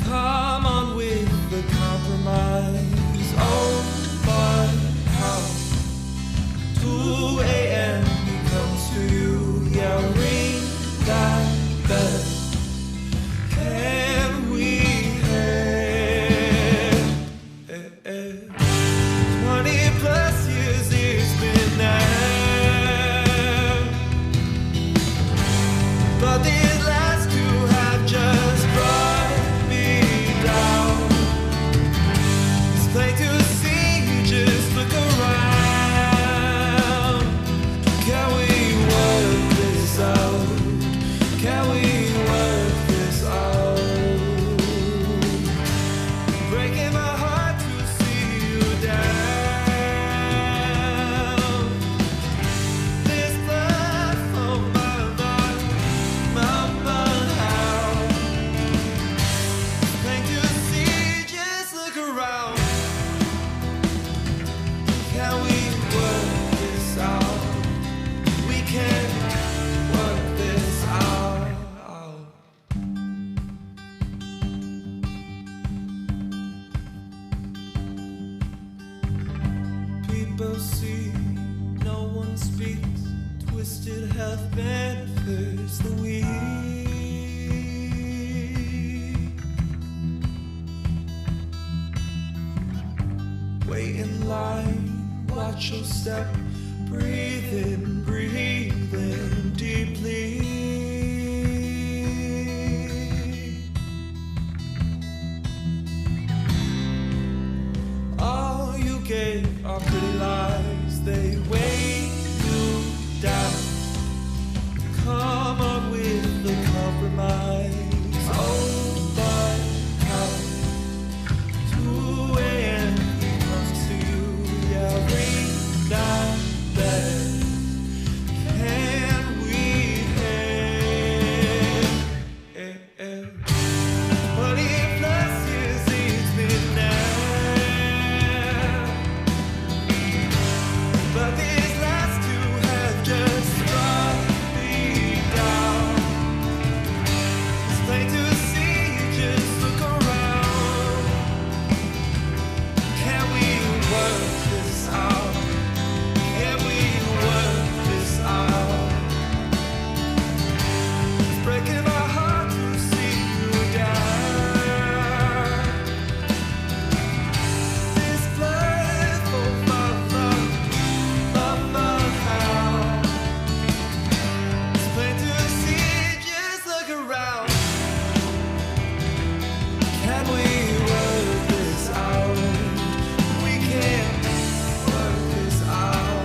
Come on with the compromise. Oh my, how 2 a.m. he comes to you. Yeah, ring that bell. Can we have 20 plus years it's been now. But these last 2 have just brought me down. It's plain to see, just look around. Can we work this out? Can we work this out? Breaking my heart to see you down. This blood from my mind. Mama, how plain to see, just look around. Can we work this out? We can work this out. People see, no one speaks. Twisted health benefits the weak. Wait in line, watch your step. Breathe in deeply. All you get are pretty lies, they weigh you down. Come up with the compromise. Oh my God, 2 a.m. comes to you. Yeah, ring that bell. Can we have 20 plus years it's been now? But these last 2 have just brought me down. It's plain to see, just look around. Can we work this out? Can we work this out? It's breaking my heart to see you down. This blood for my love. Mama, how it's plain to see, just look around. Can we work this out? We can work this out.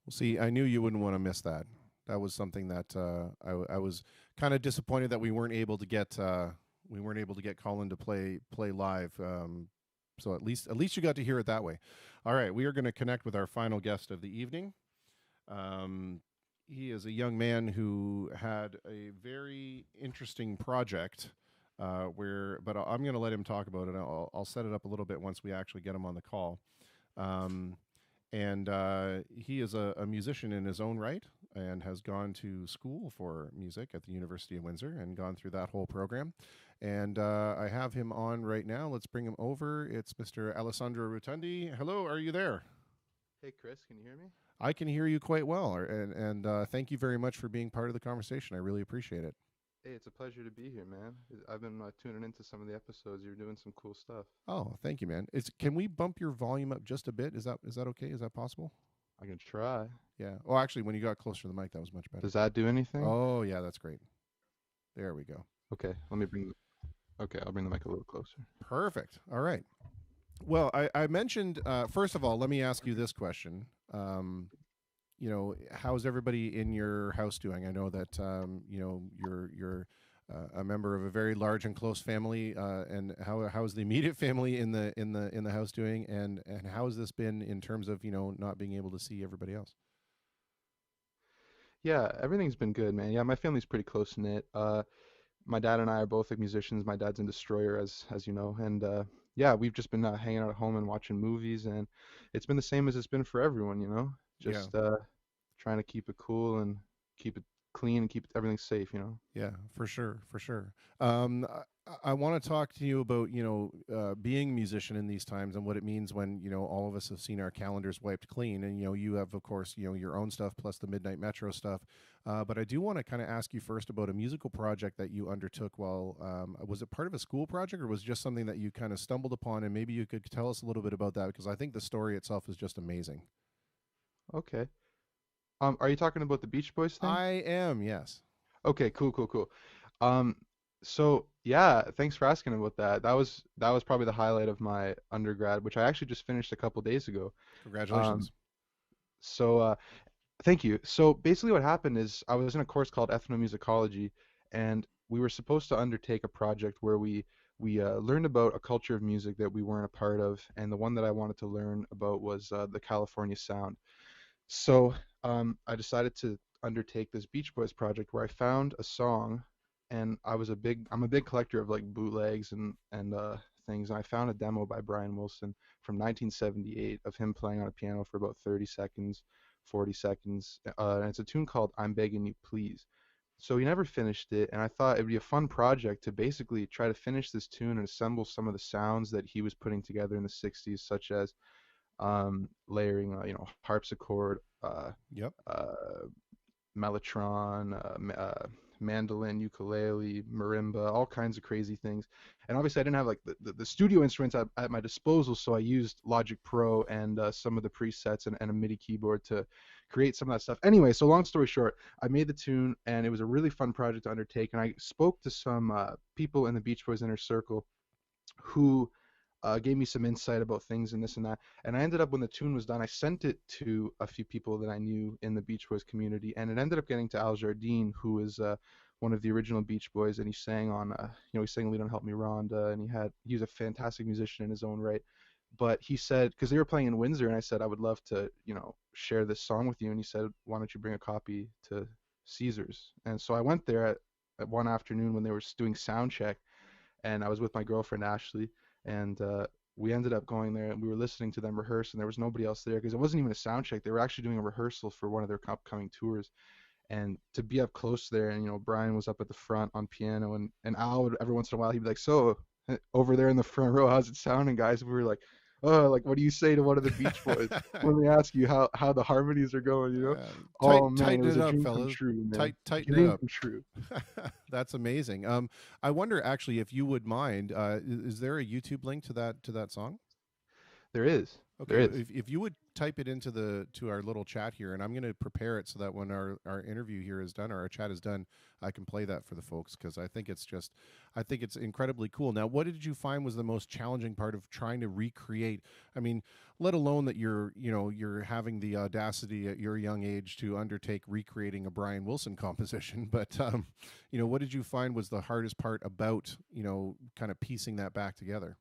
Well, see, I knew you wouldn't want to miss that. That was something that I was kind of disappointed that we weren't able to get Colin to play live. So at least you got to hear it that way. All right, we are going to connect with our final guest of the evening. He is a young man who had a very interesting project. But I'm going to let him talk about it. I'll set it up a little bit once we actually get him on the call. And he is a musician in his own right and has gone to school for music at the University of Windsor and gone through that whole program. And I have him on right now. Let's bring him over. It's Mr. Alessandro Rotundi. Hello, are you there? Hey, Chris, can you hear me? I can hear you quite well. And thank you very much for being part of the conversation. I really appreciate it. Hey, it's a pleasure to be here, man. I've been tuning into some of the episodes. You're doing some cool stuff. Oh, thank you, man. Can we bump your volume up just a bit? Is that okay? Is that possible? I can try. Yeah. Oh, actually, when you got closer to the mic, that was much better. Does that do anything? Oh, yeah, that's great. There we go. Okay, let me bring. Okay, I'll bring the mic a little closer. Perfect. All right. Well, I mentioned, first of all, let me ask you this question. How's everybody in your house doing? I know that, you're a member of a very large and close family, and how's the immediate family in the house doing, and how has this been in terms of not being able to see everybody else? Yeah, everything's been good, man. Yeah, my family's pretty close knit. My dad and I are both like musicians. My dad's in Destroyer, as you know, and yeah, we've just been hanging out at home and watching movies, and it's been the same as it's been for everyone, Just trying to keep it cool and keep it clean and keep everything safe, Yeah, for sure, for sure. I want to talk to you about being a musician in these times and what it means when all of us have seen our calendars wiped clean, and you have, of course, your own stuff plus the Midnight Metro stuff. But I do want to kind of ask you first about a musical project that you undertook while was it part of a school project, or was it just something that you kind of stumbled upon? And maybe you could tell us a little bit about that, because I think the story itself is just amazing. Okay. Are you talking about the Beach Boys thing? I am, yes. Okay, cool. Um, so yeah, thanks for asking about that. That was probably the highlight of my undergrad, which I actually just finished a couple days ago. Congratulations. So thank you. So basically what happened is I was in a course called ethnomusicology, and we were supposed to undertake a project where we learned about a culture of music that we weren't a part of, and the one that I wanted to learn about was the California sound. So I decided to undertake this Beach Boys project where I found a song, and I'm a big collector of like bootlegs and things, and I found a demo by Brian Wilson from 1978 of him playing on a piano for about 30 seconds, 40 seconds, and it's a tune called "I'm Begging You Please." So he never finished it, and I thought it'd be a fun project to basically try to finish this tune and assemble some of the sounds that he was putting together in the 60s, such as layering, harpsichord, Yep. mellotron, mandolin, ukulele, marimba, all kinds of crazy things. And obviously, I didn't have like the studio instruments at my disposal, so I used Logic Pro and some of the presets and a MIDI keyboard to create some of that stuff. Anyway, so long story short, I made the tune, and it was a really fun project to undertake. And I spoke to some people in the Beach Boys inner circle who gave me some insight about things and this and that. And I ended up, when the tune was done, I sent it to a few people that I knew in the Beach Boys community, and it ended up getting to Al Jardine, who is one of the original Beach Boys, and he sang on, he sang "Lead on Help Me Rhonda," and he was a fantastic musician in his own right. But he said, because they were playing in Windsor, and I said I would love to, share this song with you, and he said, why don't you bring a copy to Caesars? And so I went there at one afternoon when they were doing sound check, and I was with my girlfriend Ashley, and we ended up going there, and we were listening to them rehearse, and there was nobody else there because it wasn't even a sound check. They were actually doing a rehearsal for one of their upcoming tours. And to be up close there, and Brian was up at the front on piano, and Al would, every once in a while, he'd be like, so over there in the front row, how's it sounding, guys? And we were like, oh, like, what do you say to one of the Beach Boys when they ask you how the harmonies are going, Oh man, tighten it was it a up, dream fellas. come true, man. Tighten Dream it up. come true. That's amazing. I wonder, actually, if you would mind, is there a YouTube link to that song? There is. Okay, There is. if you would type it into our little chat here, and I'm going to prepare it so that when our interview here is done, or our chat is done, I can play that for the folks, because I think it's incredibly cool. Now, what did you find was the most challenging part of trying to recreate? I mean, let alone that you're having the audacity at your young age to undertake recreating a Brian Wilson composition, but what did you find was the hardest part about kind of piecing that back together?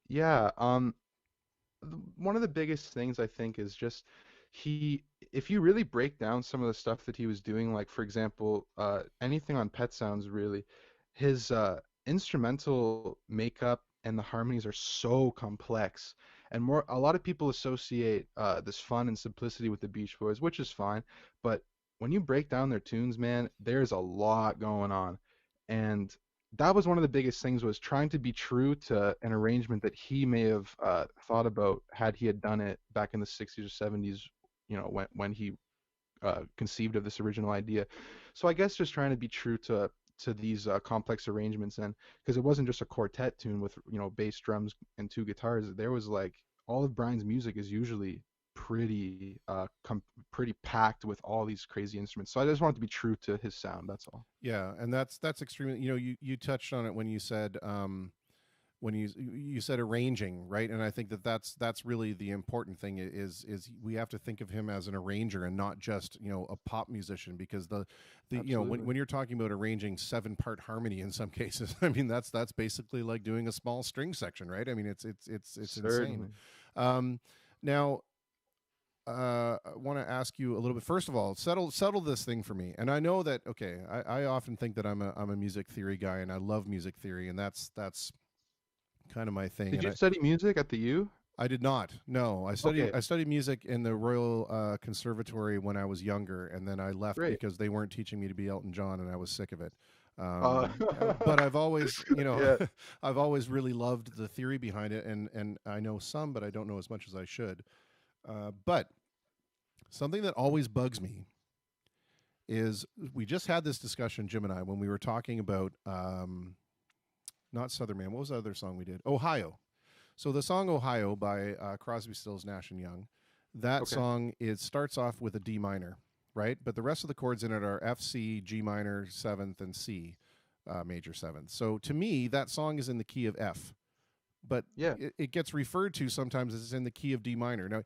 Yeah. One of the biggest things I think is just if you really break down some of the stuff that he was doing, like for example, anything on Pet Sounds really, his instrumental makeup and the harmonies are so complex. And a lot of people associate this fun and simplicity with the Beach Boys, which is fine, but when you break down their tunes, man, there's a lot going on. And that was one of the biggest things, was trying to be true to an arrangement that he may have thought about had he had done it back in the 60s or 70s, when he conceived of this original idea. So I guess just trying to be true to these complex arrangements, and because it wasn't just a quartet tune with bass, drums, and two guitars. There was like all of Brian's music is usually pretty packed with all these crazy instruments. So I just wanted to be true to his sound. That's all. Yeah, and that's extremely. You touched on it when you said when you said arranging, right? And I think that's really the important thing is we have to think of him as an arranger and not just a pop musician, because the when you're talking about arranging 7-part harmony in some cases, I mean that's basically like doing a small string section, right? I mean it's insane. Now I want to ask you a little bit. First of all, settle this thing for me. And I know that I often think that I'm a music theory guy, and I love music theory, and that's kind of my thing. Did you study music at the U? I did not. No, I studied music in the Royal Conservatory when I was younger, and then I left because they weren't teaching me to be Elton John, and I was sick of it. But I've always, I've always really loved the theory behind it, and I know some, but I don't know as much as I should. But something that always bugs me is we just had this discussion, Jim and I, when we were talking about not Southern Man. What was the other song we did? Ohio. So the song Ohio by Crosby, Stills, Nash and Young, that song starts off with a D minor, right? But the rest of the chords in it are F, C, G minor, 7th, and C major 7th. So to me, that song is in the key of F. But it gets referred to sometimes as in the key of D minor. Now,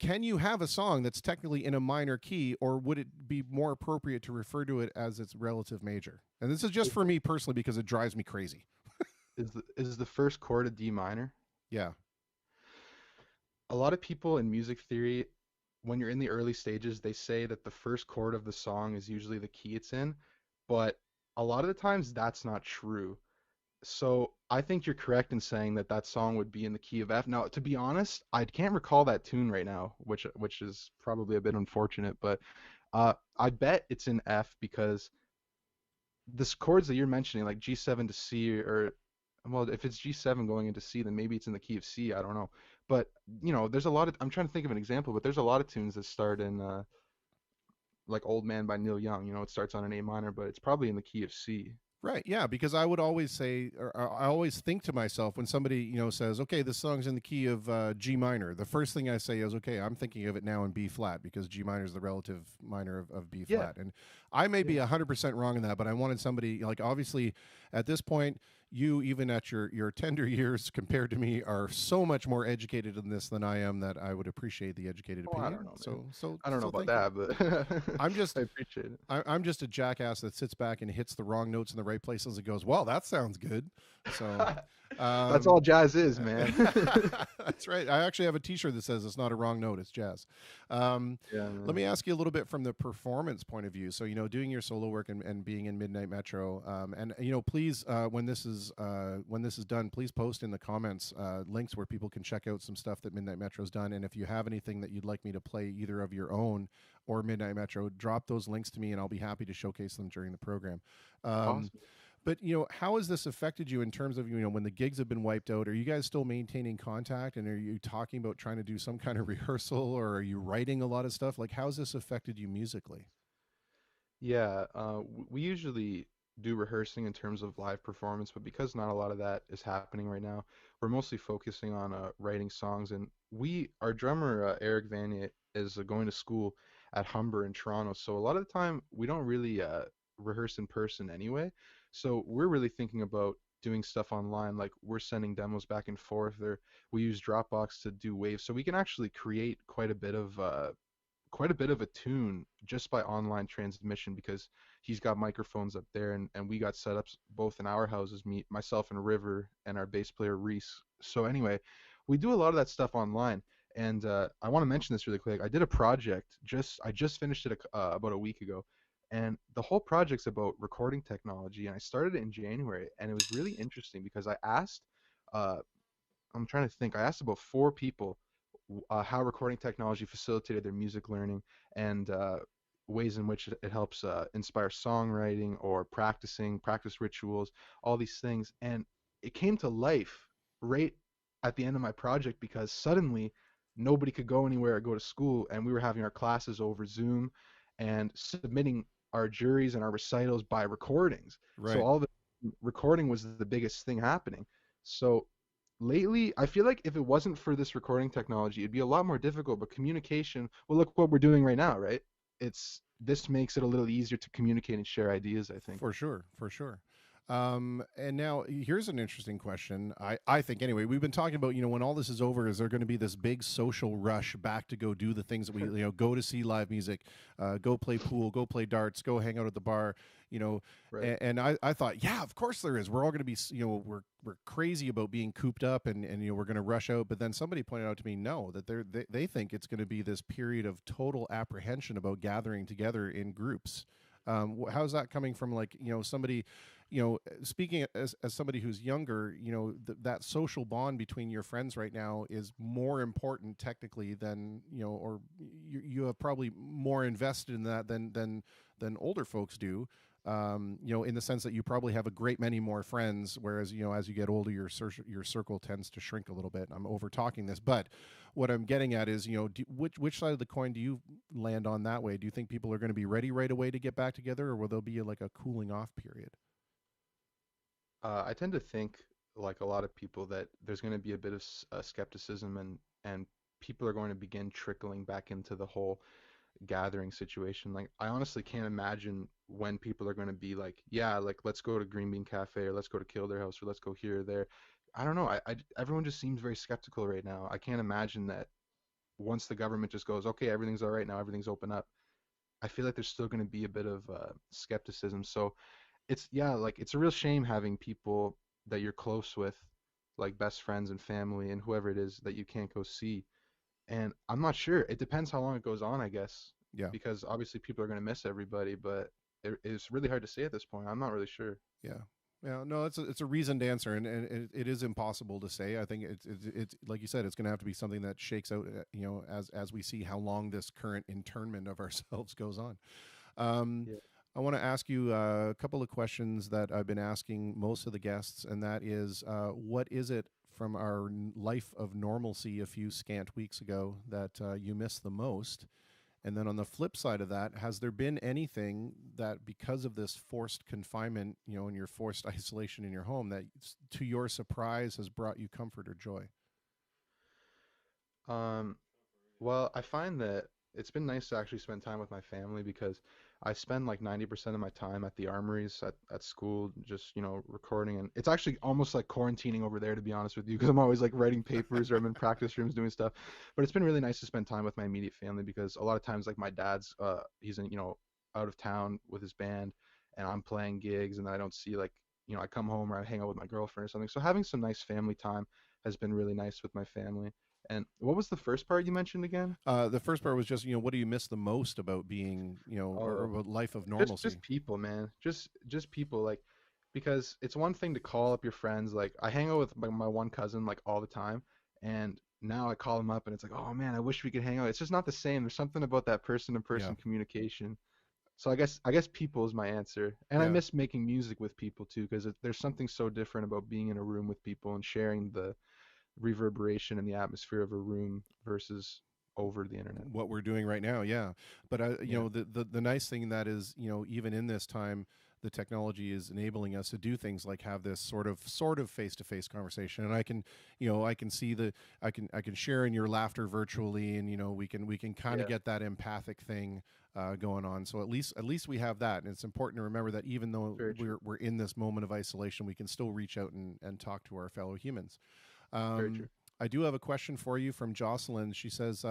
can you have a song that's technically in a minor key, or would it be more appropriate to refer to it as its relative major? And this is just for me personally because it drives me crazy. Is the first chord a D minor? Yeah. A lot of people in music theory, when you're in the early stages, they say that the first chord of the song is usually the key it's in, but a lot of the times that's not true. So I think you're correct in saying that song would be in the key of F. Now, to be honest, I can't recall that tune right now, which is probably a bit unfortunate, but I bet it's in F because the chords that you're mentioning, like G7 to C, or well, if it's G7 going into C, then maybe it's in the key of C. I don't know. But, there's a lot of, I'm trying to think of an example, but there's a lot of tunes that start in, like Old Man by Neil Young. It starts on an A minor, but it's probably in the key of C. Right, yeah, because I would always say, or I always think to myself when somebody, says, okay, this song's in the key of G minor, the first thing I say is, okay, I'm thinking of it now in B flat, because G minor is the relative minor of B flat. And I may be 100% wrong in that, but I wanted somebody, like, obviously, at this point, you, even at your tender years compared to me, are so much more educated in this than I am, that I would appreciate the educated opinion. I don't know, so I don't know about that, but I'm just I appreciate it. I'm just a jackass that sits back and hits the wrong notes in the right places and goes, well, that sounds good. So that's all jazz is, man. That's right. I actually have a t-shirt that says it's not a wrong note, it's jazz. Let me ask you a little bit from the performance point of view. So, doing your solo work and being in Midnight Metro, and please, when this is done, please post in the comments links where people can check out some stuff that Midnight Metro's done. And if you have anything that you'd like me to play, either of your own or Midnight Metro, drop those links to me and I'll be happy to showcase them during the program. Awesome. But, how has this affected you in terms of, when the gigs have been wiped out? Are you guys still maintaining contact, and are you talking about trying to do some kind of rehearsal, or are you writing a lot of stuff? Like, how's this affected you musically? Yeah, we usually do rehearsing in terms of live performance, but because not a lot of that is happening right now, we're mostly focusing on writing songs. And our drummer, Eric Vanier, is going to school at Humber in Toronto, so a lot of the time we don't really rehearse in person anyway. So we're really thinking about doing stuff online, like we're sending demos back and forth, or we use Dropbox to do waves, so we can actually create quite a bit of a tune just by online transmission, because he's got microphones up there, and we got setups both in our houses, myself and River and our bass player Reese. So anyway, we do a lot of that stuff online. And I want to mention this really quick. I did a project, I just finished it about a week ago. And the whole project's about recording technology, and I started it in January, and it was really interesting because I asked, I'm trying to think, I asked about 4 people how recording technology facilitated their music learning, and ways in which it helps inspire songwriting or practice rituals, all these things. And it came to life right at the end of my project, because suddenly nobody could go anywhere or go to school, and we were having our classes over Zoom. and submitting our juries and our recitals by recordings. So Right. all the recording was the biggest thing happening. So lately, I feel like if it wasn't for this recording technology, it'd be a lot more difficult. But communication, well, look what we're doing right now, right? This makes it a little easier to communicate and share ideas, I think. For sure, for sure. And now here's an interesting question. I think anyway, we've been talking about, when all this is over, is there going to be this big social rush back to go do the things that we, go to see live music, go play pool, go play darts, go hang out at the bar, Right. and I thought, yeah, of course there is. We're all going to be, we're crazy about being cooped up and we're going to rush out. But then somebody pointed out to me, no, that they think it's going to be this period of total apprehension about gathering together in groups. How's that coming from, like, somebody, speaking as somebody who's younger, that social bond between your friends right now is more important technically than, or you have probably more invested in that than older folks do. In the sense that you probably have a great many more friends, whereas, as you get older, your circle tends to shrink a little bit. I'm over talking this, but what I'm getting at is, which side of the coin do you land on that way? Do you think people are going to be ready right away to get back together, or will there be like a cooling off period? I tend to think, like a lot of people, that there's going to be a bit of skepticism, and people are going to begin trickling back into the whole gathering situation. Like, I honestly can't imagine when people are going to be like, yeah, like, let's go to Green Bean Cafe, or let's go to Kildare House, or let's go here or there. I don't know. Everyone just seems very skeptical right now. I can't imagine that once the government just goes, okay, everything's all right now, everything's open up. I feel like there's still going to be a bit of skepticism. So yeah, like, it's a real shame having people that you're close with, like best friends and family and whoever it is, that you can't go see. And I'm not sure. It depends how long it goes on, I guess, Yeah. because obviously people are going to miss everybody, but it's really hard to say at this point. I'm not really sure. Yeah. Yeah, no, it's a reasoned answer, and it is impossible to say. I think it's like you said, it's going to have to be something that shakes out, as we see how long this current internment of ourselves goes on. Um, Yeah. I want to ask you a couple of questions that I've been asking most of the guests, and that is, what is it from our life of normalcy a few scant weeks ago that you miss the most? And then on the flip side of that, has there been anything that, because of this forced confinement, and your forced isolation in your home, that to your surprise has brought you comfort or joy? Um, well, I find that it's been nice to actually spend time with my family, because I spend like 90% of my time at the armories at school, just, recording. And it's actually almost like quarantining over there, to be honest with you, because I'm always like writing papers, or I'm in practice rooms doing stuff. But it's been really nice to spend time with my immediate family, because a lot of times, like, my dad's, he's in, out of town with his band, and I'm playing gigs, and then I don't see, like, I come home or I hang out with my girlfriend or something. So having some nice family time has been really nice with my family. And what was the first part you mentioned again? The first part was just, what do you miss the most about being, or Oh, about life of just normalcy? just people, man. Just people, like, because it's one thing to call up your friends. Like, I hang out with my one cousin like all the time, and now I call him up and it's like, oh man, I wish we could hang out. It's just not the same. There's something about that Yeah, person-to-person communication. So I guess people is my answer. And I yeah. miss making music with people too, because there's something so different about being in a room with people and sharing the reverberation and the atmosphere of a room versus over the internet. What we're doing right now, yeah. But Yeah, the nice thing that is, even in this time, the technology is enabling us to do things like have this sort of face to face conversation, and I can see I can share in your laughter virtually, and we can kind of yeah, get that empathic thing going on. So at least we have that, and it's important to remember that even though very true. we're in this moment of isolation, we can still reach out and talk to our fellow humans. Very true. Um, I do have a question for you from Jocelyn. She says,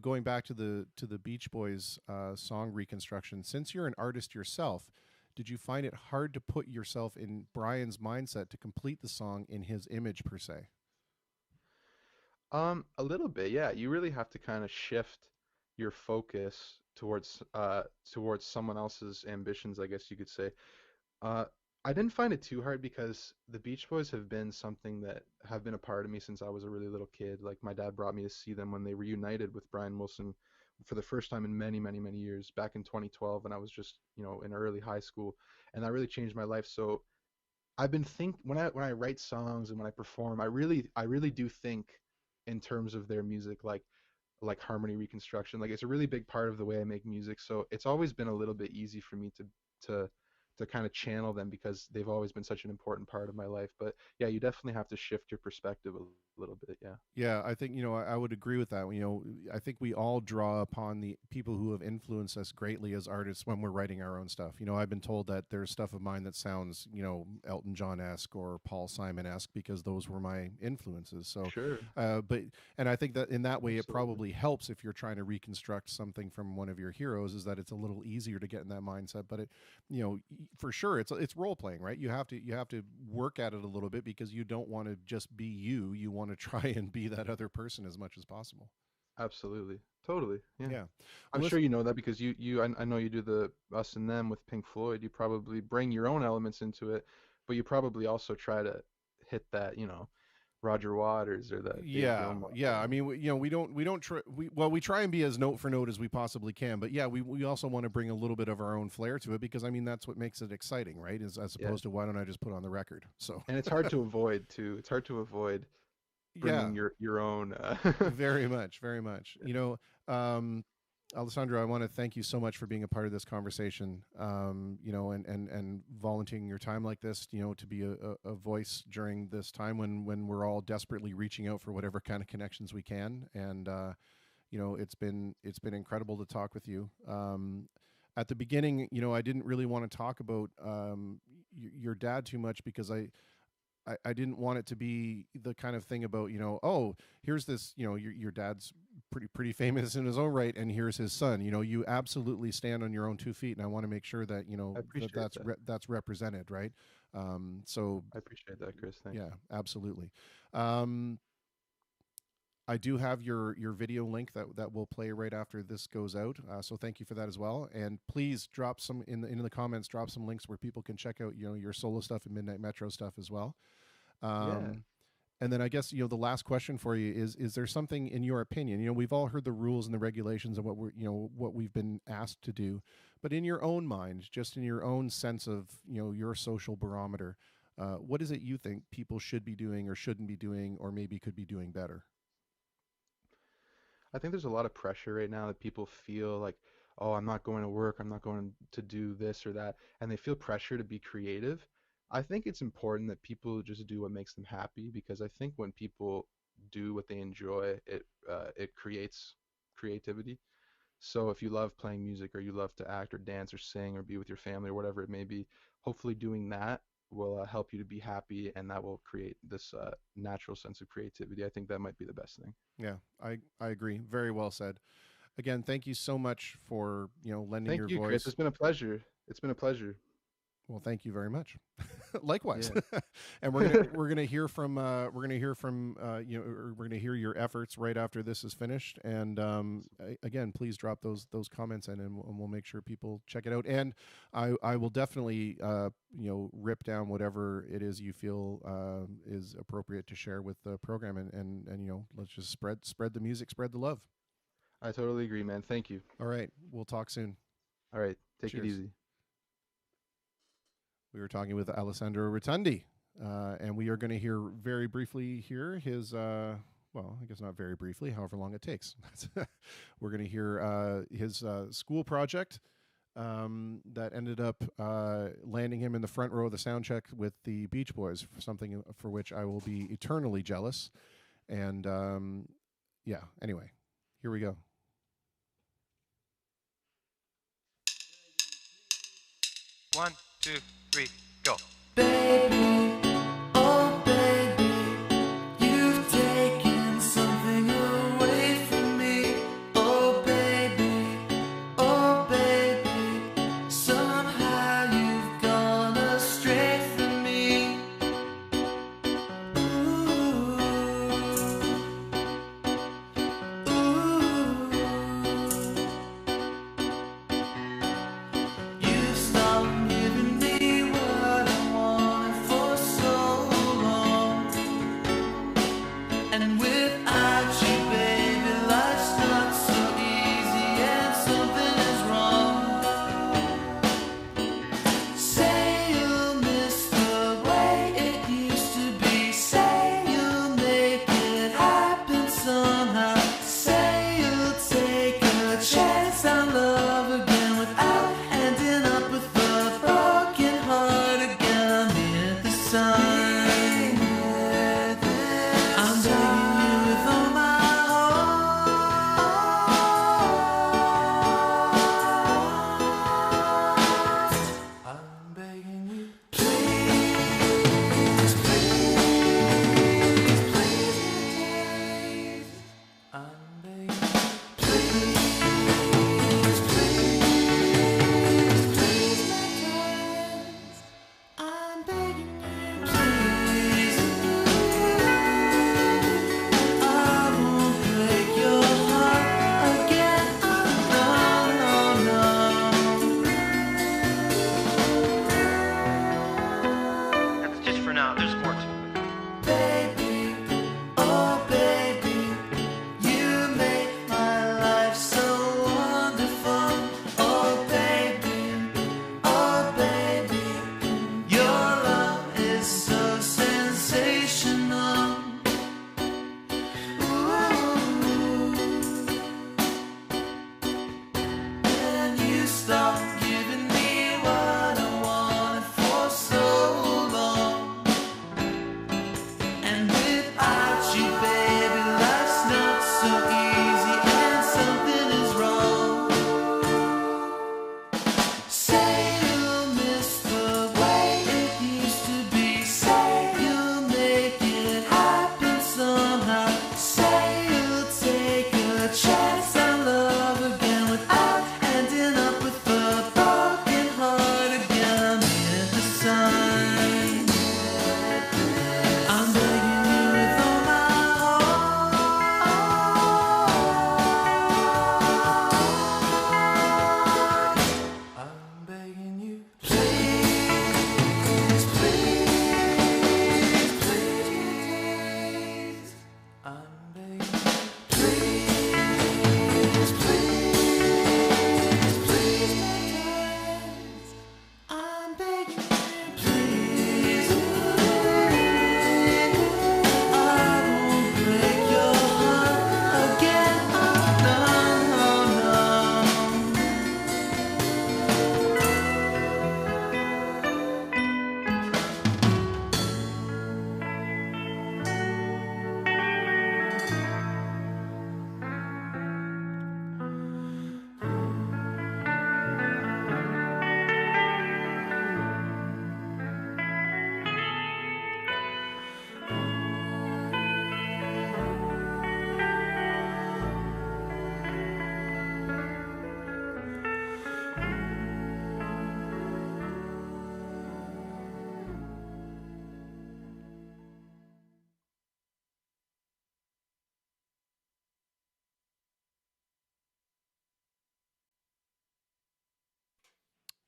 going back to the Beach Boys song reconstruction. Since you're an artist yourself, did you find it hard to put yourself in Brian's mindset to complete the song in his image per se? A little bit, yeah. You really have to kind of shift your focus towards someone else's ambitions, I guess you could say. Uh, I didn't find it too hard, because the Beach Boys have been something that have been a part of me since I was a really little kid. Like, my dad brought me to see them when they reunited with Brian Wilson for the first time in many, many, many years back in 2012, and I was just, in early high school, and that really changed my life. So I've been when I write songs and when I perform, I really do think in terms of their music. like harmony reconstruction. Like it's a really big part of the way I make music. So it's always been a little bit easy for me to kind of channel them because they've always been such an important part of my life. But yeah, you definitely have to shift your perspective a little bit. Yeah. Yeah, I think, I would agree with that. I think we all draw upon the people who have influenced us greatly as artists when we're writing our own stuff. I've been told that there's stuff of mine that sounds, Elton John-esque or Paul Simon-esque because those were my influences. So, Sure. and I think that in that way, it Absolutely. probably helps if you're trying to reconstruct something from one of your heroes, is that it's a little easier to get in that mindset. But for sure, it's role playing, right? You have to work at it a little bit because you don't want to just be you. You want to try and be that other person as much as possible. Absolutely. Totally. Yeah. Yeah. I'm Well, sure you know that because I know you do the Us and Them with Pink Floyd. You probably bring your own elements into it, but you probably also try to hit that, Roger Waters or that Dave yeah, Gilmour. yeah. I mean, we don't try. We try and be as note for note as we possibly can, but yeah, we also want to bring a little bit of our own flair to it because I mean that's what makes it exciting, right? As Yeah. opposed to why don't I just put on the record? So And it's hard to avoid too. It's hard to avoid bringing your own. very much, very much. Alessandro, I want to thank you so much for being a part of this conversation. And volunteering your time like this, to be a voice during this time when we're all desperately reaching out for whatever kind of connections we can. And it's been incredible to talk with you. At the beginning, I didn't really want to talk about your dad too much because I didn't want it to be the kind of thing about, oh, here's this, your dad's pretty famous in his own right, and here's his son. You absolutely stand on your own 2 feet, and I want to make sure that, I appreciate that's represented, right? So I appreciate that, Chris. Thanks. yeah, absolutely. I do have your video link that will play right after this goes out. So thank you for that as well. And please drop some in the comments. Drop some links where people can check out your solo stuff and Midnight Metro stuff as well. And then I guess the last question for you is there something in your opinion? We've all heard the rules and the regulations and what we've been asked to do, but in your own mind, just in your own sense of your social barometer, what is it you think people should be doing or shouldn't be doing or maybe could be doing better? I think there's a lot of pressure right now that people feel like, oh, I'm not going to work, I'm not going to do this or that, and they feel pressure to be creative. I think it's important that people just do what makes them happy because I think when people do what they enjoy, it creates creativity. So if you love playing music or you love to act or dance or sing or be with your family or whatever it may be, hopefully doing that will help you to be happy, and that will create this natural sense of creativity. I think that might be the best thing. Yeah, I agree. Very well said. Again, thank you so much for lending Thank your you, voice. Chris. It's been a pleasure. It's been a pleasure. Well, thank you very much. Likewise. Yeah. And we're gonna hear from we're gonna hear your efforts right after this is finished. And again, please drop those comments in, and we'll make sure people check it out. And I will definitely rip down whatever it is you feel is appropriate to share with the program, and let's just spread the music, spread the love. I totally agree, man. Thank you. All right, we'll talk soon. All right, take it Cheers. easy. We were talking with Alessandro Rotundi, and we are going to hear very briefly here his, well, I guess not very briefly, however long it takes. We're going to hear his school project that ended up landing him in the front row of the sound check with the Beach Boys, something for which I will be eternally jealous. And yeah, anyway, here we go. One, two, three, go. Baby, oh baby, you've taken something away from me. Oh baby, somehow you've gone astray from me. You've stopped giving me what I wanted for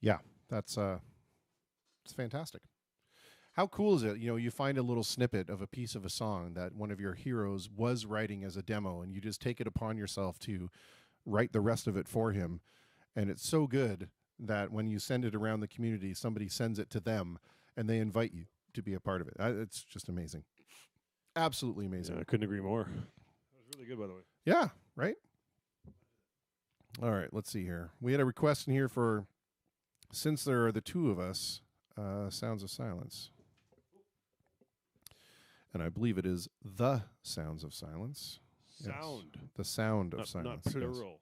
Yeah, that's it's fantastic. How cool is it? You know, you find a little snippet of a piece of a song that one of your heroes was writing as a demo, and you just take it upon yourself to write the rest of it for him. And it's so good that when you send it around the community, somebody sends it to them and they invite you to be a part of it. It's just amazing. Absolutely amazing. Yeah, I couldn't agree more. That was really good, by the way. Yeah, right? All right, let's see here. We had a request in here for, since there are the two of us, Sounds of Silence. And I believe it is The Sounds of Silence. Sound. Yes, The Sound of Not Silence. Yes. plural.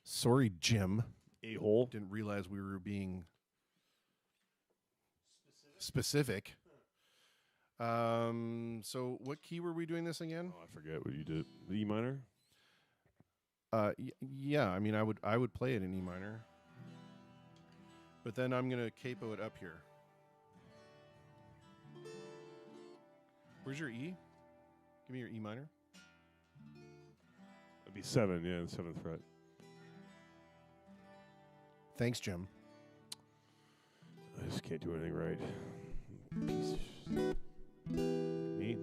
Sorry, Jim. A-hole. Didn't realize we were being specific. So what key were we doing this again? Oh, I forget what you did. The E minor? Yeah, I mean, I would play it in E minor. But then I'm going to capo it up here. Where's your E? Give me your E minor. It'd be 7, yeah, the 7th fret. Thanks, Jim. I just can't do anything right. Piece of me.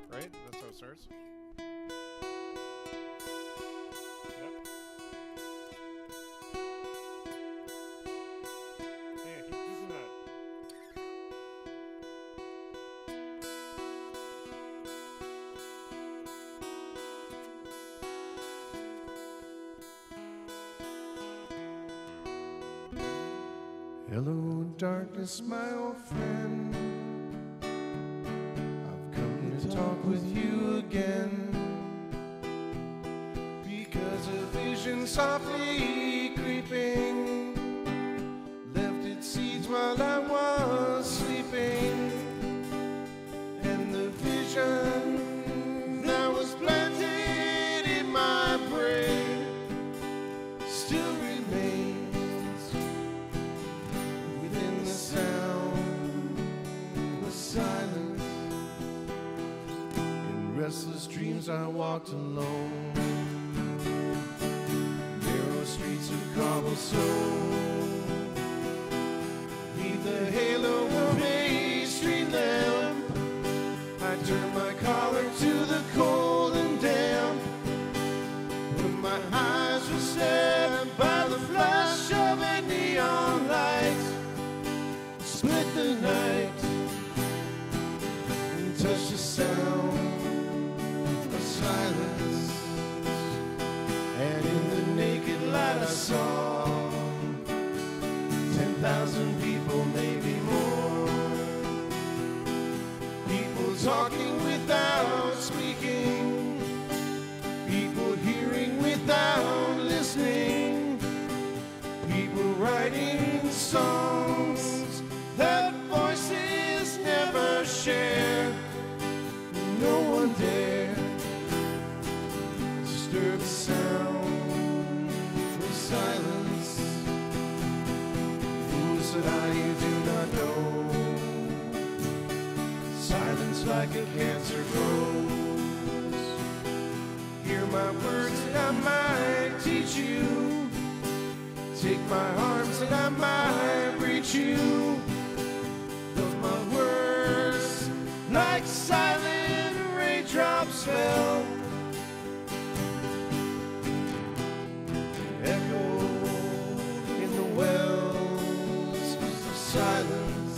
Right? That's how it starts? Hello, darkness, my old friend. I've come to talk with you again. Because a vision softly creeping left its seeds while I was sleeping. And the vision that was planted in my brain still remains within the sound of silence. In restless dreams I walked alone, narrow streets of cobblestone, neath the halo of a street lamp. I turned my collar to the cold and damp, when my eyes were stabbed by the flash of a neon light. Split the night and touch the sound of silence. And in the naked light I saw 10,000 people, maybe more. People talking without speaking, people hearing without listening, people writing songs that voices never share. No one dared disturb the sound of silence. Fools that I do not know, silence like a cancer grows. Hear my words and I might teach you, take my arms and I might reach you. But my words like silent raindrops fell, echo in the wells of silence.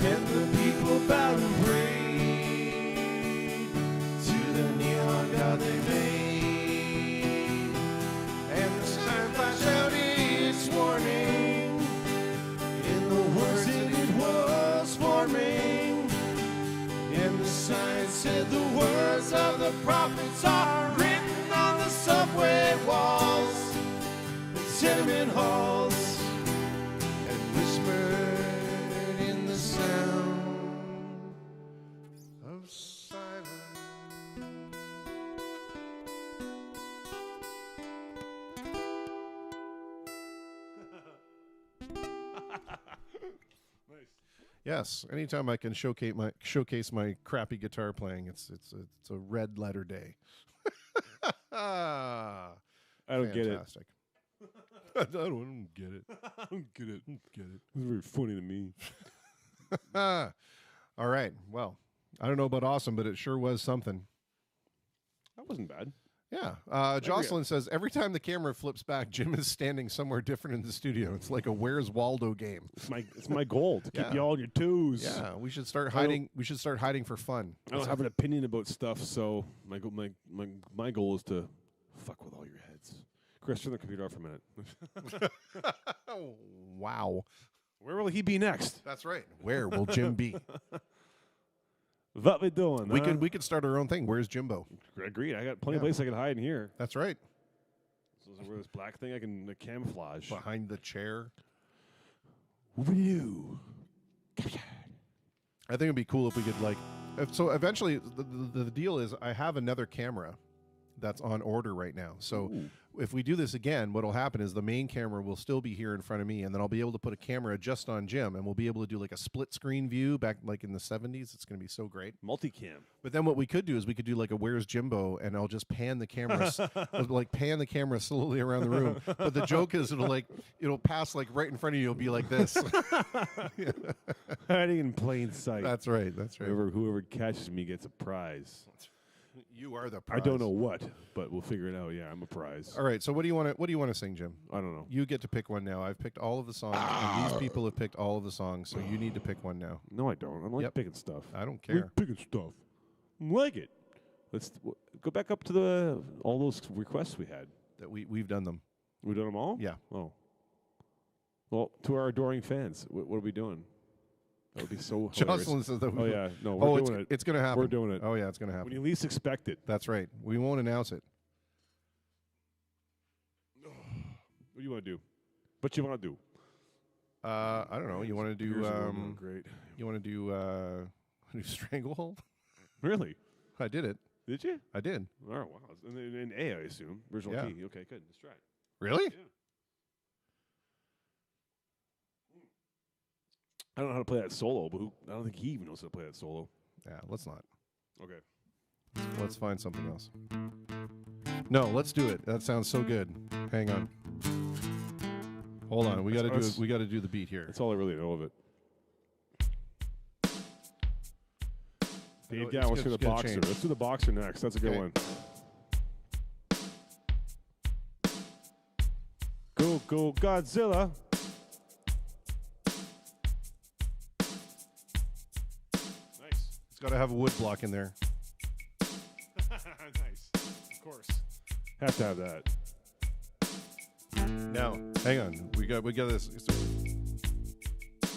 And the people bowed and prayed to the neon god they made. And the sign flashed out its warning in the words that it was forming. And the sign said the words of the prophets are written on the subway walls and tenement halls, and whispered in the sound of silence. Yes, anytime I can showcase my crappy guitar playing, it's a red letter day. I don't get it. Fantastic. I don't get it. I don't get it. It's very funny to me. All right. Well, I don't know about awesome, but it sure was something. That wasn't bad. Yeah. Jocelyn says every time the camera flips back, Jim is standing somewhere different in the studio. It's like a Where's Waldo game. It's my goal to keep you all on your toes. Yeah, we should start hiding. We should start hiding for fun. I don't have an opinion about stuff, so my goal is to fuck with all your heads. Chris, turn the computer off for a minute. Wow. Where will he be next? That's right. Where will Jim be? What we doing? We could start our own thing. Where's Jimbo? Agreed. I got plenty of places I can hide in here. That's right. So where this black thing I can camouflage behind the chair. View. I think it'd be cool if we could so eventually the deal is I have another camera that's on order right now. So if we do this again, what'll happen is the main camera will still be here in front of me, and then I'll be able to put a camera just on Jim, and we'll be able to do like a split screen view back like in the 70s. It's going to be so great. Multicam. But then what we could do is we could do like a Where's Jimbo, and I'll just pan the camera, pan the camera slowly around the room. But the joke is it'll pass like right in front of you. It'll be like this. Hiding in plain sight. That's right. That's right. Whoever catches me gets a prize. You are the prize. I don't know what, but we'll figure it out. Yeah, I'm a prize. All right. So what do you want to sing, Jim? I don't know. You get to pick one now. I've picked all of the songs. And these people have picked all of the songs, so you need to pick one now. No, I don't. I'm picking stuff. I don't care. Picking stuff. I like it. Let's go back up to all those requests we had. That we've done them. We've done them all? Yeah. Oh. Well, to our adoring fans, what are we doing? That would be so hilarious. Jocelyn says that oh, yeah. No, we're doing it. It's going to happen. We're doing it. Oh, yeah, it's going to happen. When you least expect it. That's right. We won't announce it. What do you want to do? What you want to do? I don't know. You want to do... great. You want to do Stranglehold? Really? I did it. Did you? I did. Oh, wow. In A, I assume. Original key. Okay, good. Let's try it. Really? Yeah. I don't know how to play that solo, but I don't think he even knows how to play that solo. Yeah, let's not. Okay. Let's find something else. No, let's do it. That sounds so good. Hang on. Hold on. We got to do the beat here. That's all I really know of it. Dave Down, let's do the boxer. Change. Let's do the boxer next. That's a good one. Go Godzilla. Nice. It's got to have a wood block in there. Nice. Of course. Have to have that. Now, hang on. We got this.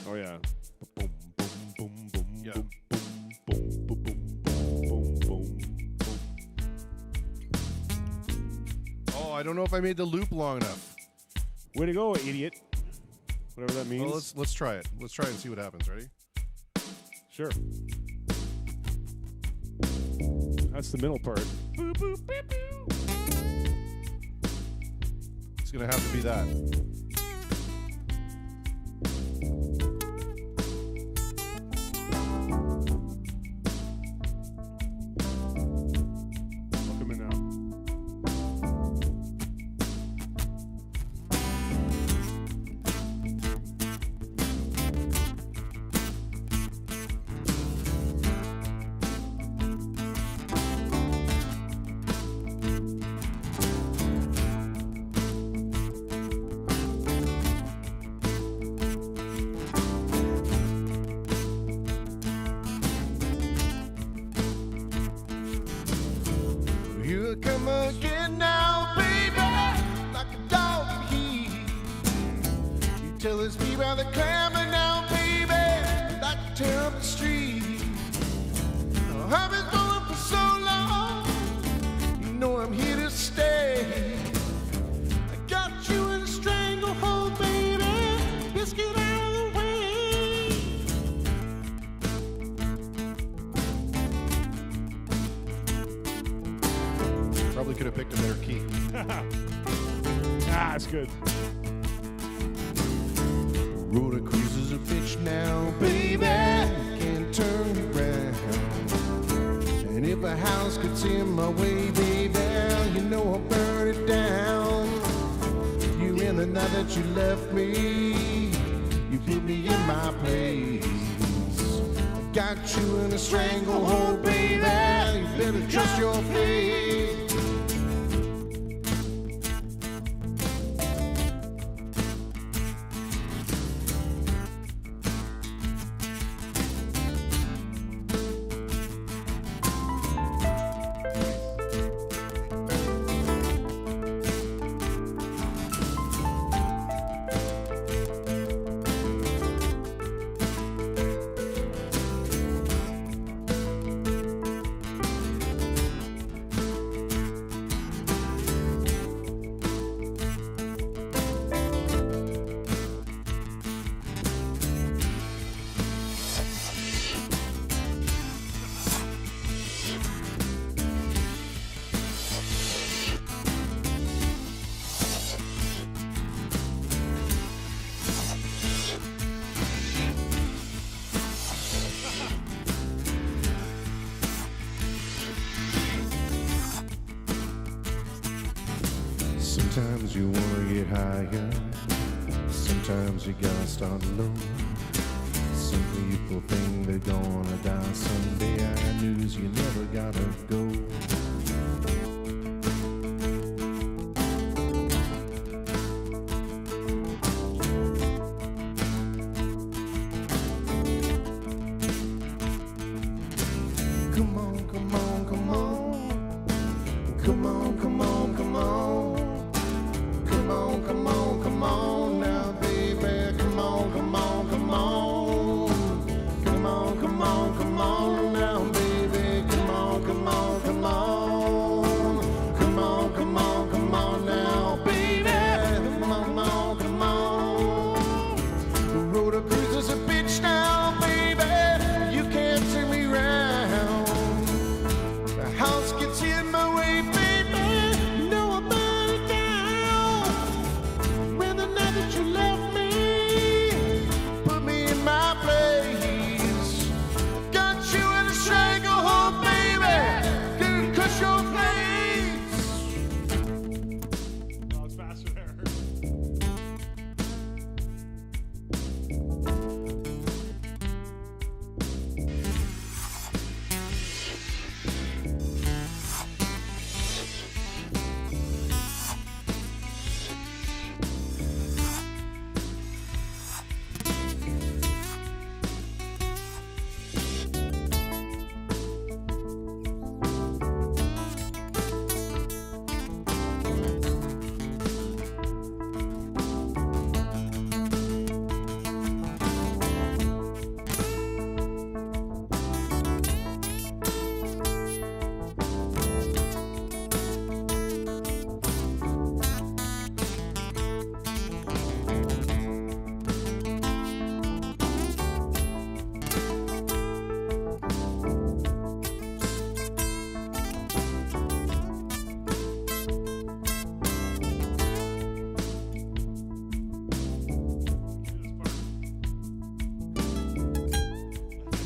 Oh yeah. Boom boom boom boom. Yeah. Boom boom boom boom boom boom. Oh, I don't know if I made the loop long enough. Way to go, idiot. Whatever that means. Well, let's try it. Let's try and see what happens. Ready? Sure. That's the middle part. Boo, boo, boo, boo. It's gonna have to be that. Welcome in now. You come again now, baby, like a dog in heat. You tell us me by the clamor now, baby, like to tear up the street. I've been going for so long, you know I'm here to stay. I got you in a stranglehold, baby, let's get out of the way. Probably could have picked a better key. That's good. Road of cruises a bitch now, baby. Can't turn around. And if a house gets in my way, baby, you know I'll burn it down. You in the night that you left me, you put me in my place. I got you in a stranglehold, baby. You better trust your fate. Sometimes you wanna get higher, sometimes you gotta start low. Some people think they're gonna die someday. I news you never gotta go. Come on, come on, come on. Come on, come on, come on. Come on, come on, come on now, baby. Come on, come on, come on. Come on, come on, come on now, baby. Come on, come on, come on. Come on, come on, come on now, baby. Come on, come on. The road of cruises a bitch now, baby. You can't turn me round. The house gets in my way, baby. You know I burn it down. When the night that you left me, put me in my place. Got you in a stranglehold, baby. Gonna crush your face. Oh, it's faster there.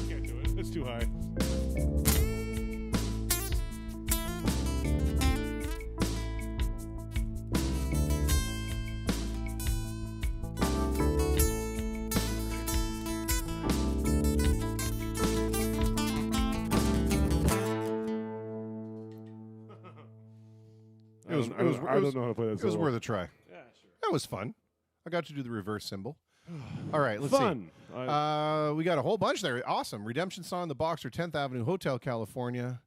Can't do it. It's too high. It was- I don't know how to play that. It was solo. worth a try. Yeah, sure. That was fun. I got to do the reverse symbol. All right, let's Fun. see. We got a whole bunch there. Awesome. Redemption Song, The Boxer, 10th Avenue Hotel, California.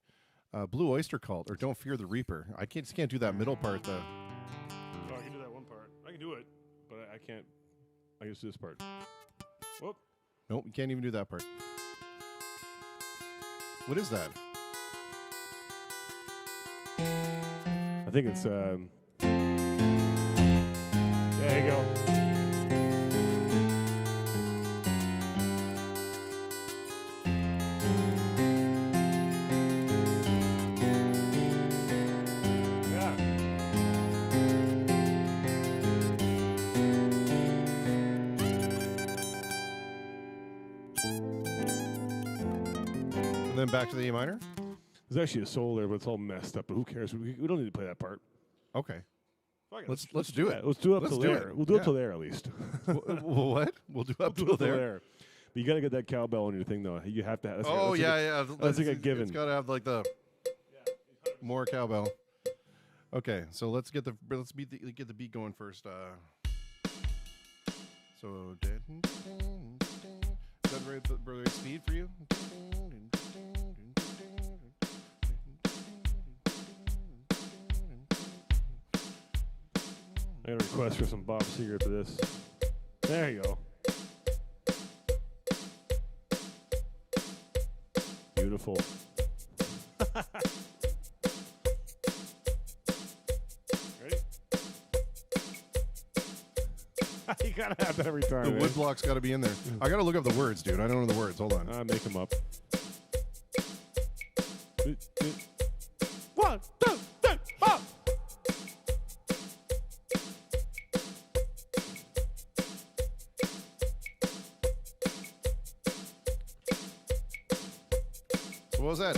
Blue Oyster Cult, or Don't Fear the Reaper. I just can't do that middle part, though. Oh, I can do that one part. I can do it, but I can't. I can just do this part. Whoop. Nope, you can't even do that part. What is that? I think it's. There you go. Yeah. then back to the A minor. There's actually a solo there, but it's all messed up. But who cares? We don't need to play that part. Okay. Fuck it, Let's do it. Let's do it up Let's till do there. it. We'll do it Yeah. till there at least. What? We'll do up till there. But you got to get that cowbell on your thing, though. You have to have. Oh that's yeah. That's like a given. It's got to have like the more cowbell. Okay, so let's get the beat going first. So is that the right speed for you? I got a request for some Bob Seger for this. There you go. Beautiful. Ready? You gotta have that every time. The eh? wood block's got to be in there. I got to look up the words, dude. I don't know the words. Hold on. Make them up. 1, 2, 3, 4. So what was that?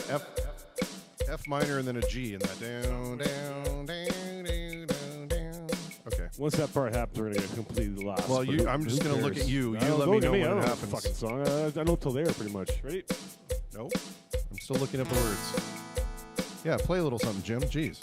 F minor and then a G in that. Down, down, down, down, down, down. Okay. Once that part happens, we're gonna get completely lost. Well, but I'm just who gonna look cares? at you. You Don't let look me at know when I don't it know happens. the fucking song. I know till there pretty much. Ready? Nope. I'm still looking up the words. Yeah, play a little something, Jim. Jeez.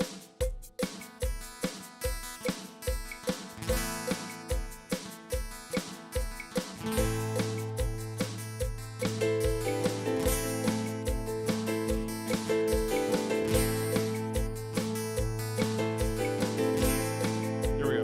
Here we go.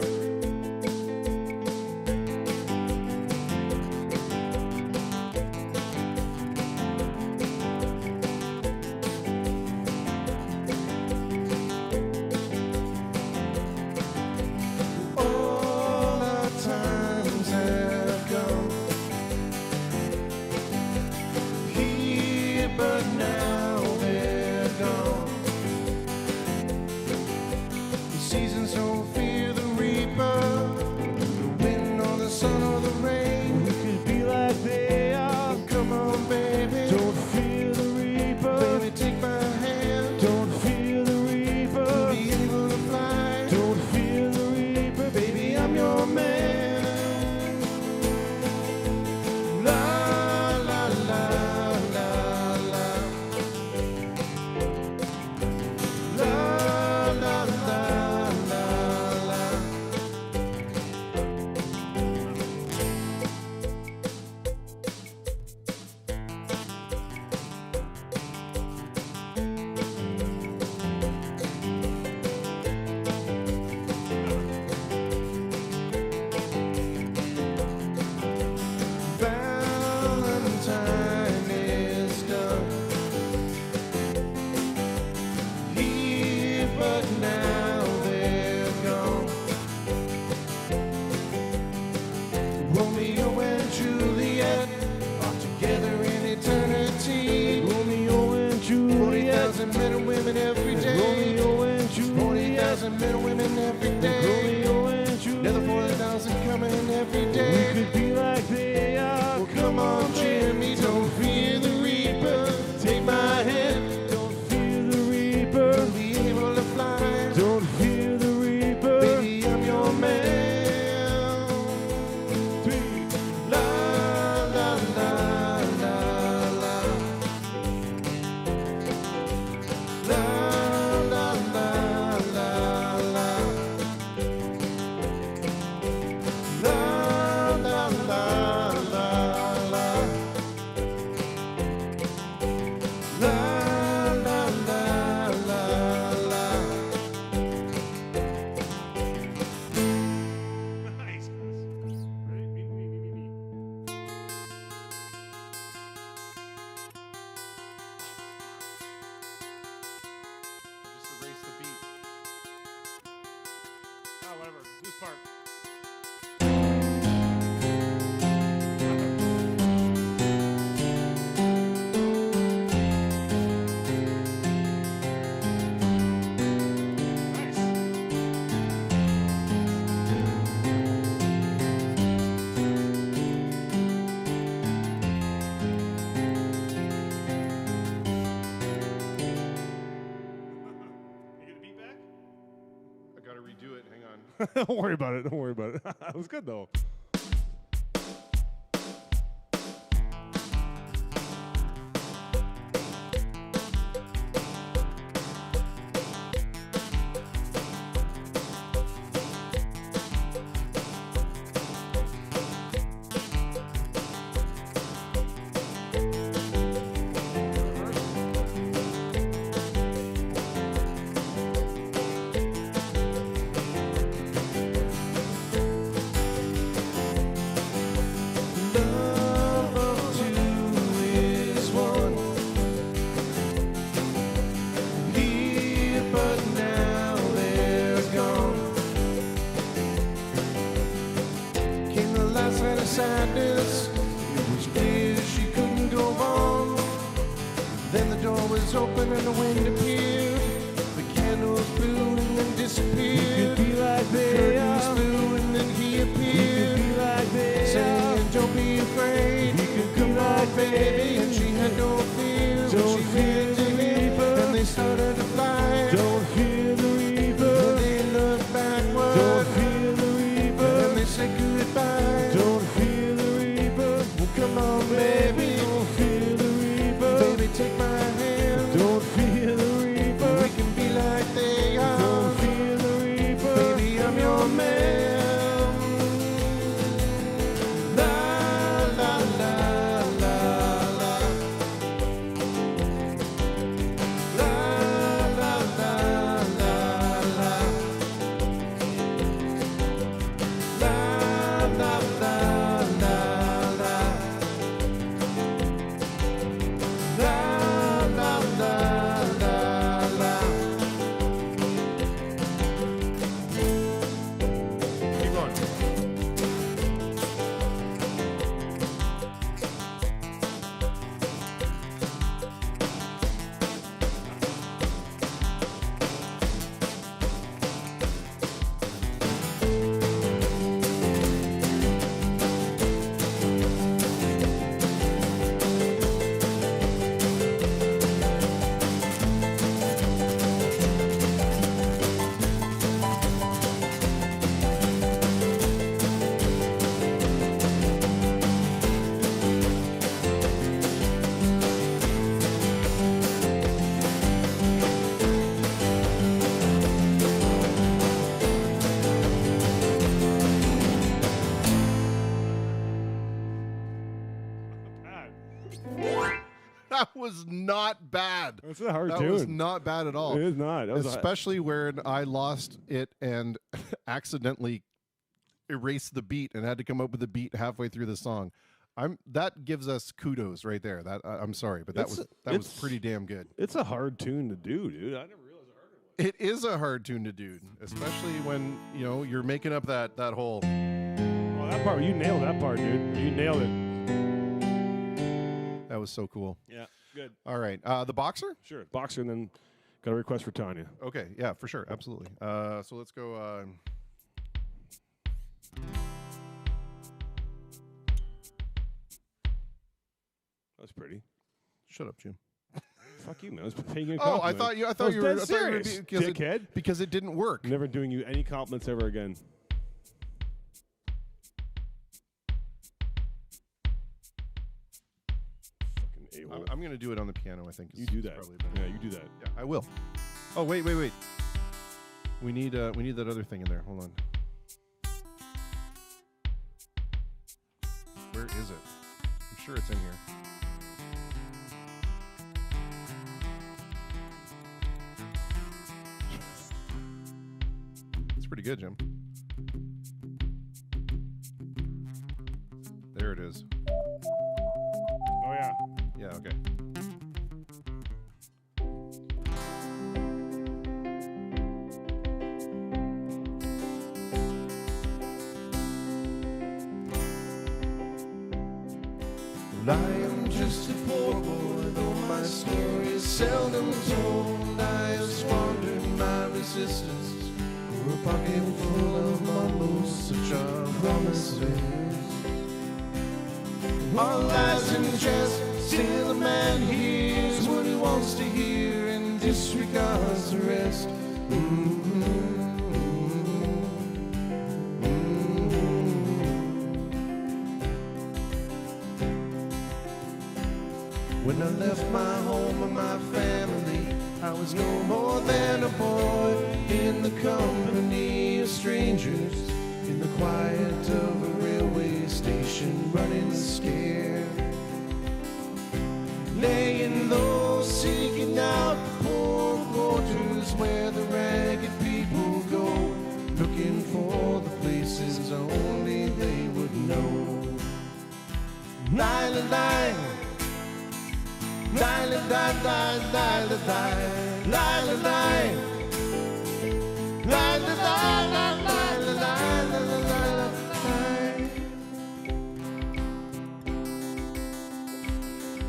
All our times have come here, but now they're gone. The seasons don't fear the reaper, the wind or the sun or the rain. We could be like they are. Come on, baby. Don't fear the reaper. Baby, take my hand. Don't fear the reaper. Be able to fly. Don't fear the reaper. Baby, I'm your man. La la la la la. La la la la la. Valentine is done here, but now they're gone. Romeo and Juliet are together in eternity. Romeo and Juliet. 40,000 men and women every day. Romeo and Juliet. 40,000 men and women every day. Romeo and Juliet. Another 40,000 coming every We day. could be like they are. Well, come on, Jimmy, don't fear the reaper. Take my hand, Don't fear the reaper. be able to fly. Don't fear the reaper. Baby, I'm your man. La la la la la. La la la la la. La la la la la. La la la la la. Nice, Chris. Ready? Me. Just erase the beat. Ah, whatever. This part. redo it. Hang on. Don't worry about it. Don't worry about it. It was good though. Love of two is one. Here, but now they're gone. Came the last night of sadness. It was clear she couldn't go on. Then the door was open and the wind appeared. The candles blew and then disappeared. Be like The they curtains are. flew and then he appeared. Be like they are. Saying, don't be afraid. Come on, baby. And she had no fear. Don't She fear went the to me, reaper. and they started to fly. Don't fear the When reaper. they looked backward, Don't fear the reaper. and they said goodbye. Don't fear the reaper. Come on, baby. Don't fear the reaper. Baby, take my hand. Don't fear the reaper. We can be like they are. Don't fear the reaper. Baby, I'm your man. La la la la la. La la la la la. La la la la la. La la la la la. Keep going. That was not bad. That's a hard That tune. was not bad at all. It is not. That was Especially when I lost it and accidentally erased the beat and had to come up with a beat halfway through the song. That gives us kudos right there. That I'm sorry, but that was It's- pretty damn good. It's a hard tune to do, dude. I never realized how hard it was. It is a hard tune to do, especially when you're making up that whole. Oh, that part, you nailed that part, dude. You nailed it. That was so cool. Yeah, good. All right, the boxer. Sure, boxer, and then got a request for Tanya. Okay, yeah, for sure, absolutely. So let's go. That's pretty. Shut up, Jim. Fuck you, man. I was paying you a Oh, compliment. I thought you was were. I dead thought you were serious, because dickhead. because it didn't work. Never doing you any compliments ever again. Fucking a-hole. I'm going to do it on the piano. I think You do that. Probably better. Yeah, you do that. Yeah, I will. Oh wait. We need that other thing in there. Hold on. Where is it? I'm sure it's in here. It's pretty good, Jim. There it is. Oh yeah. Yeah, okay. Well, I am just a poor boy, though my story is seldom told. I have squandered my resistance for a pocket full of mumbles, such are promises. All lies and jest, still a man hears what he wants to hear and disregards the rest. When I left my home and my family, I was no more than a boy in the company of strangers, in the quiet of a railway station, running scared. Laying low, seeking out the poor quarters where the ragged people go, looking for the places only they would know. Lie, lie, lie, lie, lie, lie, lie, lie, lie, lie,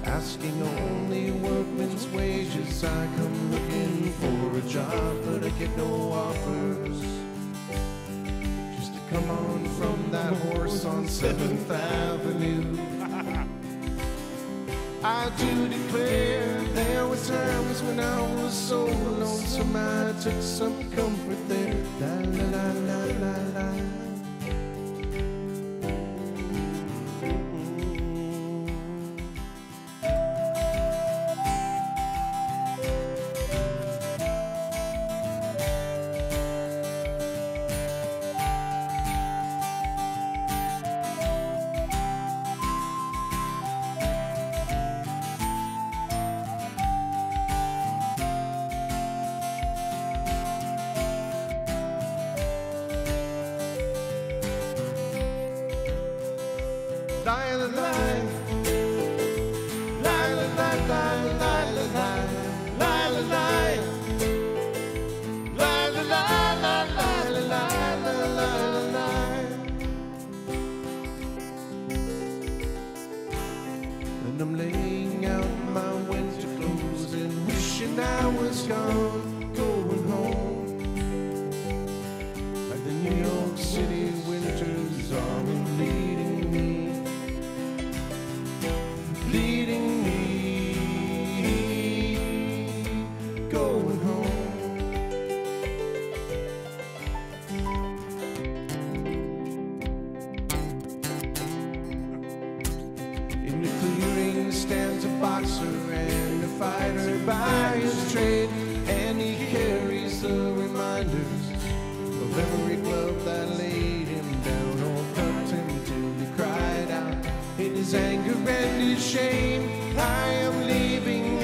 asking only workman's wages. I come looking for a job, but I get no offers. Just to come on from that horse on 7th Avenue. I do declare there were times when I was so lonesome I took some comfort there. La la la la la la. And I'm laying out my winter clothes and wishing I was gone, going home. Like the New York City winters are bleeding me, bleeding me, going home. In the clearing stands a boxer and a fighter by his trade, and he carries the reminders of every glove that laid him down or cut him till he cried out in his anger and his shame. I am leaving,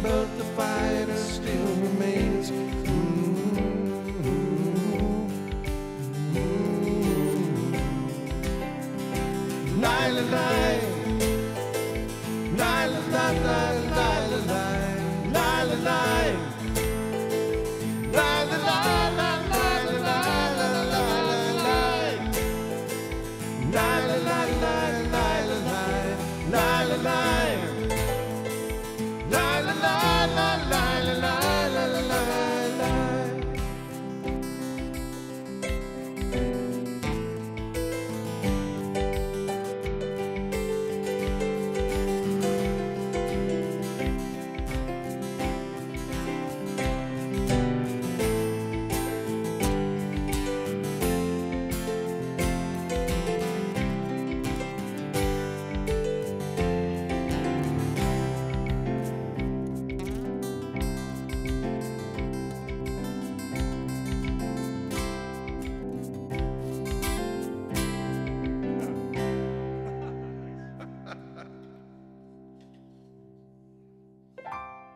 but the fighter still remains. Lie, lie, lie, lie, lie, lie, lie, lie, lie, lie, lie.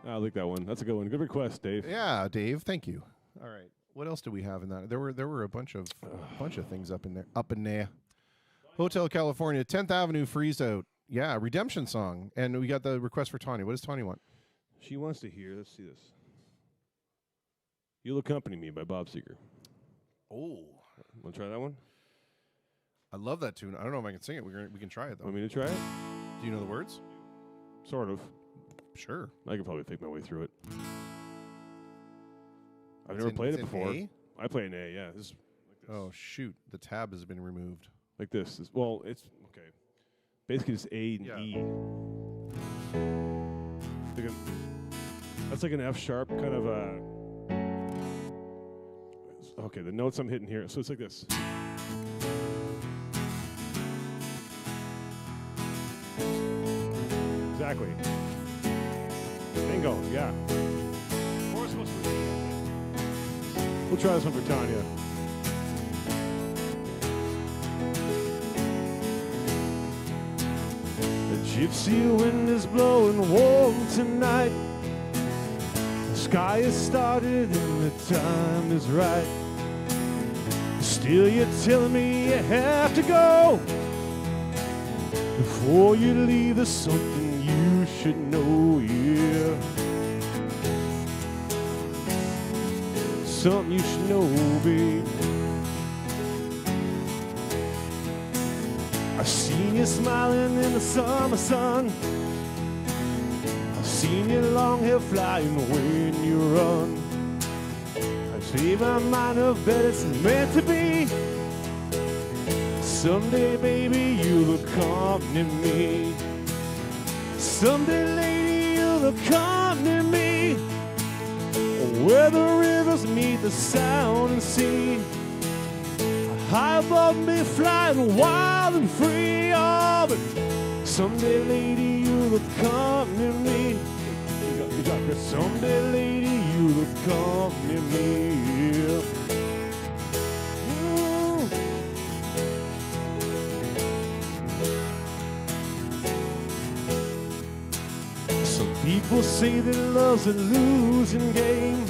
I like that one. That's a good one. Good request, Dave. Yeah, Dave. Thank you. All right. What else do we have in that? There were a bunch of things up in there. Hotel California, 10th Avenue Freeze Out. Yeah, Redemption song. And we got the request for Tawny. What does Tawny want? She wants to hear. Let's see this. You'll Accompany Me by Bob Seger. Oh. Want to try that one? I love that tune. I don't know if I can sing it. We can try it though. Want me to try it? Do you know the words? Sort of. Sure. I can probably fake my way through it. I've never played it before. A? I play an A, yeah. This is like this. Oh shoot, the tab has been removed. Like this. Well, it's okay. Basically just A and E. That's like an F sharp kind of okay, the notes I'm hitting here. So it's like this. Exactly. Bingo, yeah. Chorus was for me. We'll try this one for Tanya. The gypsy wind is blowing warm tonight. The sky is started and the time is right. Still you're telling me you have to go. Before you leave, there's something you should know, yeah. Something you should know, babe. I've seen you smiling in the summer sun. I've seen your long hair flying when you run. I've made my mind up that it's meant to be. Someday, baby, you'll accompany me. Someday, lady, you'll accompany me. Where the rivers meet the sound and sea. High above me, flying wild and free. Oh, but someday, lady, you'll accompany me. You got Chris. Someday, lady, you'll accompany me. Yeah. Some people say that love's a losing game.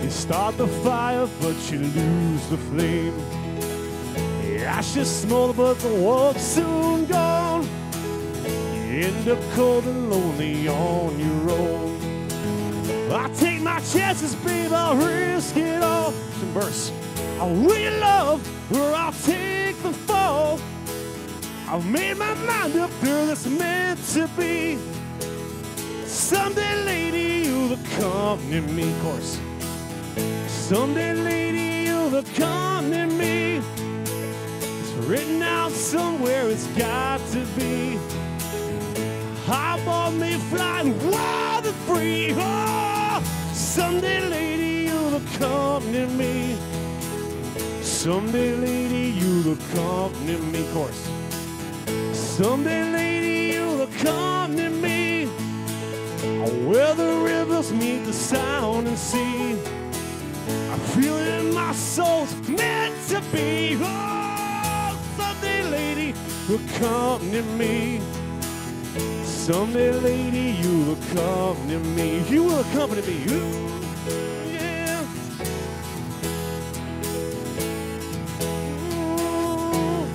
You start the fire, but you lose the flame. The ashes smolder, but the warmth's soon gone. You end up cold and lonely on your own. I take my chances, babe, I'll risk it all. Some verse. I'll really love, or I'll take the fall. I've made my mind up, girl, it's meant to be. Someday, lady, you'll accompany me, of course. Someday, lady, you'll accompany me. It's written out somewhere, it's got to be. High above me, flying wild and free. Oh, someday, lady, you'll accompany me. Someday, lady, you'll accompany me, of course. Someday, lady, you'll accompany me. Where the rivers meet the sound and sea. I feel it in my soul, it's meant to be. Oh, someday, lady, will accompany me. Someday, lady, you'll accompany me. You will accompany me. Ooh, yeah. Ooh.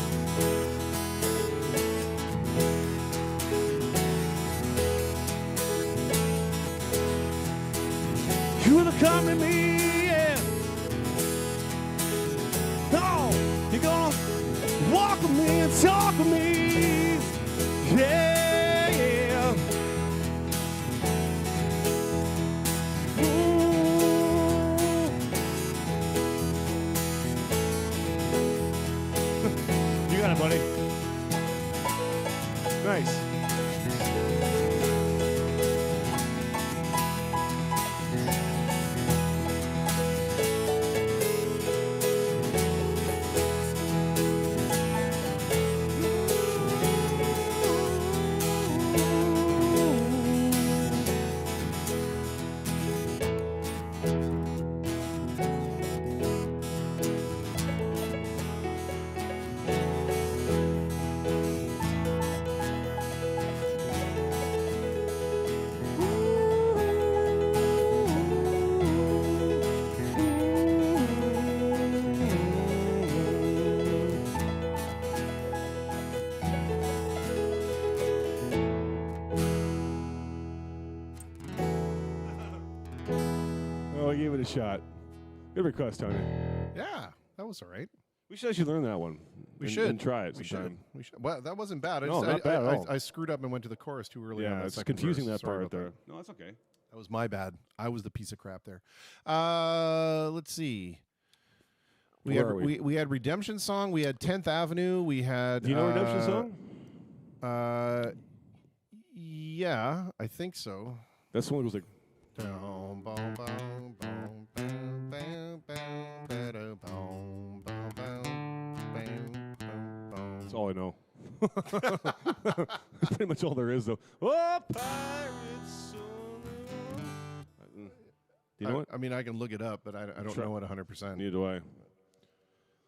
You will accompany me. You're gonna walk with me and talk with me. Yeah, yeah. Ooh. You got it, buddy. Nice. Oh, I gave it a shot. Good request, Tony. Yeah, that was all right. We should actually learn that one. We and, should and try it We sometime. should. We should. Well, that wasn't bad. No, not bad at all. I screwed up and went to the chorus too early. on Yeah, that it's second confusing verse. that Sorry part about there. that. No, that's okay. That was my bad. I was the piece of crap there. Let's see. We Where had are we? we had Redemption Song. We had 10th Avenue. We had. Do you know Redemption Song? Yeah, I think so. That's the one that was like. Boom, boom, boom, boom, boom, boom, boom, boom, boom, boom, boom, boom. That's all I know. Pretty much all there is, though. Oh, pirates on the... Do you know what? I mean, I can look it up, but I don't Try- know it 100%. Neither do I.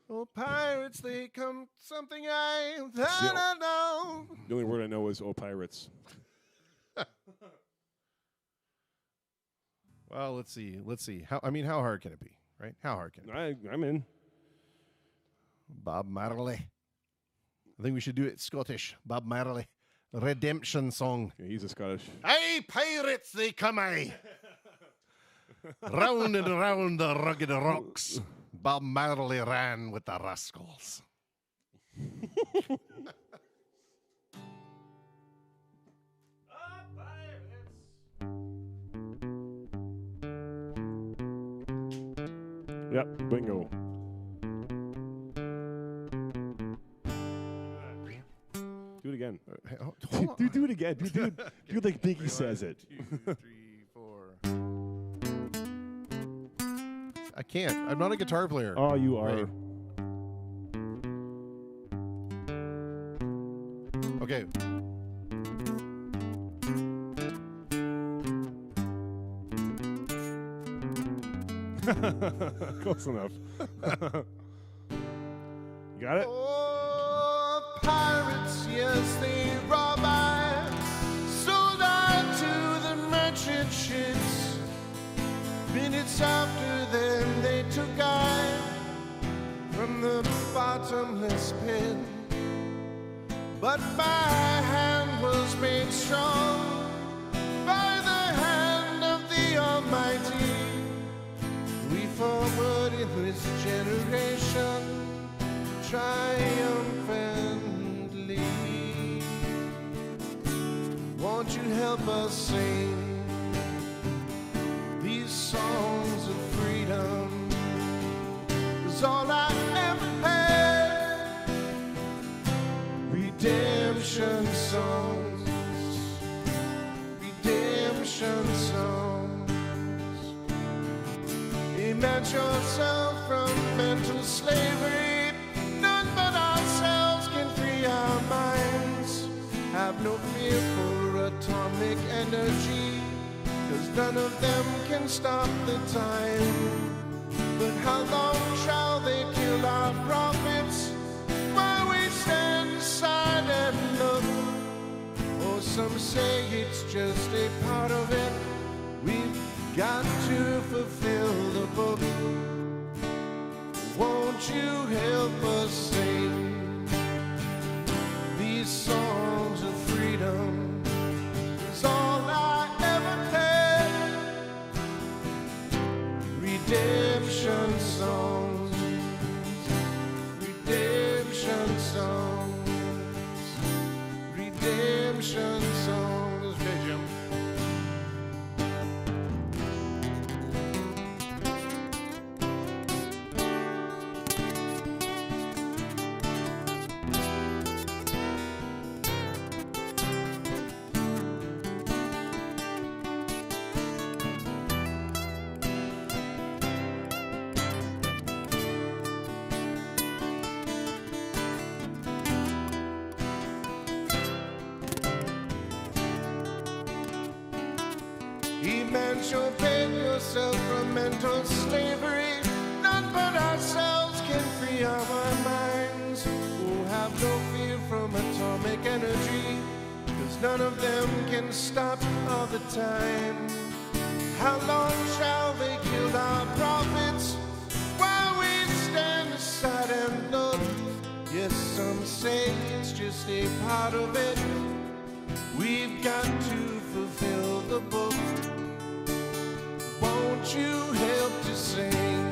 Oh, pirates, they come something I Still. don't know. The only word I know is "oh pirates." Well, let's see. How hard can it be, right? How hard can it be? I'm in. Bob Marley. I think we should do it Scottish. Bob Marley. Redemption song. Yeah, he's a Scottish. Aye, pirates, they come aye. Round and round the rugged rocks, Bob Marley ran with the rascals. Yep, bingo. Do it again. Do it again. Do it like Biggie says it. 2, 3, 4. I can't. I'm not a guitar player. Oh, you are. Wait. Okay. Close enough. You got it? Oh, pirates, yes, they rob I. Sold out to the merchant ships. Minutes after them, they took I from the bottomless pit. But my hand was made strong by the hand of the Almighty. We forward in this generation triumphantly. Won't you help us sing these songs of freedom? 'Cause all I ever had, redemption songs, redemption songs. Emerge yourself from mental slavery. None but ourselves can free our minds. Have no fear for atomic energy, 'cause none of them can stop the time. But how long shall they kill our prophets while we stand aside and look? Oh, some say it's just a part of it. We've got to fulfill the book. Won't you help us sing these songs of freedom? It's all I ever had. Redemption songs, redemption songs, redemption songs. Okay, Jim. Emancipate yourself from mental slavery. None but ourselves can free our minds. Oh, have no fear from atomic energy, 'cause none of them can stop all the time. How long shall they kill our prophets while we stand aside and look? Yes, some say it's just a part of it. We've got to fulfill the book. Won't you help to sing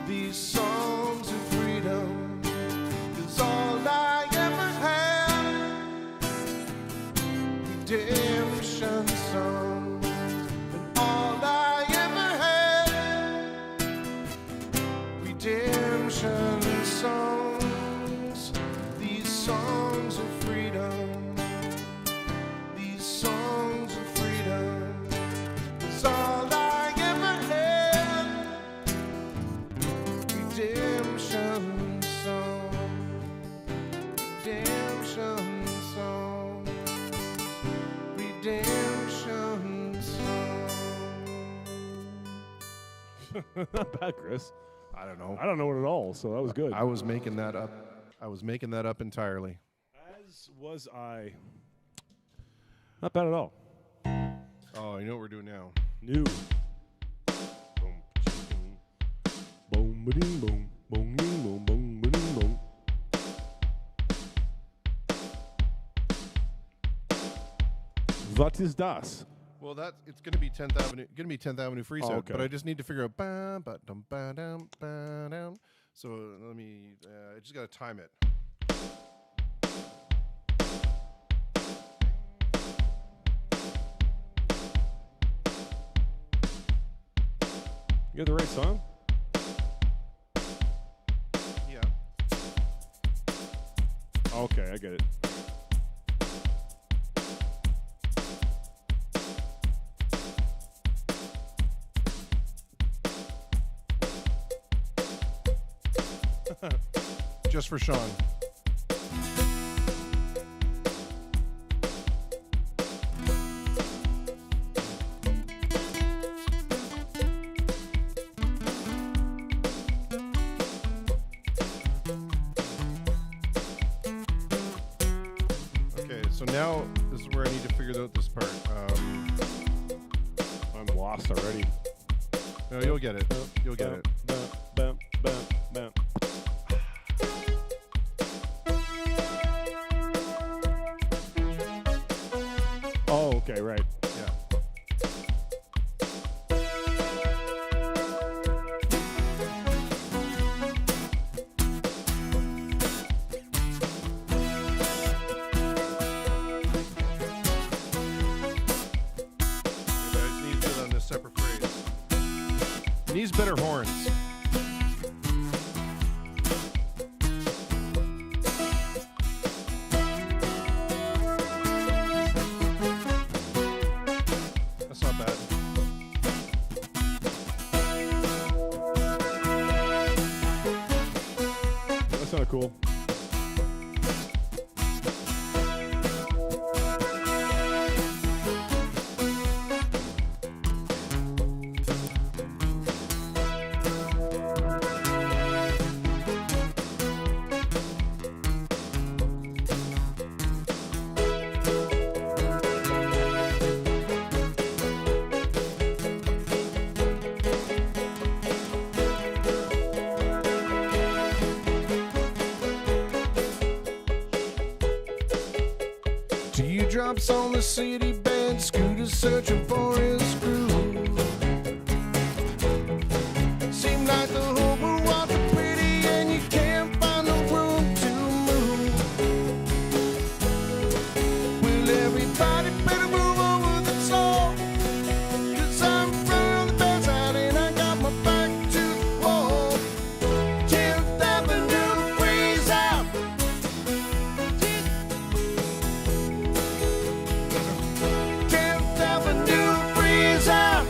these songs of freedom? 'Cause all I ever had, redemption songs. And all I ever had, redemption songs. These songs of freedom, these songs of freedom. It's all I ever had. Not bad, Chris. I don't know. I don't know it at all, so that was good. I was making that up. I was making that up entirely. As was I. Not bad at all. Oh, you know what we're doing now? New. Boom, boom, boom, ba-ding, boom, boom, ding, boom, boom, ba-ding, boom. What is das? Well, it's going to be 10th Avenue. Going to be 10th Avenue Freeze Out, okay. but I just need to figure out. Ba-dum, ba-dum, ba-dum. So let me. I just got to time it. You got the right song? Yeah. Okay, I get it. Just for Sean. Okay, so now this is where I need to figure out this part. I'm lost already. No, you'll get it. You'll get it. Bam, bam, bam. Oh, okay, right. Yeah. I just need to do it on this separate phrase. It needs better horns. That's not bad. That sounded cool. Teardrops on the city bed, scooters searching for his groove. Seem like the whole world wants a pretty and you can't find the room to move. Will everybody better move over the floor? 'Cause I'm from the bedside and I got my back to the wall. 10th Avenue freeze out. 10th Avenue freeze out.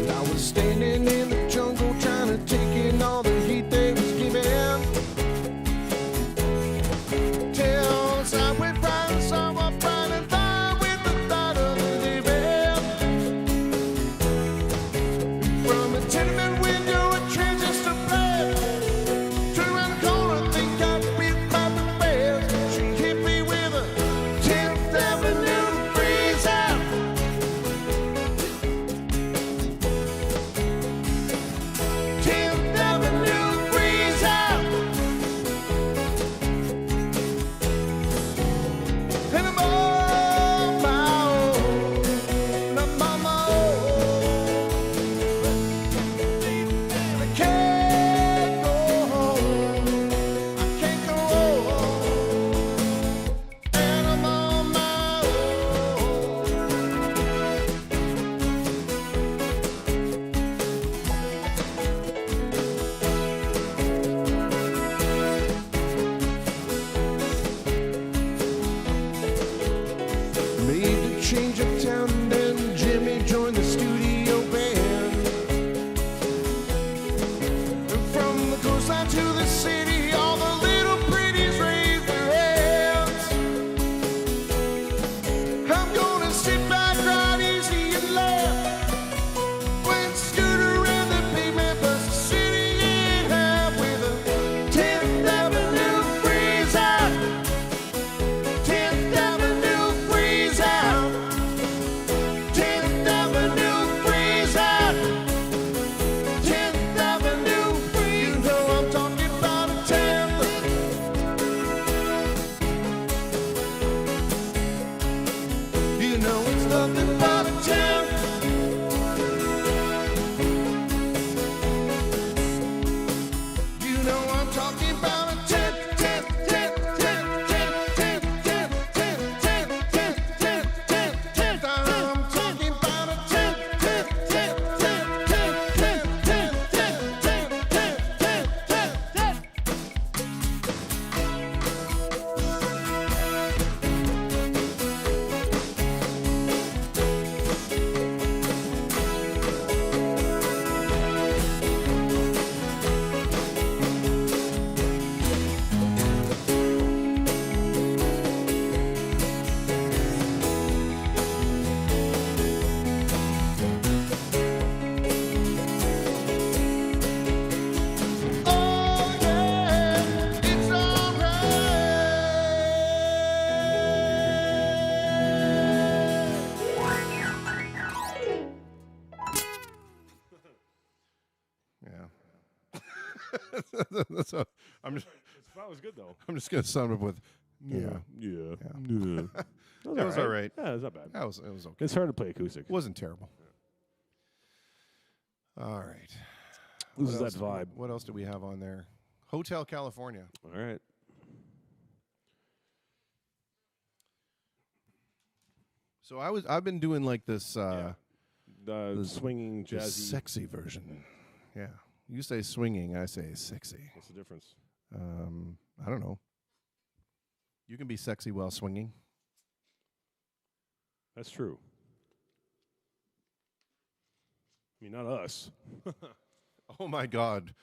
I was standing in the jungle trying to take in all the heat they was giving. Till I went right and saw my pride and fire with the thought of the living. From a tenement window, a transistor play. Turn around the corner, think I'd be by the bed. She hit me with a 10th Avenue freeze out. 10th Avenue freeze out. And I'm on my own. And I'm on my own. I can't go home. I can't go home. And I'm on my own. Made the change of town and then Jimmy joined the studio band. And from the coastline to the city, all the little pretties raise their hands. I'm gonna sit back right easy That's how, That was good though. I'm just gonna sum up with Yeah. That was all right. Yeah, it was not bad. It was okay. It's hard to play acoustic. Wasn't terrible. All right. Loses What that else- vibe. What else do we have on there? Hotel California. All right. So I've been doing like this The swinging this jazzy. sexy version. Yeah. You say swinging, I say sexy. What's the difference? I don't know. You can be sexy while swinging. That's true. I mean, not us. Oh my God.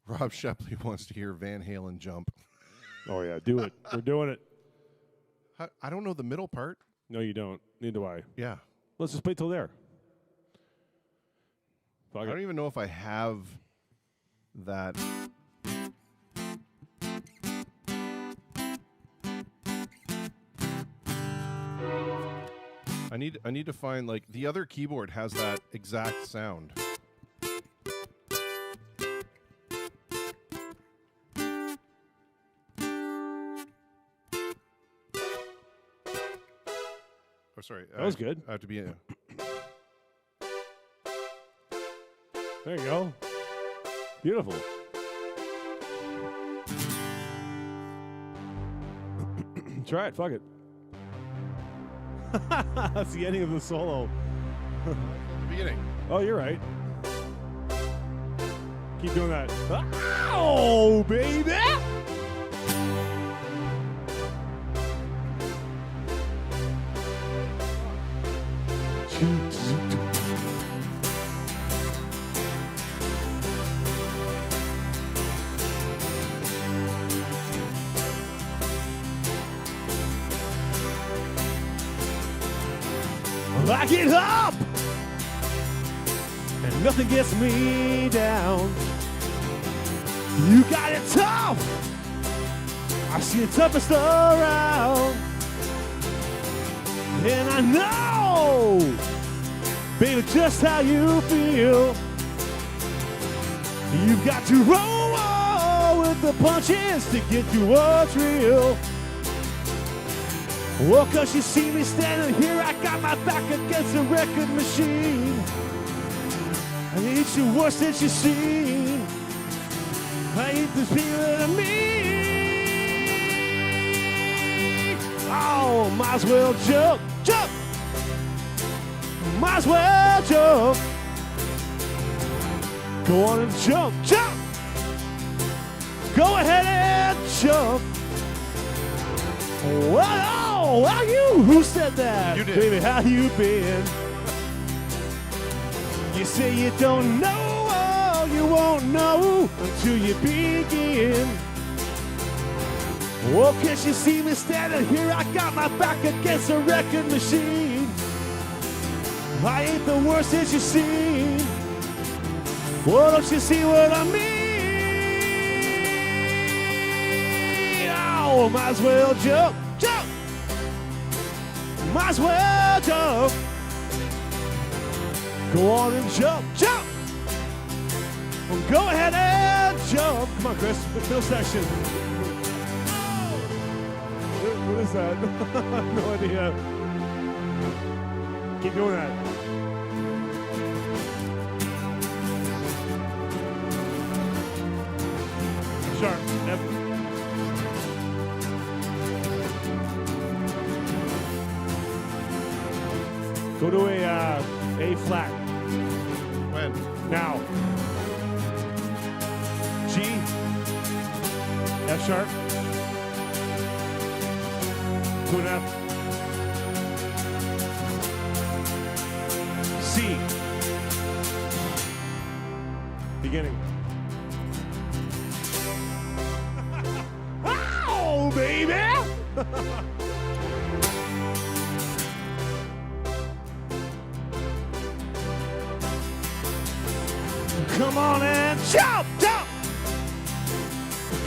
Rob Shepley wants to hear Van Halen jump. Oh yeah, do it. We're doing it. I don't know the middle part. No, you don't. Neither do I. Yeah. Let's just wait till there. I don't even know if I have that. I need to find like the other keyboard has that exact sound. Oh, sorry. That was good. I have to be in. There you go. Beautiful. Try it. Fuck it. That's the ending of the solo. The beginning. Oh, you're right. Keep doing that. Ow, baby! I get up, and nothing gets me down. You got it tough. I see the toughest around, and I know, baby, just how you feel. You've got to roll with the punches to get to what's real. Well, 'cause you see me standing here, I got my back against the record machine. I ain't the worst that you've seen. I ain't the feeling of me. Oh, might as well jump, jump. Might as well jump. Go on and jump, jump. Go ahead and jump. Whoa, how you? Who said that? You did. Baby, how you been? You say you don't know, oh, you won't know until you begin. Well, can't you see me standing here? I got my back against a record machine. I ain't the worst that you've seen. Well, don't you see what I mean? Oh, might as well jump, jump. Might as well jump. Go on and jump, jump. Well, go ahead and jump. Come on, Chris, middle section. What is that? No idea. Keep doing that. Sharp. F. Go to A flat. When? Now. G. F sharp. To an F. C. Beginning. Oh, baby! Come on and jump, jump!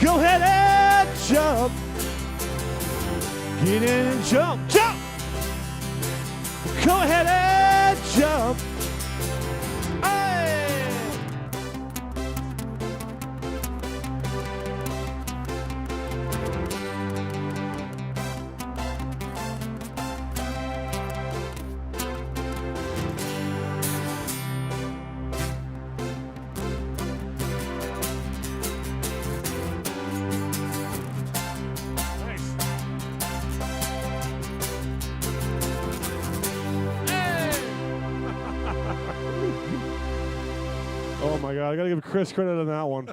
Go ahead and jump. Get in and jump, jump! Go ahead and jump. Hey! my God, I gotta give Chris credit on that one.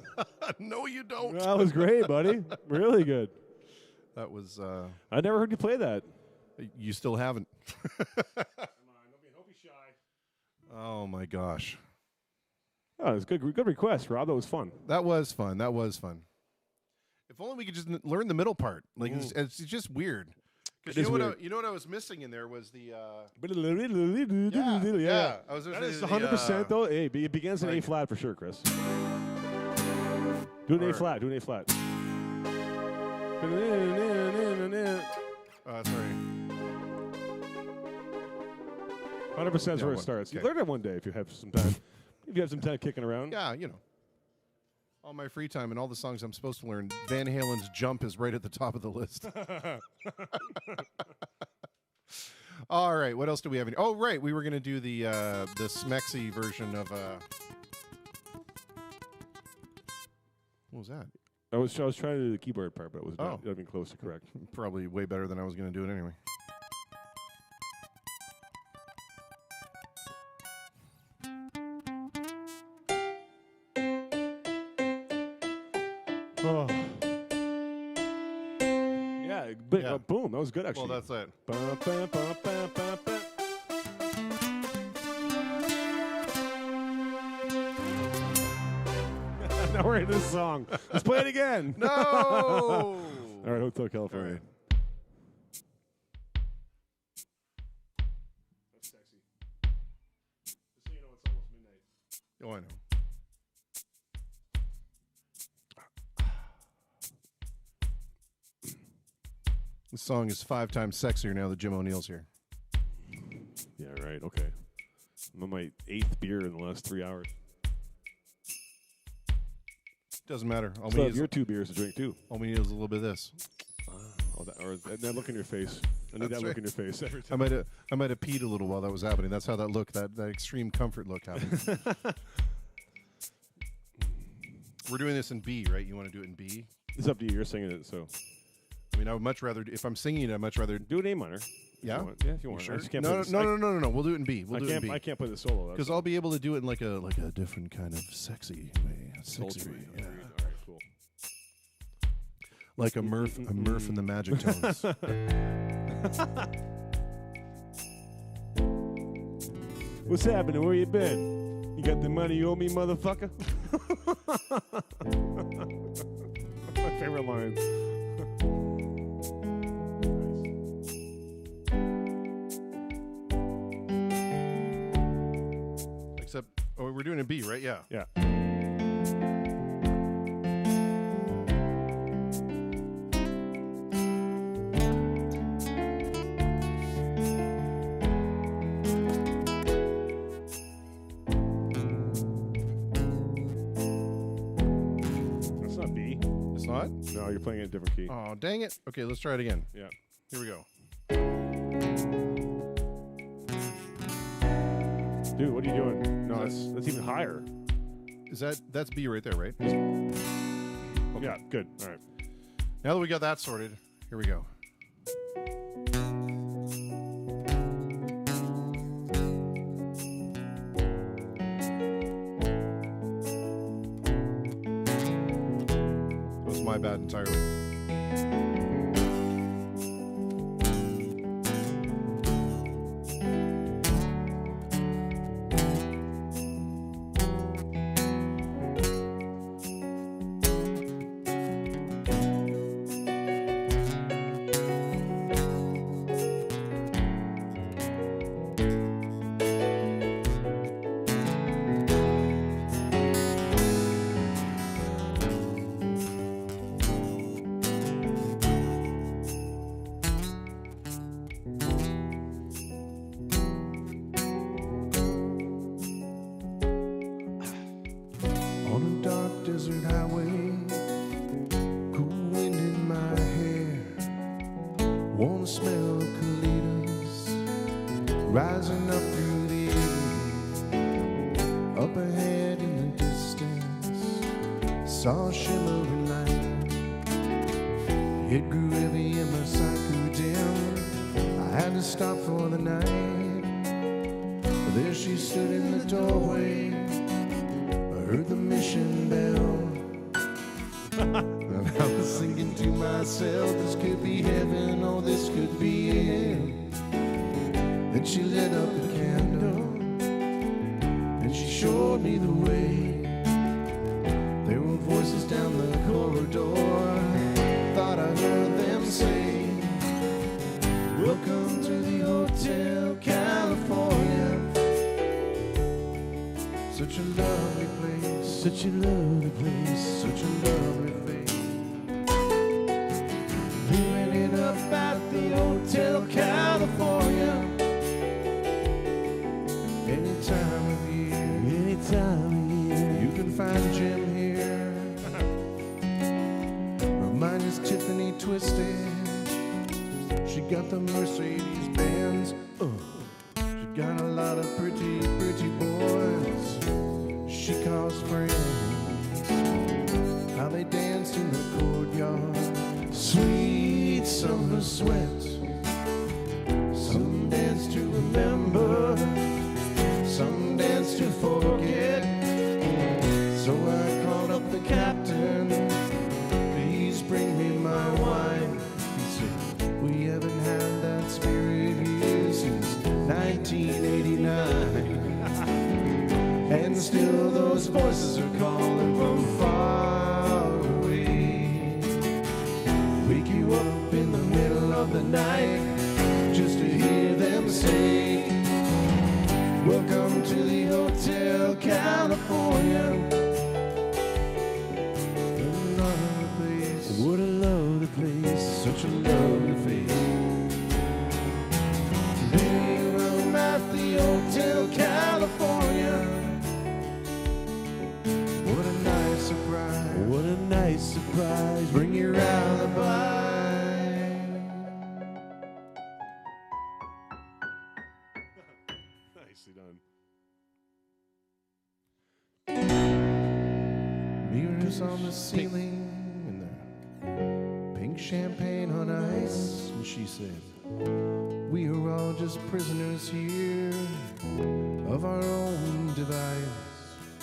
No, you don't. That was great, buddy. Really good. That was. I never heard you play that. You still haven't. Come on, don't be shy. Oh my gosh. Oh, it's good request, Rob. That was fun. That was fun. That was fun. If only we could just learn the middle part. Like it's just weird. Because you know what I was missing in there was the. Yeah. I was that is 100% though. Hey, it begins in A flat for sure, Chris. Do an A flat. Do an A flat. Sorry. 100% is where it starts. Okay. You learn it one day if you have some time. If you have some time kicking around. Yeah, you know. All my free time and all the songs I'm supposed to learn, Van Halen's Jump is right at the top of the list. All right, what else do we have? Oh, right, we were going to do the Smexy version of... What was that? I was trying to do the keyboard part, but it was not even close to correct. Probably way better than I was going to do it anyway. Oh. Yeah, boom. That was good, actually. Well, that's it. Now we're in this song. Let's play it again. No! All right, Hotel California. All right. That's sexy. Just so you know, it's almost midnight. Oh, I know. This song is 5 times sexier now that Jim O'Neill's here. Yeah, right. Okay. I'm on my 8th beer in the last 3 hours. Doesn't matter. All So we have need your is 2 beers to drink too. All we need is a little bit of this. Or that look in your face. I need That's that look right. in your face every I time. might have peed a little while that was happening. That's how that look, that extreme comfort look happened. We're doing this in B, right? You want to do it in B? It's up to you. You're singing it, so. I mean, I would much rather, if I'm singing it, I'd much rather do an A minor. Yeah? Yeah, if you want. Sure? I just can't No, play this- no. We'll do it in B. We'll do it in B. I can't play the solo. that's Because all. I'll be able to do it in like a different kind of sexy way. Sexy Sultry. way, yeah. Agreed. All right, cool. Like a Murph and the Magic Tones. What's happening? Where you been? You got the money you owe me, motherfucker? My favorite line. Except, we're doing it in B, right? Yeah. Yeah. That's not B. It's not? No, you're playing it in a different key. Oh, dang it. Okay, let's try it again. Yeah. Here we go. Dude, what are you doing? No, that's even higher. That's B right there, right? Yeah, good. All right. Now that we got that sorted, here we go. That was my bad entirely. On a dark desert highway, cool wind in my hair, warm smell of colitas, rising up through the evening. Up ahead in the distance, saw a shimmering light. It grew heavy and my sight grew dim. I had to stop for the night. There she stood in the doorway, heard the mission bell. And I was thinking to myself, this could be heaven or this could be hell. Then she lit up a candle and she showed me the way. There were voices down the corridor, thought I heard them say, welcome to the Hotel California. Such a lovely place, such a lovely place, such a lovely place. Living it up at the Hotel California. Any time of year, you can find Jim here. Her mind is Tiffany twisted. She got the Mercedes Benz. She got a lot of pretty, pretty boys. She calls friends. How they danced in the courtyard. Sweet summer sweat. Some dance to remember, some dance to forget. So I called up the captain. Please bring me my wine. He said, we haven't had that spirit here since 1989. And still those voices are calling from far away. Wake you up in the middle of the night just to hear them say, welcome to the Hotel California. What a lovely place, such a lovely place. Living room at the Hotel California. What a nice surprise, what a nice surprise. Bring your alibi. Nicely done. Mirrors on the ceiling and the pink champagne on ice. And she said, we are all just prisoners here of our own device.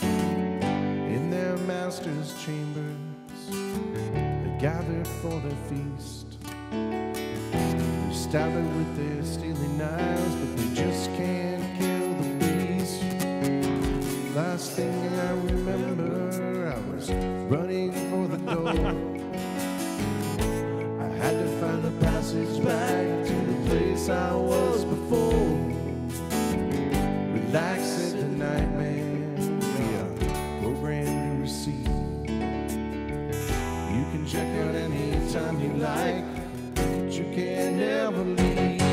In their master's chambers, they gather for their feast. They're stabbing with their steely knives, but they just can't kill the beast. Last thing I remember, I was running for the door. I had to find the passage back to the place I was before. Relax at the nightmare, yeah, programmed to receive. You can check out any time you like, but you can never leave.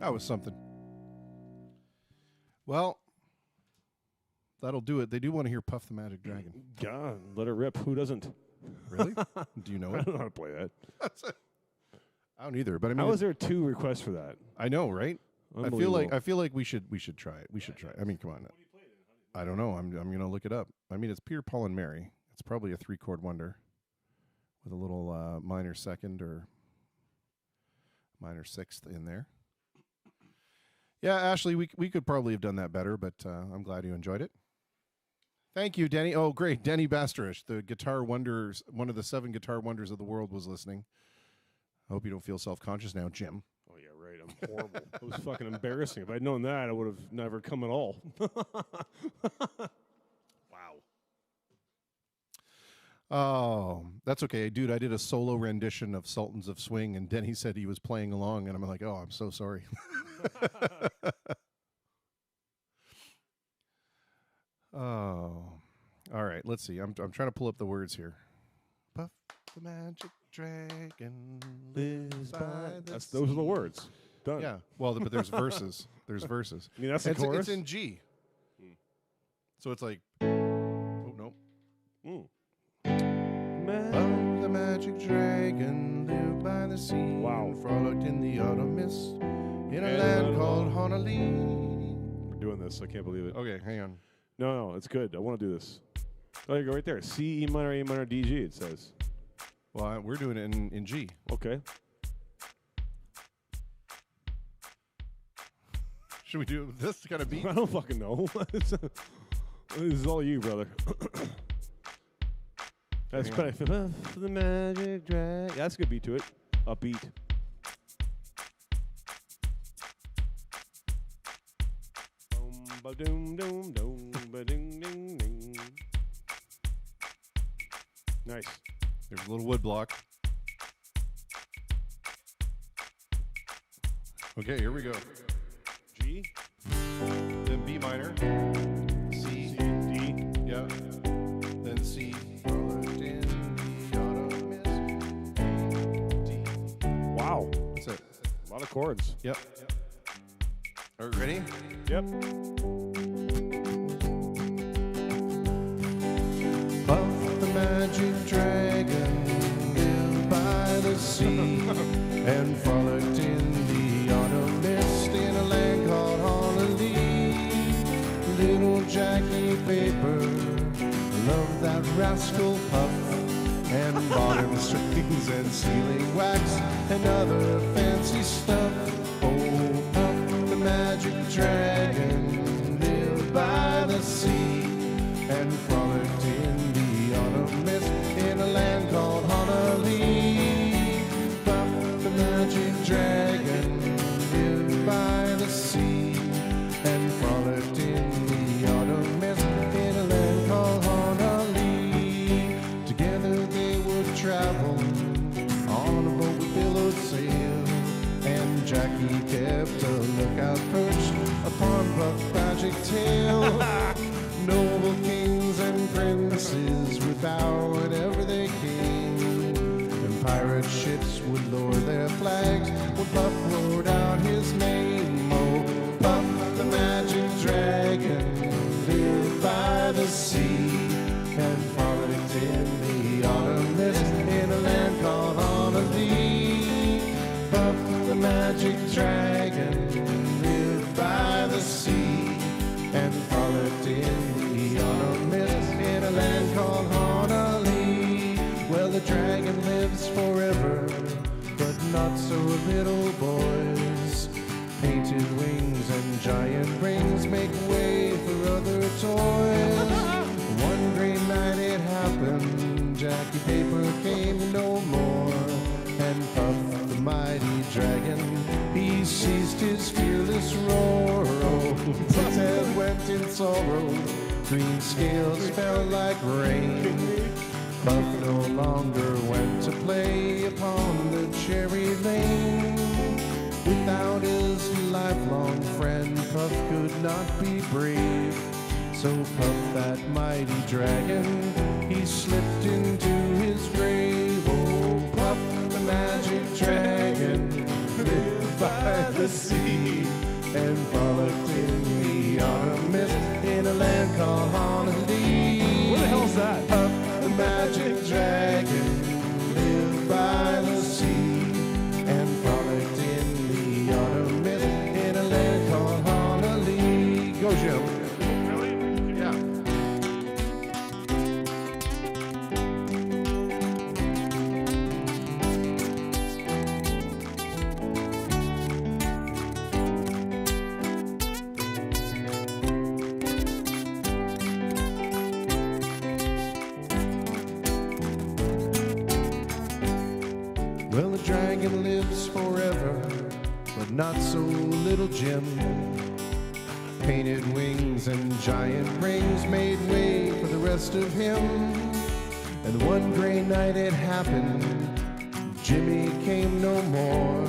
That was something. Well, that'll do it. They do want to hear Puff the Magic Dragon. God, let it rip. Who doesn't? Really? Do you know I it? don't know how to play that. I don't either. But I mean, How is there 2 requests for that? I know, right? I Unbelievable. feel like we should try it. We should try it. I mean, come on. I don't know. I'm gonna look it up. I mean, it's Peter, Paul, and Mary. It's probably a 3-chord wonder with a little minor second or minor sixth in there. Yeah, Ashley, we could probably have done that better, but I'm glad you enjoyed it. Thank you, Denny. Oh, great. Denny Basterish, the guitar wonders, one of the 7 guitar wonders of the world, was listening. I hope you don't feel self-conscious now, Jim. Oh, yeah, right. I'm horrible. It was fucking embarrassing. If I'd known that, I would have never come at all. Wow. Oh, that's okay. Dude, I did a solo rendition of Sultans of Swing, and Denny said he was playing along, and I'm like, oh, I'm so sorry. Oh, all right. Let's see. I'm trying to pull up the words here. Puff the magic dragon lives by the Those are the words. Done. Yeah. Well, but there's verses. There's verses. I mean, that's the chorus? It's in G. So it's like, oh no. Puff the magic dragon lived by the sea. Wow. Frolicked in the autumn mist in a land called Honolulu. We're doing this. I can't believe it. Okay, hang on. No, it's good. I want to do this. Oh, you go right there. C, E minor, A minor, D, G, it says. Well, we're doing it in G. Okay. Should we do this kind of beat? I don't fucking know. This is all you, brother. That's kind of the magic drag. That's a good beat to it. A beat. Ba-doom, doom, doom, ba-ding, ding, ding. Nice. There's a little wood block. Okay, here we go. G. Then B minor. C. D. Yeah. Then C. Frolicked in the autumn mist. D. Wow. That's it. A lot of chords. Yep. All right, ready? Yep. Puff the magic dragon lived by the sea and frolicked in the autumn mist in a land called Honolulu. Little Jackie Paper loved that rascal Puff and bought him strings and sealing wax and other fancy stuff. Oh, Puff the magic dragon lived by the sea and frolicked in the autumn mist in a land called Honolulu. Puff the magic dragon lived by the sea and frolicked in the autumn mist in a land called Honolulu. Together they would travel on a boat with billowed sail, and Jackie kept a lookout perched upon Puff's magic tail. Noble kings and princes would bow whenever they came, and pirate ships would lower their flags when Puff roared out his name. Oh, Puff the magic dragon lived by the sea and frolicked in the autumn mist in a land called Honolulu. Puff the magic dragon lived by the sea and frolicked in the autumn mist in a land called Honolulu. Well, the dragon lives forever, but not so little boys. Painted wings and giant rings make way for other toys. One great night it happened, Jackie Paper came no more, and Puff the mighty dragon, he ceased his fearless roar. Oh, his head went in sorrow, green scales fell like rain. Puff no longer went to play upon the cherry lane. Without his lifelong friend, Puff could not be brave. So Puff, that mighty dragon, he slipped into his grave. Oh, Puff the magic dragon lived by the sea and frolicked in the autumn mist in a land called Honolulu. Where the hell's that? Up the magic dragon lived by the sea and frolicked in the autumn mist in a land called Honolulu. Go, Jim. Well, the dragon lives forever, but not so little Jim. Painted wings and giant rings made way for the rest of him. And one gray night it happened, Jimmy came no more.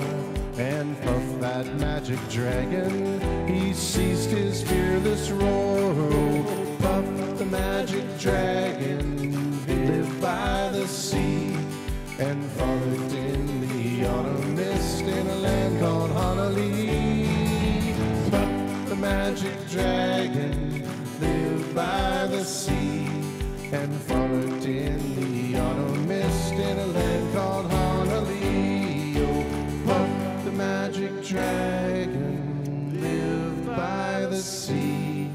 And Puff, that magic dragon, he ceased his fearless roar. Oh, Puff, the magic dragon, lived by the sea and frolicked in the autumn mist in a land called Honolulu. Puff, the magic dragon, lived by the sea and frolicked in the autumn mist in a land called Honolulu. Oh, Puff, the magic dragon, lived by the sea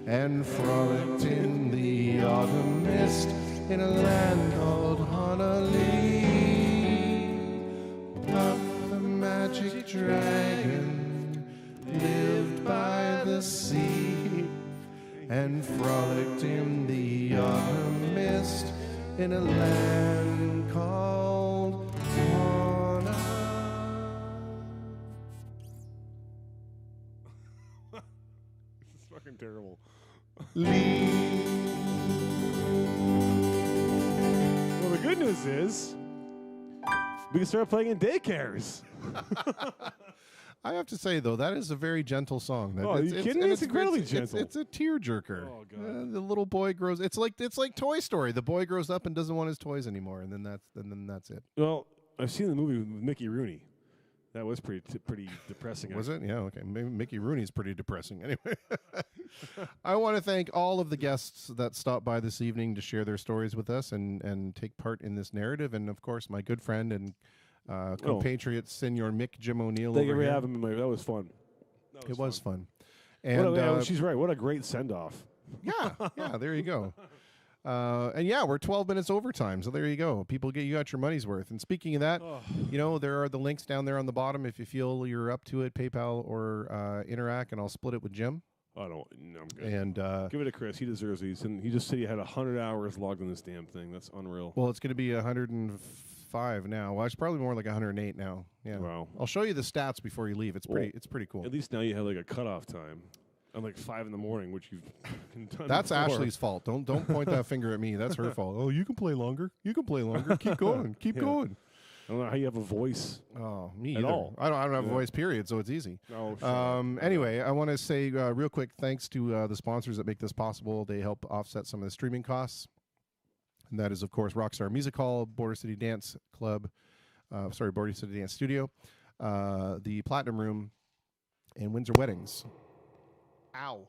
and frolicked in the autumn mist in a land called Honolulu. Puff, the magic dragon, lived by the sea and frolicked in the autumn mist in a land called Honolulu. This is fucking terrible. Well, the good news is we can start playing in daycares. I have to say, though, that is a very gentle song. Oh, are you kidding me? It's incredibly gentle. It's a tearjerker. Oh, God. The little boy grows. It's like Toy Story. The boy grows up and doesn't want his toys anymore, and then that's it. Well, I've seen the movie with Mickey Rooney. That was pretty depressing. Was it? Yeah, okay. Maybe Mickey Rooney's pretty depressing. Anyway, I want to thank all of the guests that stopped by this evening to share their stories with us and take part in this narrative. And, of course, my good friend and compatriot, Senor Mick Jim O'Neill. Thank you for having me. That was fun. It was fun. And she's right. What a great send-off. Yeah, there you go. And yeah, we're 12 minutes overtime, so there you go. People you got your money's worth. And speaking of that, there are the links down there on the bottom if you feel you're up to it, PayPal or Interac, and I'll split it with Jim. I don't. No, I'm good. And give it to Chris. He deserves these. And he just said he had 100 hours logged in this damn thing. That's unreal. Well, it's going to be 105 now. Well, it's probably more like 108 now. Yeah. Wow. I'll show you the stats before you leave. It's pretty cool. At least now you have like a cutoff time. I'm like 5 in the morning, which you've done. That's before. Ashley's fault. Don't point that finger at me. That's her fault. Oh, you can play longer. You can play longer. Keep going. Keep going. I don't know how you have a voice. Oh, me at either. all. I don't have a voice. Period. So it's easy. Oh, anyway, I want to say real quick thanks to the sponsors that make this possible. They help offset some of the streaming costs, and that is of course Rockstar Music Hall, Border City Dance Club, Border City Dance Studio, the Platinum Room, and Windsor Weddings. Ow.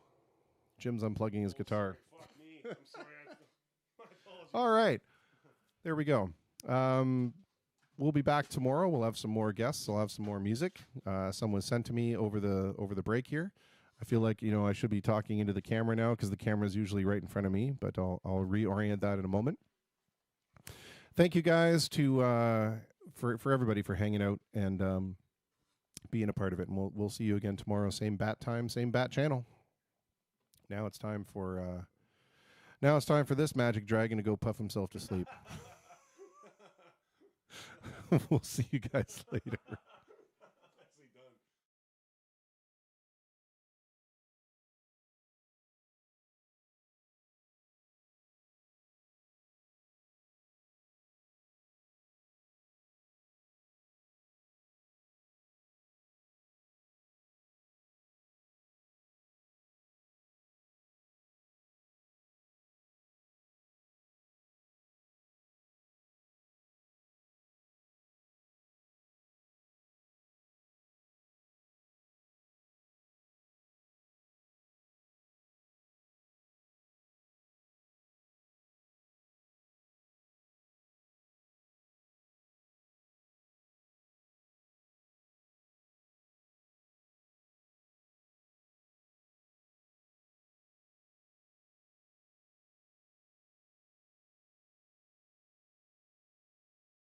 Jim's unplugging his guitar. Fuck me. I'm sorry. My apologies. All right. There we go. We'll be back tomorrow. We'll have some more guests. I'll have some more music. Some was sent to me over the break here. I feel like, I should be talking into the camera now because the camera is usually right in front of me, but I'll reorient that in a moment. Thank you guys for everybody for hanging out and being a part of it. And we'll see you again tomorrow. Same bat time, same bat channel. Now it's time for this magic dragon to go puff himself to sleep. We'll see you guys later.